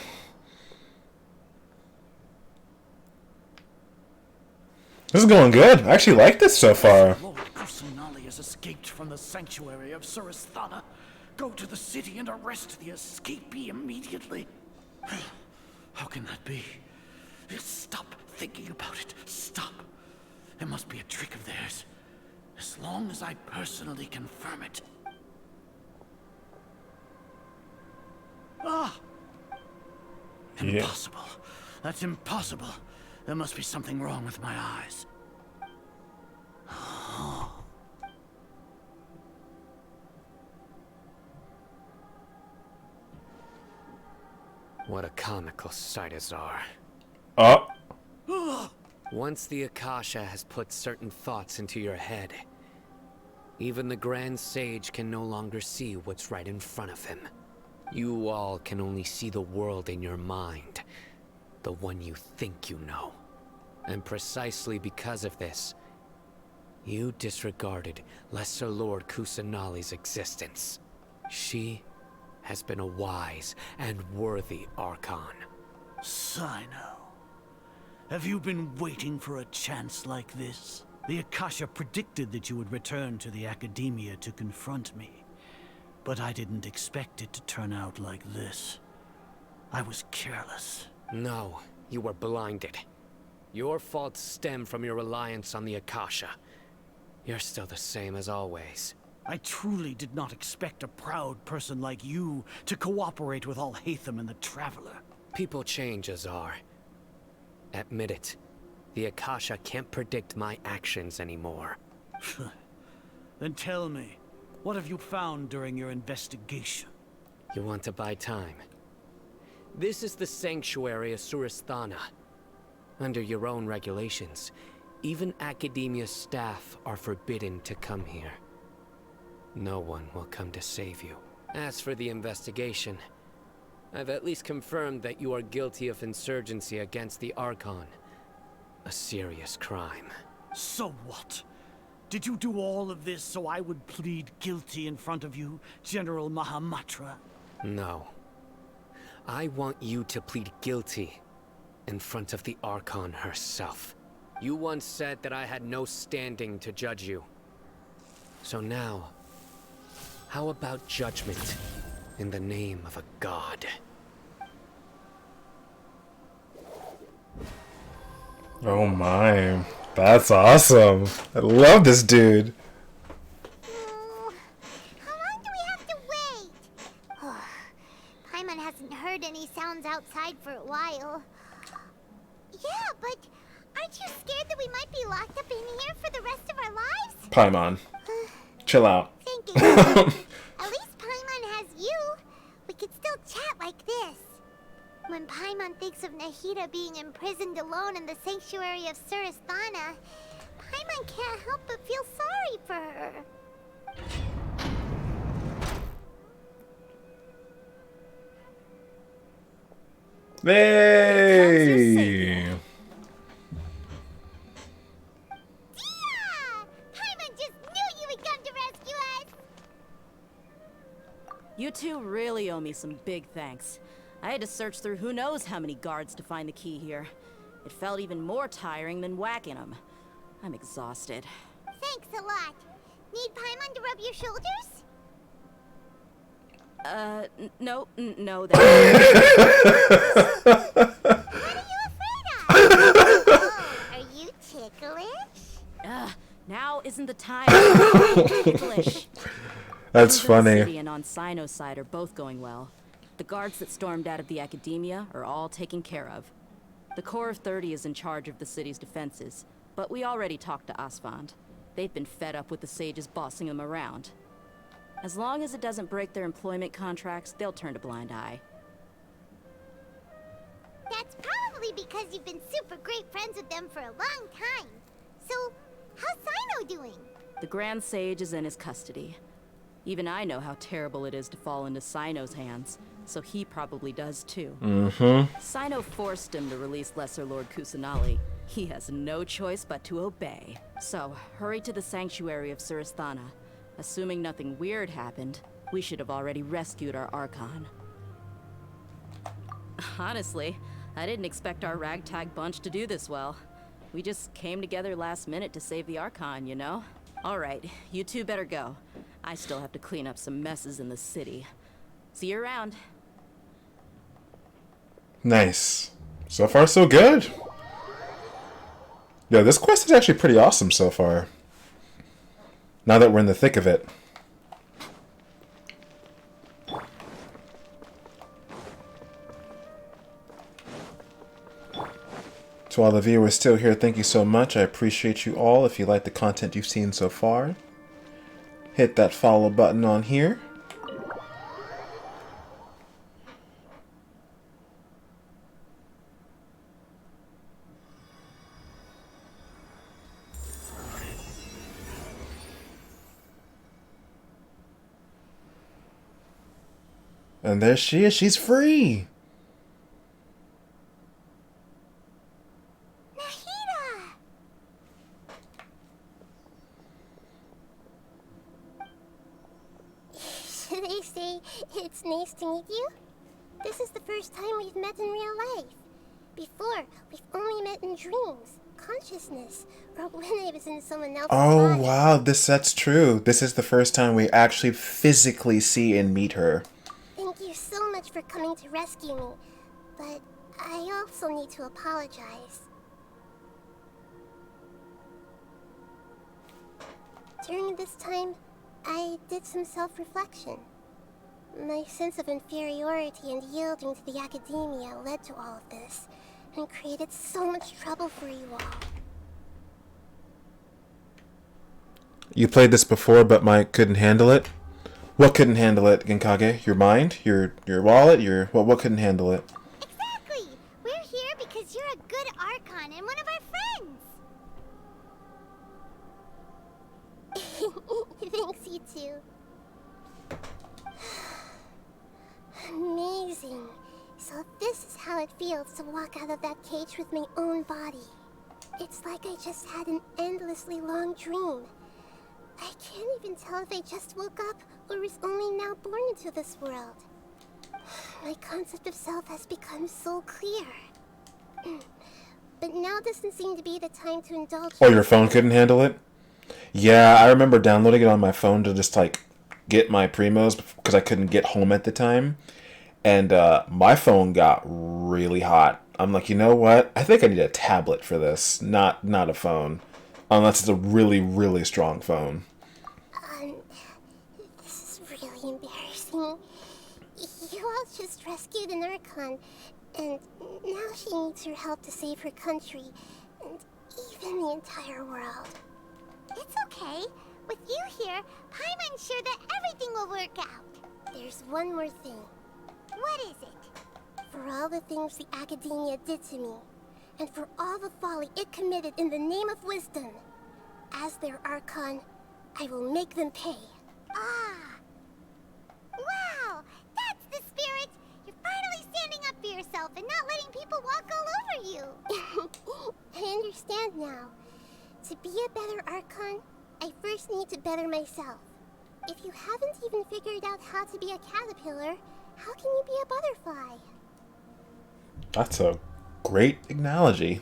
S1: This is going good. I actually like this so far.
S22: Lord Kusanali has escaped from the sanctuary of Surasthana. Go to the city and arrest the escapee immediately. How can that be? Stop thinking about it. Stop. It must be a trick of theirs. As long as I personally confirm it. Ah!
S1: Yeah.
S22: Impossible. That's impossible. There must be something wrong with my eyes.
S8: What a comical sight, Azar.
S1: Oh.
S8: Once the Akasha has put certain thoughts into your head, even the Grand Sage can no longer see what's right in front of him. You all can only see the world in your mind, the one you think you know. And precisely because of this, you disregarded Lesser Lord Kusanali's existence. She has been a wise and worthy Archon.
S22: Sino, have you been waiting for a chance like this? The Akasha predicted that you would return to the Academia to confront me, but I didn't expect it to turn out like this. I was careless.
S8: No, you were blinded. Your faults stem from your reliance on the Akasha. You're still the same as always.
S22: I truly did not expect a proud person like you to cooperate with Alhaitham and the Traveler.
S8: People change, Azar. Admit it. The Akasha can't predict my actions anymore.
S22: Then tell me, what have you found during your investigation?
S8: You want to buy time? This is the sanctuary of Surasthana. Under your own regulations, even Academia staff are forbidden to come here. No one will come to save you. As for the investigation, I've at least confirmed that you are guilty of insurgency against the Archon. A serious crime.
S22: So what? Did you do all of this so I would plead guilty in front of you, General Mahamatra?
S8: No. I want you to plead guilty in front of the Archon herself. You once said that I had no standing to judge you. So now, how about judgment in the name of a god?
S1: Oh my. That's awesome. I love this dude.
S3: How long do we have to wait? Paimon hasn't heard any sounds outside for a while. Yeah, but aren't you scared that we might be locked up in here for the rest of our lives?
S1: Paimon. Chill out.
S3: Thank you. At least Paimon has you. We could still chat like this. When Paimon thinks of Nahida being imprisoned alone in the sanctuary of Surasthana, Paimon can't help but feel sorry for her.
S1: Hey!
S5: You two really owe me some big thanks. I had to search through who knows how many guards to find the key here. It felt even more tiring than whacking them. I'm exhausted.
S3: Thanks a lot. Need Paimon to rub your shoulders?
S5: No.
S3: What are you afraid of? Oh, are you ticklish?
S5: Now isn't the time to be ticklish.
S1: That's
S5: Things in
S1: funny.
S5: The city and on Sino's side are both going well. The guards that stormed out of the Academia are all taken care of. The Corps of 30 is in charge of the city's defenses, but we already talked to Asfand. They've been fed up with the sages bossing them around. As long as it doesn't break their employment contracts, they'll turn a blind eye.
S3: That's probably because you've been super great friends with them for a long time. So, how's Sino doing?
S5: The Grand Sage is in his custody. Even I know how terrible it is to fall into Sino's hands, so he probably does too. Sino forced him to release Lesser Lord Kusanali. He has no choice but to obey. So, hurry to the sanctuary of Surasthana. Assuming nothing weird happened, we should have already rescued our Archon. Honestly, I didn't expect our ragtag bunch to do this well. We just came together last minute to save the Archon, you know? Alright, you two better go. I still have to clean up some messes in the city. See you around.
S1: Nice. So far, so good. Yeah, this quest is actually pretty awesome so far. Now that we're in the thick of it. So all the viewers still here, thank you so much. I appreciate you all. If you like the content you've seen so far, hit that follow button on here. And there she is. She's free.
S3: Should I say it's nice to meet you? This is the first time we've met in real life. Before, we've only met in dreams, consciousness, or when I was in someone else's
S1: Oh
S3: body.
S1: wow, that's true. This is the first time we actually physically see and meet her.
S3: Thank you so much for coming to rescue me, but I also need to apologize. During this time, I did some self-reflection. My sense of inferiority and yielding to the academia led to all of this, and created so much trouble for you all.
S1: You played this before, but Mike couldn't handle it. What couldn't handle it, Genkage? Your mind? Your wallet? What couldn't handle it?
S3: Exactly! We're here because you're a good Archon and one of our friends! Thanks, you two. Amazing. So this is how it feels to walk out of that cage with my own body. It's like I just had an endlessly long dream. I can't even tell if I just woke up or was only now born into this world. My concept of self has become so clear. But now doesn't seem to be the time to indulge.
S1: Oh, your phone couldn't handle it? Yeah, I remember downloading it on my phone to just like get my primos because I couldn't get home at the time. And my phone got really hot. I'm like, you know what? I think I need a tablet for this, not a phone. Unless it's a really, really strong phone.
S3: This is really embarrassing. You all just rescued an Archon, and now she needs your help to save her country, and even the entire world. It's okay. With you here, Paimon's sure that everything will work out. There's one more thing. What is it? For all the things the Academia did to me, and for all the folly it committed in the name of wisdom, as their Archon, I will make them pay. Ah! Wow! That's the spirit! You're finally standing up for yourself and not letting people walk all over you! I understand now. To be a better Archon, I first need to better myself. If you haven't even figured out how to be a caterpillar, how can you be a butterfly?
S1: That's a great analogy.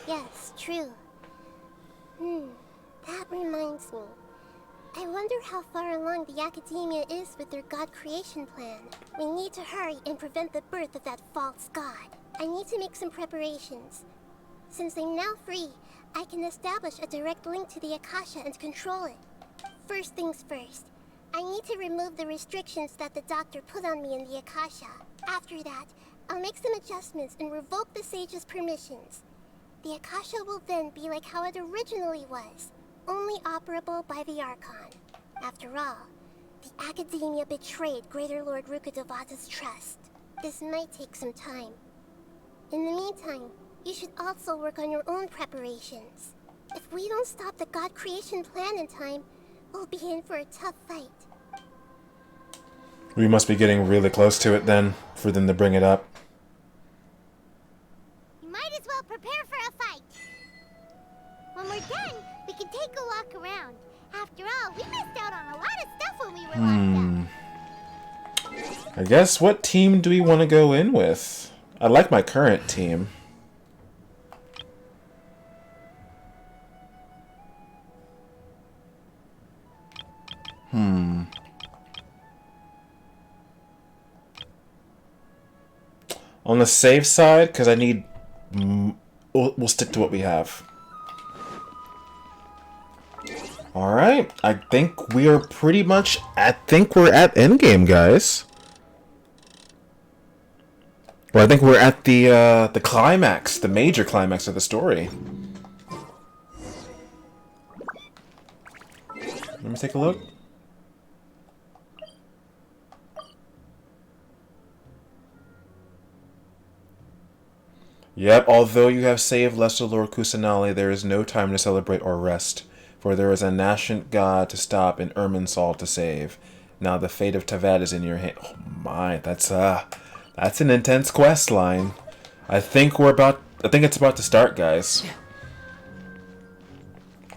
S3: Yes, true. That reminds me. I wonder how far along the Academia is with their god creation plan. We need to hurry and prevent the birth of that false god. I need to make some preparations. Since I'm now free, I can establish a direct link to the Akasha and control it. First things first, I need to remove the restrictions that the doctor put on me in the Akasha. After that, I'll make some adjustments and revoke the sage's permissions. The Akasha will then be like how it originally was, only operable by the Archon. After all, the Academia betrayed Greater Lord Rukkhadevata's trust. This might take some time. In the meantime, you should also work on your own preparations. If we don't stop the god creation plan in time, we'll be in for a tough fight.
S1: We must be getting really close to it then, for them to bring it up.
S3: You might as well prepare for a fight. When we're done, we can take a walk around. After all, we missed out on a lot of stuff when we were locked up.
S1: I guess, what team do we want to go in with? I like my current team. On the safe side, because I need... We'll stick to what we have. Alright, I think we are pretty much... I think we're at endgame, guys. Well, I think we're at the climax, the major climax of the story. Let me take a look. Yep, although you have saved Lesser Lord Kusanali, there is no time to celebrate or rest, for there is a nascent god to stop and Irminsul to save. Now the fate of Tavad is in your hand. Oh my, that's an intense quest line. I think it's about to start, guys.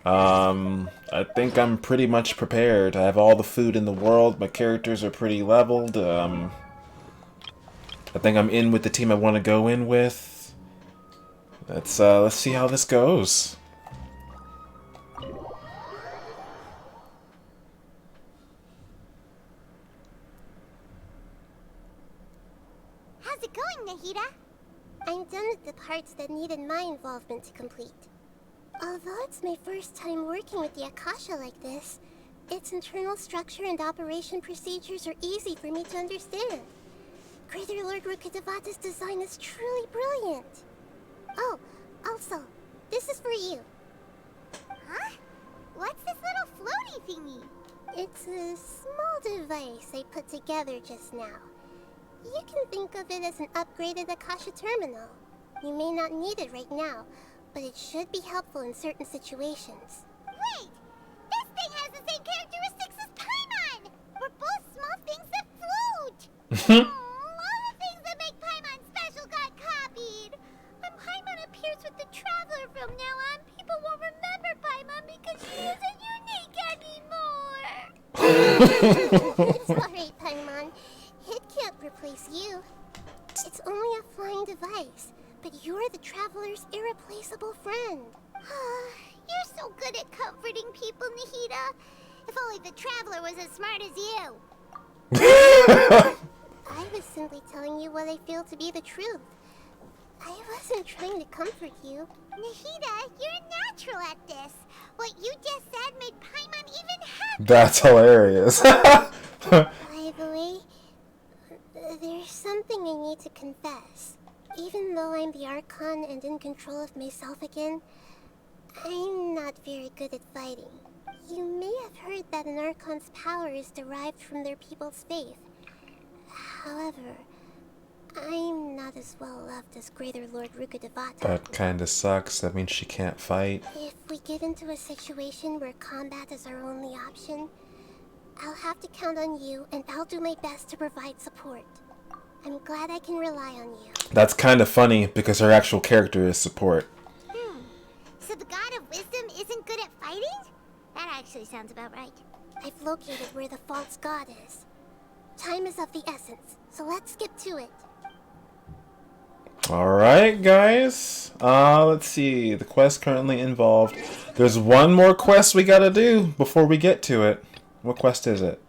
S1: I think I'm pretty much prepared. I have all the food in the world. My characters are pretty leveled. I think I'm in with the team I want to go in with. Let's see how this goes.
S3: How's it going, Nahida? I'm done with the parts that needed my involvement to complete. Although it's my first time working with the Akasha like this, its internal structure and operation procedures are easy for me to understand. Greater Lord Rukkhadevata's design is truly brilliant. Oh, also, this is for you. Huh? What's this little floaty thingy? It's a small device I put together just now. You can think of it as an upgraded Akasha terminal. You may not need it right now, but it should be helpful in certain situations. Wait! This thing has the same characteristics as Paimon! We're both small things that float! All the things that make Paimon special got copied! When Paimon appears with the Traveler from now on, people won't remember Paimon because she isn't unique anymore! It's alright, Paimon. It can't replace you. It's only a flying device, but you're the Traveler's irreplaceable friend. You're so good at comforting people, Nahida. If only the Traveler was as smart as you. I was simply telling you what I feel to be the truth. I wasn't trying to comfort you. Nahida, you're natural at this. What you just said made Paimon even happier.
S1: That's hilarious.
S3: By the way, there's something I need to confess. Even though I'm the Archon and in control of myself again, I'm not very good at fighting. You may have heard that an Archon's power is derived from their people's faith. However, I'm not as well loved as Greater Lord Rukkhadevata.
S1: That kinda sucks. That means she can't fight.
S3: If we get into a situation where combat is our only option, I'll have to count on you, and I'll do my best to provide support. I'm glad I can rely on you.
S1: That's kind of funny because her actual character is support.
S3: So the God of Wisdom isn't good at fighting? That actually sounds about right. I've located where the false god is. Time is of the essence, so let's skip to it.
S1: Alright, guys. Let's see. The quest currently involved. There's one more quest we gotta do before we get to it. What quest is it?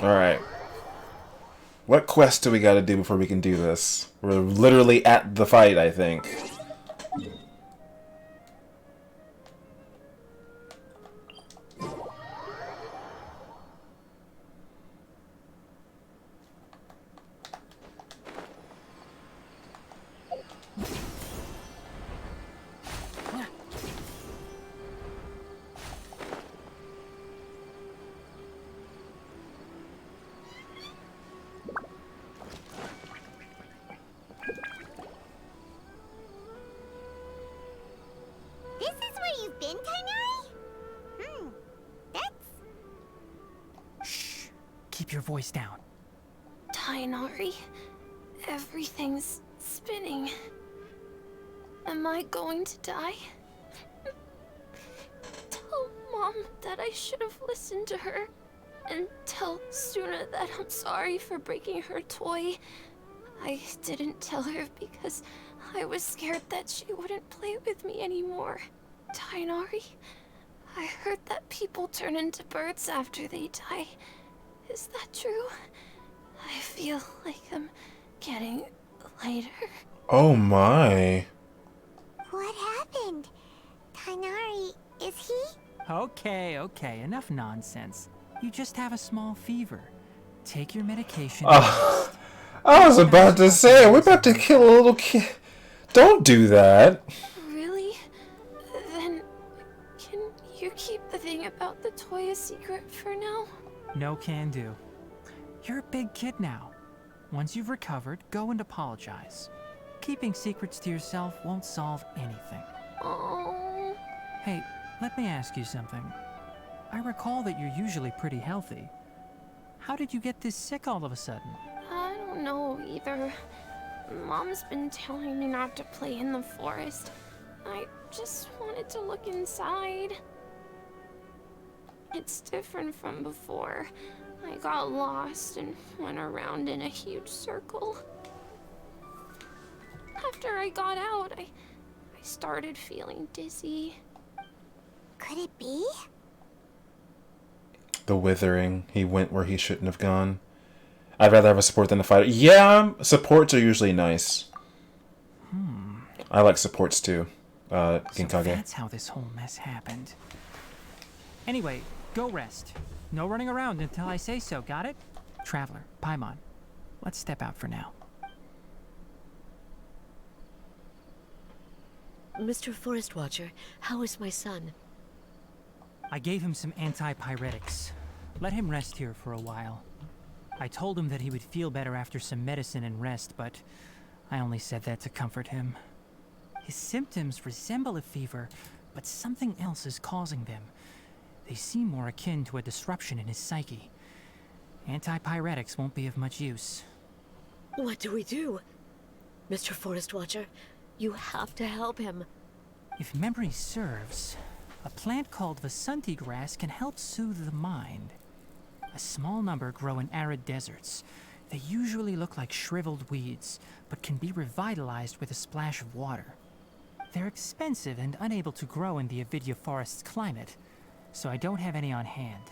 S1: Alright. What quest do we gotta do before we can do this? We're literally at the fight, I think.
S3: This is where you've been, Kainari? That's...
S15: Keep your voice down.
S24: Tainari, everything's spinning. Am I going to die? Tell Mom that I should have listened to her. And tell Suna that I'm sorry for breaking her toy. I didn't tell her because I was scared that she wouldn't play with me anymore. Tainari, I heard that people turn into birds after they die. Is that true? I feel like I'm getting lighter.
S1: Oh my.
S3: What happened? Tainari, is he...
S15: Okay, okay, enough nonsense. You just have a small fever. Take your medication.
S1: Oh, I was about to say, we're about to kill a little kid. Don't do that.
S24: Really? Then can you keep the thing about the toy a secret for now?
S15: No can do. You're a big kid now. Once you've recovered, go and apologize. Keeping secrets to yourself won't solve anything.
S24: Oh.
S15: Hey, let me ask you something. I recall that you're usually pretty healthy. How did you get this sick all of a sudden?
S24: I don't know either. Mom's been telling me not to play in the forest. I just wanted to look inside. It's different from before. I got lost and went around in a huge circle. After I got out, I started feeling dizzy.
S3: Could it be?
S1: The withering. He went where he shouldn't have gone. I'd rather have a support than a fighter. Yeah, supports are usually nice. I like supports too. Genkage.
S15: So that's how this whole mess happened. Anyway, go rest. No running around until I say so, got it? Traveler, Paimon, let's step out for now.
S16: Mr. Forest Watcher, how is my son?
S15: I gave him some antipyretics. Let him rest here for a while. I told him that he would feel better after some medicine and rest, but I only said that to comfort him. His symptoms resemble a fever, but something else is causing them. They seem more akin to a disruption in his psyche. Antipyretics won't be of much use.
S16: What do we do? Mr. Forest Watcher, you have to help him.
S15: If memory serves, a plant called Vasanti grass can help soothe the mind. A small number grow in arid deserts. They usually look like shriveled weeds, but can be revitalized with a splash of water. They're expensive and unable to grow in the Avidya forest's climate, so I don't have any on hand.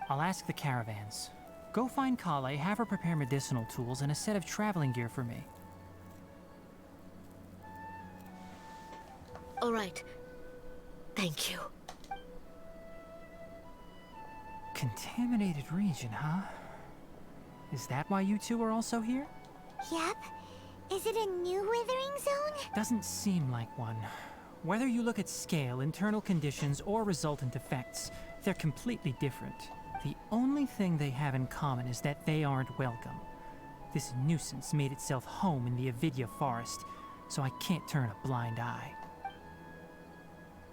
S15: I'll ask the caravans. Go find Kale, have her prepare medicinal tools and a set of traveling gear for me.
S16: All right. Thank you.
S15: Contaminated region, huh? Is that why you two are also here?
S3: Yep. Is it a new withering zone?
S15: Doesn't seem like one. Whether you look at scale, internal conditions, or resultant effects, they're completely different. The only thing they have in common is that they aren't welcome. This nuisance made itself home in the Avidya forest, so I can't turn a blind eye.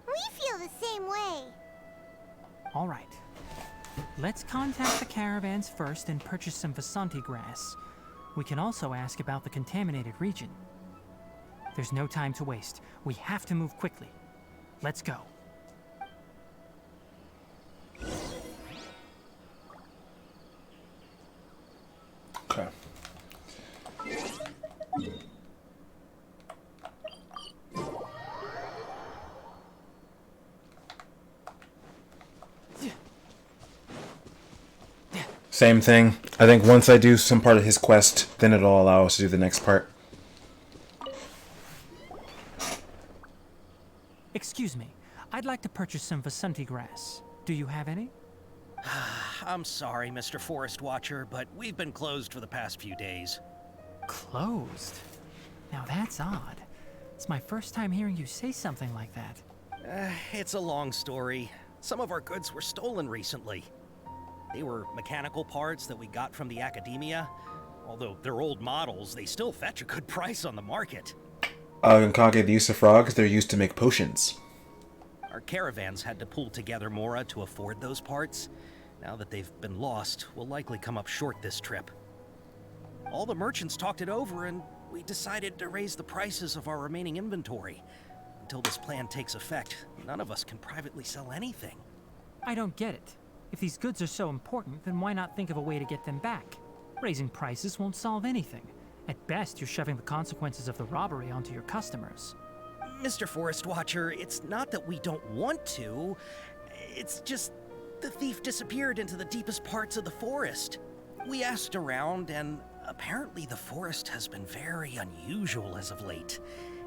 S3: We feel the same way.
S15: All right. Let's contact the caravans first and purchase some Vasanti grass. We can also ask about the contaminated region. There's no time to waste. We have to move quickly. Let's go.
S1: Okay. Same thing. I think once I do some part of his quest, then it'll allow us to do the next part.
S15: Excuse me. I'd like to purchase some Vasanti grass. Do you have any?
S17: I'm sorry, Mr. Forest Watcher, but we've been closed for the past few days.
S15: Closed? Now that's odd. It's my first time hearing you say something like that.
S17: It's a long story. Some of our goods were stolen recently. They were mechanical parts that we got from the Academia. Although they're old models, they still fetch a good price on the market.
S1: Genkage, the use of frogs, they're used to make potions.
S17: Our caravans had to pull together Mora to afford those parts. Now that they've been lost, we'll likely come up short this trip. All the merchants talked it over, and we decided to raise the prices of our remaining inventory. Until this plan takes effect, none of us can privately sell anything.
S15: I don't get it. If these goods are so important, then why not think of a way to get them back? Raising prices won't solve anything. At best, you're shoving the consequences of the robbery onto your customers.
S17: Mr. Forest Watcher, it's not that we don't want to. It's just the thief disappeared into the deepest parts of the forest. We asked around, and apparently the forest has been very unusual as of late.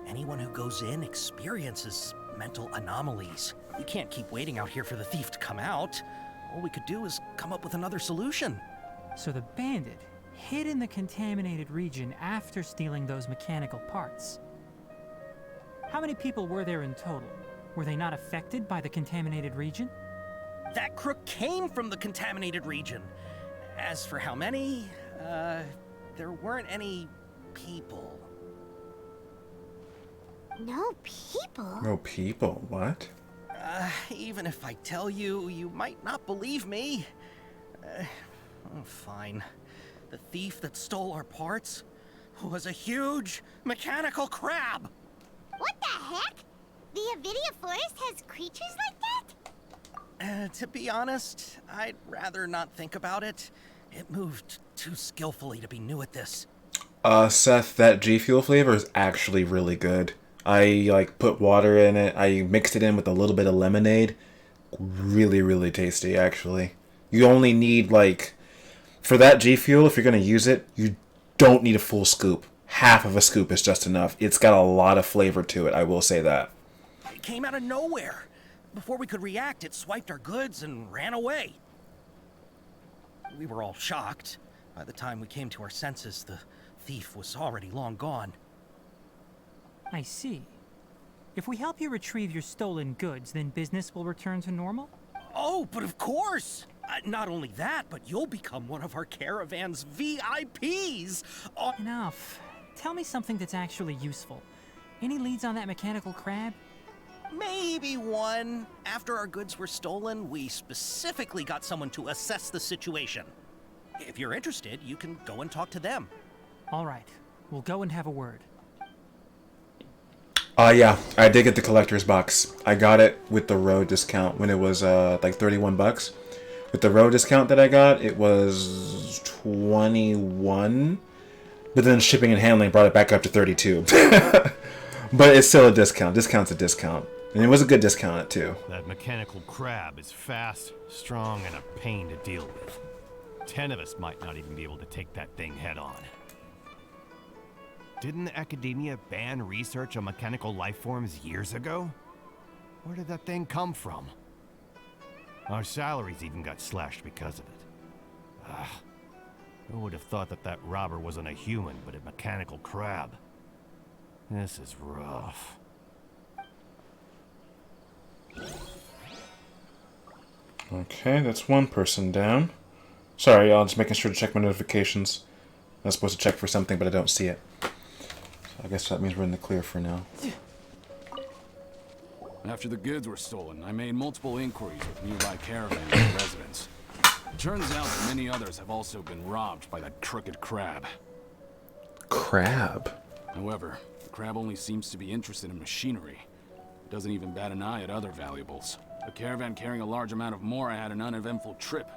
S17: Anyone who goes in experiences mental anomalies. We can't keep waiting out here for the thief to come out. All we could do is come up with another solution.
S15: So the bandit hid in the contaminated region after stealing those mechanical parts. How many people were there in total? Were they not affected by the contaminated region?
S17: That crook came from the contaminated region. As for how many, there weren't any people.
S3: No people?
S1: No people? What?
S17: Even if I tell you, you might not believe me. Fine. The thief that stole our parts was a huge mechanical crab.
S3: What the heck? The Avidia Forest has creatures like that?
S17: To be honest, I'd rather not think about it. It moved too skillfully to be new at this.
S1: Seth, that G Fuel flavor is actually really good. I put water in it. I mixed it in with a little bit of lemonade. Really, really tasty, actually. You only need for that G Fuel, if you're gonna use it, you don't need a full scoop. Half of a scoop is just enough. It's got a lot of flavor to it, I will say that.
S17: It came out of nowhere. Before we could react, it swiped our goods and ran away. We were all shocked. By the time we came to our senses, the thief was already long gone.
S15: I see. If we help you retrieve your stolen goods, then business will return to normal?
S17: Oh, but of course! Not only that, but you'll become one of our caravan's VIPs!
S15: Enough. Tell me something that's actually useful. Any leads on that mechanical crab?
S17: Maybe one. After our goods were stolen, we specifically got someone to assess the situation. If you're interested, you can go and talk to them.
S15: All right. We'll go and have a word.
S1: Yeah, I did get the collector's box. I got it with the road discount when it was like $31. With the road discount that I got, it was 21. But then shipping and handling brought it back up to 32. But it's still a discount. Discount's a discount. And it was a good discount too.
S10: That mechanical crab is fast, strong, and a pain to deal with. 10 of us might not even be able to take that thing head on. Didn't the Academia ban research on mechanical life forms years ago? Where did that thing come from? Our salaries even got slashed because of it. Who would have thought that that robber wasn't a human, but a mechanical crab? This is rough.
S1: Okay, that's one person down. Sorry, y'all, just making sure to check my notifications. I was supposed to check for something, but I don't see it. So I guess that means we're in the clear for now.
S14: After the goods were stolen, I made multiple inquiries with nearby caravans and residents. It turns out that many others have also been robbed by that crooked crab.
S1: Crab?
S14: However, the crab only seems to be interested in machinery. It doesn't even bat an eye at other valuables. A caravan carrying a large amount of mora had an uneventful trip,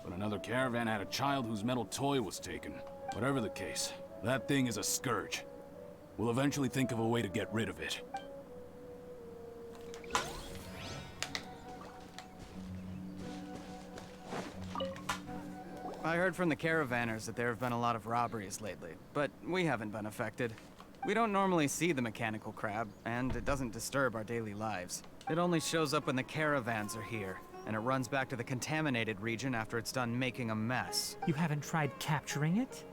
S14: but another caravan had a child whose metal toy was taken. Whatever the case, that thing is a scourge. We'll eventually think of a way to get rid of it.
S12: I heard from the caravanners that there have been a lot of robberies lately, but we haven't been affected. We don't normally see the mechanical crab, and it doesn't disturb our daily lives. It only shows up when the caravans are here, and it runs back to the contaminated region after it's done making a mess.
S15: You haven't tried capturing it?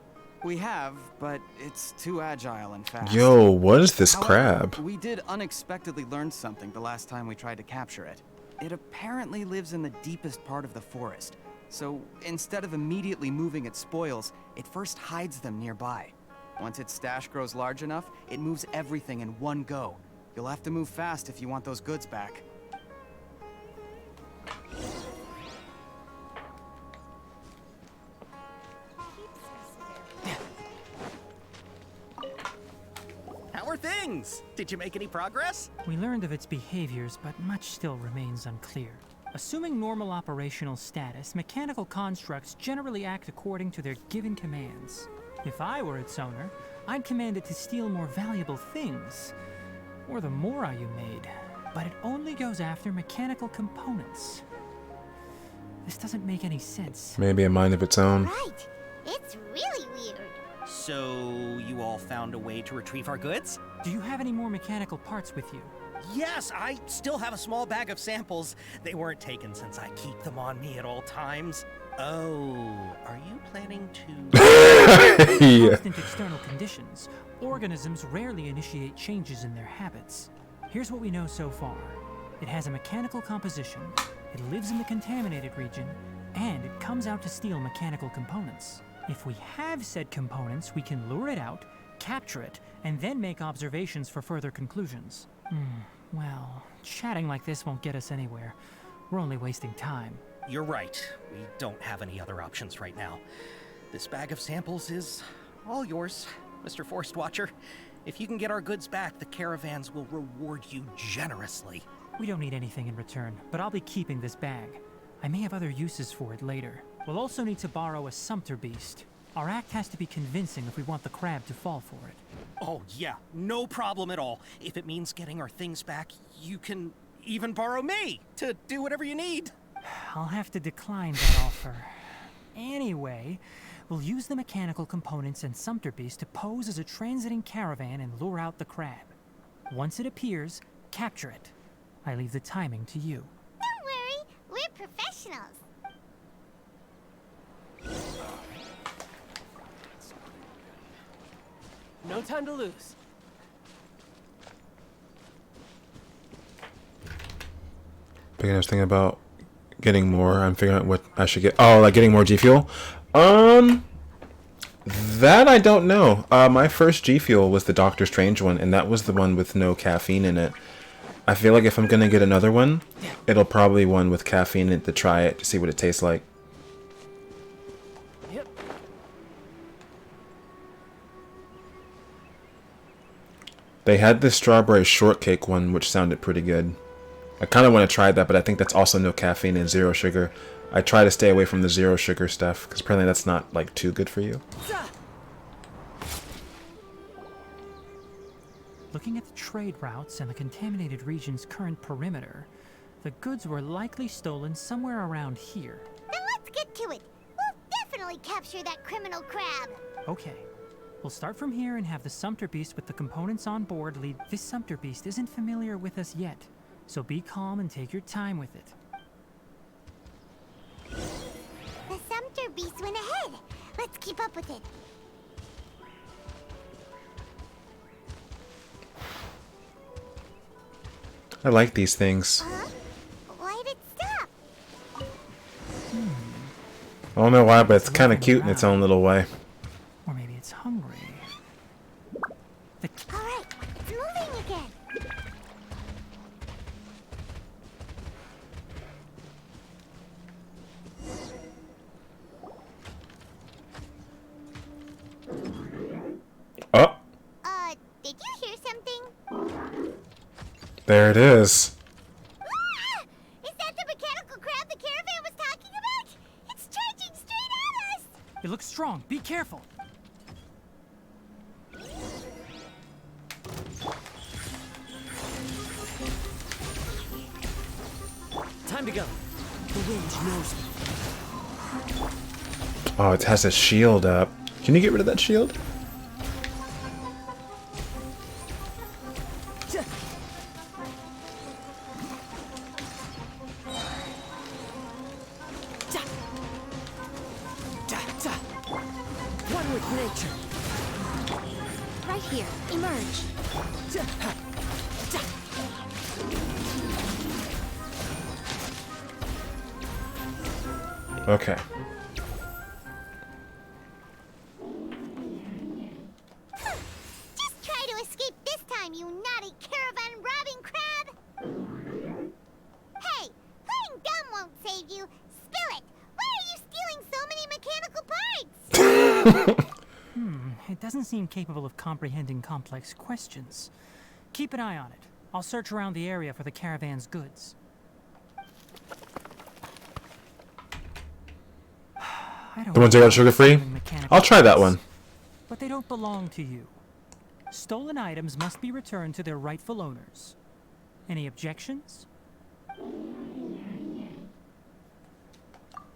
S12: We have, but it's too agile and fast.
S1: Yo, what is this
S12: However,
S1: crab?
S12: we did unexpectedly learn something the last time we tried to capture it. It apparently lives in the deepest part of the forest. So instead of immediately moving its spoils, it first hides them nearby. Once its stash grows large enough, it moves everything in one go. You'll have to move fast if you want those goods back.
S17: How are things? Did you make any progress?
S15: We learned of its behaviors, but much still remains unclear. Assuming normal operational status, mechanical constructs generally act according to their given commands. If I were its owner, I'd command it to steal more valuable things, or the mora you made, but it only goes after mechanical components. This doesn't make any sense.
S1: Maybe a mind of its own.
S3: Right. It's really weird.
S17: So, you all found a way to retrieve our goods?
S15: Do you have any more mechanical parts with you?
S17: Yes, I still have a small bag of samples. They weren't taken since I keep them on me at all times. Oh, are you planning to...
S15: In constant external conditions, organisms rarely initiate changes in their habits. Here's what we know so far. It has a mechanical composition, it lives in the contaminated region, and it comes out to steal mechanical components. If we have said components, we can lure it out, capture it, and then make observations for further conclusions. Well, chatting like this won't get us anywhere. We're only wasting time.
S17: You're right. We don't have any other options right now. This bag of samples is all yours, Mr. Forest Watcher. If you can get our goods back, the caravans will reward you generously.
S15: We don't need anything in return, but I'll be keeping this bag. I may have other uses for it later. We'll also need to borrow a sumpter beast. Our act has to be convincing if we want the crab to fall for it.
S17: Oh yeah, no problem at all. If it means getting our things back, you can even borrow me to do whatever you need.
S15: I'll have to decline that offer. Anyway, we'll use the mechanical components and sumpter beast to pose as a transiting caravan and lure out the crab. Once it appears, capture it. I leave the timing to you.
S3: Don't worry, we're professionals.
S7: No time to lose.
S1: But I was thinking about getting more. I'm figuring out what I should get. Oh, like getting more G Fuel? That I don't know. My first G Fuel was the Doctor Strange one, and that was the one with no caffeine in it. I feel like if I'm gonna get another one, it'll probably one with caffeine in it to try it, to see what it tastes like.
S7: Yep.
S1: They had this strawberry shortcake one, which sounded pretty good. I kind of want to try that, but I think that's also no caffeine and zero sugar. I try to stay away from the zero sugar stuff, because apparently that's not, like, too good for you.
S15: Looking at the trade routes and the contaminated region's current perimeter, the goods were likely stolen somewhere around here.
S3: Then let's get to it. We'll definitely capture that criminal crab.
S15: Okay. We'll start from here and have the sumpter beast with the components on board lead. This sumpter beast isn't familiar with us yet, so be calm and take your time with it.
S3: The sumpter beast went ahead. Let's keep up with it.
S1: I like these things.
S3: Why did it stop?
S1: I don't know why, but it's kind of cute in its own little way.
S15: Or maybe it's hungry.
S3: All right, it's moving again.
S1: Oh,
S3: Did you hear something?
S1: there it is.
S3: Ah! Is that the mechanical crab the caravan was talking about? It's charging straight at us!
S15: It looks strong. Be careful.
S7: Time to go. The wind knows me.
S1: Oh, it has a shield up. Can you get rid of that shield?
S7: One with nature.
S16: Right here. Emerge.
S1: Okay.
S3: Just try to escape this time, you naughty caravan robbing crab! Hey, playing dumb won't save you. Spill it! Why are you stealing so many mechanical parts?
S15: It doesn't seem capable of comprehending complex questions. Keep an eye on it. I'll search around the area for the caravan's goods.
S1: The ones that got sugar-free? I'll try that one.
S15: But they don't belong to you. Stolen items must be returned to their rightful owners. Any objections?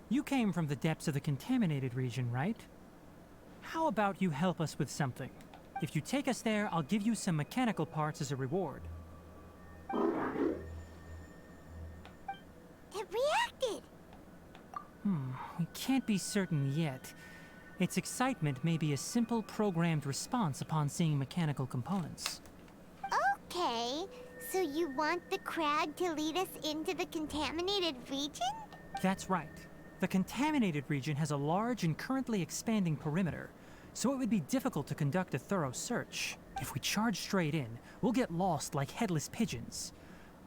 S15: You came from the depths of the contaminated region, right? How about you help us with something? If you take us there, I'll give you some mechanical parts as a reward.
S3: reacted?
S15: We can't be certain yet. Its excitement may be a simple programmed response upon seeing mechanical components.
S3: Okay, so you want the crag to lead us into the contaminated region?
S15: That's right. The contaminated region has a large and currently expanding perimeter, so it would be difficult to conduct a thorough search. If we charge straight in, we'll get lost like headless pigeons.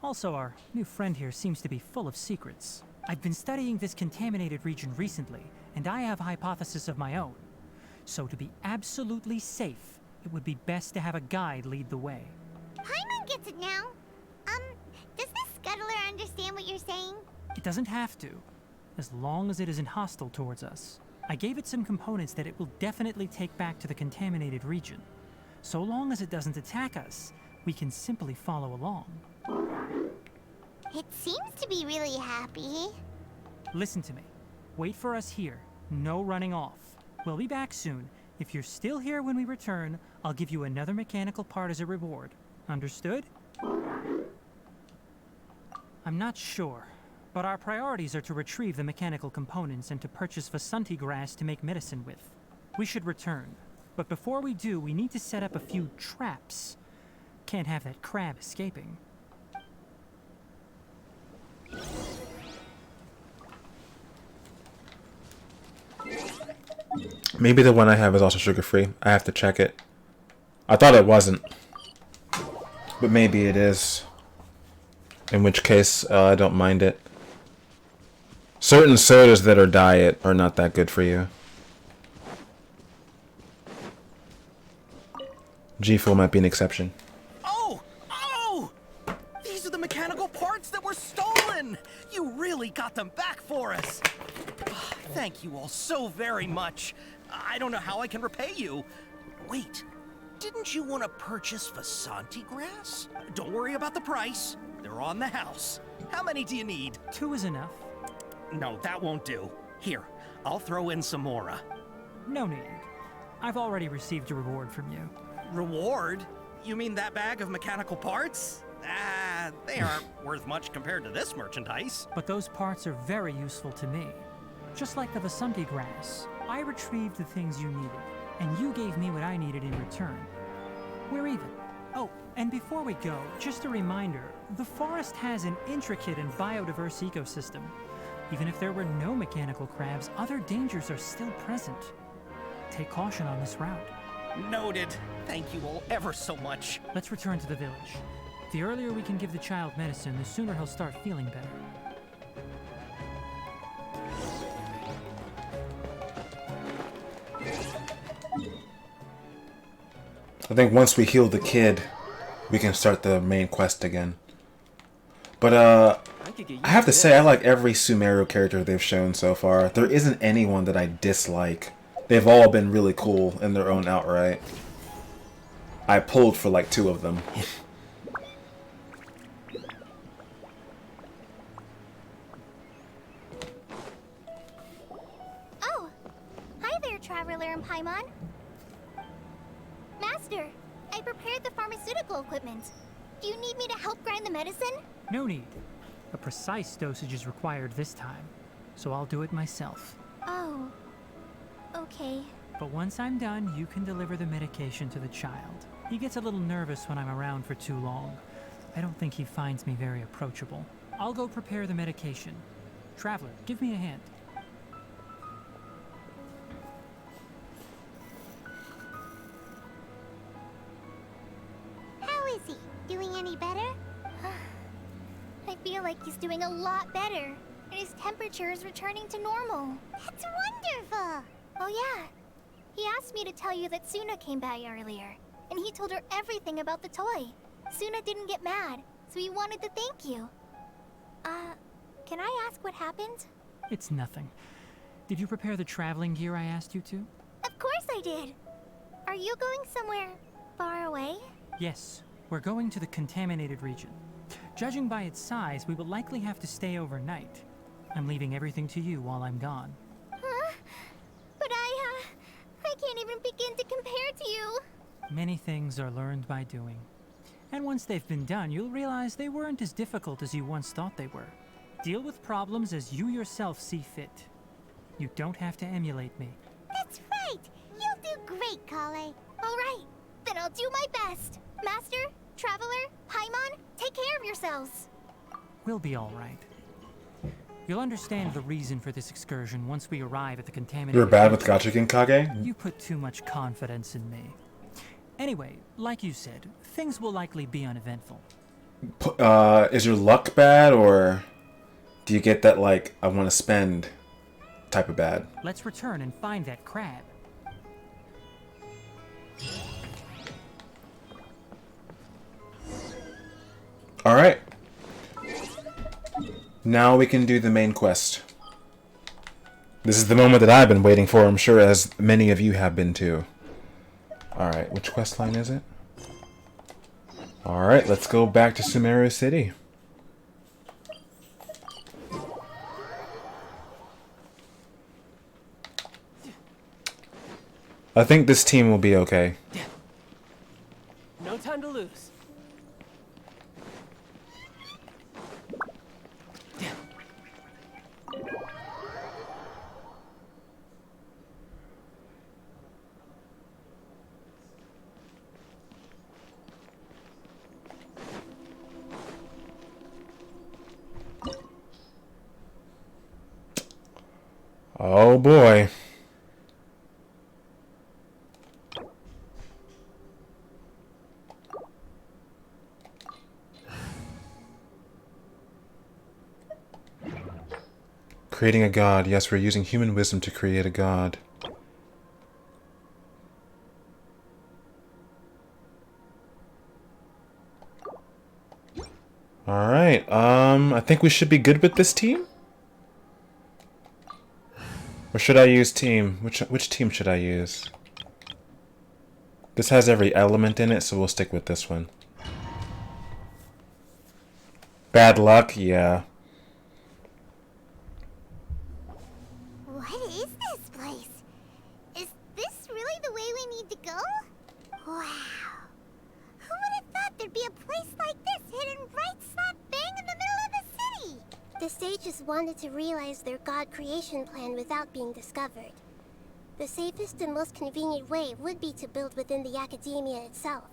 S15: Also, our new friend here seems to be full of secrets. I've been studying this contaminated region recently, and I have a hypothesis of my own. So to be absolutely safe, it would be best to have a guide lead the way.
S3: Paimon gets it now. Does the scuttler understand what you're saying?
S15: It doesn't have to, as long as it isn't hostile towards us. I gave it some components that it will definitely take back to the contaminated region. So long as it doesn't attack us, we can simply follow along.
S3: It seems to be really happy.
S15: Listen to me. Wait for us here. No running off. We'll be back soon. If you're still here when we return, I'll give you another mechanical part as a reward. Understood? I'm not sure, but our priorities are to retrieve the mechanical components and to purchase Vasanti grass to make medicine with. We should return, but before we do, we need to set up a few traps. Can't have that crab escaping.
S1: Maybe the one I have is also sugar-free. I have to check it. I thought it wasn't, but maybe it is. In which case, I don't mind it. Certain sodas that are diet are not that good for you. G-Fuel might be an exception.
S17: Oh! These are the mechanical parts that were stolen! You really got them back for us! Thank you all so very much. I don't know how I can repay you. Wait, didn't you want to purchase Vasanti grass? Don't worry about the price. They're on the house. How many do you need?
S15: 2 is enough.
S17: No, that won't do. Here, I'll throw in some more.
S15: No need. I've already received a reward from you.
S17: Reward? You mean that bag of mechanical parts? They aren't worth much compared to this merchandise.
S15: But those parts are very useful to me. Just like the Vasanti grass, I retrieved the things you needed, and you gave me what I needed in return. We're even. Oh, and before we go, just a reminder, the forest has an intricate and biodiverse ecosystem. Even if there were no mechanical crabs, other dangers are still present. Take caution on this route.
S17: Noted. Thank you all ever so much.
S15: Let's return to the village. The earlier we can give the child medicine, the sooner he'll start feeling better.
S1: I think once we heal the kid, we can start the main quest again. But I have to say, I like every Sumeru character they've shown so far. There isn't anyone that I dislike. They've all been really cool in their own outright. I pulled for like 2 of them.
S3: Oh, hi there, Traveler and Paimon. Master, I prepared the pharmaceutical equipment. Do you need me to help grind the medicine?
S15: No need. A precise dosage is required this time, so I'll do it myself.
S3: Oh, okay.
S15: But once I'm done, you can deliver the medication to the child. He gets a little nervous when I'm around for too long. I don't think he finds me very approachable. I'll go prepare the medication. Traveler, give me a hand.
S3: How is he? Doing any better? I feel like he's doing a lot better, and his temperature is returning to normal. That's wonderful! Oh yeah, he asked me to tell you that Suna came by earlier, and he told her everything about the toy. Suna didn't get mad, so he wanted to thank you. Can I ask what happened?
S15: It's nothing. Did you prepare the traveling gear I asked you to?
S3: Of course I did! Are you going somewhere far away?
S15: Yes, we're going to the contaminated region. Judging by its size, we will likely have to stay overnight. I'm leaving everything to you while I'm gone.
S3: Huh? But I can't even begin to compare to you.
S15: Many things are learned by doing. And once they've been done, you'll realize they weren't as difficult as you once thought they were. Deal with problems as you yourself see fit. You don't have to emulate me.
S3: That's right! You'll do great, Kale. Alright, then I'll do my best. Master, Traveler, Paimon, take care of yourselves.
S15: We'll be all right. You'll understand the reason for this excursion once we arrive at the contaminated...
S1: You're bad with Gachiken, Kage?
S15: You put too much confidence in me. Anyway, like you said, things will likely be uneventful.
S1: Is your luck bad, or do you get that, like, I want to spend type of bad?
S15: Let's return and find that crab.
S1: Alright. Now we can do the main quest. This is the moment that I've been waiting for, I'm sure, as many of you have been too. Alright, which quest line is it? Alright, let's go back to Sumeru City. I think this team will be okay.
S7: No time to lose.
S1: Oh boy. Creating a god. Yes, we're using human wisdom to create a god. Alright, I think we should be good with this team? Or should I use team? Which team should I use? This has every element in it, so we'll stick with this one. Bad luck? Yeah.
S3: What is this place? Is this really the way we need to go? Wow. Who would have thought there'd be a place like this hidden right slap bang in the middle of the city? The sages wanted to realize their god creation plan without being discovered. The safest and most convenient way would be to build within the academia itself.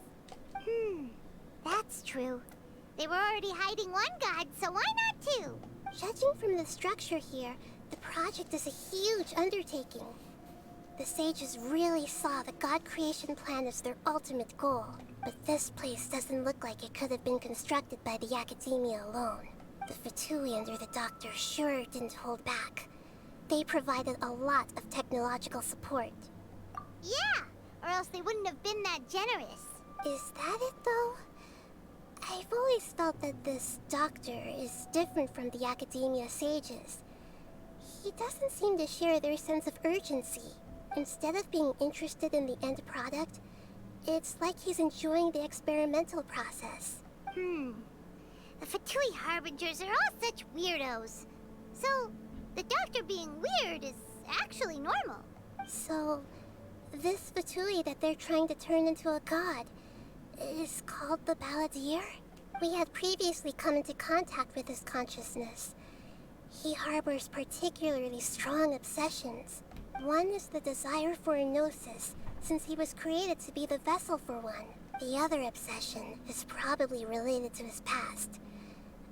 S3: That's true. They were already hiding one god, so why not two? Judging from the structure here, the project is a huge undertaking. The sages really saw the god creation plan as their ultimate goal. But this place doesn't look like it could have been constructed by the academia alone. The Fatui under the doctor sure didn't hold back. They provided a lot of technological support. Yeah, or else they wouldn't have been that generous. Is that it though? I've always felt that this doctor is different from the academia sages. He doesn't seem to share their sense of urgency. Instead of being interested in the end product, it's like he's enjoying the experimental process. The Fatui Harbingers are all such weirdos. So, the doctor being weird is actually normal. So, this Fatui that they're trying to turn into a god is called the Balladeer? We had previously come into contact with his consciousness. He harbors particularly strong obsessions. One is the desire for a gnosis, since he was created to be the vessel for one. The other obsession is probably related to his past.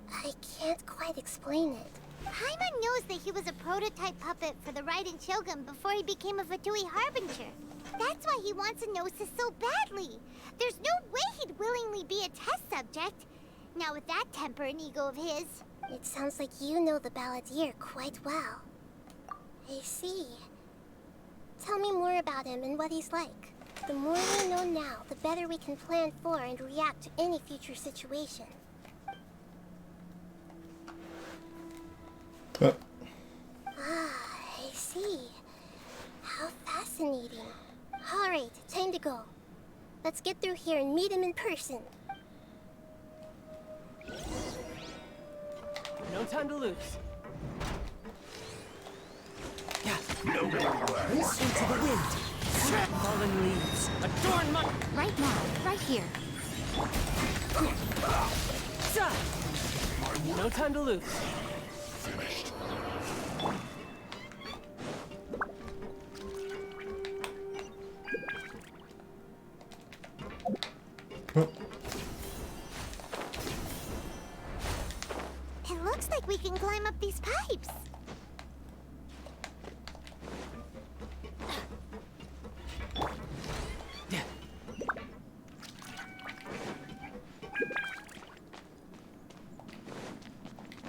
S3: I can't quite explain it. Paimon knows that he was a prototype puppet for the Raiden Shogun before he became a Fatui Harbinger. That's why he wants a gnosis so badly. There's no way he'd willingly be a test subject. Now with that temper and ego of his. It sounds like you know the Balladeer quite well. I see. Tell me more about him and what he's like. The more we know now, the better we can plan for and react to any future situation. I see. How fascinating. Alright, time to go. Let's get through here and meet him in person.
S7: No time to lose.
S16: Listen to the wind.
S7: Fallen leaves. Adorn my...
S2: Right now, right here.
S7: No time to lose.
S11: finished.
S3: It looks like we can climb up these pipes.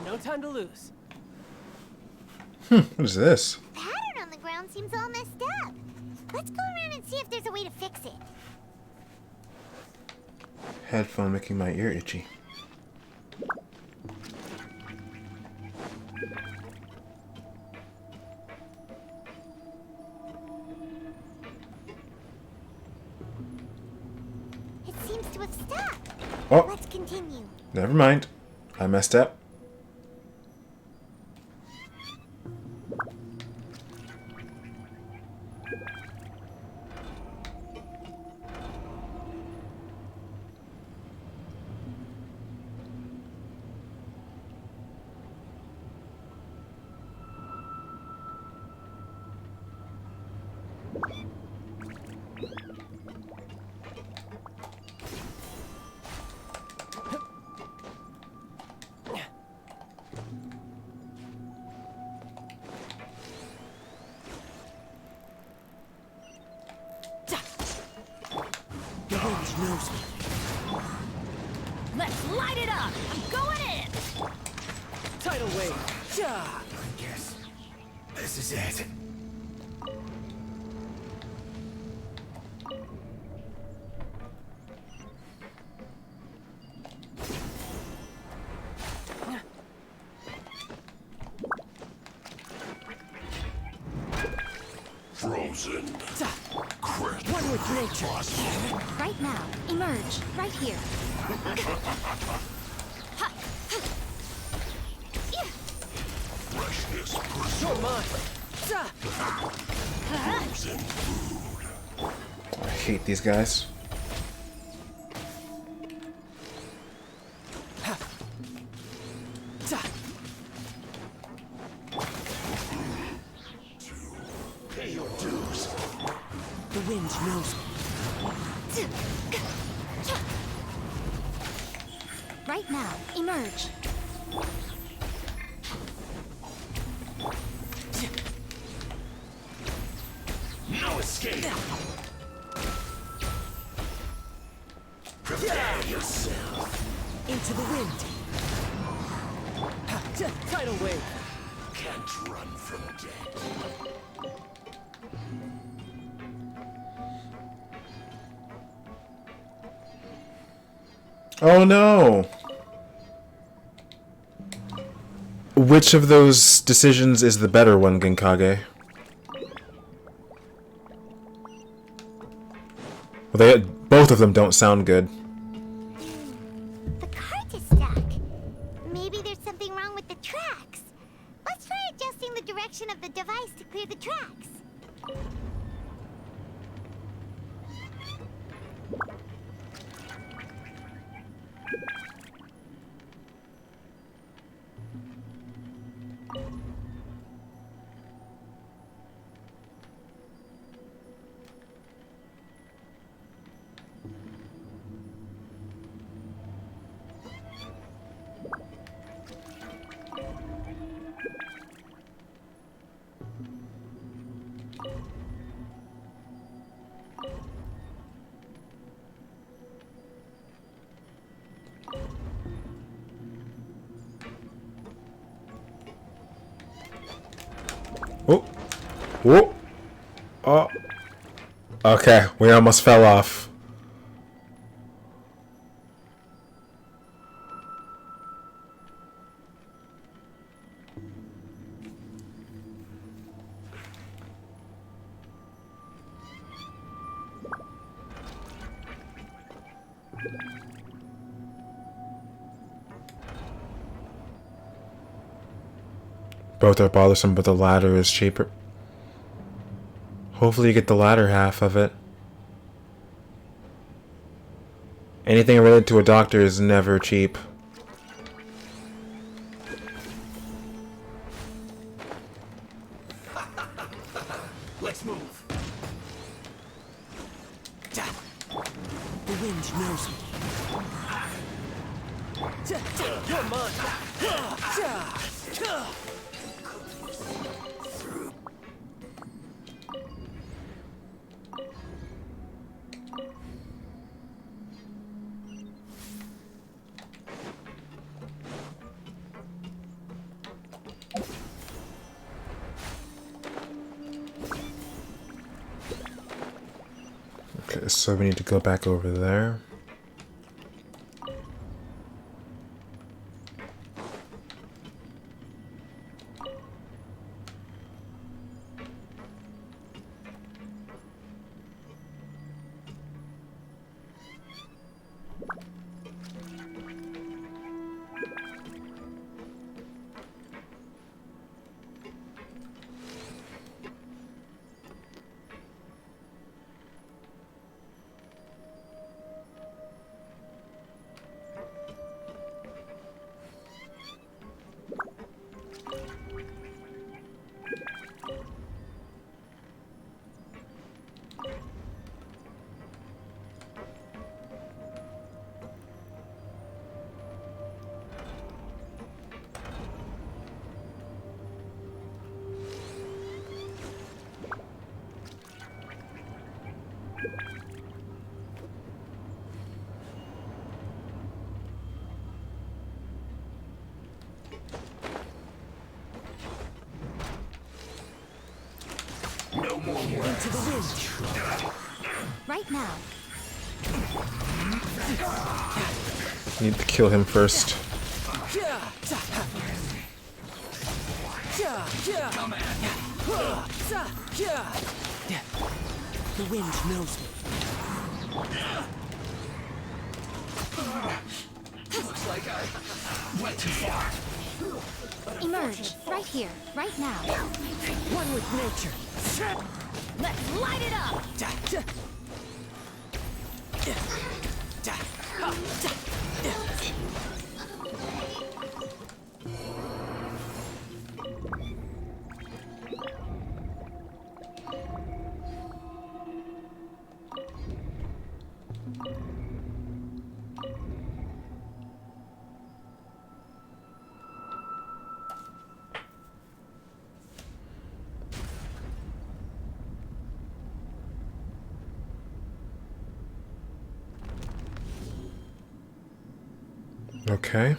S7: No time to lose.
S1: What is this?
S3: The pattern on the ground seems all messed up. Let's go around and see if there's a way to fix it.
S1: Headphone making my ear itchy.
S3: It seems to have stopped.
S1: Oh.
S3: Let's continue.
S1: Never mind. I messed up.
S7: The wind knows me.
S16: Let's light it up! I'm going in!
S7: Tidal wave. Ja!
S11: I guess this is it. Frozen.
S16: One with nature. Right now, emerge. Right here.
S11: Freshness
S7: You're
S11: preserved.
S7: mine.
S11: Frozen food.
S1: I hate these guys.
S11: Pay your dues.
S7: The wind knows me.
S16: Right now, emerge.
S11: No escape. Prepare yourself.
S7: Into the wind. Tidal wave.
S11: Can't run from death.
S1: Oh no! Which of those decisions is the better one, Genkage? Well, both of them don't sound good.
S3: The cart is stuck. Maybe there's something wrong with the tracks. Let's try adjusting the direction of the device to clear the tracks.
S1: Oh. Whoa. Oh. Okay, we almost fell off. Both are bothersome, but the latter is cheaper. Hopefully you get the latter half of it. Anything related to a doctor is never cheap.
S13: Let's move.
S7: The wind knows me. You're mine.
S1: Okay, so we need to go back over there.
S13: No more
S7: Into the wind.
S3: Right now.
S1: Need to kill him first.
S7: The wind knows me.
S13: Looks like I went too far.
S3: Emerge. Right here. Right now.
S7: One with nature.
S3: Let's light it up!
S1: Okay.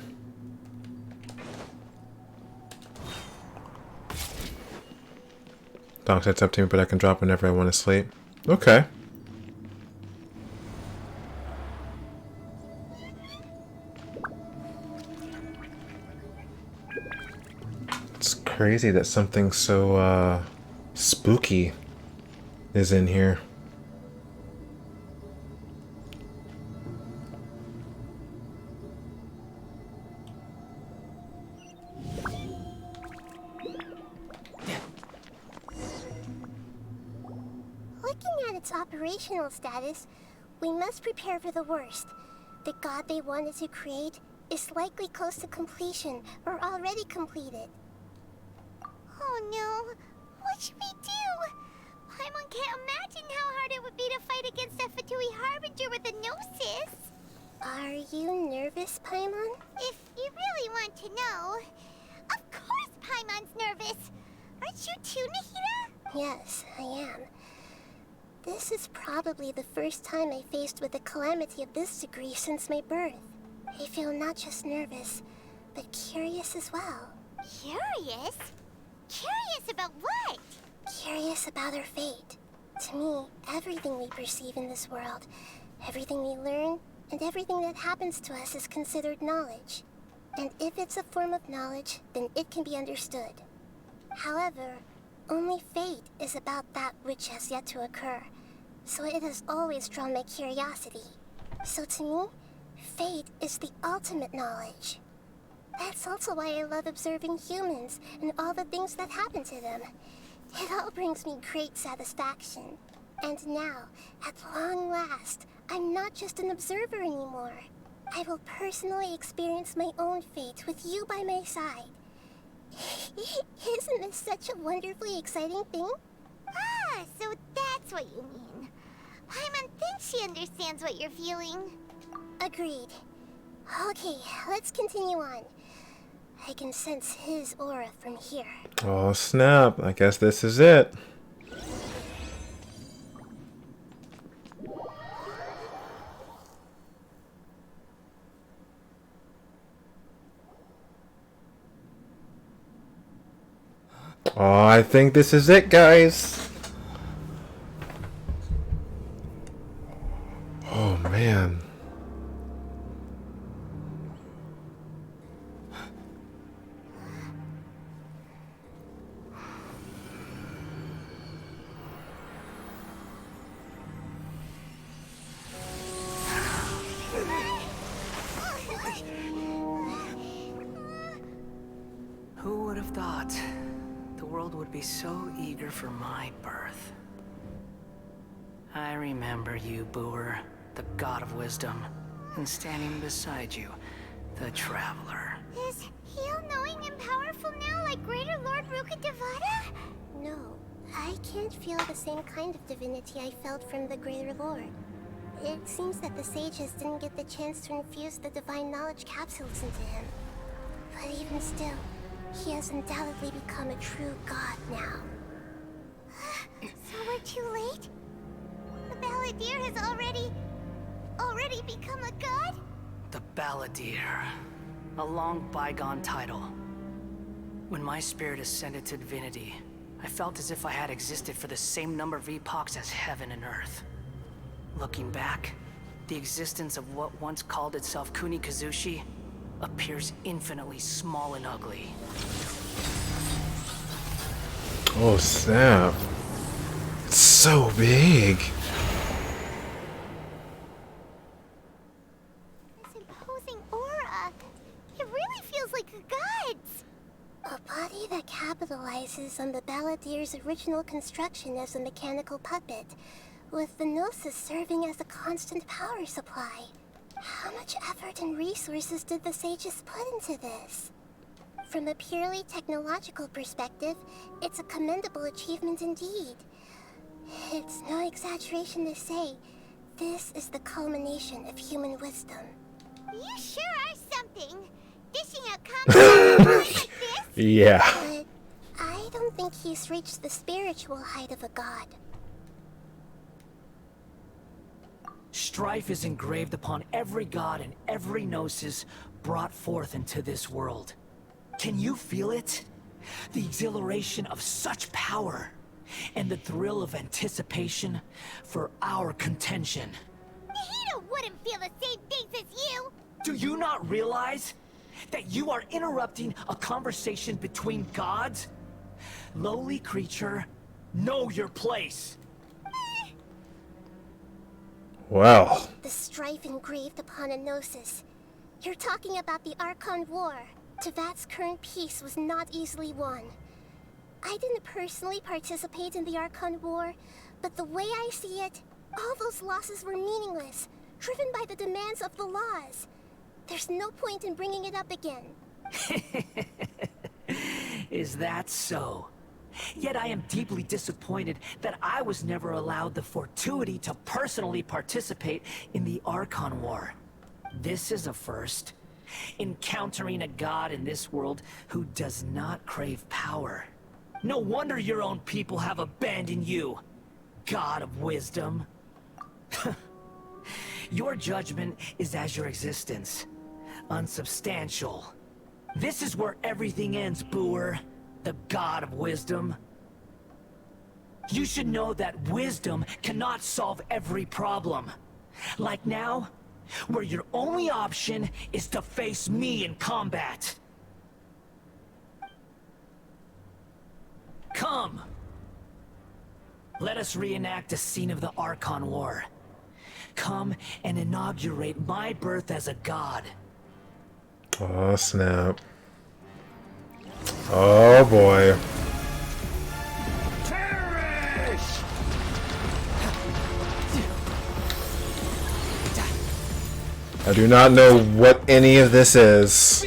S1: Doc sets up to me, but I can drop whenever I want to sleep. Okay. It's crazy that something so spooky is in here.
S3: Looking at its operational status, we must prepare for the worst. The god they wanted to create is likely close to completion or already completed. Oh no! What should we do? Paimon can't imagine how hard it would be to fight against a Fatui Harbinger with a Gnosis. Are you nervous, Paimon? If you really want to know. Of course Paimon's nervous! Aren't you too, Nahida? Yes, I am. This is probably the first time I faced with a calamity of this degree since my birth. I feel not just nervous, but curious as well. Curious? Curious about what? Curious about our fate. To me, everything we perceive in this world, everything we learn, and everything that happens to us is considered knowledge. And if it's a form of knowledge, then it can be understood. However, only fate is about that which has yet to occur, so it has always drawn my curiosity. So to me, fate is the ultimate knowledge. That's also why I love observing humans and all the things that happen to them. It all brings me great satisfaction. And now, at long last, I'm not just an observer anymore. I will personally experience my own fate with you by my side. Isn't this such a wonderfully exciting thing? Ah, so that's what you mean. Paimon thinks she understands what you're feeling.
S9: Agreed. Okay, let's continue on. I can sense his aura from here.
S1: Oh snap, I guess this is it. Oh, I think this is it, guys. Oh man.
S18: Who would have thought the world would be so eager for my birth? I remember you, Booer, the god of wisdom, and standing beside you, the traveler.
S3: Is he all-knowing and powerful now like Greater Lord Rukkhadevata?
S9: No, I can't feel the same kind of divinity I felt from the Greater Lord. It seems that the sages didn't get the chance to infuse the divine knowledge capsules into him. But even still, he has undoubtedly become a true god now.
S3: So we're too late? The Balladeer has already become a god?
S18: The Balladeer. A long bygone title. When my spirit ascended to divinity, I felt as if I had existed for the same number of epochs as heaven and earth. Looking back, the existence of what once called itself Kunikazushi appears infinitely small and ugly.
S1: Oh snap. It's so big.
S3: This imposing aura. It really feels like a god's.
S9: A body that capitalizes on the Balladeer's original construction as a mechanical puppet, with the Gnosis serving as a constant power supply. How much effort and resources did the sages put into this? From a purely technological perspective, it's a commendable achievement indeed. It's no exaggeration to say, this is the culmination of human wisdom.
S3: You sure are something. Dishing out comments like this?
S1: Yeah.
S9: But I don't think he's reached the spiritual height of a god.
S18: Strife is engraved upon every god and every gnosis brought forth into this world. Can you feel it? The exhilaration of such power, and the thrill of anticipation for our contention.
S3: Nihito wouldn't feel the same things as you!
S18: Do you not realize that you are interrupting a conversation between gods? Lowly creature, know your place.
S1: Wow.
S9: The strife engraved upon a Gnosis. You're talking about the Archon War. Tevat's current peace was not easily won. I didn't personally participate in the Archon War, but the way I see it, all those losses were meaningless, driven by the demands of the laws. There's no point in bringing it up again.
S18: Is that so? Yet I am deeply disappointed that I was never allowed the fortuity to personally participate in the Archon War. This is a first. Encountering a god in this world who does not crave power. No wonder your own people have abandoned you, god of wisdom. Your judgment is as your existence, unsubstantial. This is where everything ends, Booer, the god of wisdom. You should know that wisdom cannot solve every problem. Like now, where your only option is to face me in combat. Come! Let us reenact a scene of the Archon War. Come and inaugurate my birth as a god.
S1: Oh snap. Oh boy. I do not know what any of this is.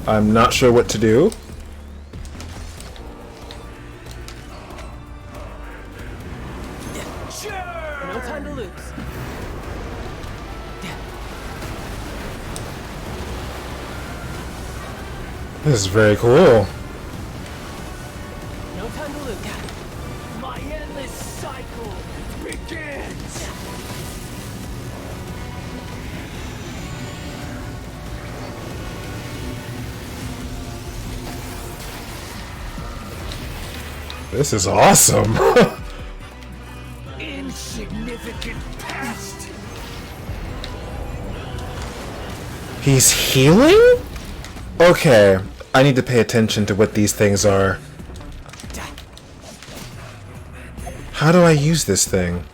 S1: I'm not sure what to do.
S7: No time to lose.
S1: This is very cool.
S7: No time to lose. My endless cycle begins.
S1: This is awesome.
S7: Insignificant past.
S1: He's healing? Okay, I need to pay attention to what these things are. How do I use this thing?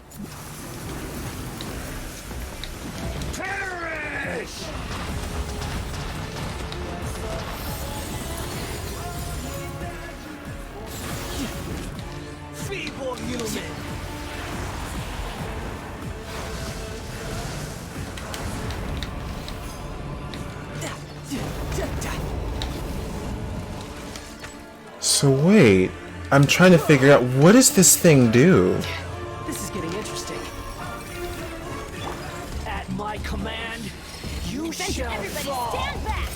S7: Feeble human.
S1: So wait, I'm trying to figure out what does this thing do?
S7: This is getting interesting. At my command, you shall fall. Stand back.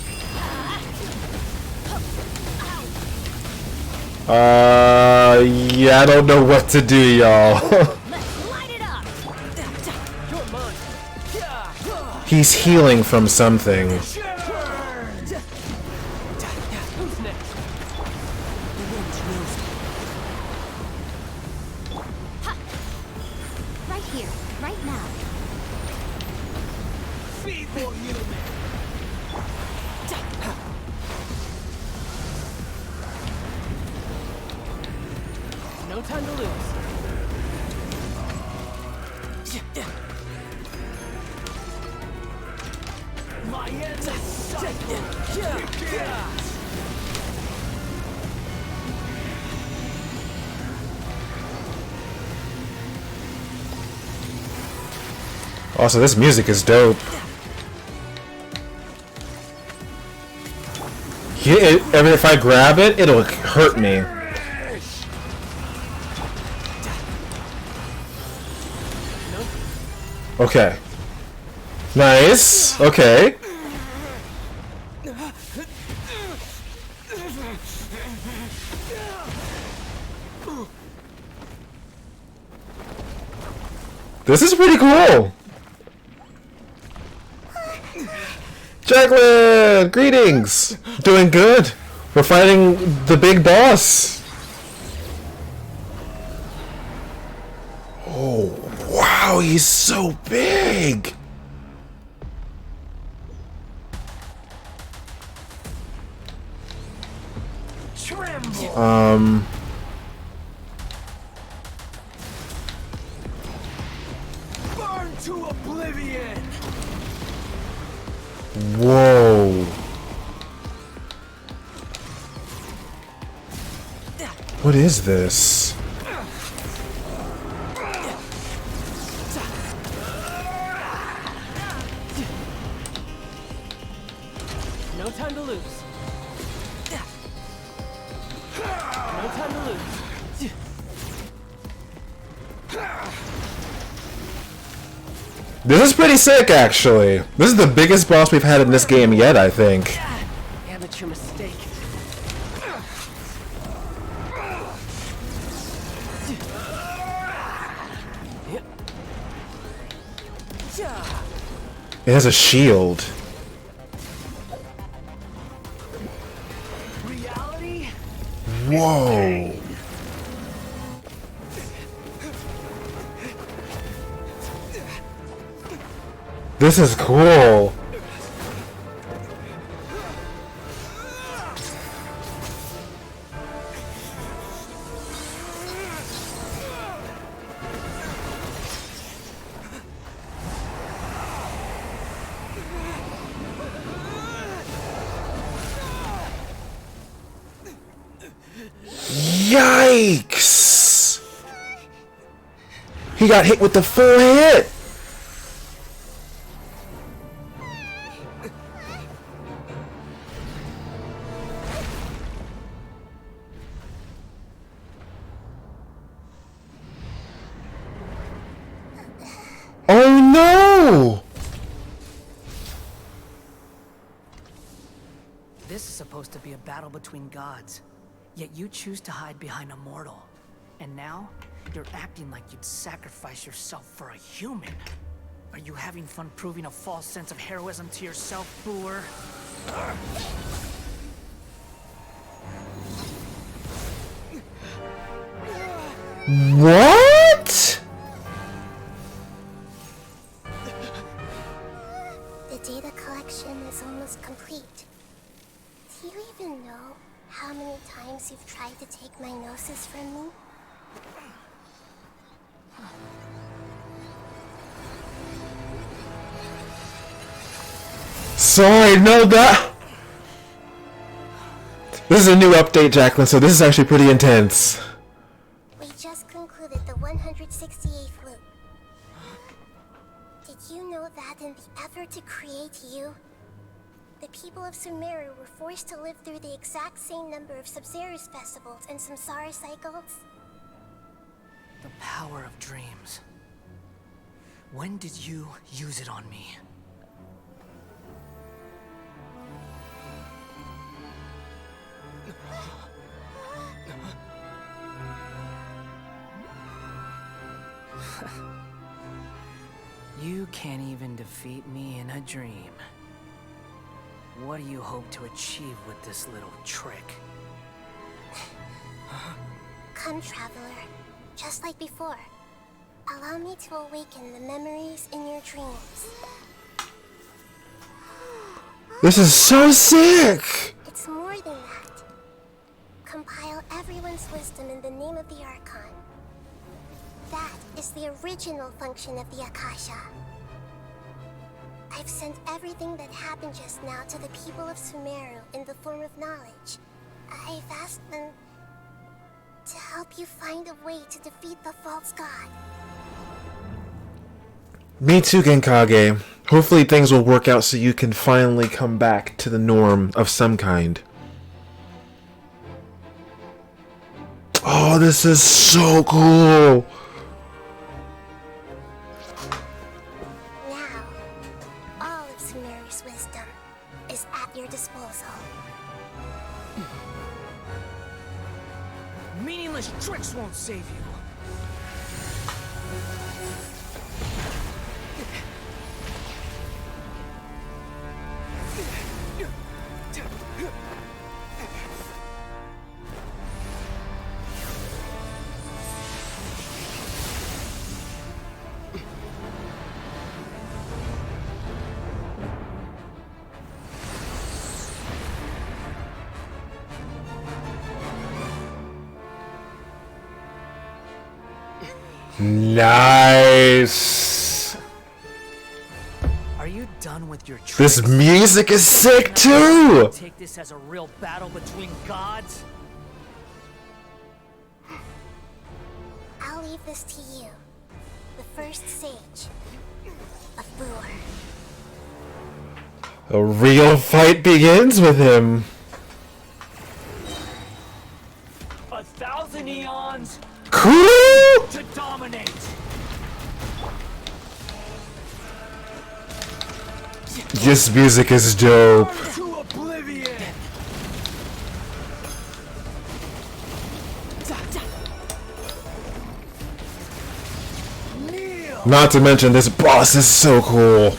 S1: Yeah, I don't know what to do, y'all. He's healing from something.
S3: Right here, right now.
S7: Feeble human. No time to lose. My endless cycle.
S1: Also, this music is dope. I mean, if I grab it, it'll hurt me. Okay. Nice. Okay. This is pretty cool. Jacqueline, greetings. Doing good. We're fighting the big boss. Oh, wow, he's so big.
S7: Tremble. Burn to oblivion.
S1: Whoa. What is this?
S7: No time to lose. No time to lose.
S1: This is pretty sick, actually. This is the biggest boss we've had in this game yet, I think.
S7: Amateur mistake.
S1: It has a shield.
S7: Reality?
S1: Whoa. This is cool. Yikes! He got hit with the full hit! No!
S18: This is supposed to be a battle between gods, yet you choose to hide behind a mortal. And now, you're acting like you'd sacrifice yourself for a human. Are you having fun proving a false sense of heroism to yourself, Brewer?
S1: What?
S9: The data collection is almost complete. Do you even know how many times you've tried to take my gnosis from me?
S1: Sorry, no, that. This is a new update, Jacqueline, so this is actually pretty intense.
S9: We just concluded the 168th loop. Did you know that in the effort to create you, the people of Sumeru were forced to live through the exact same number of Sub-Zerus festivals and Samsara cycles?
S18: The power of dreams. When did you use it on me? You can't even defeat me in a dream. What do you hope to achieve with this little trick?
S9: Come, Traveler. Just like before. Allow me to awaken the memories in your dreams.
S1: This is so sick!
S9: It's more than that. Compile everyone's wisdom in the name of the Archon. That is the original function of the Akasha. I've sent everything that happened just now to the people of Sumeru in the form of knowledge. I've asked them to help you find a way to defeat the false god.
S1: Me too, Genkage. Hopefully things will work out so you can finally come back to the norm of some kind. Oh, this is so cool!
S9: Now, all of Sumeru's wisdom is at your disposal.
S18: Meaningless tricks won't save you.
S1: Nice!
S18: Are you done with your tricks?
S1: This music is sick too!
S18: Take this as a real battle between gods?
S9: I'll leave this to you. The first sage of Brewer.
S1: A real fight begins with him.
S7: 1,000 eons
S1: Cool!
S7: to dominate.
S1: This music is dope.
S7: To oblivion.
S1: Not to mention this boss is so cool.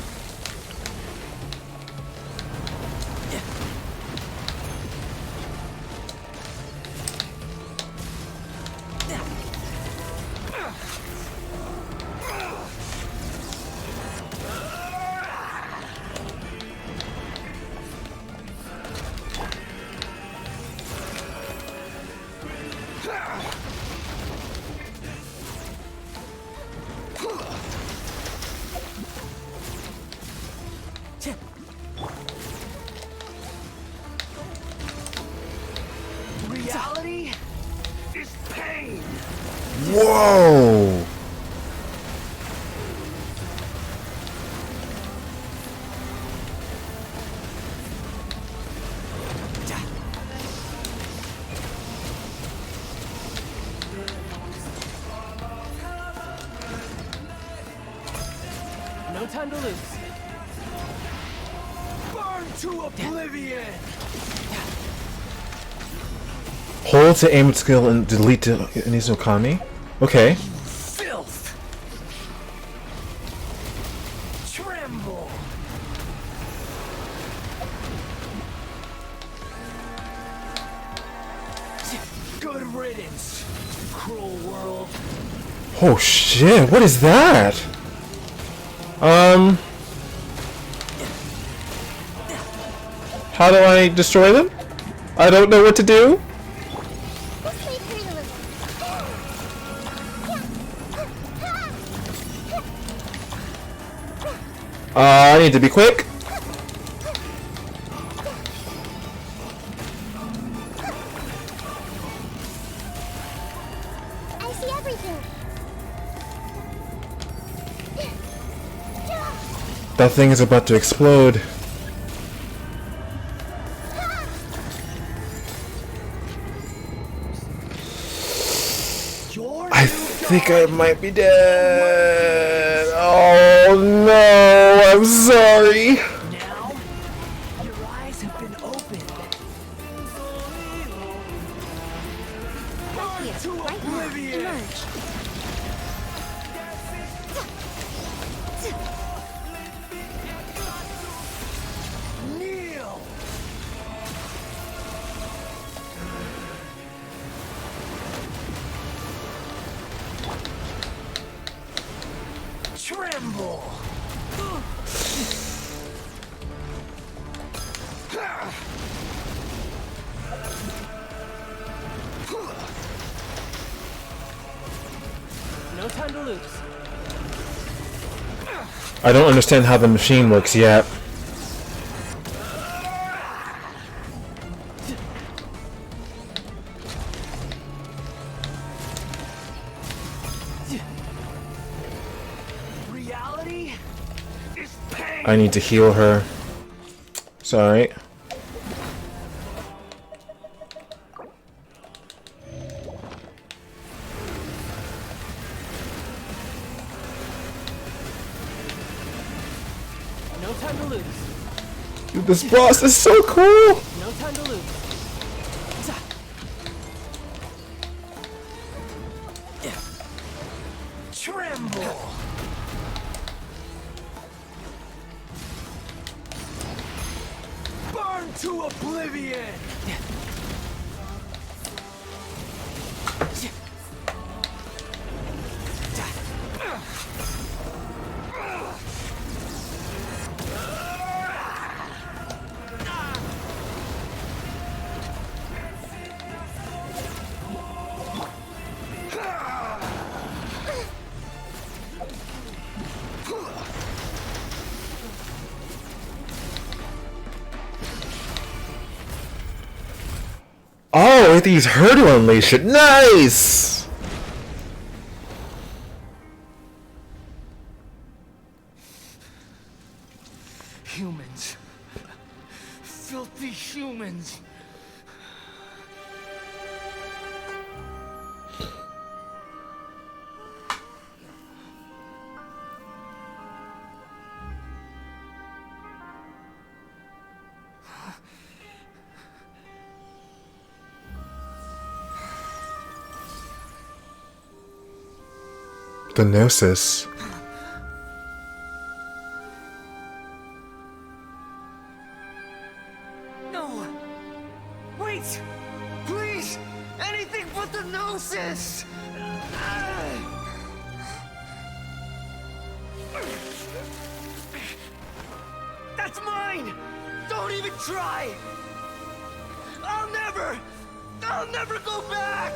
S7: time to lose. Burn to oblivion!
S1: Hold to aim at skill and delete to Inizukami. Okay.
S7: Filth! Tremble! Good riddance, cruel world.
S1: Oh shit, what is that? How do I destroy them? I don't know what to do. I need to be quick.
S3: I see everything.
S1: That thing is about to explode. I think I might be dead. Oh no, I'm sorry.
S7: Now, your eyes have been opened. Burn to oblivion!
S3: Emerge.
S7: Kneel! Tremble! No time to lose.
S1: I don't understand how the machine works yet.
S7: Reality is pain.
S1: I need to heal her. Sorry.
S7: No time to lose.
S1: Dude, this boss is so cool.
S7: No time to lose. Tremble! Burn to oblivion!
S1: Oh, with these her to unleash it. Nice!
S7: Humans. Filthy humans.
S1: The Gnosis.
S7: No! Wait! Please! Anything but the Gnosis! That's mine! Don't even try! I'll never go back!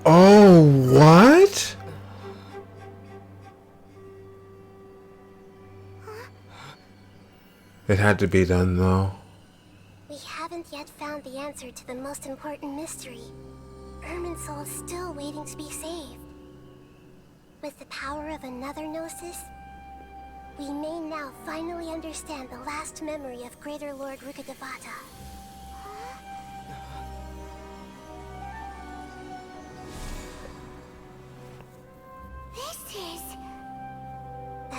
S1: Oh, what? It had to be done, though.
S9: We haven't yet found the answer to the most important mystery. Irminsul is still waiting to be saved. With the power of another Gnosis, we may now finally understand the last memory of Greater Lord Rukkhadevata.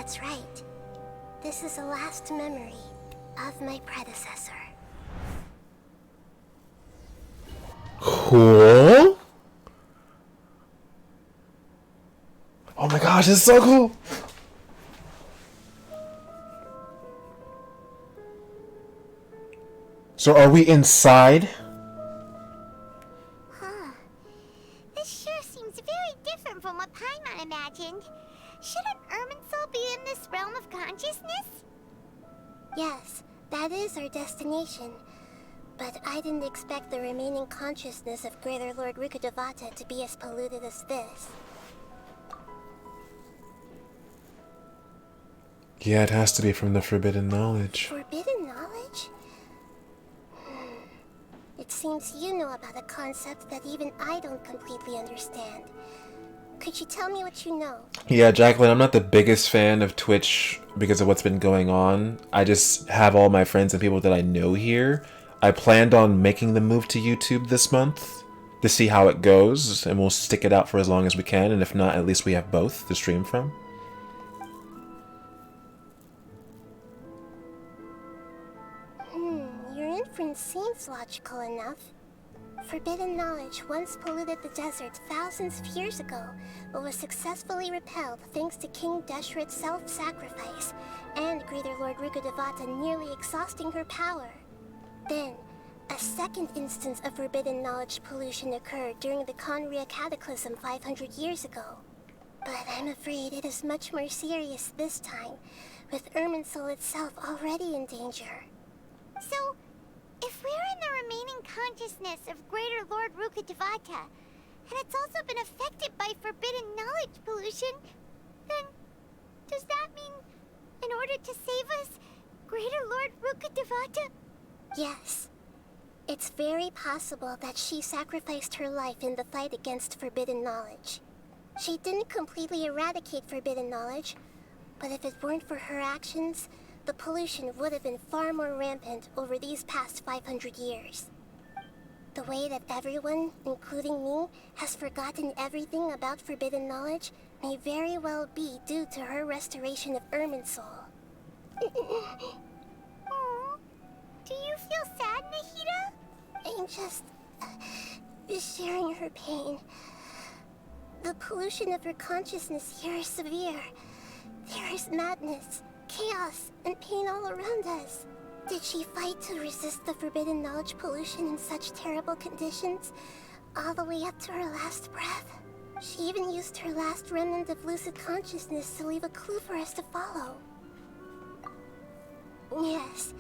S9: That's right. This is the last memory of my predecessor.
S1: Cool. Oh my gosh, it's so cool. So are we inside?
S3: Huh. This sure seems very different from what Paimon imagined. Shouldn't Irminsul be in this realm of consciousness?
S9: Yes, that is our destination. But I didn't expect the remaining consciousness of Greater Lord Rukkhadevata to be as polluted as this.
S1: Yeah, it has to be from the forbidden knowledge.
S9: Forbidden knowledge? It seems you know about a concept that even I don't completely understand. Could you tell me what you know?
S1: Yeah, Jacqueline, I'm not the biggest fan of Twitch because of what's been going on. I just have all my friends and people that I know here. I planned on making the move to YouTube this month to see how it goes, and we'll stick it out for as long as we can, and if not, at least we have both to stream from.
S9: Your inference seems logical enough. Forbidden knowledge once polluted the desert thousands of years ago, but was successfully repelled thanks to King Deshret's self-sacrifice, and Greater Lord Rukkhadevata nearly exhausting her power. Then, a second instance of forbidden knowledge pollution occurred during the Conria Cataclysm 500 years ago. But I'm afraid it is much more serious this time, with Irminsul itself already in danger.
S3: So, if we're in the remaining consciousness of Greater Lord Rukkhadevata, and it's also been affected by forbidden knowledge pollution, then does that mean, in order to save us, Greater Lord Rukkhadevata?
S9: Yes. It's very possible that she sacrificed her life in the fight against forbidden knowledge. She didn't completely eradicate forbidden knowledge, but if it weren't for her actions, the pollution would have been far more rampant over these past 500 years. The way that everyone, including me, has forgotten everything about forbidden knowledge may very well be due to her restoration of Irminsul.
S3: Do you feel sad, Nahida?
S9: I'm just sharing her pain. The pollution of her consciousness here is severe. There is madness, chaos, and pain all around us. Did she fight to resist the forbidden knowledge pollution in such terrible conditions, all the way up to her last breath? She even used her last remnant of lucid consciousness to leave a clue for us to follow. Yes,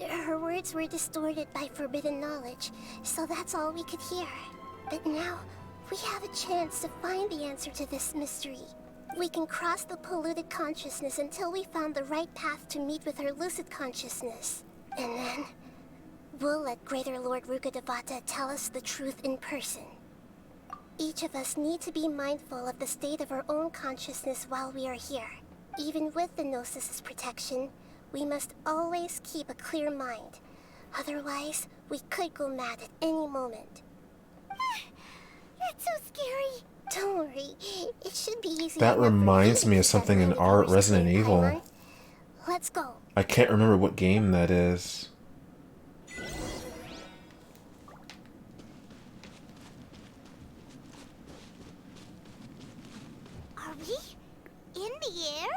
S9: her words were distorted by forbidden knowledge, so that's all we could hear. But now, we have a chance to find the answer to this mystery. We can cross the polluted consciousness until we found the right path to meet with her lucid consciousness. And then, we'll let Greater Lord Rukkhadevata tell us the truth in person. Each of us need to be mindful of the state of our own consciousness while we are here. Even with the Gnosis' protection, we must always keep a clear mind. Otherwise, we could go mad at any moment.
S3: That's so scary.
S9: Don't worry, it should be easy.
S1: That reminds me of something in Resident Evil.
S9: Let's go.
S1: I can't remember what game that is.
S3: Are we in the air?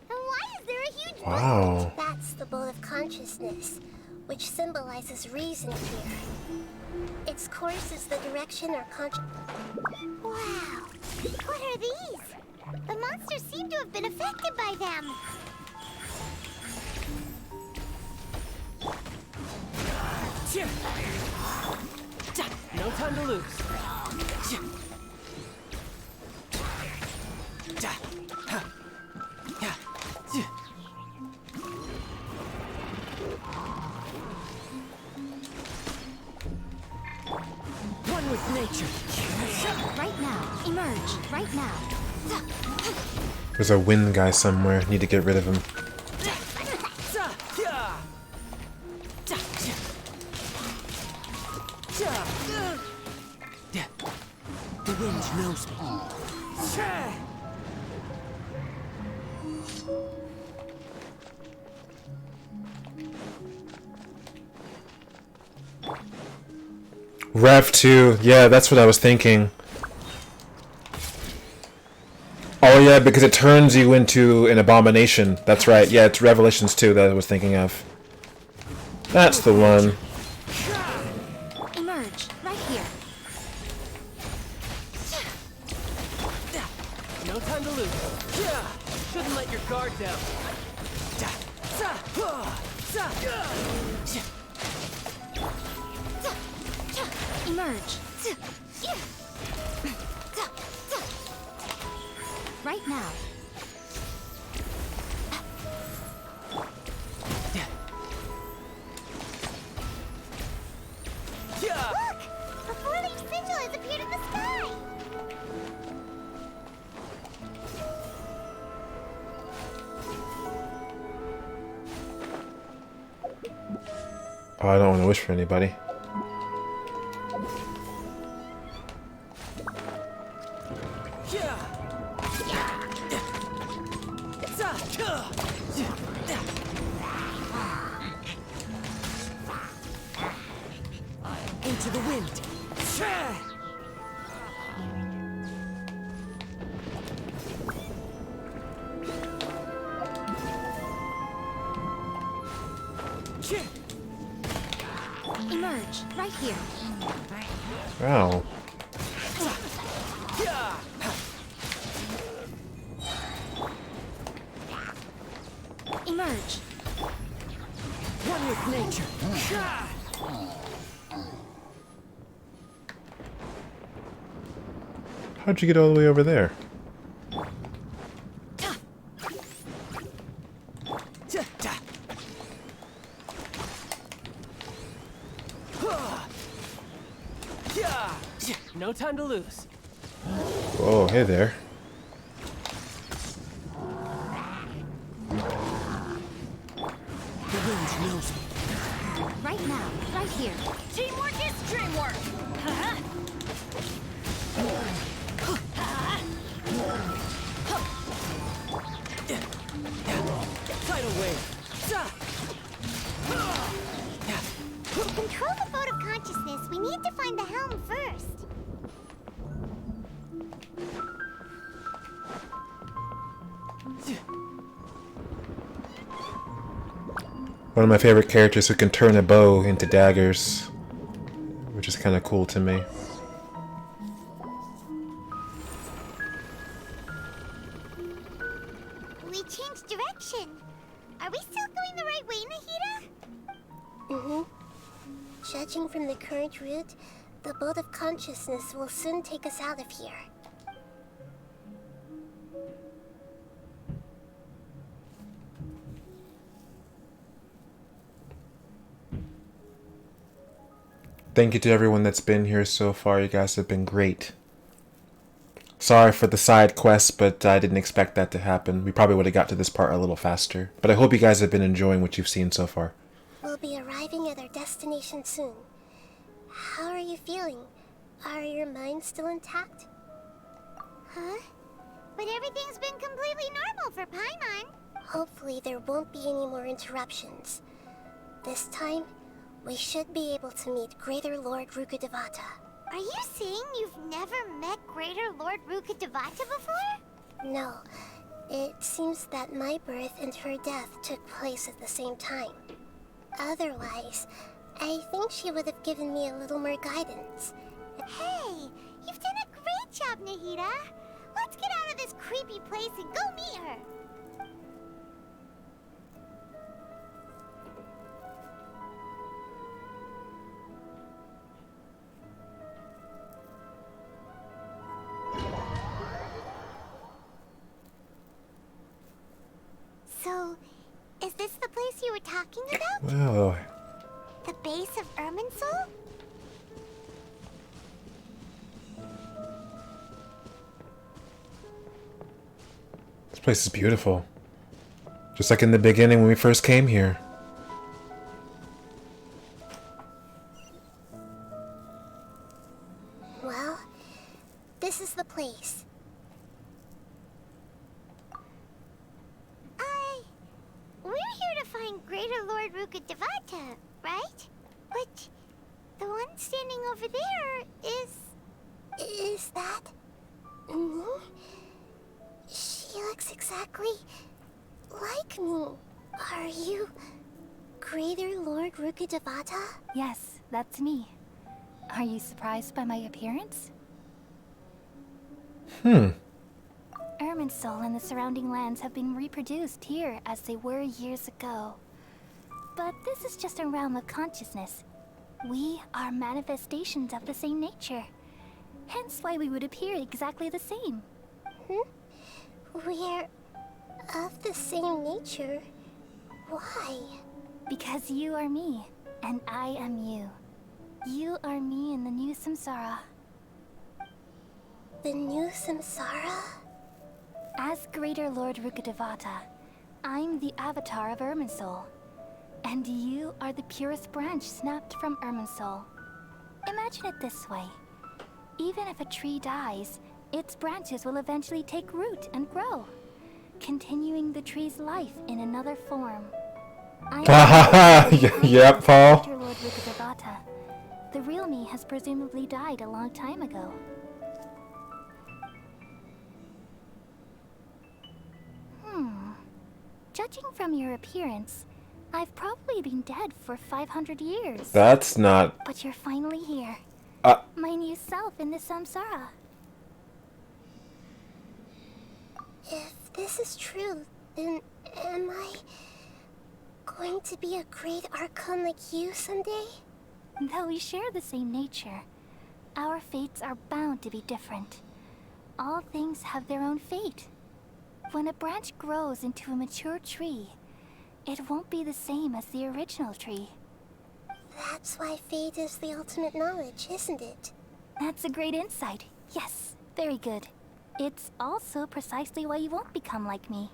S3: And why is there a huge
S1: Wow.
S9: That's the boat of consciousness, which symbolizes reason here. Its course is the direction our
S3: Wow! What are these? The monsters seem to have been affected by them.
S7: No time to lose. One with nature.
S2: Right now. Emerge. Right now.
S1: There's a wind guy somewhere. Need to get rid of him.
S7: The wind knows me.
S1: Rev 2. Yeah, that's what I was thinking. Oh yeah, because it turns you into an abomination. That's right. Yeah, it's Revelations 2 that I was thinking of. That's the one.
S2: Emerge, right here.
S7: No time to lose. Shouldn't let your guard down.
S2: Emerge. Right now.
S3: Look! A four-leaf sigil has appeared in the sky!
S1: Oh, I don't want to wish for anybody.
S7: Into the wind.
S2: Emerge, right here.
S1: Wow.
S2: Emerge.
S7: One with nature.
S1: How'd you get all the way over there?
S7: No time to lose.
S1: Whoa, hey there.
S7: The wind knows me.
S2: Right now, right here.
S3: Teamwork is dreamwork!
S7: Tidal wave.
S3: To control the boat of consciousness, we need to find the helm first.
S1: One of my favorite characters who can turn a bow into daggers, which is kind of cool to me.
S3: We changed direction. Are we still going the right way, Nahida?
S9: Mm-hmm. Judging from the current route, the boat of consciousness will soon take us out of here.
S1: Thank you to everyone that's been here so far. You guys have been great. Sorry for the side quests, but I didn't expect that to happen. We probably would have got to this part a little faster. But I hope you guys have been enjoying what you've seen so far.
S9: We'll be arriving at our destination soon. How are you feeling? Are your minds still intact?
S3: Huh? But everything's been completely normal for Paimon.
S9: Hopefully there won't be any more interruptions. This time, we should be able to meet Greater Lord Rukkhadevata.
S3: Are you saying you've never met Greater Lord Rukkhadevata before?
S9: No. It seems that my birth and her death took place at the same time. Otherwise, I think she would have given me a little more guidance.
S3: Hey, you've done a great job, Nahida. Let's get out of this creepy place and go meet her. So, is this the place you were talking about?
S1: Well,
S3: The base of Irminsul?
S1: this place is beautiful. Just like in the beginning when we first came here.
S9: Well, this is the place.
S3: We're here to find Greater Lord Rukkhadevata, right? But the one one standing over there is...
S9: Is that... me? She looks exactly like me. Are you... Greater Lord Rukkhadevata?
S19: Yes, that's me. Are you surprised by my appearance? Irminsul and the surrounding lands have been reproduced here as they were years ago. But this is just a realm of consciousness. We are manifestations of the same nature. Hence why we would appear exactly the same.
S9: We're of the same nature? Why?
S19: Because you are me, and I am you. You are me in the new samsara.
S9: The new samsara?
S19: As Greater Lord Rukkhadevata, I'm the avatar of Irminsul. And you are the purest branch snapped from Irminsul. Imagine it this way. Even if a tree dies, its branches will eventually take root and grow, continuing the tree's life in another form.
S1: Yep, Paul.
S19: Greater Lord Rukkhadevata. The real me has presumably died a long time ago. Judging from your appearance, I've probably been dead for 500 years.
S1: That's not...
S19: But you're finally here. My new self in the samsara.
S9: If this is true, then am I going to be a great Archon like you someday?
S19: Though we share the same nature, our fates are bound to be different. All things have their own fate. When a branch grows into a mature tree, it won't be the same as the original tree.
S9: That's why fate is the ultimate knowledge, isn't it?
S19: That's a great insight. Yes, very good. It's also precisely why you won't become like me.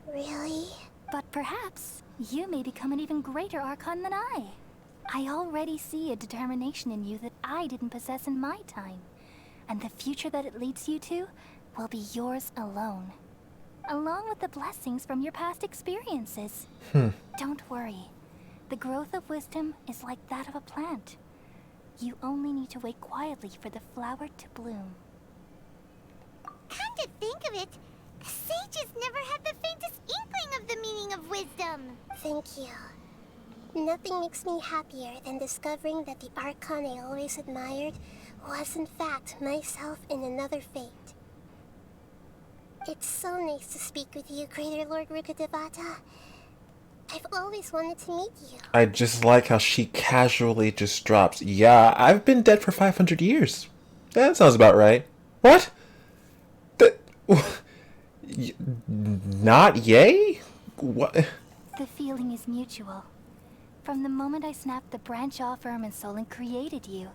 S9: Really?
S19: But perhaps you may become an even greater Archon than I. I already see a determination in you that I didn't possess in my time. And the future that it leads you to will be yours alone. Along with the blessings from your past experiences. Don't worry. The growth of wisdom is like that of a plant. You only need to wait quietly for the flower to bloom.
S3: Come to think of it, sages never had the faintest inkling of the meaning of wisdom.
S9: Thank you. Nothing makes me happier than discovering that the Archon I always admired was in fact myself in another fate. It's so nice to speak with you, Greater Lord Rukkhadevata. I've always wanted to meet you.
S1: I just like how she casually just drops, yeah, I've been dead for 500 years. That sounds about right. What? Not yay? What?
S19: The feeling is mutual. From the moment I snapped the branch off Irminsul and created you,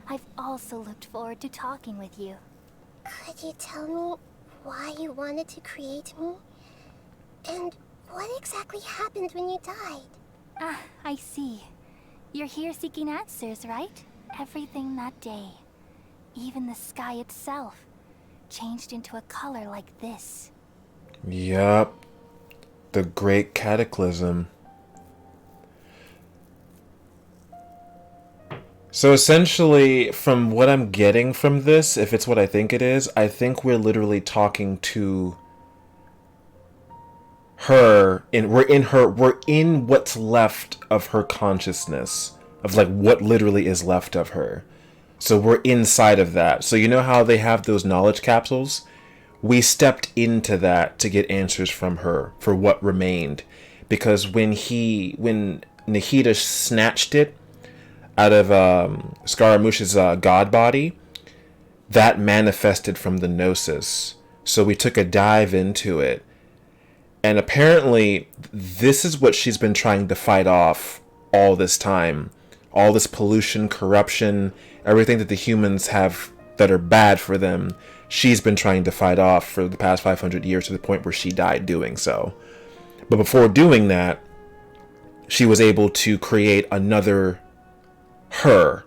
S19: I've also looked forward to talking with you.
S9: Could you tell me why you wanted to create me? And what exactly happened when you died?
S19: Ah, I see. You're here seeking answers, right? Everything that day, even the sky itself, changed into a color like this.
S1: Yup. The Great Cataclysm. So essentially, from what I'm getting from this, if it's what I think it is, I think we're literally talking to her, we're in what's left of her consciousness, of like what literally is left of her. So we're inside of that. So you know how they have those knowledge capsules? We stepped into that to get answers from her for what remained. Because when Nahida snatched it out of Scaramouche's god body, that manifested from the Gnosis. So we took a dive into it. And apparently, this is what she's been trying to fight off all this time. All this pollution, corruption, everything that the humans have that are bad for them, she's been trying to fight off for the past 500 years to the point where she died doing so. But before doing that, she was able to create another her.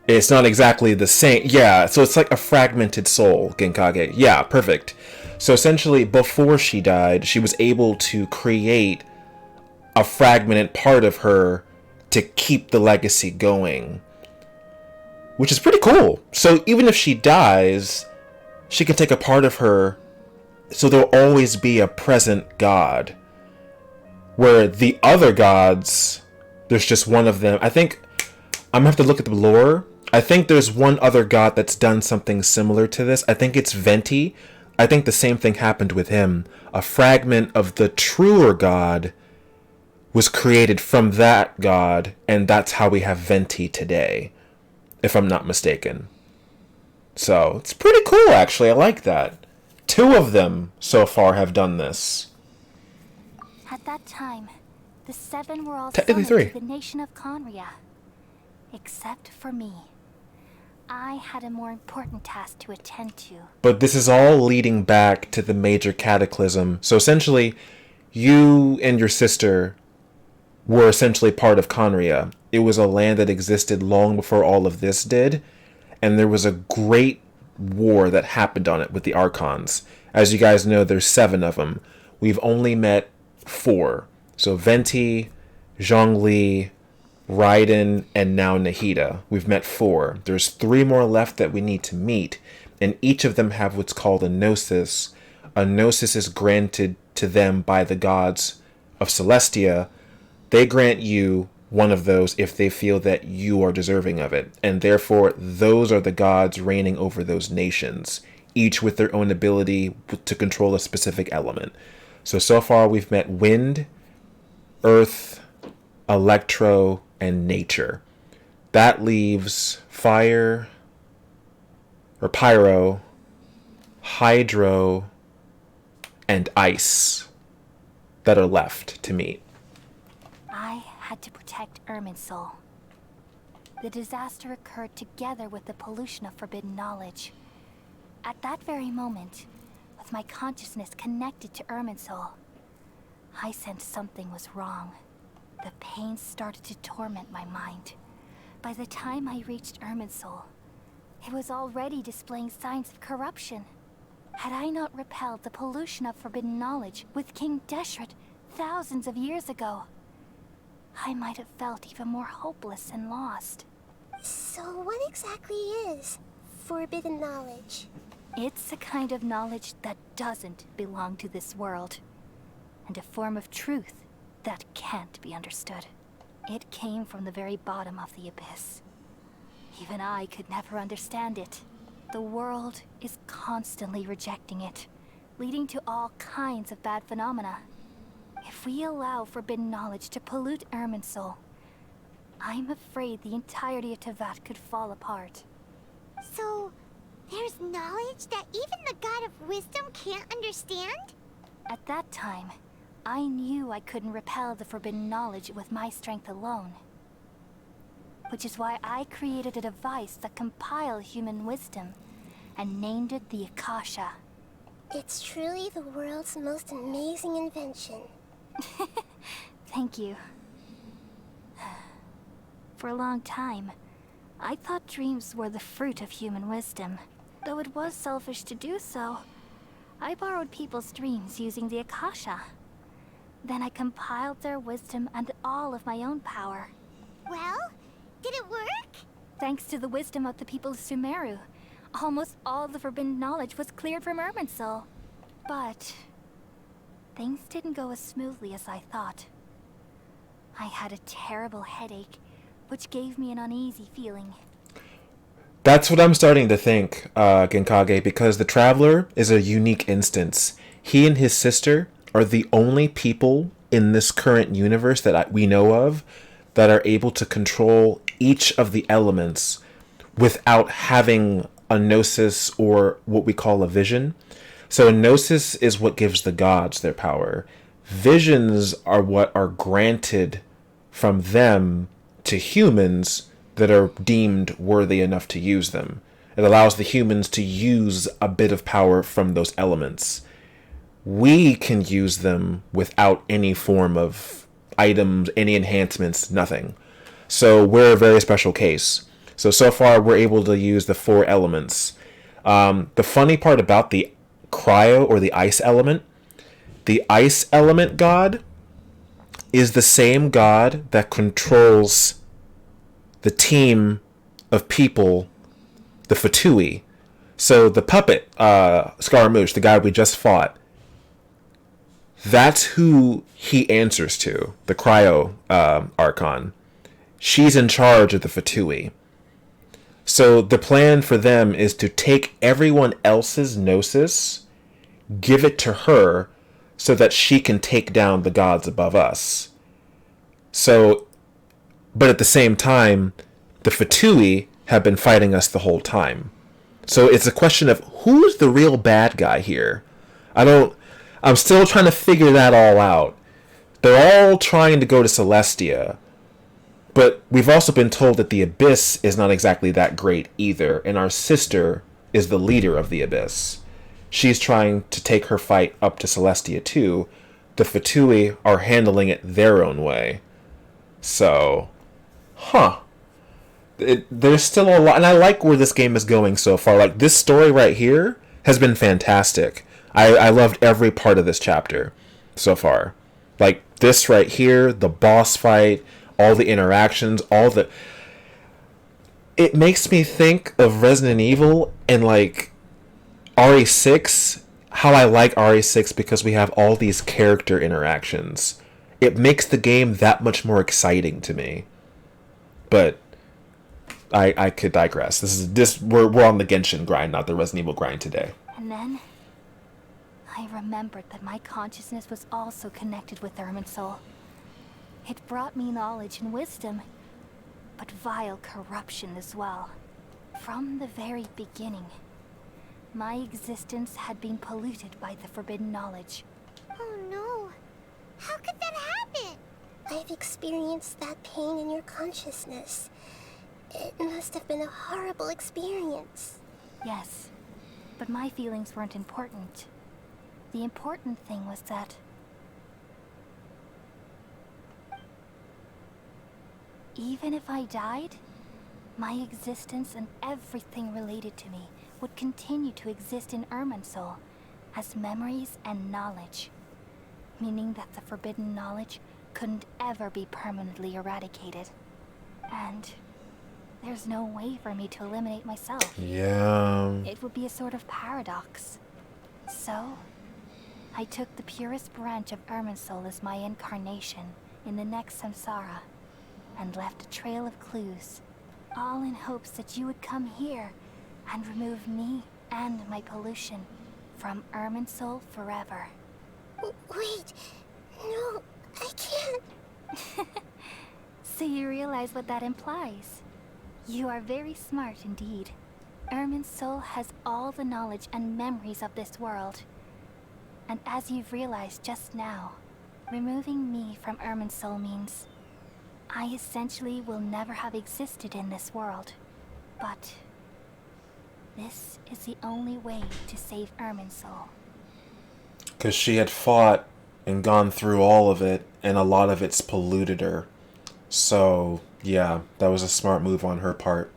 S1: It's not exactly the same. Yeah, so it's like a fragmented soul, Genkage. Yeah, perfect. So essentially, before she died, she was able to create a fragmented part of her to keep the legacy going, which is pretty cool. So even if she dies, she can take a part of her, so there'll always be a present god. Where the other gods, there's just one of them. I think I'm gonna have to look at the lore. I think there's one other god that's done something similar to this. I think it's Venti. I think the same thing happened with him. A fragment of the truer god was created from that god, and that's how we have Venti today, if I'm not mistaken. So it's pretty cool, actually. I like that. 2 of them so far have done this.
S19: At that time, the 7 were all
S1: Technically
S19: summoned
S1: 3.
S19: to the nation of Conria. Except for me. I had a more important task to attend to.
S1: But this is all leading back to the major cataclysm. So essentially, you and your sister were essentially part of Conria. It was a land that existed long before all of this did. And there was a great war that happened on it with the Archons. As you guys know, there's 7 of them. We've only met 4. So Venti, Zhongli, Raiden, and now Nahida. We've met 4. There's 3 more left that we need to meet, and each of them have what's called a gnosis. A gnosis is granted to them by the gods of Celestia. They grant you one of those if they feel that you are deserving of it, and therefore those are the gods reigning over those nations, each with their own ability to control a specific element. So far we've met wind, earth, electro, and nature. That leaves fire, or pyro, hydro, and ice that are left to meet.
S19: I had to protect Irminsul. The disaster occurred together with the pollution of forbidden knowledge. At that very moment, with my consciousness connected to Irminsul, I sensed something was wrong. The pain started to torment my mind. By the time I reached Irminsul, it was already displaying signs of corruption. Had I not repelled the pollution of forbidden knowledge with King Deshret thousands of years ago, I might have felt even more hopeless and lost.
S9: So what exactly is forbidden knowledge?
S19: It's a kind of knowledge that doesn't belong to this world, and a form of truth that can't be understood. It came from the very bottom of the abyss. Even I could never understand it. The world is constantly rejecting it, leading to all kinds of bad phenomena. If we allow forbidden knowledge to pollute Irminsul, I'm afraid the entirety of Tevat could fall apart.
S3: So, there's knowledge that even the God of Wisdom can't understand?
S19: At that time, I knew I couldn't repel the forbidden knowledge with my strength alone. Which is why I created a device that compiled human wisdom and named it the Akasha.
S9: It's truly the world's most amazing invention.
S19: Thank you. For a long time, I thought dreams were the fruit of human wisdom. Though it was selfish to do so, I borrowed people's dreams using the Akasha. Then I compiled their wisdom and all of my own power.
S3: Well, did it work?
S19: Thanks to the wisdom of the people of Sumeru, almost all the forbidden knowledge was cleared from Irminsul. But things didn't go as smoothly as I thought. I had a terrible headache, which gave me an uneasy feeling.
S1: That's what I'm starting to think, Genkage, because the Traveler is a unique instance. He and his sister are the only people in this current universe that we know of that are able to control each of the elements without having a gnosis or what we call a vision. So a gnosis is what gives the gods their power. Visions are what are granted from them to humans that are deemed worthy enough to use them. It allows the humans to use a bit of power from those elements. We can use them without any form of items, any enhancements, nothing. So we're a very special case. So far we're able to use the 4 elements. The funny part about the cryo or the ice element god is the same god that controls the team of people, the Fatui. So the puppet, Scaramouche, the guy we just fought, that's who he answers to, the Cryo Archon. She's in charge of the Fatui. So the plan for them is to take everyone else's Gnosis, give it to her, so that she can take down the gods above us. So, but at the same time, the Fatui have been fighting us the whole time. So it's a question of who's the real bad guy here. I'm still trying to figure that all out. They're all trying to go to Celestia, but we've also been told that the Abyss is not exactly that great either, and our sister is the leader of the Abyss. She's trying to take her fight up to Celestia too. The Fatui are handling it their own way. So, there's still a lot, and I like where this game is going so far. Like, this story right here has been fantastic. I loved every part of this chapter so far. Like, this right here, the boss fight, all the interactions, it makes me think of Resident Evil and, like, RE6, how I like RE6 because we have all these character interactions. It makes the game that much more exciting to me. But I could digress. We're on the Genshin grind, not the Resident Evil grind today.
S19: And then I remembered that my consciousness was also connected with Irminsul. It brought me knowledge and wisdom, but vile corruption as well. From the very beginning, my existence had been polluted by the forbidden knowledge.
S3: Oh no. How could that happen?
S9: I've experienced that pain in your consciousness. It must have been a horrible experience.
S19: Yes, but my feelings weren't important. The important thing was that even if I died, my existence and everything related to me would continue to exist in Irminsul as memories and knowledge, meaning that the forbidden knowledge couldn't ever be permanently eradicated. And there's no way for me to eliminate myself.
S1: Yeah.
S19: It would be a sort of paradox. So, I took the purest branch of Irminsul as my incarnation in the next samsara, and left a trail of clues, all in hopes that you would come here and remove me and my pollution from Irminsul forever.
S9: Wait, no, I can't.
S19: So you realize what that implies? You are very smart indeed. Irminsul has all the knowledge and memories of this world. And as you've realized just now, removing me from Irminsul means I essentially will never have existed in this world. But this is the only way to save Irminsul.
S1: Because she had fought and gone through all of it, and a lot of it's polluted her. So, yeah, that was a smart move on her part.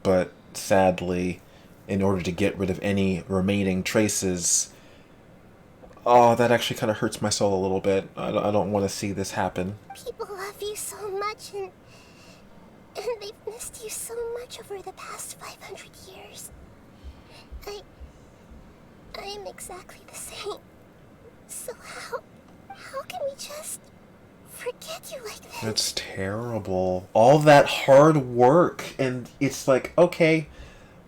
S1: But sadly, in order to get rid of any remaining traces, that actually kind of hurts my soul a little bit. I don't want to see this happen.
S9: People love you so much, and they've missed you so much over the past 500 years. I am exactly the same. So how can we just forget you like this?
S1: That's terrible. All that hard work, and it's like, okay,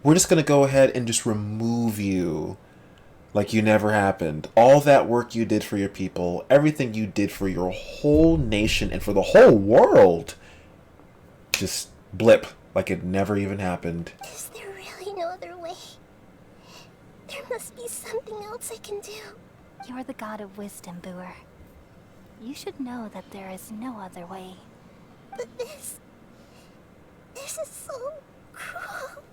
S1: we're just gonna go ahead and just remove you like you never happened. All that work you did for your people, everything you did for your whole nation and for the whole world, just blip like it never even happened.
S9: Is there really no other way? There must be something else I can do.
S19: You're the god of wisdom, Boer. You should know that there is no other way.
S9: But this is so cruel.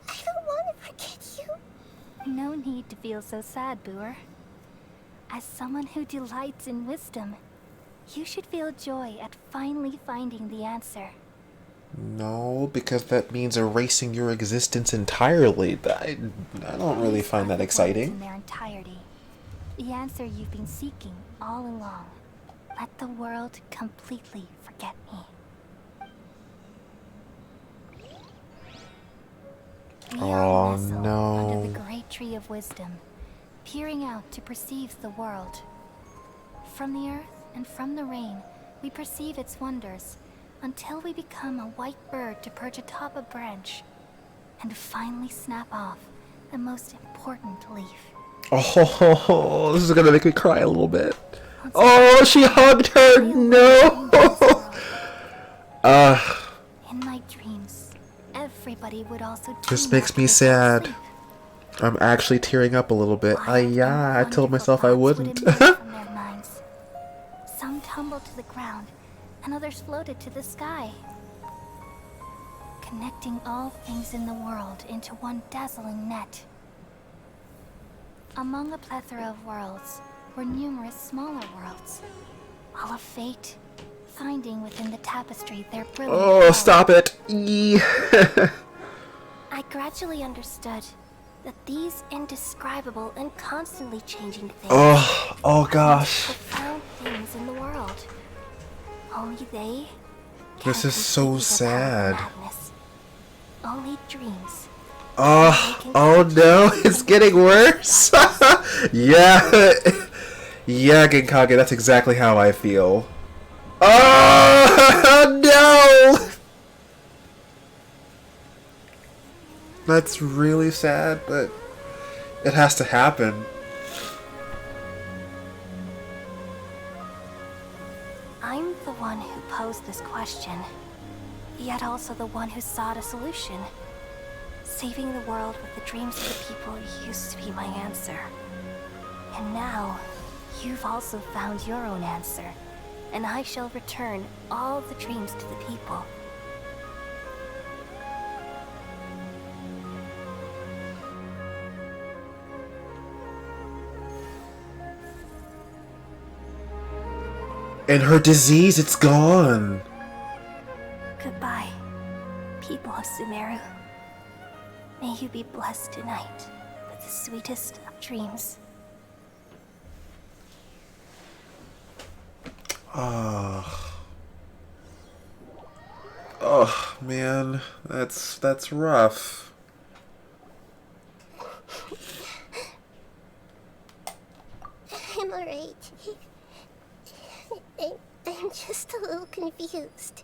S9: I don't want to forget you.
S19: No need to feel so sad, Boer. As someone who delights in wisdom, you should feel joy at finally finding the answer.
S1: No, because that means erasing your existence entirely. I don't really find that exciting.
S19: In their entirety. The answer you've been seeking all along. Let the world completely forget me. We are nestled under the great tree of wisdom, peering out to perceive the world. From the earth and from the rain, we perceive its wonders, until we become a white bird to perch atop a branch, and finally snap off the most important leaf.
S1: Oh, this is gonna make me cry a little bit. Oh, she hugged her. No.
S19: In my dreams, everybody would also.
S1: This makes me sad. I'm actually tearing up a little bit. Yeah, I told myself I wouldn't.
S19: Some tumbled to the ground, and others floated to the sky, connecting all things in the world into one dazzling net. Among a plethora of worlds were numerous smaller worlds, all of fate, finding within the tapestry their brilliant
S1: Oh, stop it!
S19: I gradually understood that these indescribable and constantly changing things
S1: oh gosh.
S19: profound things in the world. Only they
S1: This is so sad.
S19: Only dreams.
S1: Oh no, it's getting worse. Yeah. Yeah, Genkage, that's exactly how I feel. Oh no! That's really sad, but it has to happen.
S19: I'm the one who posed this question, yet also the one who sought a solution. Saving the world with the dreams of the people used to be my answer. And now, you've also found your own answer, and I shall return all the dreams to the people.
S1: And her disease, it's gone.
S19: Goodbye, people of Sumeru. May you be blessed tonight with the sweetest of dreams.
S1: Oh man, that's rough.
S9: I'm alright. I'm just a little confused.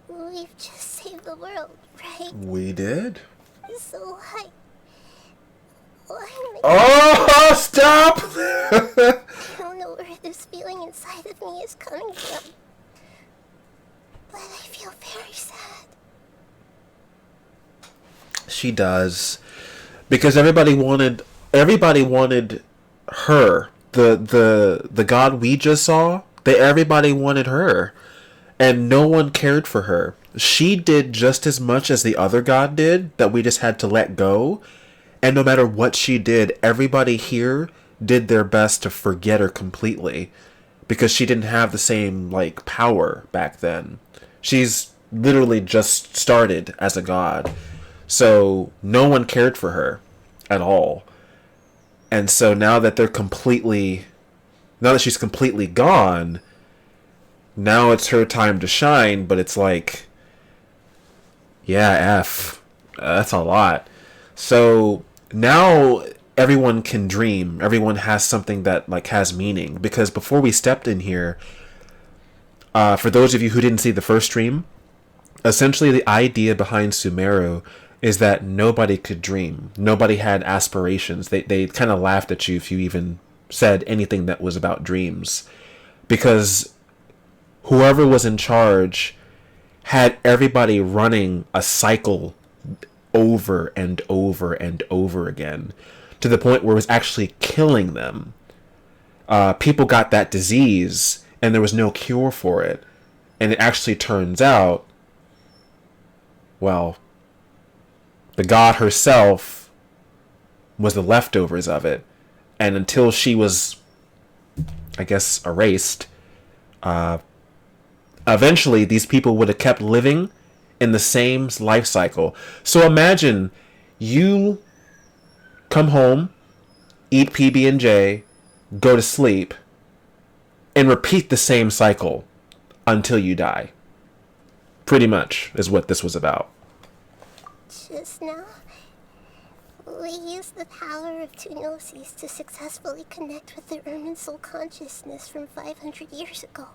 S9: We've just saved the world, right?
S1: We did?
S9: So why am I...
S1: Oh, stop!
S9: I don't know where this feeling inside of me is coming from, but I feel very sad.
S1: She does, because everybody wanted her. The god we just saw. Everybody wanted her, and no one cared for her. She did just as much as the other god did, that we just had to let go. And no matter what she did, everybody here did their best to forget her completely, because she didn't have the same power back then. She's literally just started as a god, so no one cared for her at all. And so now that she's completely gone, now it's her time to shine. But it's yeah, that's a lot. So now everyone can dream. Everyone has something that has meaning. Because before we stepped in here, for those of you who didn't see the first stream, essentially the idea behind Sumeru is that nobody could dream. Nobody had aspirations. They kind of laughed at you if you even said anything that was about dreams, because whoever was in charge had everybody running a cycle over and over and over again, to the point where it was actually killing them. People got that disease and there was no cure for it, and it actually turns out, well, the god herself was the leftovers of it. And until she was, I guess, erased, eventually these people would have kept living in the same life cycle. So imagine you come home, eat PB&J, go to sleep, and repeat the same cycle until you die. Pretty much is what this was about.
S9: Just now, we used the power of two gnosis to successfully connect with the Irminsul consciousness from 500 years ago.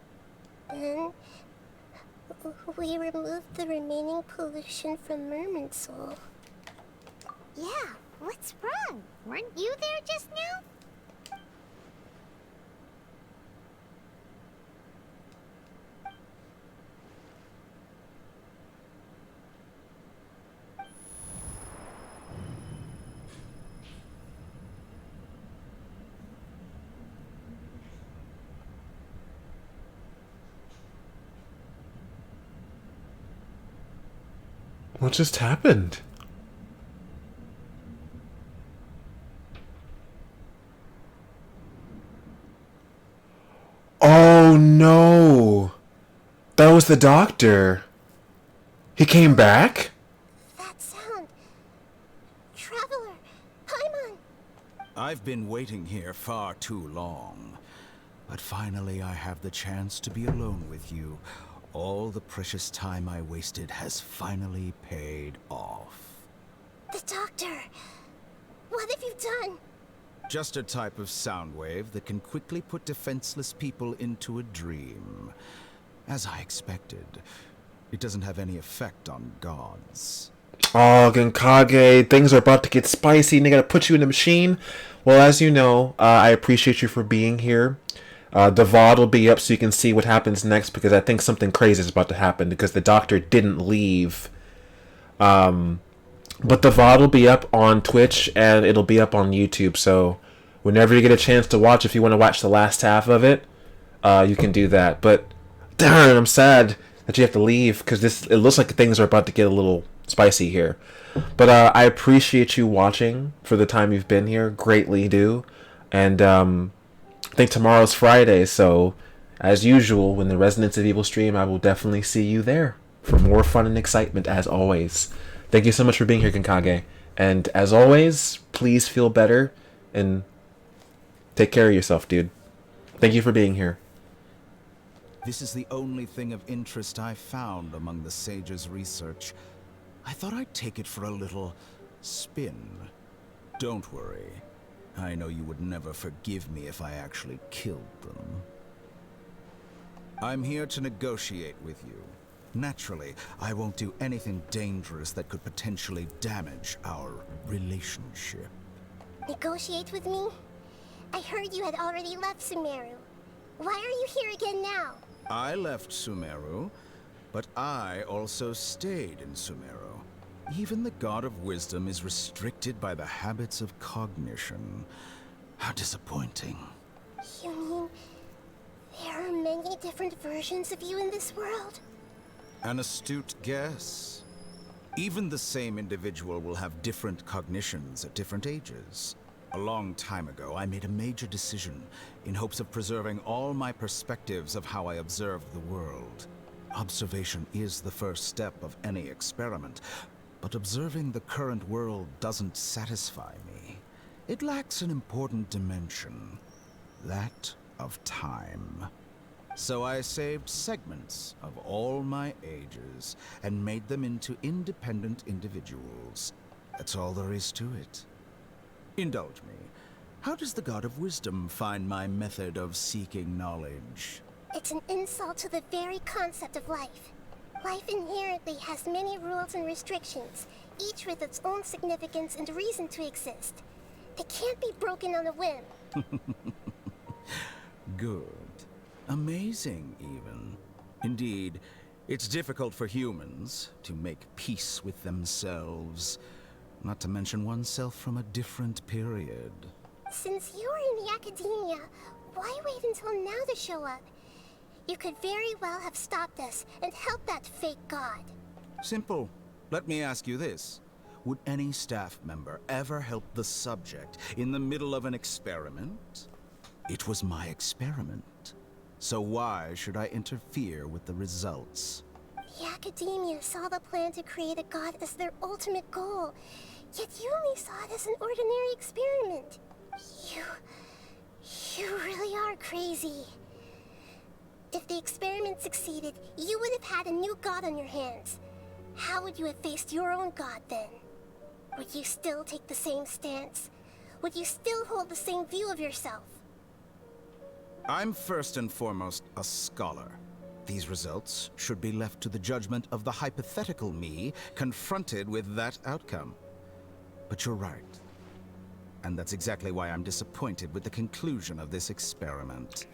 S9: Then, we removed the remaining pollution from Irminsul.
S3: Yeah, what's wrong? Weren't you there just now?
S1: What just happened? Oh no! That was the doctor. He came back?
S9: That sound. Traveler, Paimon.
S6: I've been waiting here far too long. But finally I have the chance to be alone with you. All the precious time I wasted has finally paid off.
S9: The doctor. What have you done?
S6: Just a type of sound wave that can quickly put defenseless people into a dream. As I expected, it doesn't have any effect on gods.
S1: Oh, Genkage, things are about to get spicy and they gotta put you in a machine. Well, as you know, I appreciate you for being here. The VOD will be up so you can see what happens next, because I think something crazy is about to happen because the doctor didn't leave. But the VOD will be up on Twitch and it'll be up on YouTube, so whenever you get a chance to watch, if you want to watch the last half of it, you can do that. But darn, I'm sad that you have to leave because it looks like things are about to get a little spicy here. But I appreciate you watching for the time you've been here, greatly do. And I think tomorrow's Friday, so as usual, when the Resonance of Evil stream, I will definitely see you there for more fun and excitement as always. Thank you so much for being here, Genkage. And as always, please feel better and take care of yourself, dude. Thank you for being here.
S6: This is the only thing of interest I found among the sage's research. I thought I'd take it for a little spin. Don't worry. I know you would never forgive me if I actually killed them. I'm here to negotiate with you. Naturally, I won't do anything dangerous that could potentially damage our relationship.
S9: Negotiate with me? I heard you had already left Sumeru. Why are you here again now?
S6: I left Sumeru, but I also stayed in Sumeru. Even the God of Wisdom is restricted by the habits of cognition. How disappointing.
S9: You mean there are many different versions of you in this world?
S6: An astute guess. Even the same individual will have different cognitions at different ages. A long time ago, I made a major decision in hopes of preserving all my perspectives of how I observe the world. Observation is the first step of any experiment, but observing the current world doesn't satisfy me. It lacks an important dimension, that of time. So I saved segments of all my ages and made them into independent individuals. That's all there is to it. Indulge me. How does the God of Wisdom find my method of seeking knowledge?
S9: It's an insult to the very concept of life. Life inherently has many rules and restrictions, each with its own significance and reason to exist. They can't be broken on a whim.
S6: Good. Amazing, even. Indeed, it's difficult for humans to make peace with themselves, not to mention oneself from a different period.
S9: Since you are in the academia, why wait until now to show up? You could very well have stopped us and helped that fake god.
S6: Simple. Let me ask you this. Would any staff member ever help the subject in the middle of an experiment? It was my experiment. So why should I interfere with the results?
S9: The academia saw the plan to create a god as their ultimate goal, yet you only saw it as an ordinary experiment. You really are crazy. If the experiment succeeded, you would have had a new god on your hands. How would you have faced your own god then? Would you still take the same stance? Would you still hold the same view of yourself?
S6: I'm first and foremost a scholar. These results should be left to the judgment of the hypothetical me confronted with that outcome. But you're right. And that's exactly why I'm disappointed with the conclusion of this experiment.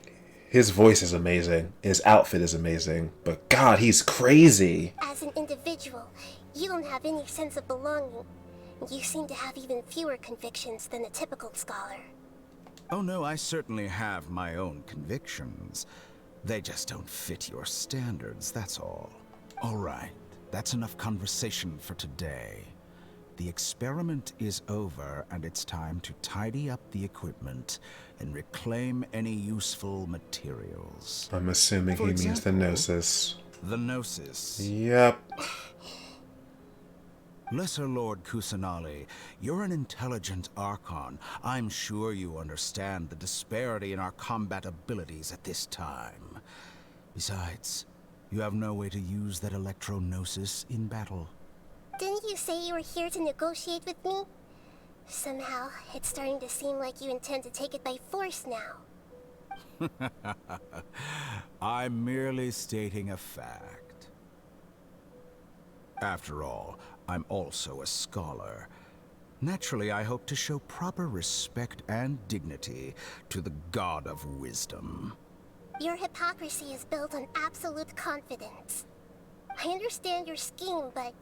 S1: His voice is amazing. His outfit is amazing. But God, he's crazy.
S9: As an individual, you don't have any sense of belonging. You seem to have even fewer convictions than a typical scholar.
S6: Oh no, I certainly have my own convictions. They just don't fit your standards, that's all. All right, that's enough conversation for today. The experiment is over, and it's time to tidy up the equipment and reclaim any useful materials.
S1: I'm assuming he means the Gnosis.
S6: The Gnosis.
S1: Yep.
S6: Lesser Lord Kusanali, you're an intelligent Archon. I'm sure you understand the disparity in our combat abilities at this time. Besides, you have no way to use that Electro-Gnosis in battle.
S9: Didn't you say you were here to negotiate with me? Somehow, it's starting to seem like you intend to take it by force now.
S6: I'm merely stating a fact. After all, I'm also a scholar. Naturally, I hope to show proper respect and dignity to the God of Wisdom.
S9: Your hypocrisy is built on absolute confidence. I understand your scheme, but...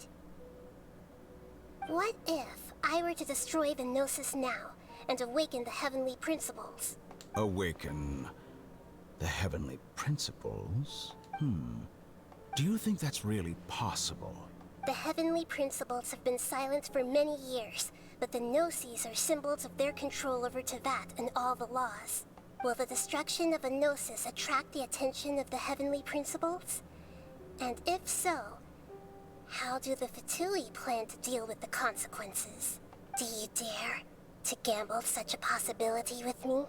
S9: what if I were to destroy the Gnosis now and awaken the heavenly principles?
S6: Awaken the heavenly principles? Do you think that's really possible?
S9: The heavenly principles have been silent for many years, but the Gnosis are symbols of their control over Teyvat and all the laws. Will the destruction of a Gnosis attract the attention of the heavenly principles? And if so, how do the Fatui plan to deal with the consequences? Do you dare to gamble such a possibility with me?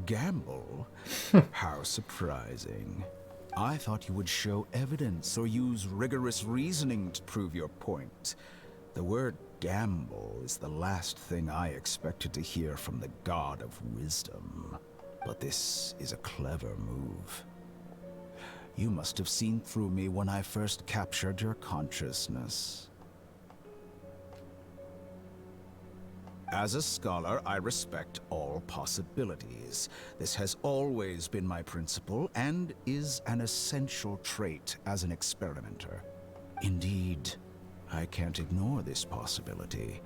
S6: Gamble? How surprising. I thought you would show evidence or use rigorous reasoning to prove your point. The word gamble is the last thing I expected to hear from the God of Wisdom. But this is a clever move. You must have seen through me when I first captured your consciousness. As a scholar, I respect all possibilities. This has always been my principle and is an essential trait as an experimenter. Indeed, I can't ignore this possibility.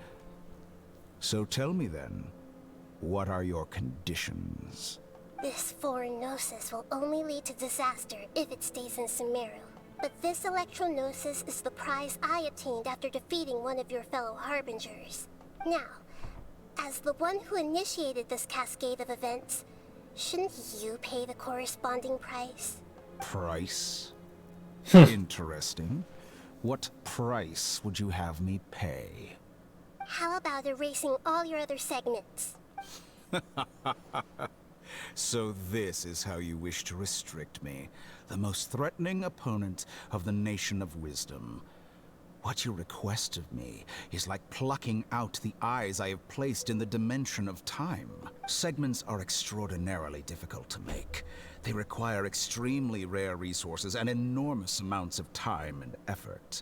S6: So tell me then, what are your conditions?
S9: This foreign Gnosis will only lead to disaster if it stays in Sumeru. But this Electro-Gnosis is the prize I obtained after defeating one of your fellow Harbingers. Now, as the one who initiated this cascade of events, shouldn't you pay the corresponding price?
S6: Price? Interesting. What price would you have me pay?
S9: How about erasing all your other segments?
S6: So this is how you wish to restrict me, the most threatening opponent of the Nation of Wisdom. What you request of me is like plucking out the eyes I have placed in the dimension of time. Segments are extraordinarily difficult to make. They require extremely rare resources and enormous amounts of time and effort,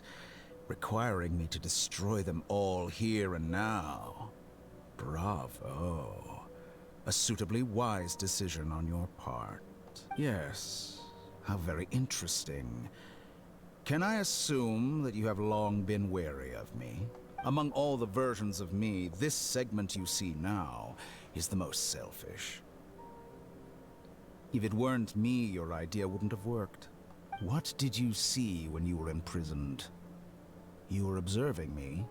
S6: requiring me to destroy them all here and now. Bravo. A suitably wise decision on your part. Yes, how very interesting. Can I assume that you have long been wary of me? Among all the versions of me, this segment you see now is the most selfish. If it weren't me, your idea wouldn't have worked. What did you see when you were imprisoned? You were observing me,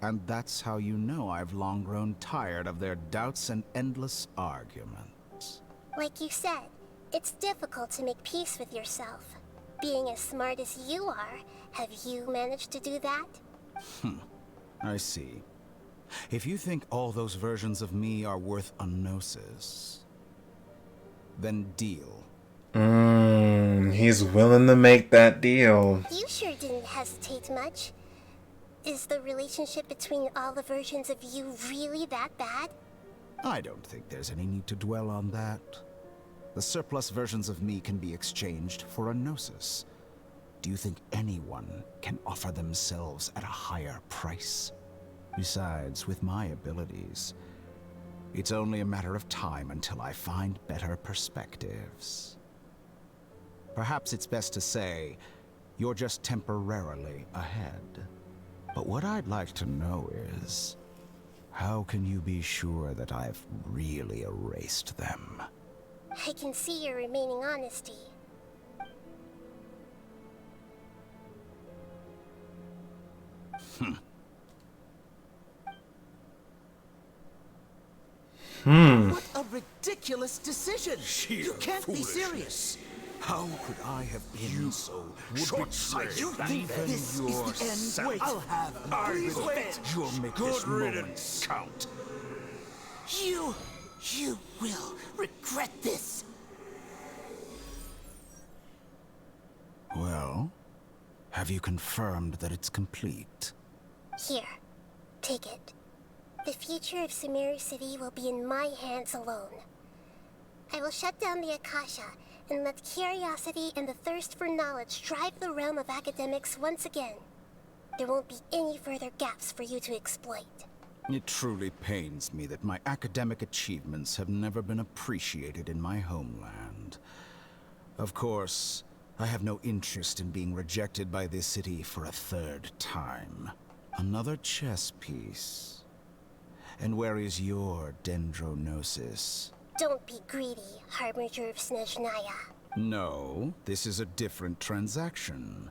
S6: and that's how you know I've long grown tired of their doubts and endless arguments.
S9: Like you said, it's difficult to make peace with yourself. Being as smart as you are, have you managed to do that?
S6: I see. If you think all those versions of me are worth a gnosis, then deal.
S1: He's willing to make that deal.
S9: You sure didn't hesitate much. Is the relationship between all the versions of you really that bad?
S6: I don't think there's any need to dwell on that. The surplus versions of me can be exchanged for a gnosis. Do you think anyone can offer themselves at a higher price? Besides, with my abilities, it's only a matter of time until I find better perspectives. Perhaps it's best to say, you're just temporarily ahead. But what I'd like to know is, how can you be sure that I've really erased them?
S9: I can see your remaining honesty.
S4: What a ridiculous decision!
S6: Sheer
S4: You can't be
S6: foolishness.
S4: serious!
S6: How could I have been so short-sighted?
S4: You think this is the end? Wait, I'll have
S6: Please
S4: wait.
S6: wait. You'll make this moment count.
S4: You will regret this.
S6: Well, have you confirmed that it's complete?
S9: Here, take it. The future of Sumeru City will be in my hands alone. I will shut down the Akasha and let curiosity and the thirst for knowledge drive the realm of academics once again. There won't be any further gaps for you to exploit.
S6: It truly pains me that my academic achievements have never been appreciated in my homeland. Of course, I have no interest in being rejected by this city for a third time. Another chess piece. And where is your dendronosis?
S9: Don't be greedy, Harbinger of Snezhnaya.
S6: No, this is a different transaction.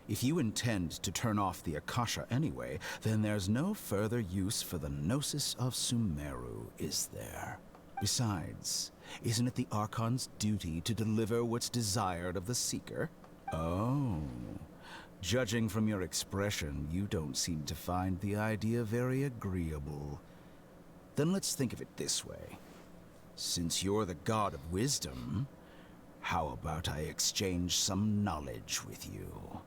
S6: If you intend to turn off the Akasha anyway, then there's no further use for the Gnosis of Sumeru, is there? Besides, isn't it the Archon's duty to deliver what's desired of the Seeker? Oh. Judging from your expression, you don't seem to find the idea very agreeable. Then let's think of it this way. Since you're the god of wisdom, how about I exchange some knowledge with you?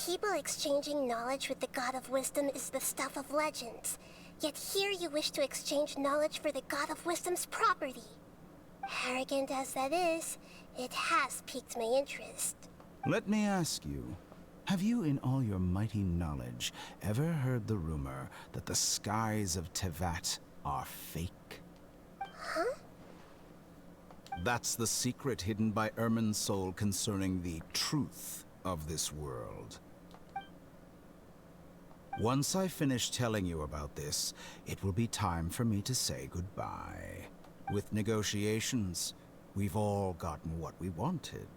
S9: People exchanging knowledge with the God of Wisdom is the stuff of legends. Yet here you wish to exchange knowledge for the God of Wisdom's property. Arrogant as that is, it has piqued my interest.
S6: Let me ask you, have you in all your mighty knowledge ever heard the rumor that the skies of Tevat are fake?
S9: Huh?
S6: That's the secret hidden by Ermin's soul concerning the truth of this world. Once I finish telling you about this, it will be time for me to say goodbye. With negotiations, we've all gotten what we wanted.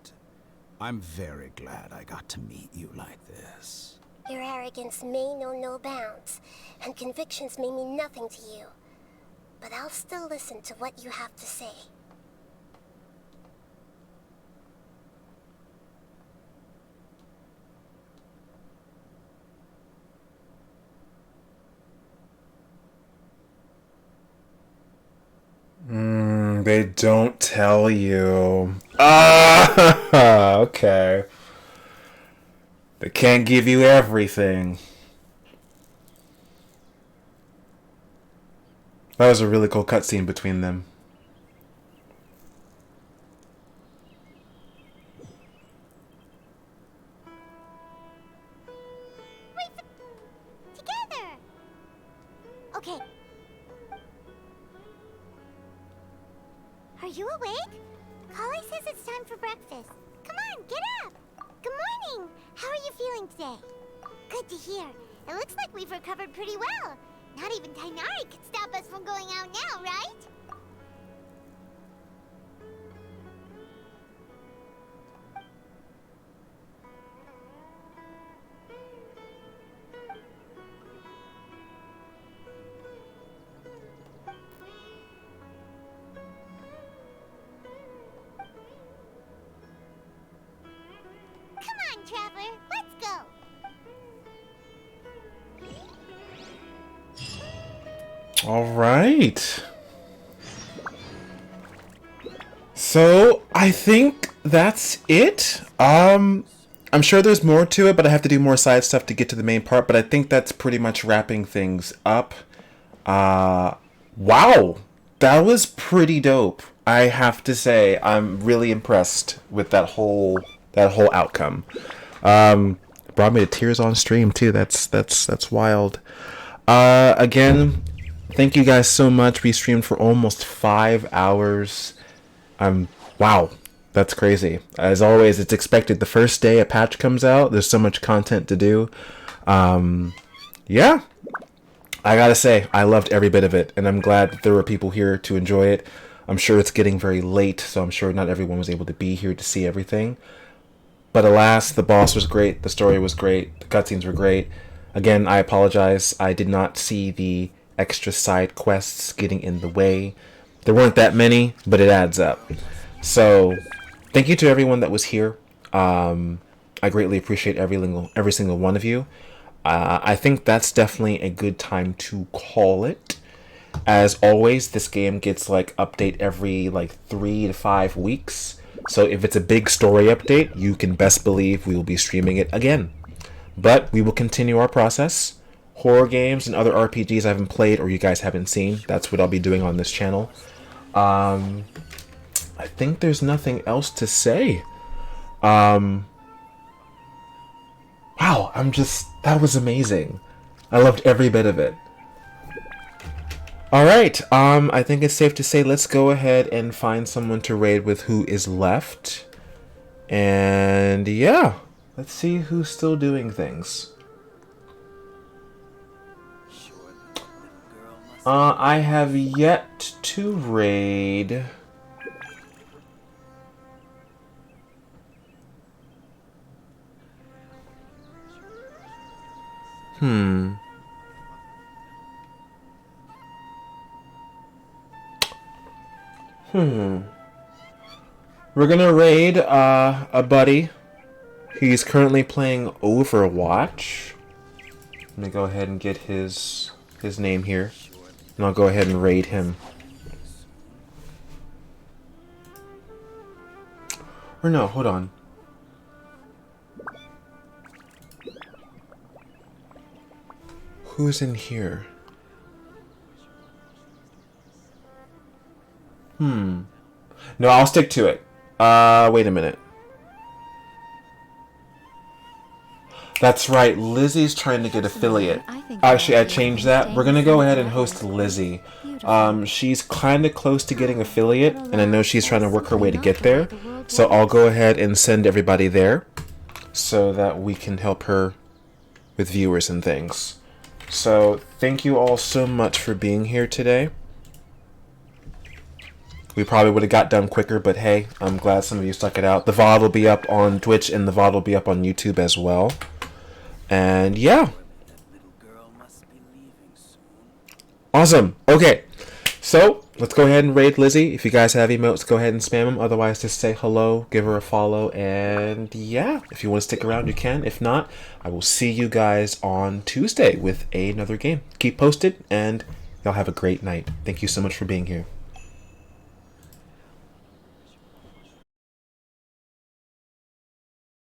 S6: I'm very glad I got to meet you like this.
S9: Your arrogance may know no bounds, and convictions may mean nothing to you. But I'll still listen to what you have to say.
S1: They don't tell you. Ah, okay. They can't give you everything. That was a really cool cutscene between them.
S3: Together! Okay. Are you awake? Kali says it's time for breakfast. Come on, get up! Good morning! How are you feeling today? Good to hear. It looks like we've recovered pretty well. Not even Tainari could stop us from going out now, right? Come on, Traveler, let's go!
S1: All right. So I think that's it. I'm sure there's more to it, but I have to do more side stuff to get to the main part. But I think that's pretty much wrapping things up. Wow, that was pretty dope. I have to say, I'm really impressed with that whole outcome. Brought me to tears on stream too. That's wild. Again, thank you guys so much. We streamed for almost 5 hours. Wow, that's crazy. As always, it's expected. The first day a patch comes out, there's so much content to do. Yeah, I gotta say, I loved every bit of it, and I'm glad that there were people here to enjoy it. I'm sure it's getting very late, so I'm sure not everyone was able to be here to see everything. But alas, the boss was great, the story was great, the cutscenes were great. Again, I apologize. I did not see the extra side quests getting in the way. There weren't that many, but it adds up. So, thank you to everyone that was here. I greatly appreciate every single one of you. I think that's definitely a good time to call it. As always, this game gets like update every like 3 to 5 weeks. So if it's a big story update, you can best believe we will be streaming it again. But we will continue our process. Horror games and other RPGs I haven't played or you guys haven't seen, that's what I'll be doing on this channel. I think there's nothing else to say. Wow, that was amazing. I loved every bit of it. Alright, I think it's safe to say let's go ahead and find someone to raid with who is left. And yeah, let's see who's still doing things. I have yet to raid. We're gonna raid a buddy. He's currently playing Overwatch. Let me go ahead and get his name here, and I'll go ahead and raid him. Or no, hold on. Who's in here? No, I'll stick to it. Wait a minute. That's right, Lizzie's trying to get affiliate. Actually, I changed that. We're gonna go ahead and host Lizzie. She's kinda close to getting affiliate, and I know she's trying to work her way to get there. So I'll go ahead and send everybody there so that we can help her with viewers and things. So thank you all so much for being here today. We probably would have got done quicker, but hey, I'm glad some of you stuck it out. The VOD will be up on Twitch and the VOD will be up on YouTube as well. And yeah. Awesome. Okay. So, let's go ahead and raid Lizzie. If you guys have emotes, go ahead and spam them. Otherwise, just say hello, give her a follow, and yeah. If you want to stick around, you can. If not, I will see you guys on Tuesday with another game. Keep posted, and y'all have a great night. Thank you so much for being here.